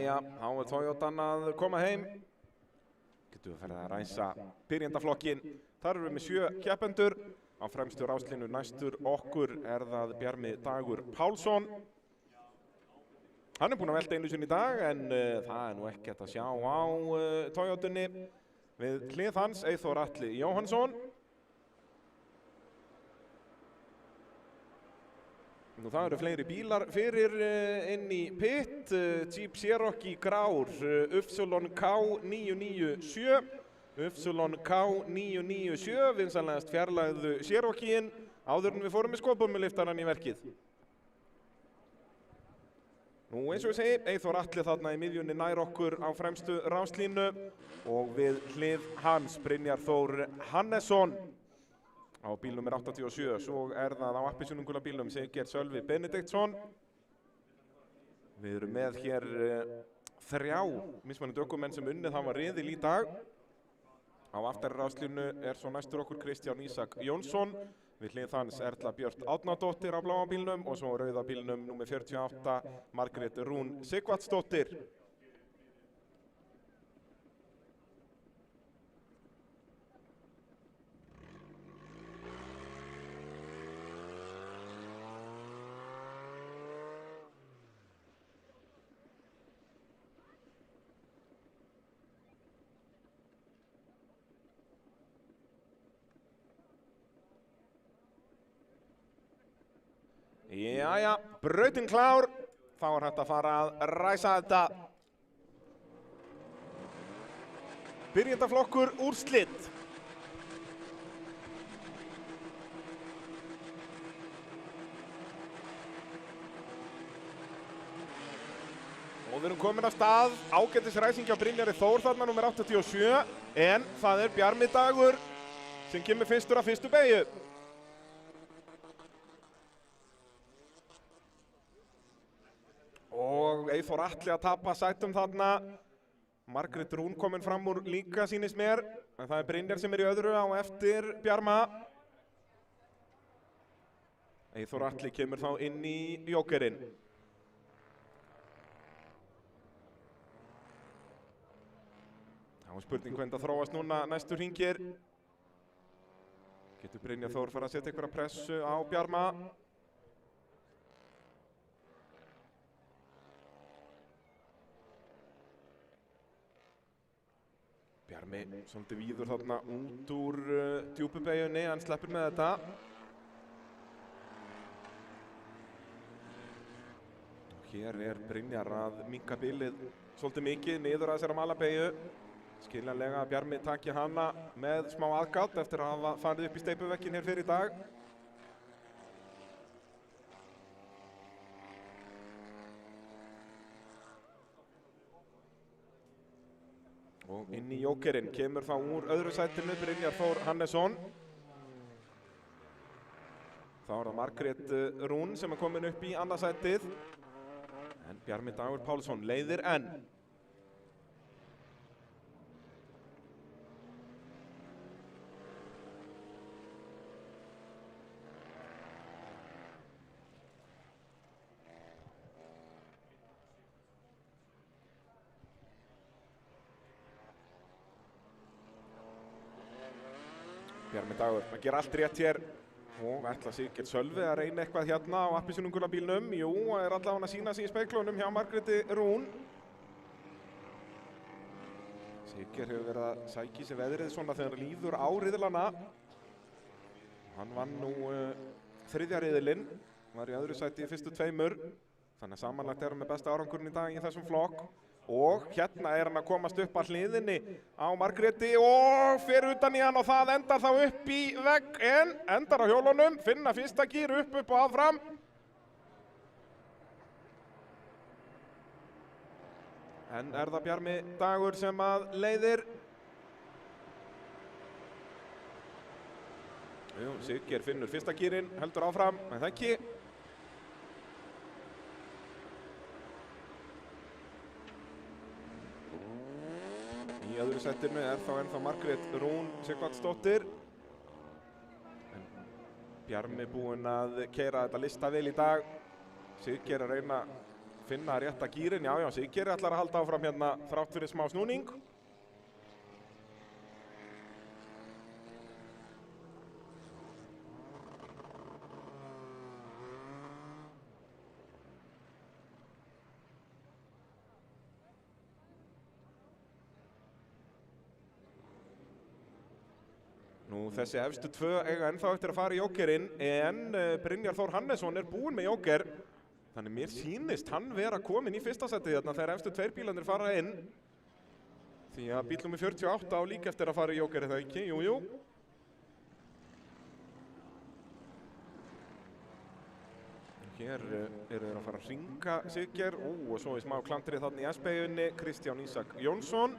Jæja, þá Toyotan að koma heim. Getum við ferðið að ræsa byrjendaflokkin. Þar erum við með 7 keppendur. Á fremstu ráslínu næstur okkur er það Bjarmi Dagur Pálsson. Hann er búinn að velta einu sinni í dag en það er nú ekkert að sjá á Toyotunni. Við hlið hans Eyþór Atli Jóhannsson. Nú það eru fleiri bílar fyrir inn í pit. Jeep Cherokee grár, Ypsilon K997. Ypsilon K997, vinsanlegast fjarlægðu Cherokee-in áður en við fórum með skotbómuliftarann í verkið. Nú eins og ég segi, Eyþór Atli þarna í miðjunni nær okkur á fremstu ráslínu og við hlið hans Brynjar Þór Hannesson á bíl nummer 87, svo er það á appelsínugula bílnum Siggeir Sölvi Benediktsson. Við erum með hér 3 mismunandi ökumenn sem unnið hafa riðil í dag. Á aftari ráslínu er svo næstur okkur Kristján Ísak Jónsson. Við hlið hans Erla Björt Árnadóttir á bláa bílnum og svo rauða bílnum nummer 48 Margrét Rún Sighvatsdóttir. Jæja, brautin klár, þá er hægt að fara að ræsa þetta. Byrjendaflokkur úrslit. Og við erum komin af stað, ágætis ræsing hjá Brynjari Þór þarna nummer 87, en það er Bjarmi Dagur sem kemur fyrstur af fyrstu beygju. Og Eyþór Atli að tapa sætum þarna. Margrét Rún komin fram úr líka sýnist mér. En það er Brynjar sem er í öðru á eftir Bjarma. Eyþór Atli kemur þá inn í jókerinn. Það er spurning hvernig það þróast núna næstu hringir. Getur Brynjar Þór fara að setja einhverja pressu á Bjarma. Bjarmi svolítið víður þarna út úr djúpubeyjunni, hann sleppur með þetta. Og hér er Brynjar að minnka bilið svolítið mikið niður að þessari malabeyju. Skiljanlega að Bjarmi taki hana með smá aðgátt eftir að hafa farið upp í steipuvekkin hér fyrir í dag. Og inn í jókerinn kemur þá úr öðru sætinu Brynjar Þór Hannesson. Þá er það Margrét Rún sem er komin upp í annað sætið. En Bjarmi Dagur Pálsson leiðir enn. Bjarmi Dagur að gera allt rétt hér og ætla Siggeir Sölvi að reyna eitthvað hérna á appelsínugula bílnum. Jú, er allavega að sína sig í spegklunum hjá Margréti Rún. Siggeir hefur verið að sækja í sig veðrið svona þegar líður á riðlana. Hann vann nú þriðja riðilinn, var í öðru sæti í fyrstu 2. Þannig að samanlagt er hann með besta árangurinn í dag í þessum flokk. Og hérna er hann að komast upp að hliðinni á Margréti og fer utan í hann og það endar þá upp í vegg en endar á hjólunum, finna fyrsta gír upp og áfram. En er það Bjarmi Dagur sem að leiðir. Jú, Siggeir finnur fyrsta gírinn, heldur áfram, en það ekki. Í öðru settinu er þá ennþá Margrét Rún Sighvatsdóttir. En Bjarmi búinn að keyra þetta lista vel í dag. Siggeir að reyna finna rétta gírinn, já, Siggeir ætlar að halda áfram hérna þrátt fyrir smá snúning. Nú þessi efstu tvö eiga ennþá eftir að fara í jókerinn, en Brynjar Þór Hannesson er búinn með jóker. Þannig mér sýnist hann vera kominn í fyrsta setið þarna þegar efstu tveir bílarnir fara inn. Því að bíl númer 48 á líka eftir að fara í jóker, er það ekki? Jú. Hér eru þeir að fara að hringa Siggeir. Og svo í smá klantrið þarna í S-beigunni, Kristján Ísak Jónsson.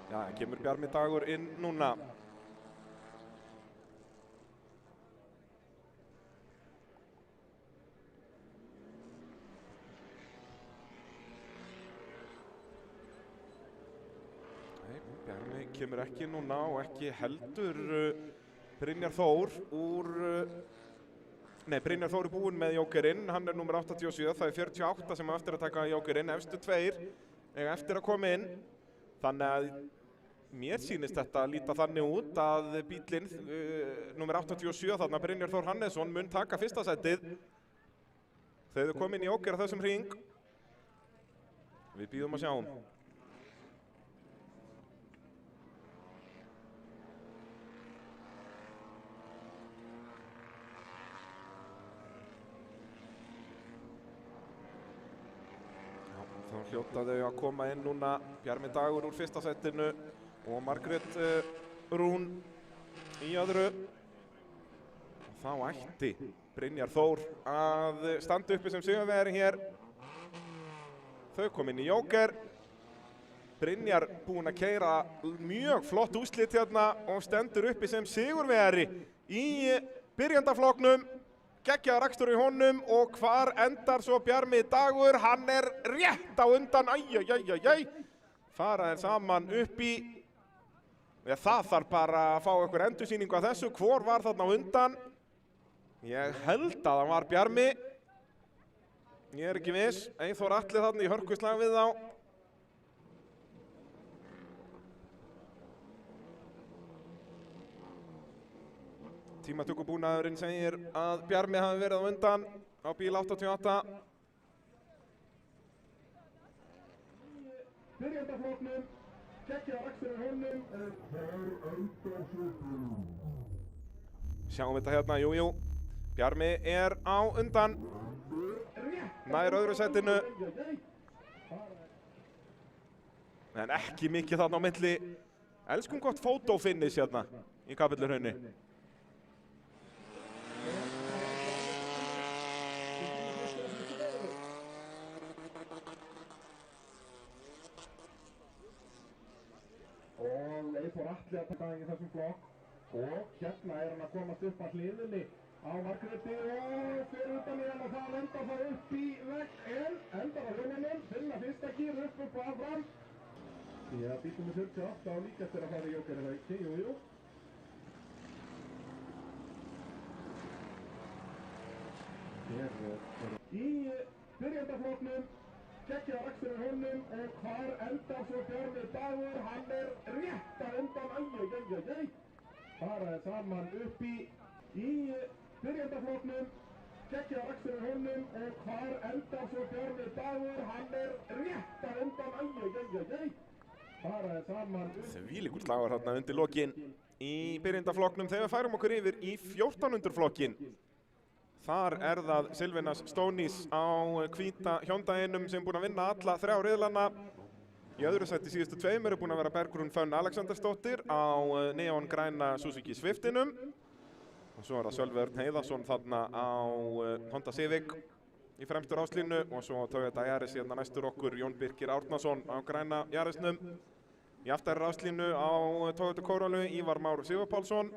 Já, kemur Bjarmi Dagur inn núna. Nei, Bjarmi kemur ekki núna og ekki heldur Brynjar Þór úr... Nei, Brynjar Þór er búinn með jókerinn, hann er númer 87, það er 48 sem á eftir að taka jókerinn, efstu tveir eiga eftir að koma inn. Þannig að mér sýnist þetta að líta þannig út að bílinn númer 87 þarna Brynjar Þór Hannesson mun taka fyrsta sætið. Þau eru komin í jóker á þessum hring. Við bíðum að sjáum. Þá hljóta þau að koma inn núna Bjarmi Dagur úr fyrsta sætinu og Margrét Rún í öðru. Og þá ætti Brynjar Þór að standa uppi sem sigurvegari hér. Þau kom inn í jóker. Brynjar búinn að keyra mjög flott úrslit hérna og stendur uppi sem sigurvegari í byrjandaflokknum. Geggjaður akstur í honum og hvar endar svo Bjarmi Dagur? Hann er rétt á undan, fara þeir saman upp í, það þarf bara að fá einhver endursýningu af þessu, hvor var þarna á undan? Ég held að það var Bjarmi, ég er ekki viss, Eyþór Atli þarna í hörkuslag við þá. Tímatökubúnaðurinn segir að Bjarmi hafi verið á undan á bíl 88. Byrjandaflokknum, geggjaður akstur í honum. Sjáum þetta hérna, jú. Bjarmi er á undan. Nær öðru sætinu. En ekki mikið þarna á milli. Elskum gott fótófinish hérna í Kapellurhrauni. Og Eyþór Atli að taka í þessum flokk og hérna er hann að komast upp að hliðinni á Margréti og fyrir utan í hann og það endar það upp í vegg en endar á hjónunum, finna fyrsta gír upp og áfram. Því að bíl númer 48 á líka eftir að fara í jóker, er það ekki? Jú. Í byrjandaflokknum geggjaður akstur í honum og hvar endar svo Bjarmi Dagur? Hann er rétt að undan, fara þeir saman upp í byrjandaflokknum, geggjaður akstur í honum og hvar endar svo Bjarmi Dagur? Hann er rétt að undan, fara þeir saman upp í... Þvílíkur slagur þarna undir lokin í byrjandaflokknum þegar við færum okkur yfir í 1400 flokkin. Þar er það Silvinas Stónís á hvíta Hyundaiinum sem er búinn að vinna alla 3 riðlana. Í öðru sæti síðustu tveim eru búinn að vera Bergrún Fönn Alexandersdóttir á neongræna Suzuki Swiftinum. Og svo er það Sölvi Örn Heiðarsson þarna á Honda Civic í fremstu ráslínu og svo Toyota Yaris hérna næstur okkur Jón Birkir Árnason á græna Yarisnum. Í aftari ráslínu á Toyota Corolla Ívar Már Sigurpálsson.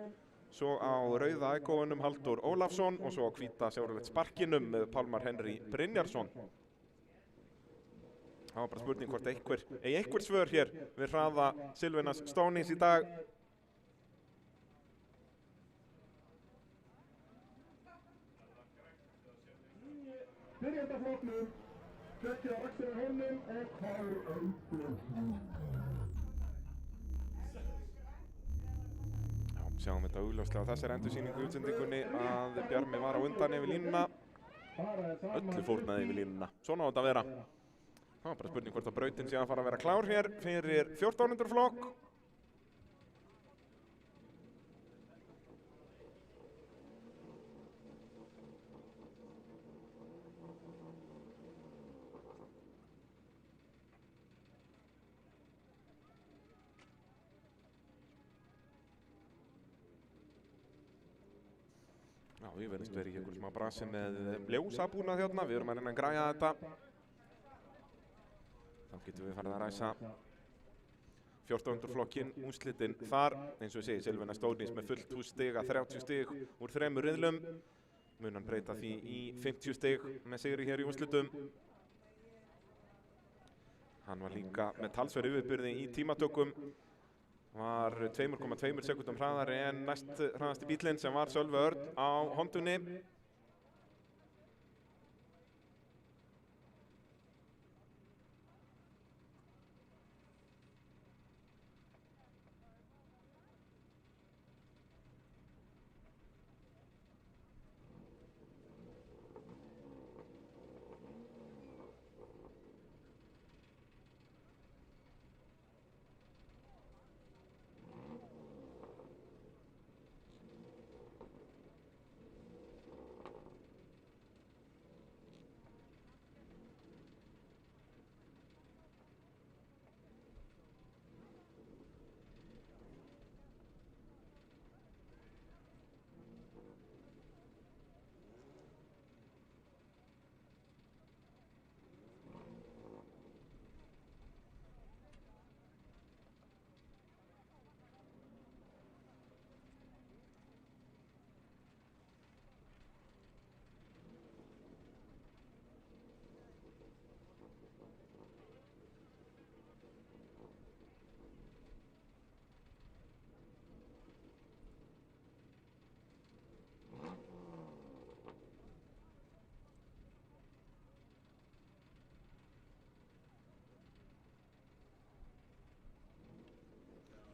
Svo á rauða ægóunum Halldór Ólafsson og svo á hvíta Chevrolet Sparkinum með Pálmar Henry Brynjarsson. Það var bara spurning hvort einhver svör hér við hraða Silvinas Stónís í dag. hófnum. Svekkið á Axel á hólnum og Kár Auðbjörnsson. Sjáum þetta augljóslega á þessari endursýningu í útsendingunni að Bjarmi var á undan yfir línuna. Öllu fórnaði yfir línuna. Svona á þetta að vera. Það var bara spurning hvort að brautin sé að fara að vera klár hér fyrir 1400 flokk. Já, við verðumst verið í einhverjum smá brasi með ljósabúnað hérna. Við erum að reyna að græja þetta. Þá getum við farið að ræsa 1400 flokkinn, úrslitin þar. Eins og ég segi, Silvana Stónis með fullt hús stiga, 30 stig úr 3 riðlum. Mun hann breyta því í 50 stig með sigri hér í úrslitum. Hann var líka með talsverð yfirbyrði í tímatökum. Var 2,2 sekúndum hraðari en næst hraðasti bílinn sem var Sölvi Örn á Hondunni.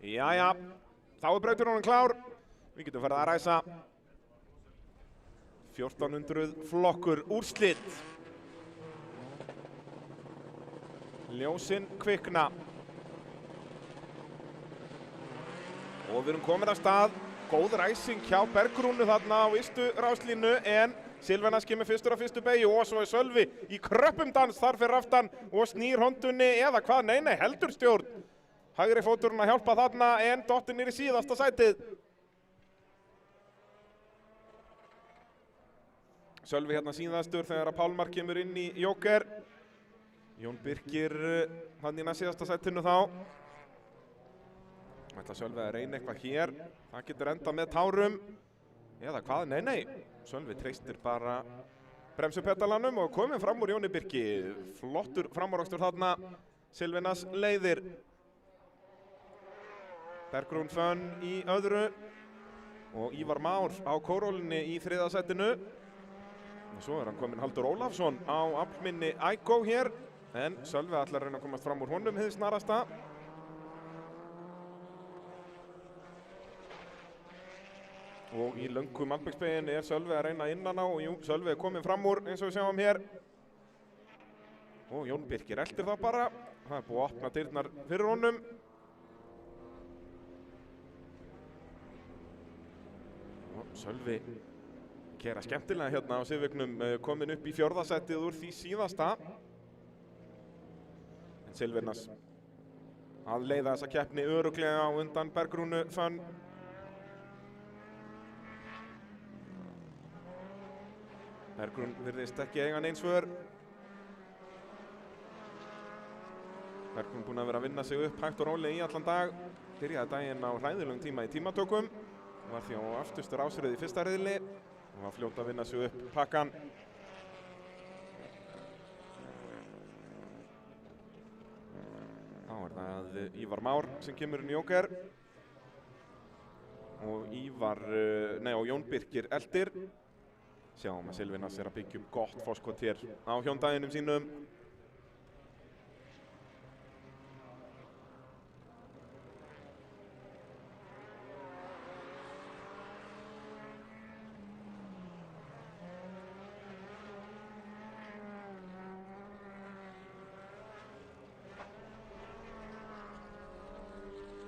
Jæja, þá er brautin honum klár. Við getum farið að ræsa 1400 flokkur úrslit. Ljósin kvikna. Og við erum komin af stað. Góð ræsing hjá Bergrúnu þarna á ystu ráslínu en Silvana skimur fyrstur á fyrstu beygju og svo er Sölvi í kröppum dans þar fyrir aftan og snýr Hondunni eða hvað, nei, heldur stjórn. Hægri fóturinn að hjálpa þarna en dottinn er í síðasta sætið. Sölvi hérna síðastur þegar að Pálmar kemur inn í Jóker. Jón Birkir hann í næst síðasta sætinu þá. Ætla Sölvi að reyna eitthvað hér. Það getur endað með tárum. Eða hvað? Nei. Sölvi treystir bara bremsupetalanum og komið fram úr Jóni Birki. Flottur framúrakstur þarna. Silvinas leiðir. Bergrún Fönn í öðru og Ívar Már á kórólinni í þriða sætinu. Og svo er hann kominn Halldór Ólafsson á aflminni Ægó hér en Sölvi ætlar að reyna að komast fram úr honum hið snarasta. Og í löngum Albeksbeginn er Sölvi að reyna innan á og jú, Sölvi er kominn fram úr eins og við sjáum hér. Og Jón Birkir eltir það bara. Það er búið að opna dyrnar fyrir honum. Sölvi kera skemmtilega hérna á Sivvignum, kominn upp í fjórðasætið úr því síðasta. En Silvinas að leiða þessa keppni örugglega á undan Bergrúnu Fönn. Bergrún virðist ekki eiga nein svör. Bergrún búinn að vera að vinna sig upp hægt og rólega í allan dag. Byrjaði daginn á hræðilegum tíma í tímatökum. Var því á afturstur ásröð í fyrsta riðli og var fljót að vinna sig upp pakkan. Þá er það Ívar Már sem kemur inn í Jóker og og Jón Birkir eldir. Sjáum að Silvinas er að byggja upp gott forskot hér á Hyundaiinum sínum.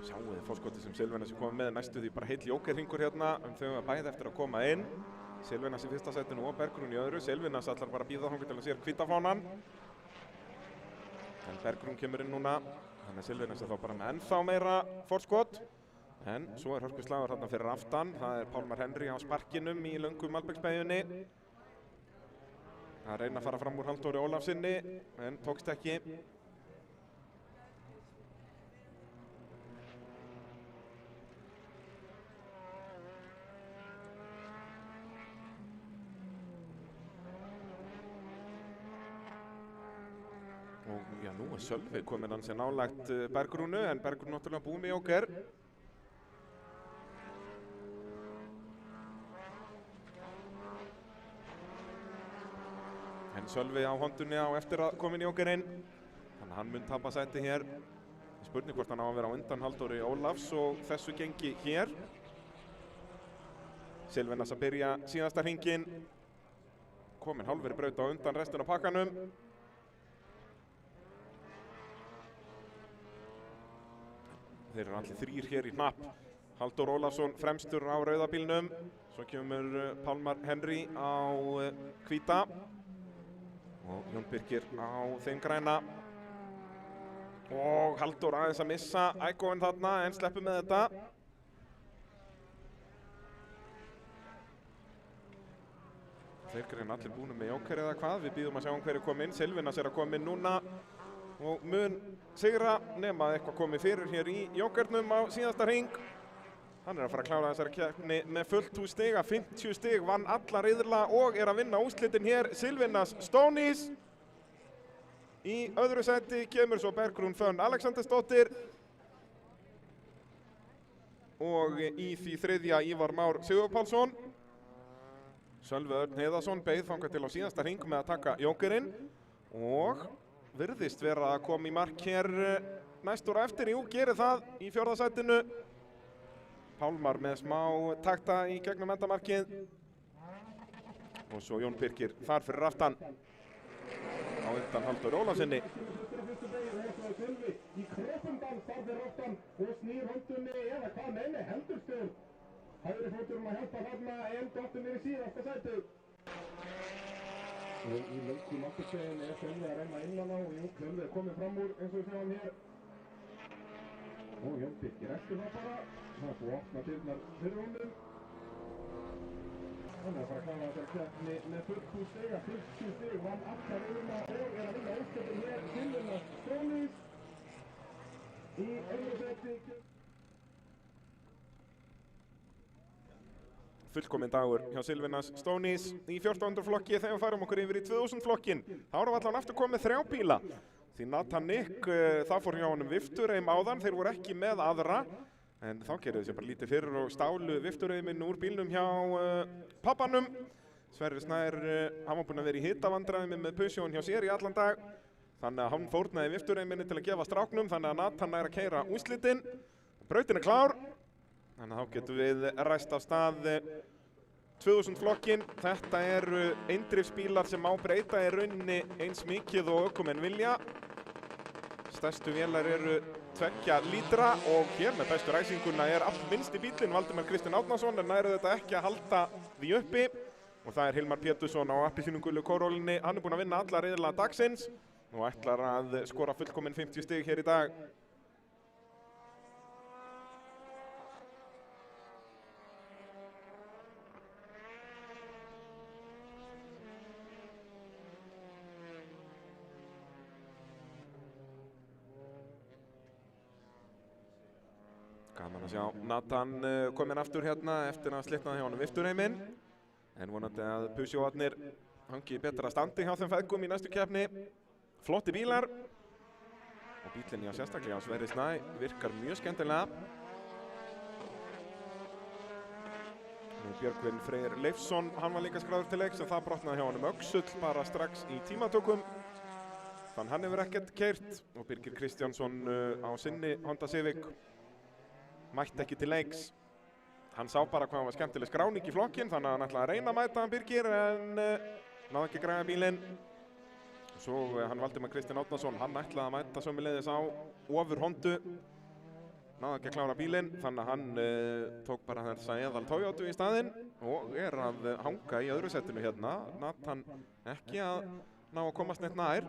Sjáum við forskotið sem Silvinas er komið með, næstu því bara heill jókerringur hérna þau að bæði eftir að koma inn. Silvinas í fyrsta sætinu og Bergrún í öðru. Silvinas ætlar bara að bíða þangað til að sér hvíta fánan. En Bergrún kemur inn núna, þannig að Silvinas er þá bara með ennþá meira forskot. En svo er hörkuslagur þarna fyrir aftan, það er Pálmar Henry á sparkinum í löngu Malbiksbeyjunni. Það reyna að fara fram úr Halldóri Ólafsinni, en tókst ekki. Og já, nú er Sölvi kominn hans nálægt Bergrúnu, en Bergrún náttúrulega búið með jóker. En Sölvi á hondunni á eftir að koma inn jókerinn. Þannig að hann mun tapa sæti hér. Spurning hvort hann á að vera á undan Halldóri Ólafs og þessu gengi hér. Silvinas að byrja síðasta hringinn. Kominn hálfri braut á undan restin af pakkanum. Þeir eru allir þrír hér í hnapp. Halldór Ólafsson fremstur á rauðabílnum. Svo kemur Pálmar Henry á hvíta. Og Jón Birkir á þeim græna. Og Halldór aðeins að missa Ægóin þarna en sleppur með þetta. Þeir greina allir búinu með jóker eða hvað. Við bíðum að sjá hverju kom inn. Silvinas er að koma inn núna. Og mun sigra nema eitthvað komið fyrir hér í jókernum á síðasta hring. Hann er að fara að klára þessari keppni með fullt hús stiga, 50 stig, vann alla riðla og er að vinna úrslitin hér. Silvinas Stonís. Í öðru sæti kemur svo Bergrún Fönn Alexandersdóttir. Og í því þriðja Ívar Már Sigurpálsson. Sölvi Örn Heiðarsson beið þangað til á síðasta hring með að taka jókerinn. Og virðist vera að koma í mark hér næstur á eftir. Jú, gerir það í fjórða sætinu. Pálmar með smá takta í gegnum endamarkið. Og svo Jón Birkir þar fyrir aftan. Á undan Halldóri Ólafsinni. Í Kroppendal þar fyrir aftan og snýr höndunni eða hvað meini, heldurstöður. Hægri fóturinn að hjálpa þarna en dottir niður í síðasta sæti. Og í löngu Malbiksbeyjunni er Sölvi að renna innan á og Jón Sölvi er komið fram úr eins og við sjáum hér. Og Jón Birkir eftir það bara. Það er búið að opna dyrnar fyrir honum. Hann er að fara að klára þessari keppni með fullt hús stiga, 50 stig, vann alla riðla og er að vinna úrslitin hér. Silvinas Stonís í öðru sæti. Fullkominn dagur hjá Silvinas Stonís í 1400 flokki þegar við færum okkur yfir í 2000 flokkin. Þá erum við allan aftur komið 3 bíla. Því Nathan Nick, það fór hjá honum viftureim áðan, þeir voru ekki með aðra. En þá gerðu þessi bara lítið fyrir og stálu viftureiminn úr bílnum hjá pappanum. Sverrir Snær, hann var búinn að vera í hitavandræðum með Peugeot hjá sér í allan dag. Þannig að hann fórnaði viftureiminni til að gefa stráknum, þannig að Nathan er að keyra úrslitin. Brautin er klár. Þannig að þá getum við ræst af stað 2000 flokkin. Þetta eru eindrifsbílar sem má breyta í rauninni eins mikið og ökumenn vilja. Stærstu vélar eru 2 lítra og hér með bestu ræsinguna er allminnsti bílinn Valdimar Kristinn Árnason en næru þetta ekki að halda því uppi. Og það er Hilmar Pétursson á appelsínum gulu Corollunni. Hann er búinn að vinna alla riðla dagsins og ætlar að skora fullkominn 50 stig hér í dag. Gaman að sjá Nathan kominn aftur hérna eftir að slitnaði hjá honum viftureiminn. En vonandi að Peugeot-arnir hangi betra standi hjá þeim feðgum í næstu keppni. Flotti bílar. Og bílinn hjá sérstaklega á Sverrir Snæ virkar mjög skemmtilega. Björgvin Freyr Leifsson, hann var líka skráður til leiks en það brotnaði hjá honum öxull bara strax í tímatökum. Þannig hann hefur ekkert keyrt og Birgir Kristjánsson á sinni Honda Civic mætti ekki til leiks. Hann sá bara hvað hann var skemmtileg skráning í flokkinn þannig að hann ætlaði að reyna að mæta hann Birgir en náði ekki að græja bílinn. Svo hann Valdimar Kristinn Árnason, hann ætlaði að mæta sömuleiðis á ofur Hondu. Náði ekki að klára bílinn, þannig að hann tók bara þessa eðal Toyota í staðinn og að hanga í öðru setinu hérna. Nathan ekki að ná að komast neitt nær.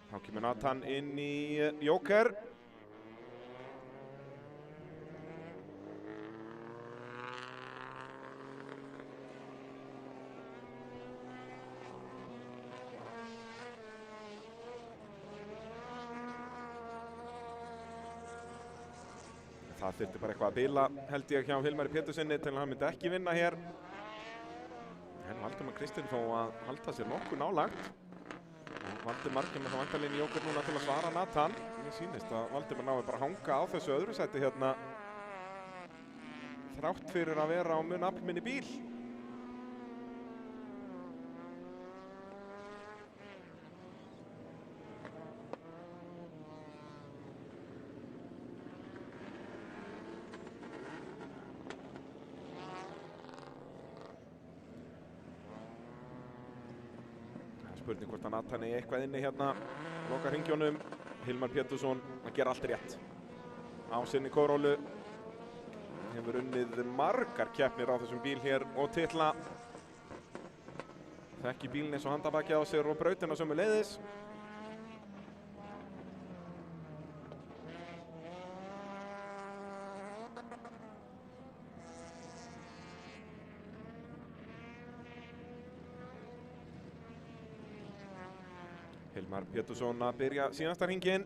Þá kemur Nathan inn í Joker. Það þurfti bara eitthvað að bila held ég hjá Hilmari Pétursinni til að hann myndi ekki vinna hér. En Valdimar Kristinn þó að halda sér nokkuð nálægt. Valdimar kemur þá væntanlega inn í Joker núna til að svara Nathan. Mér sýnist að Valdimar nái bara að hanga á þessu öðru sæti hérna þrátt fyrir að vera á mun aflminni bíl. Spurning hvort að Nathan er eitthvað inni hérna loka hringjónum. Hilmar Pétursson að gera allt rétt á sinni kórólu. Hefur unnið margar keppnir á þessum bíl hér og titla. Þekki bílinn eins og handabaki á sér og brautina sömuleiðis. Hilmar Pétursson að byrja síðasta hringinn.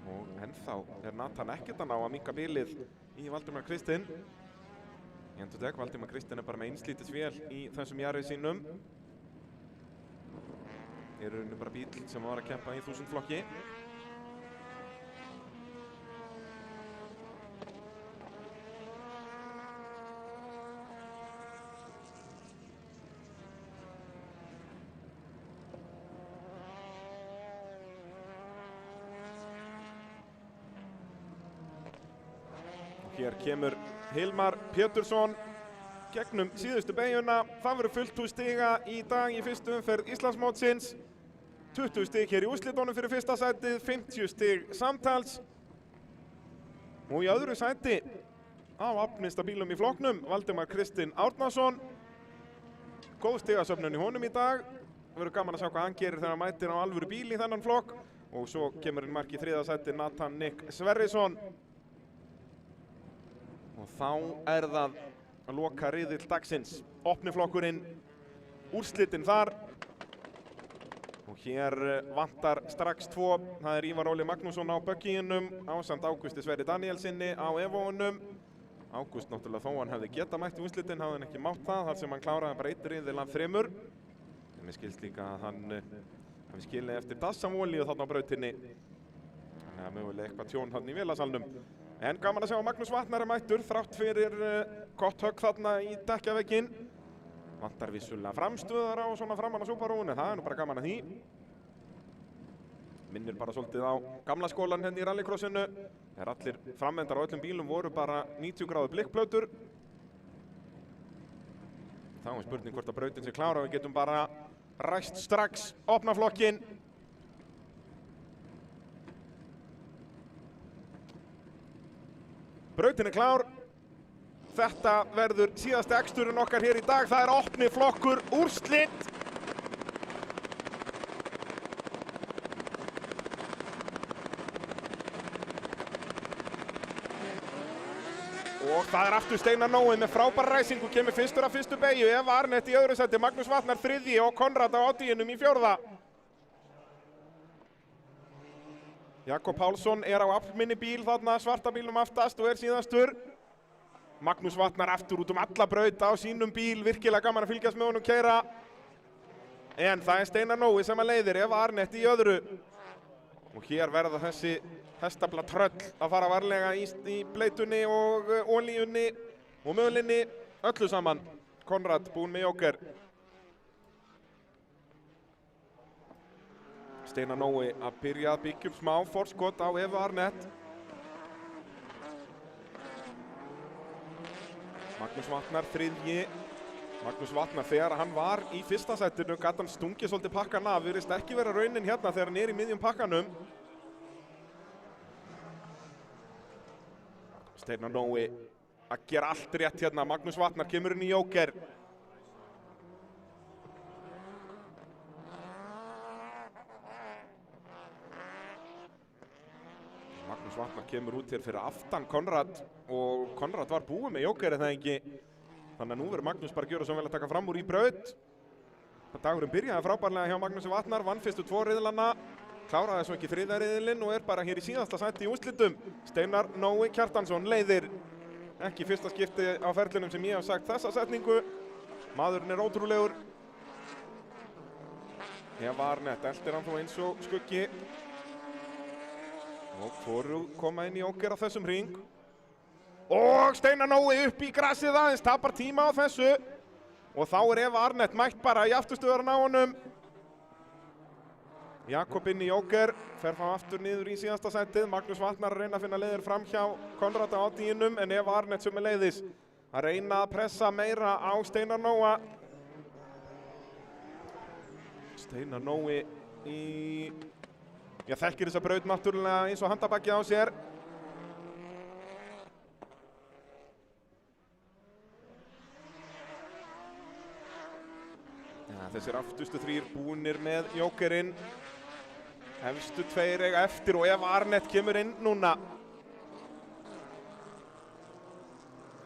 Og ennþá er Nathan ekkert að ná að minnka bílið í Valdimar Kristinn. Ég endur deg, Valdimar Kristinn er bara með einslítisvél í þessum Yaris sínum. Er rauninu bara bíl sem var að keppa í 1000 flokki. Hér kemur Hilmar Pétursson gegnum síðustu beygjuna. Það verður fullt hús stiga í dag í fyrstu umferð Íslandsmótsins. 20 stig hér í úrslitunum fyrir fyrsta sætið, 50 stig samtals. Og í öðru sæti á afnista bílum í flokknum, Valdimar Kristinn Árnason. Góð stigasöfnun í honum í dag. Það verður gaman að sjá hvað hann gerir þegar hann mætir á alvöru bíl í þennan flokk. Og svo kemur inn mark í þriðja sæti Nathan Nick Sverrisson. Og þá er það að loka riðill dagsins. Opni flokkurinn, úrslitin þar. Og hér vantar strax 2. Það er Ívar Óli Magnússon á bögginum ásamt Ágústi Sverri Danielsinni á Evounum. Ágúst náttúrulega þó hann hefði getað mætt í úrslitin, hafði hann ekki mátt það þar sem hann kláraði bara 1 riðil af 3. En mér skilst líka að hann hafi skilið eftir dassamolíu þarna á brautinni. Þannig að mögulega eitthvað tjón þarna í vélasalnum. En gaman að sjá að Magnús Vatnar er mættur þrátt fyrir gott högg þarna í dekkjavegginn. Vantar vissulega framstöðar á svona framan á Subarúinu, það er nú bara gaman að því. Minnir bara svolítið á gamla skólan hérna í rallycrossinu. Þegar allir framendar á öllum bílum voru bara 90 gráðu blikkplötur. Þá er spurning hvort að brautin sé klára, við getum bara ræst strax opna flokkinn. Brautin er klár. Þetta verður síðasti aksturinn okkar hér í dag. Það er opni flokkur úrslit. Og það aftur Steinar Nói með frábær ræsingu, kemur fyrstur af fyrstu beygju. Eva Arnett í öðru sæti, Magnús Vatnar þriðji og Konrad á oddíunum í fjórða. Jakob Pálsson á aflminni bíl þarna, svarta bílnum aftast og síðastur. Magnús Vatnar aftur út alla braut á sínum bíl, virkilega gaman að fylgjast með honum keyra. En það Steinar Nói sem leiðir, Eva Arnett í öðru. Og hér verða þessi hestabla tröll að fara varlega í bleitunni og olíunni og mölinni, öllu saman. Konrad búinn með Joker. Steinar Nói að byrja að byggja upp smá forskot á Eva Arnett. Magnús Vatnar þriðji. Magnús Vatnar þegar hann var í fyrsta sætinu gat hann stungið svolítið pakkan af. Virðist ekki vera raunin hérna þegar hann í miðjum pakkanum. Steinar Nói að gera allt rétt hérna. Magnús Vatnar kemur inn í Joker. Magnús Vatnar kemur út hér fyrir aftan Konrad og Konrad var búinn með Joker eða ekki. Þannig að nú verður Magnús bara að gjöra svo vel að taka fram úr í braut. Dagurinn byrjaði frábærlega hjá Magnúsi Vatnar, vann fyrstu 2 riðlana, kláraði svo ekki þriðja riðilinn og bara hér í síðasta sæti í úrslitum. Steinar Nói Kjartansson leiðir. Ekki fyrsta skipti á ferlinum sem ég hef sagt þessa setningu. Maðurinn ótrúlegur. Eva Arnett eltir hann þó eins og skuggi. Og hvoru koma inn í Joker á þessum hring. Og Steinar Nói upp í grassið aðeins, tapar tíma á þessu. Og þá Eva Arnett mætt bara í afturstöðarinn á honum. Jakob inn í Joker, fer þá aftur niður í síðasta sætið. Magnús Vatnar að reyna að finna leiðir fram hjá Konrad á oddíunum, en Eva Arnett sömuleiðis að reyna að pressa meira á Steinar Nói. Steinar Nói þekkir þessa braut náttúrulega eins og handabakið á sér. Þessir aftustu 3 búnir með Jokerinn. Efstu 2 eiga eftir og Eva Arnett kemur inn núna.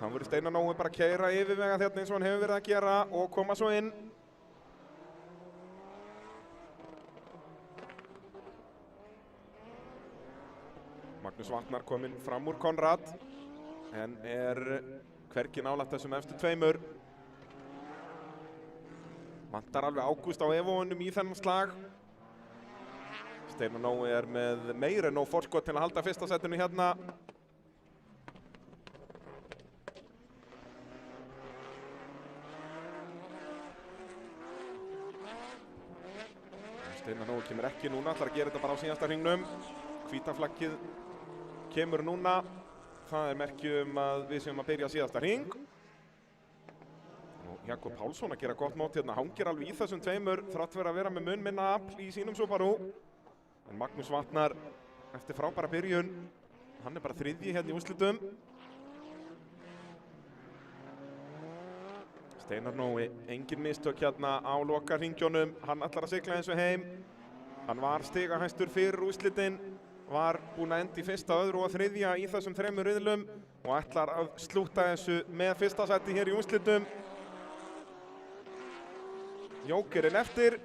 Hann verður Steinar Nói bara að keyra yfirvega þarna eins og hann hefur verið að gera og koma svo inn. Magnús Vatnar kominn fram úr Konrad en hvergi nálægt þessum efstu 2. Vantar alveg Ágúst á Evóunum í þennan slag. Steinar Nói með meira en nóg forskot til að halda fyrsta sætinu hérna. Steinar Nói kemur ekki núna, ætlar að gera þetta bara á síðasta hringnum. Hvíta flaggið kemur núna. Það merki að við séum að byrja síðasta hring. Jakob Pálsson að gera gott mót hérna, hangir alveg í þessum 2 þrátt fyrir að vera með mun minna afl í sínum Subaru. En Magnús Vatnar eftir frábæra byrjun, hann bara þriðji hérna í úrslitum. Steinar Nói, engin mistök hérna á lokahringjónum, hann ætlar að sigla eins og heim. Hann var stigahæstur fyrir úrslitin, var búinn að enda í fyrsta, öðru og þriðja í þessum 3 riðlum og ætlar að slúta þessu með fyrsta sæti hér í úrslitum. Jokerinn eftir.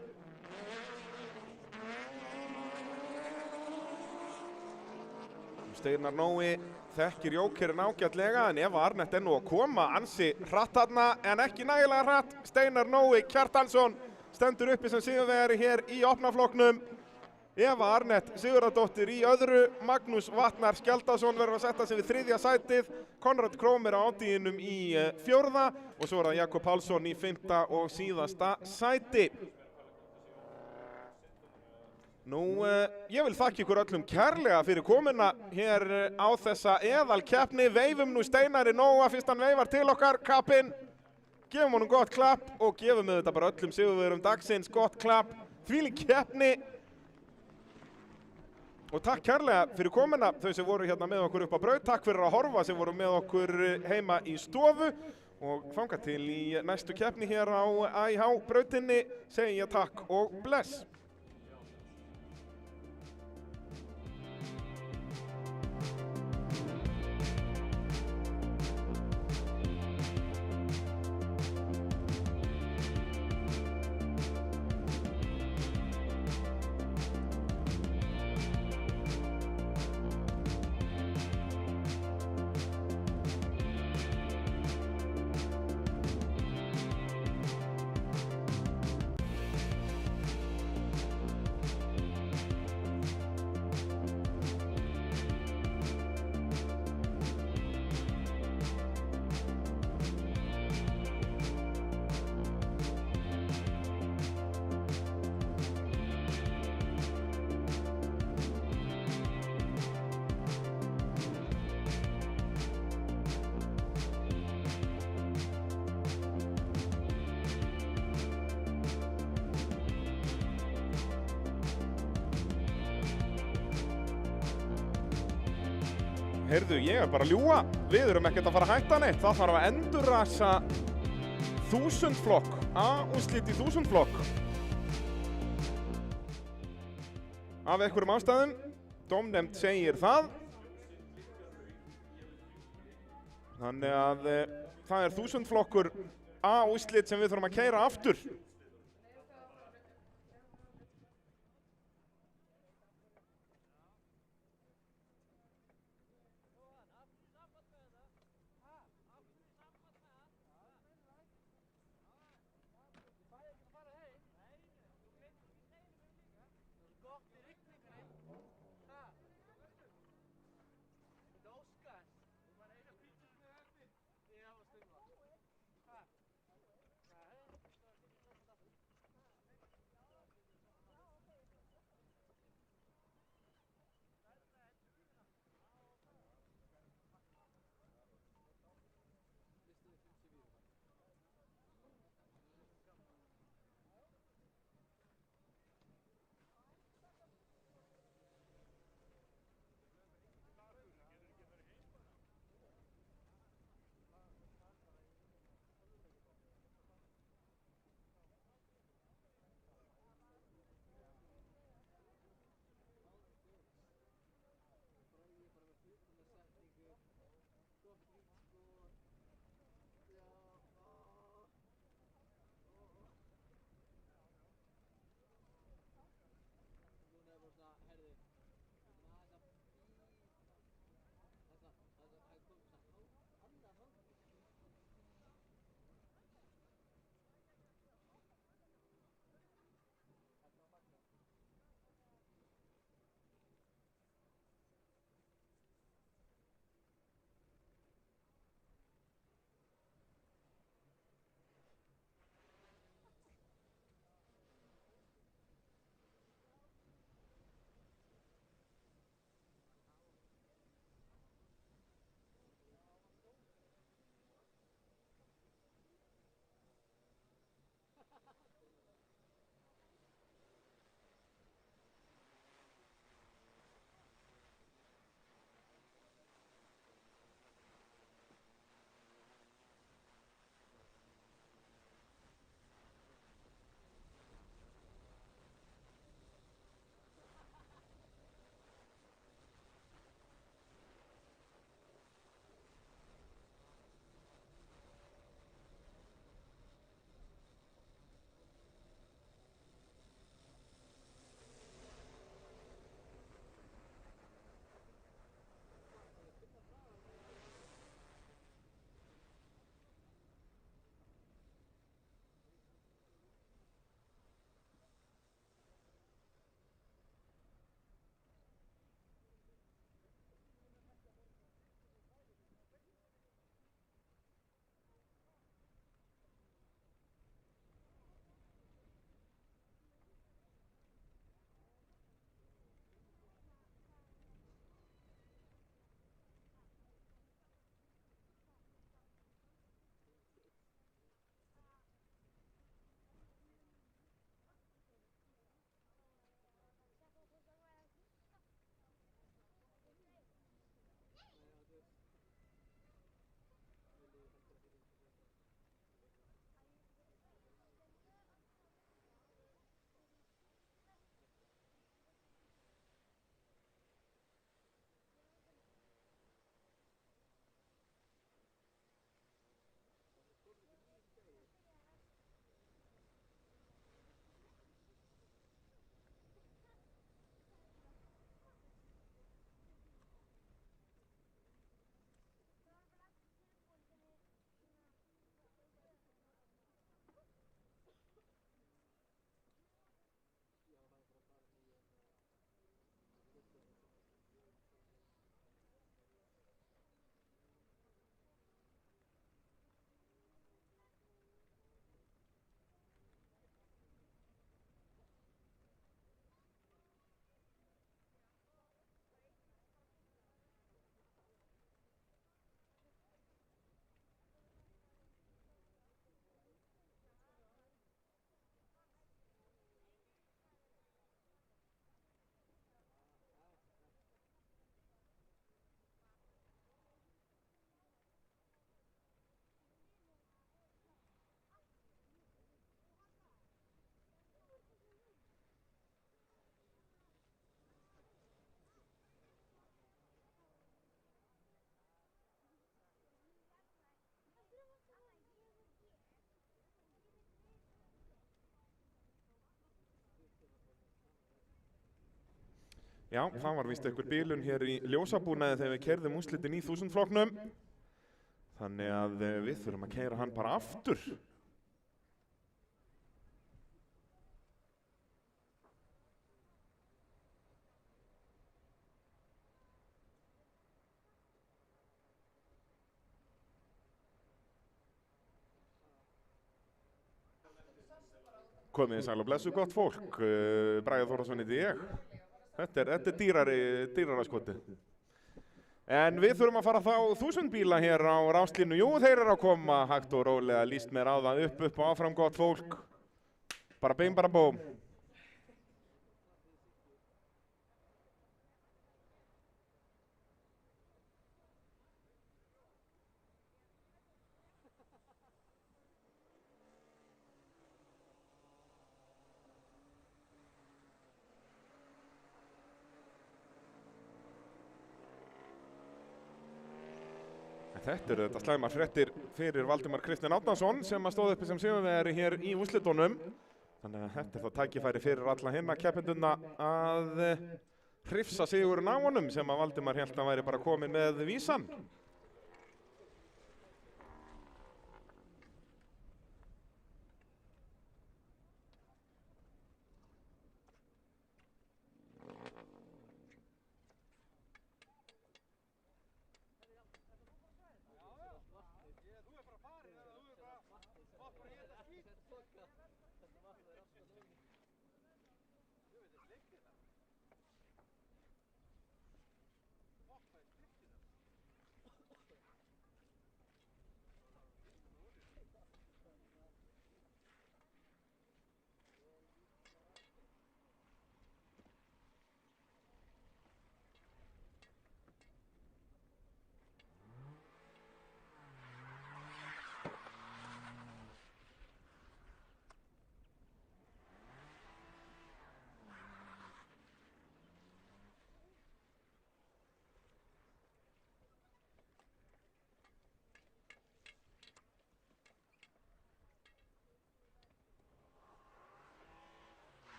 Steinar Nói þekkir Jokerinn ágætlega en Eva Arnett nú að koma ansi hratt þarna en ekki nægilega hratt. Steinar Nói Kjartansson stendur uppi sem sigurvegari hér í opnaflokknum. Eva Arnett Sigurðardóttir í öðru, Magnús Vatnar Skjaldason verður að setja sig við 3. sætið, Konrad Krómer á oddíunum í 4. og svo það Jakob Pálsson í 5. og síðasta sæti. Nú, ég vil þakka ykkur öllum kærlega fyrir komuna hér á þessa eðalkeppni. Veifum nú Steinari Nói fyrst hann veifar til okkar, kappinn. Gefum honum gott klapp og gefum þetta bara öllum sigurvegurum dagsins gott klapp. Þvílík keppni. Og takk kærlega fyrir komuna, þau sem voru hérna með okkur upp á braut. Takk fyrir að horfa sem voru með okkur heima í stofu. Og þangað til í næstu keppni hér á AIH brautinni segi ég takk og bless. Heyrðu, ég er bara að ljúga. Við erum ekkert að fara að hætta neitt. Það þarf að endurrasa 1000 flokk. A-úrslit í 1000 flokk. Af einhverjum ástæðum. Dómnefnd segir það. Þannig að það er 1000 flokkur A-úrslit sem við þurfum að keyra aftur. Já, það var víst einhver bílun hér í ljósabúnaði þegar við keyrðum úrslitin í 1000 flokknum. Þannig að við þurfum að keyra hann bara aftur. Komið þið sæl og blessu gott fólk, Bragi Þórðarsson heiti ég. Þetta er dýrara skoti. En við þurfum að fara þá 1000 bíla hér á ráslínu. Jú, þeir eru að koma hægt og rólega, líst mér á það upp og áfram gott fólk. Bara bing, bara bóm. Þetta eru slæmar fréttir fyrir Valdimar Kristinn Árnason sem að stóð uppi sem sigurvegari hér í úrslitunum. Þannig að þetta er þá tækifæri fyrir alla hinna keppendurna að hrifsa sigurinn á honum sem að Valdimar hélt að væri bara komin með vísan.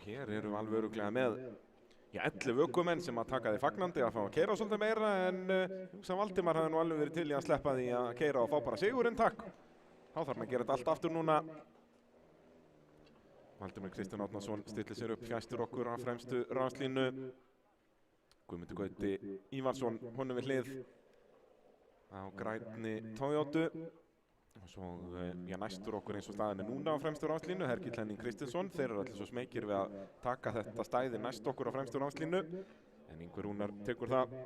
Hér erum við alveg örugglega með 11 ökumenn sem að taka því fagnandi að fá að keyra svolítið meira en sem Valdimar hafði nú alveg verið til í að sleppa því að keyra og fá bara sigurinn takk. Þá þarf hann að gera þetta allt aftur núna. Valdimar Kristinn Árnason stillir sér upp fjæstur okkur á fremstu ráslínu. Guðmundur Gauti Ívarsson honum við hlið á grænni Toyota. Og svo næstur okkur eins og staðin er núna á fremstu ráslínu, Hergill Henning Kristinsson. Þeir eru allir svo smeykir við að taka þetta stæði næst okkur á fremstu ráslínu. En Ingvar Rúnar tekur það.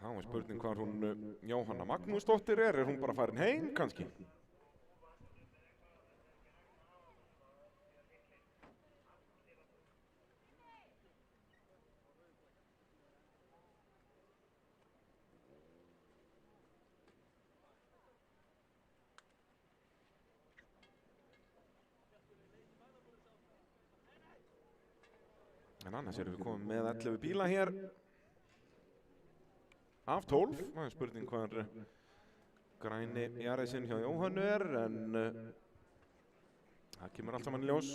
þá er spurning hvar hún Jóhanna Magnúsdóttir er hún bara farin heim kannski? En annars erum við komið með 11 bíla hér af 12. Það er spurning hvar græni Jarisinn hjá Jóhannu er, en það kemur allt saman í ljós.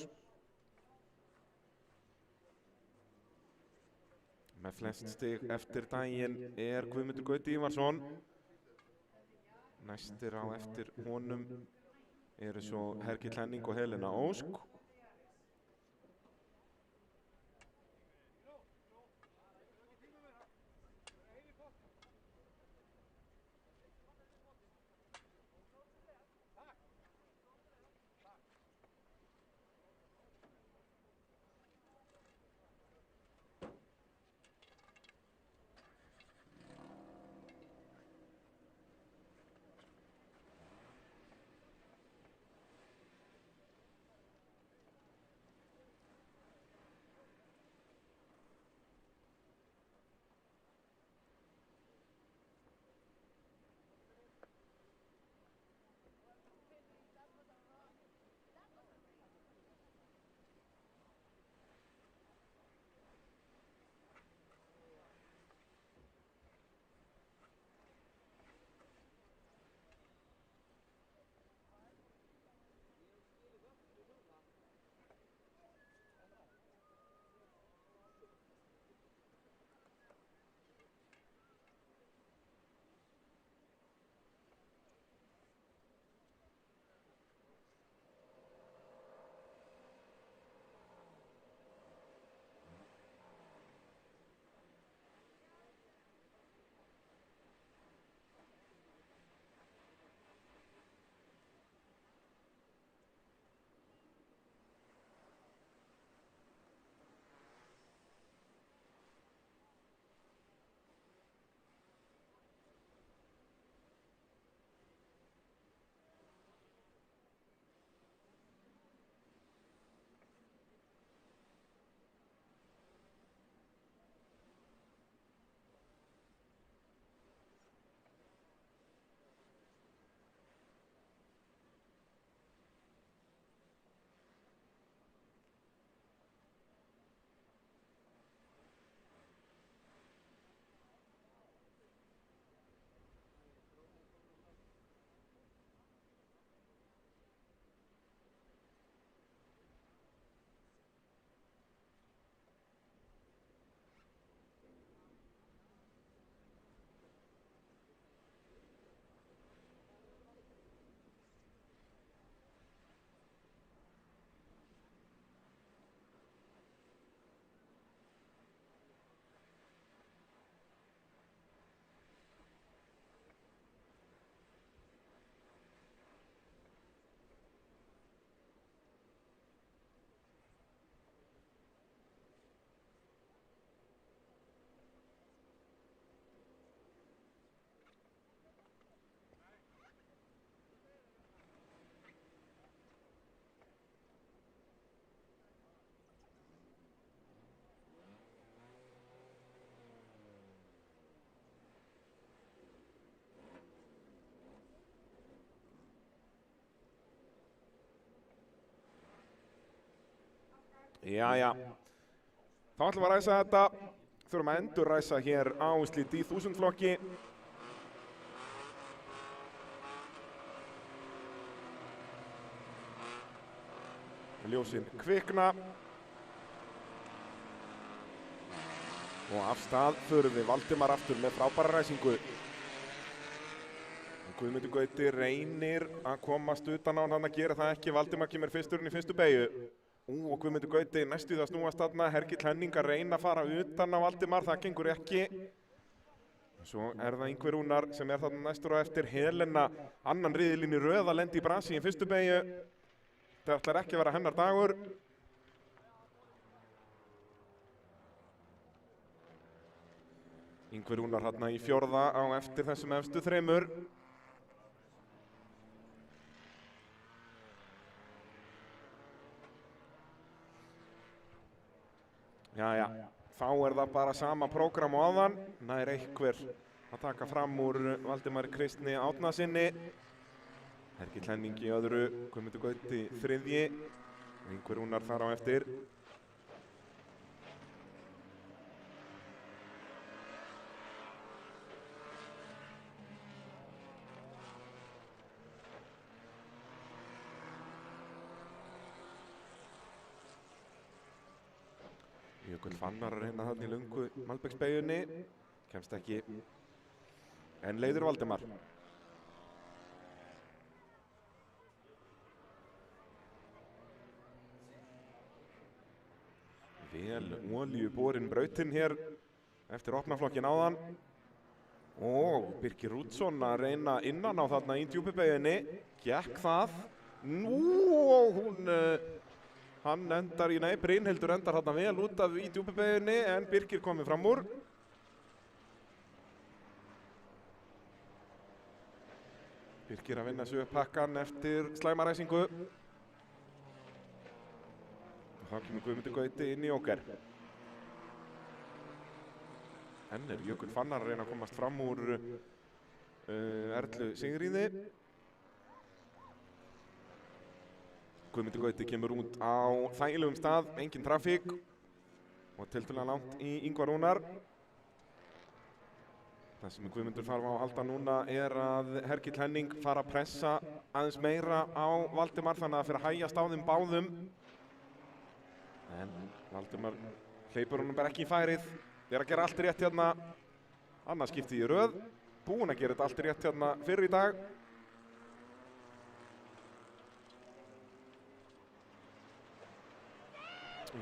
Með flest stig eftir daginn er Guðmundur Gauti Ívarsson. Næstir á eftir honum eru svo Hergill Henning og Helena Ósk. Jæja, þá ætlum við að ræsa þetta. Þurfum að endurræsa hér áslít í 1000 flokki. Ljósin kvikna. Og af stað förum við Valdimar aftur með frábæra ræsingu. Guðmundur Gauti reynir að komast utan á hann að gera það ekki. Valdimar kemur fyrsturinn í fyrstu beygju. Og Guðmundur Gauti næstu það snúast þarna. Hergill Henning að reyna að fara utan á Valdimar, það gengur ekki. Svo er það Ingvi Rúnar sem er þarna næstur á eftir. Helena, annan riðilinn í röð að lenda í brasi í fyrstu beygju. Það ætlar ekki að vera hennar dagur. Ingvi Rúnar hérna í fjórða á eftir þessum efstu þremur. Jæja, þá það bara sama prógram og áðan. Nær einhver að taka fram úr Valdimari Kristni Árnasyni. Hergill Henning í öðru, Guðmundur Gauti þriðji. Ingvi Rúnar þar á eftir. Jökull Fannar að reyna þarna í löngu Malbeksbeyjunni, kemst ekki, en leiðir Valdimar. Vel olíuborinn brautin hér eftir opnaflokkin áðan. Og Birkir Rúdsson að reyna innan á þarna í djúpibeyjunni, gekk það. Hann endar í Brynhildur endar þarna vel út af í djúpibeyjunni en Birkir komið fram úr. Birkir að vinna sig upp pakkan eftir slæmaræsingu. Og þá kemur Guðmundur Gauti inn í Jóker. Enn Jökull Fannar að reyna að komast fram úr Erlu Sigríði. Guðmundur Gauti kemur út á þægilegum stað, engin trafík og tiltölulega langt í Ingvar Rúnar. Það sem Guðmundur þarf á að halda núna að Hergill Henning fara að pressa aðeins meira á Valdimar þannig að fyrir að hægjast á þeim báðum. En Valdimar hleypur honum bara ekki í færið, að gera allt rétt hérna, annars skipti í röð, búinn að gera þetta allt rétt hérna fyrr í dag.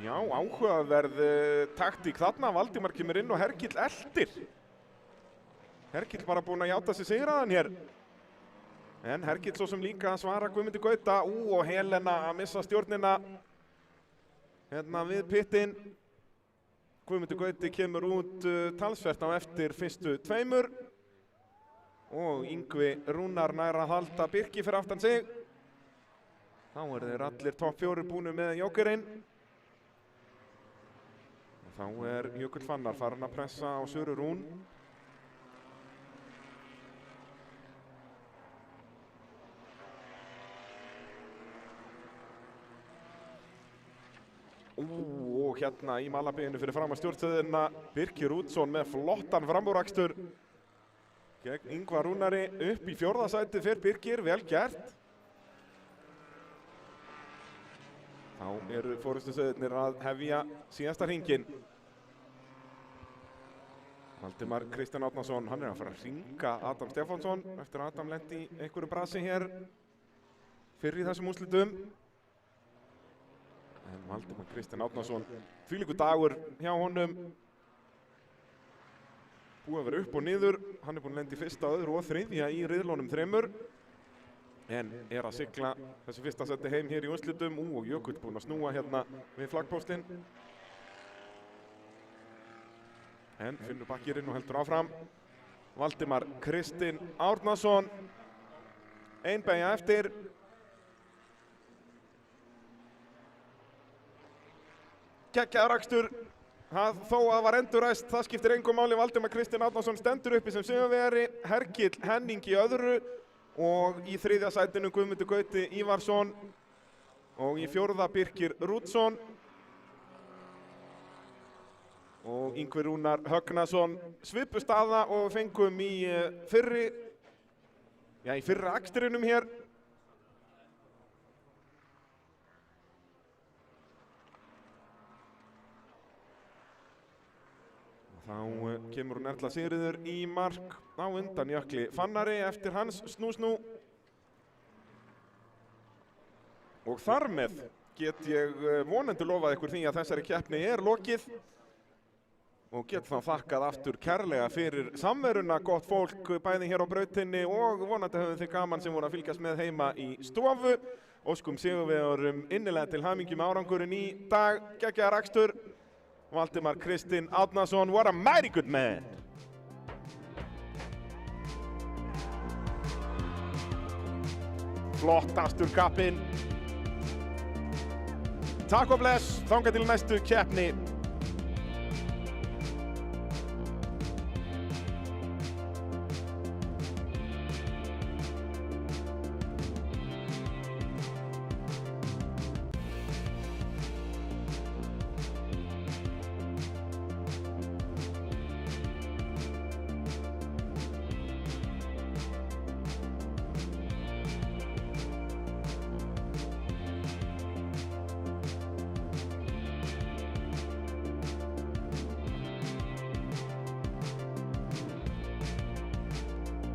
Já, áhugaverð taktík þarna, Valdimar kemur inn og Hergill eldir. Hergill bara búinn að játa sig sigraðan hér. En Hergill svo sem líka að svara Guðmundi Gauta. Og Helena að missa stjórnina hérna við pittinn. Guðmundi Gauti kemur út talsvert á eftir fyrstu tveimur. Og Ingvi Rúnar nær að halda Birki fyrir aftan sig. Þá þeir allir topp 4 búnir með Jókerinn. Þá Jökull Fannar farin að pressa á Söru Rún. Og hérna í malabíðinu fyrir fram að stjórnstöðina Birkir Rúdsson með flottan framúrakstur gegn Ingvar Rúnari upp í 4. sæti fyrir Birkir, vel gert. Þá forystusauðirnir að hefja síðasta hringinn. Valdimar Kristján Árnason, hann að fara að hringa Adam Stefánsson eftir að Adam lenti í einhverju brasi hér fyrr í þessum úrslitum. En Valdimar Kristján Árnason, þvílíkur dagur hjá honum. Búið að vera upp og niður, hann búinn að lenda í fyrsta, öðru og þriðja í riðlunum 3. En að sigla þessu fyrsta seti heim hér í úrslitum. Og Jökull búinn að snúa hérna við flaggpóstinn. En finnur bakkirinn og heldur áfram. Valdimar Kristinn Árnason. Ein beygja eftir. Geggjaður akstur. Þó að var endurræst, það skiptir engu máli. Valdimar Kristinn Árnason stendur uppi sem sigurvegari. Hergill Henning í öðru. Og í 3. sætinu Guðmundur Gauti Ívarsson og í 4. Birkir Rúdsson og Ingvi Rúnar Högnason svipustaða og fengum í fyrri akstrinum hér. Þá kemur hún Erla Sigríður í mark á undan Jökli Fannari eftir hans snú. Og þar með get ég vonandi lofað ykkur því að þessari keppni lokið. Og get þá þakkað aftur kærlega fyrir samveruna, gott fólk bæði hér á brautinni og vonandi höfum þið gaman sem voru að fylgjast með heima í stofu. Óskum sigurvegurum innilega til hamingju með árangurinn í dag. Geggjaður akstur. Valdimar Kristinn Árnason, what a mighty good man! flottastur kappinn. Takk og bless, þangað til næstu keppni.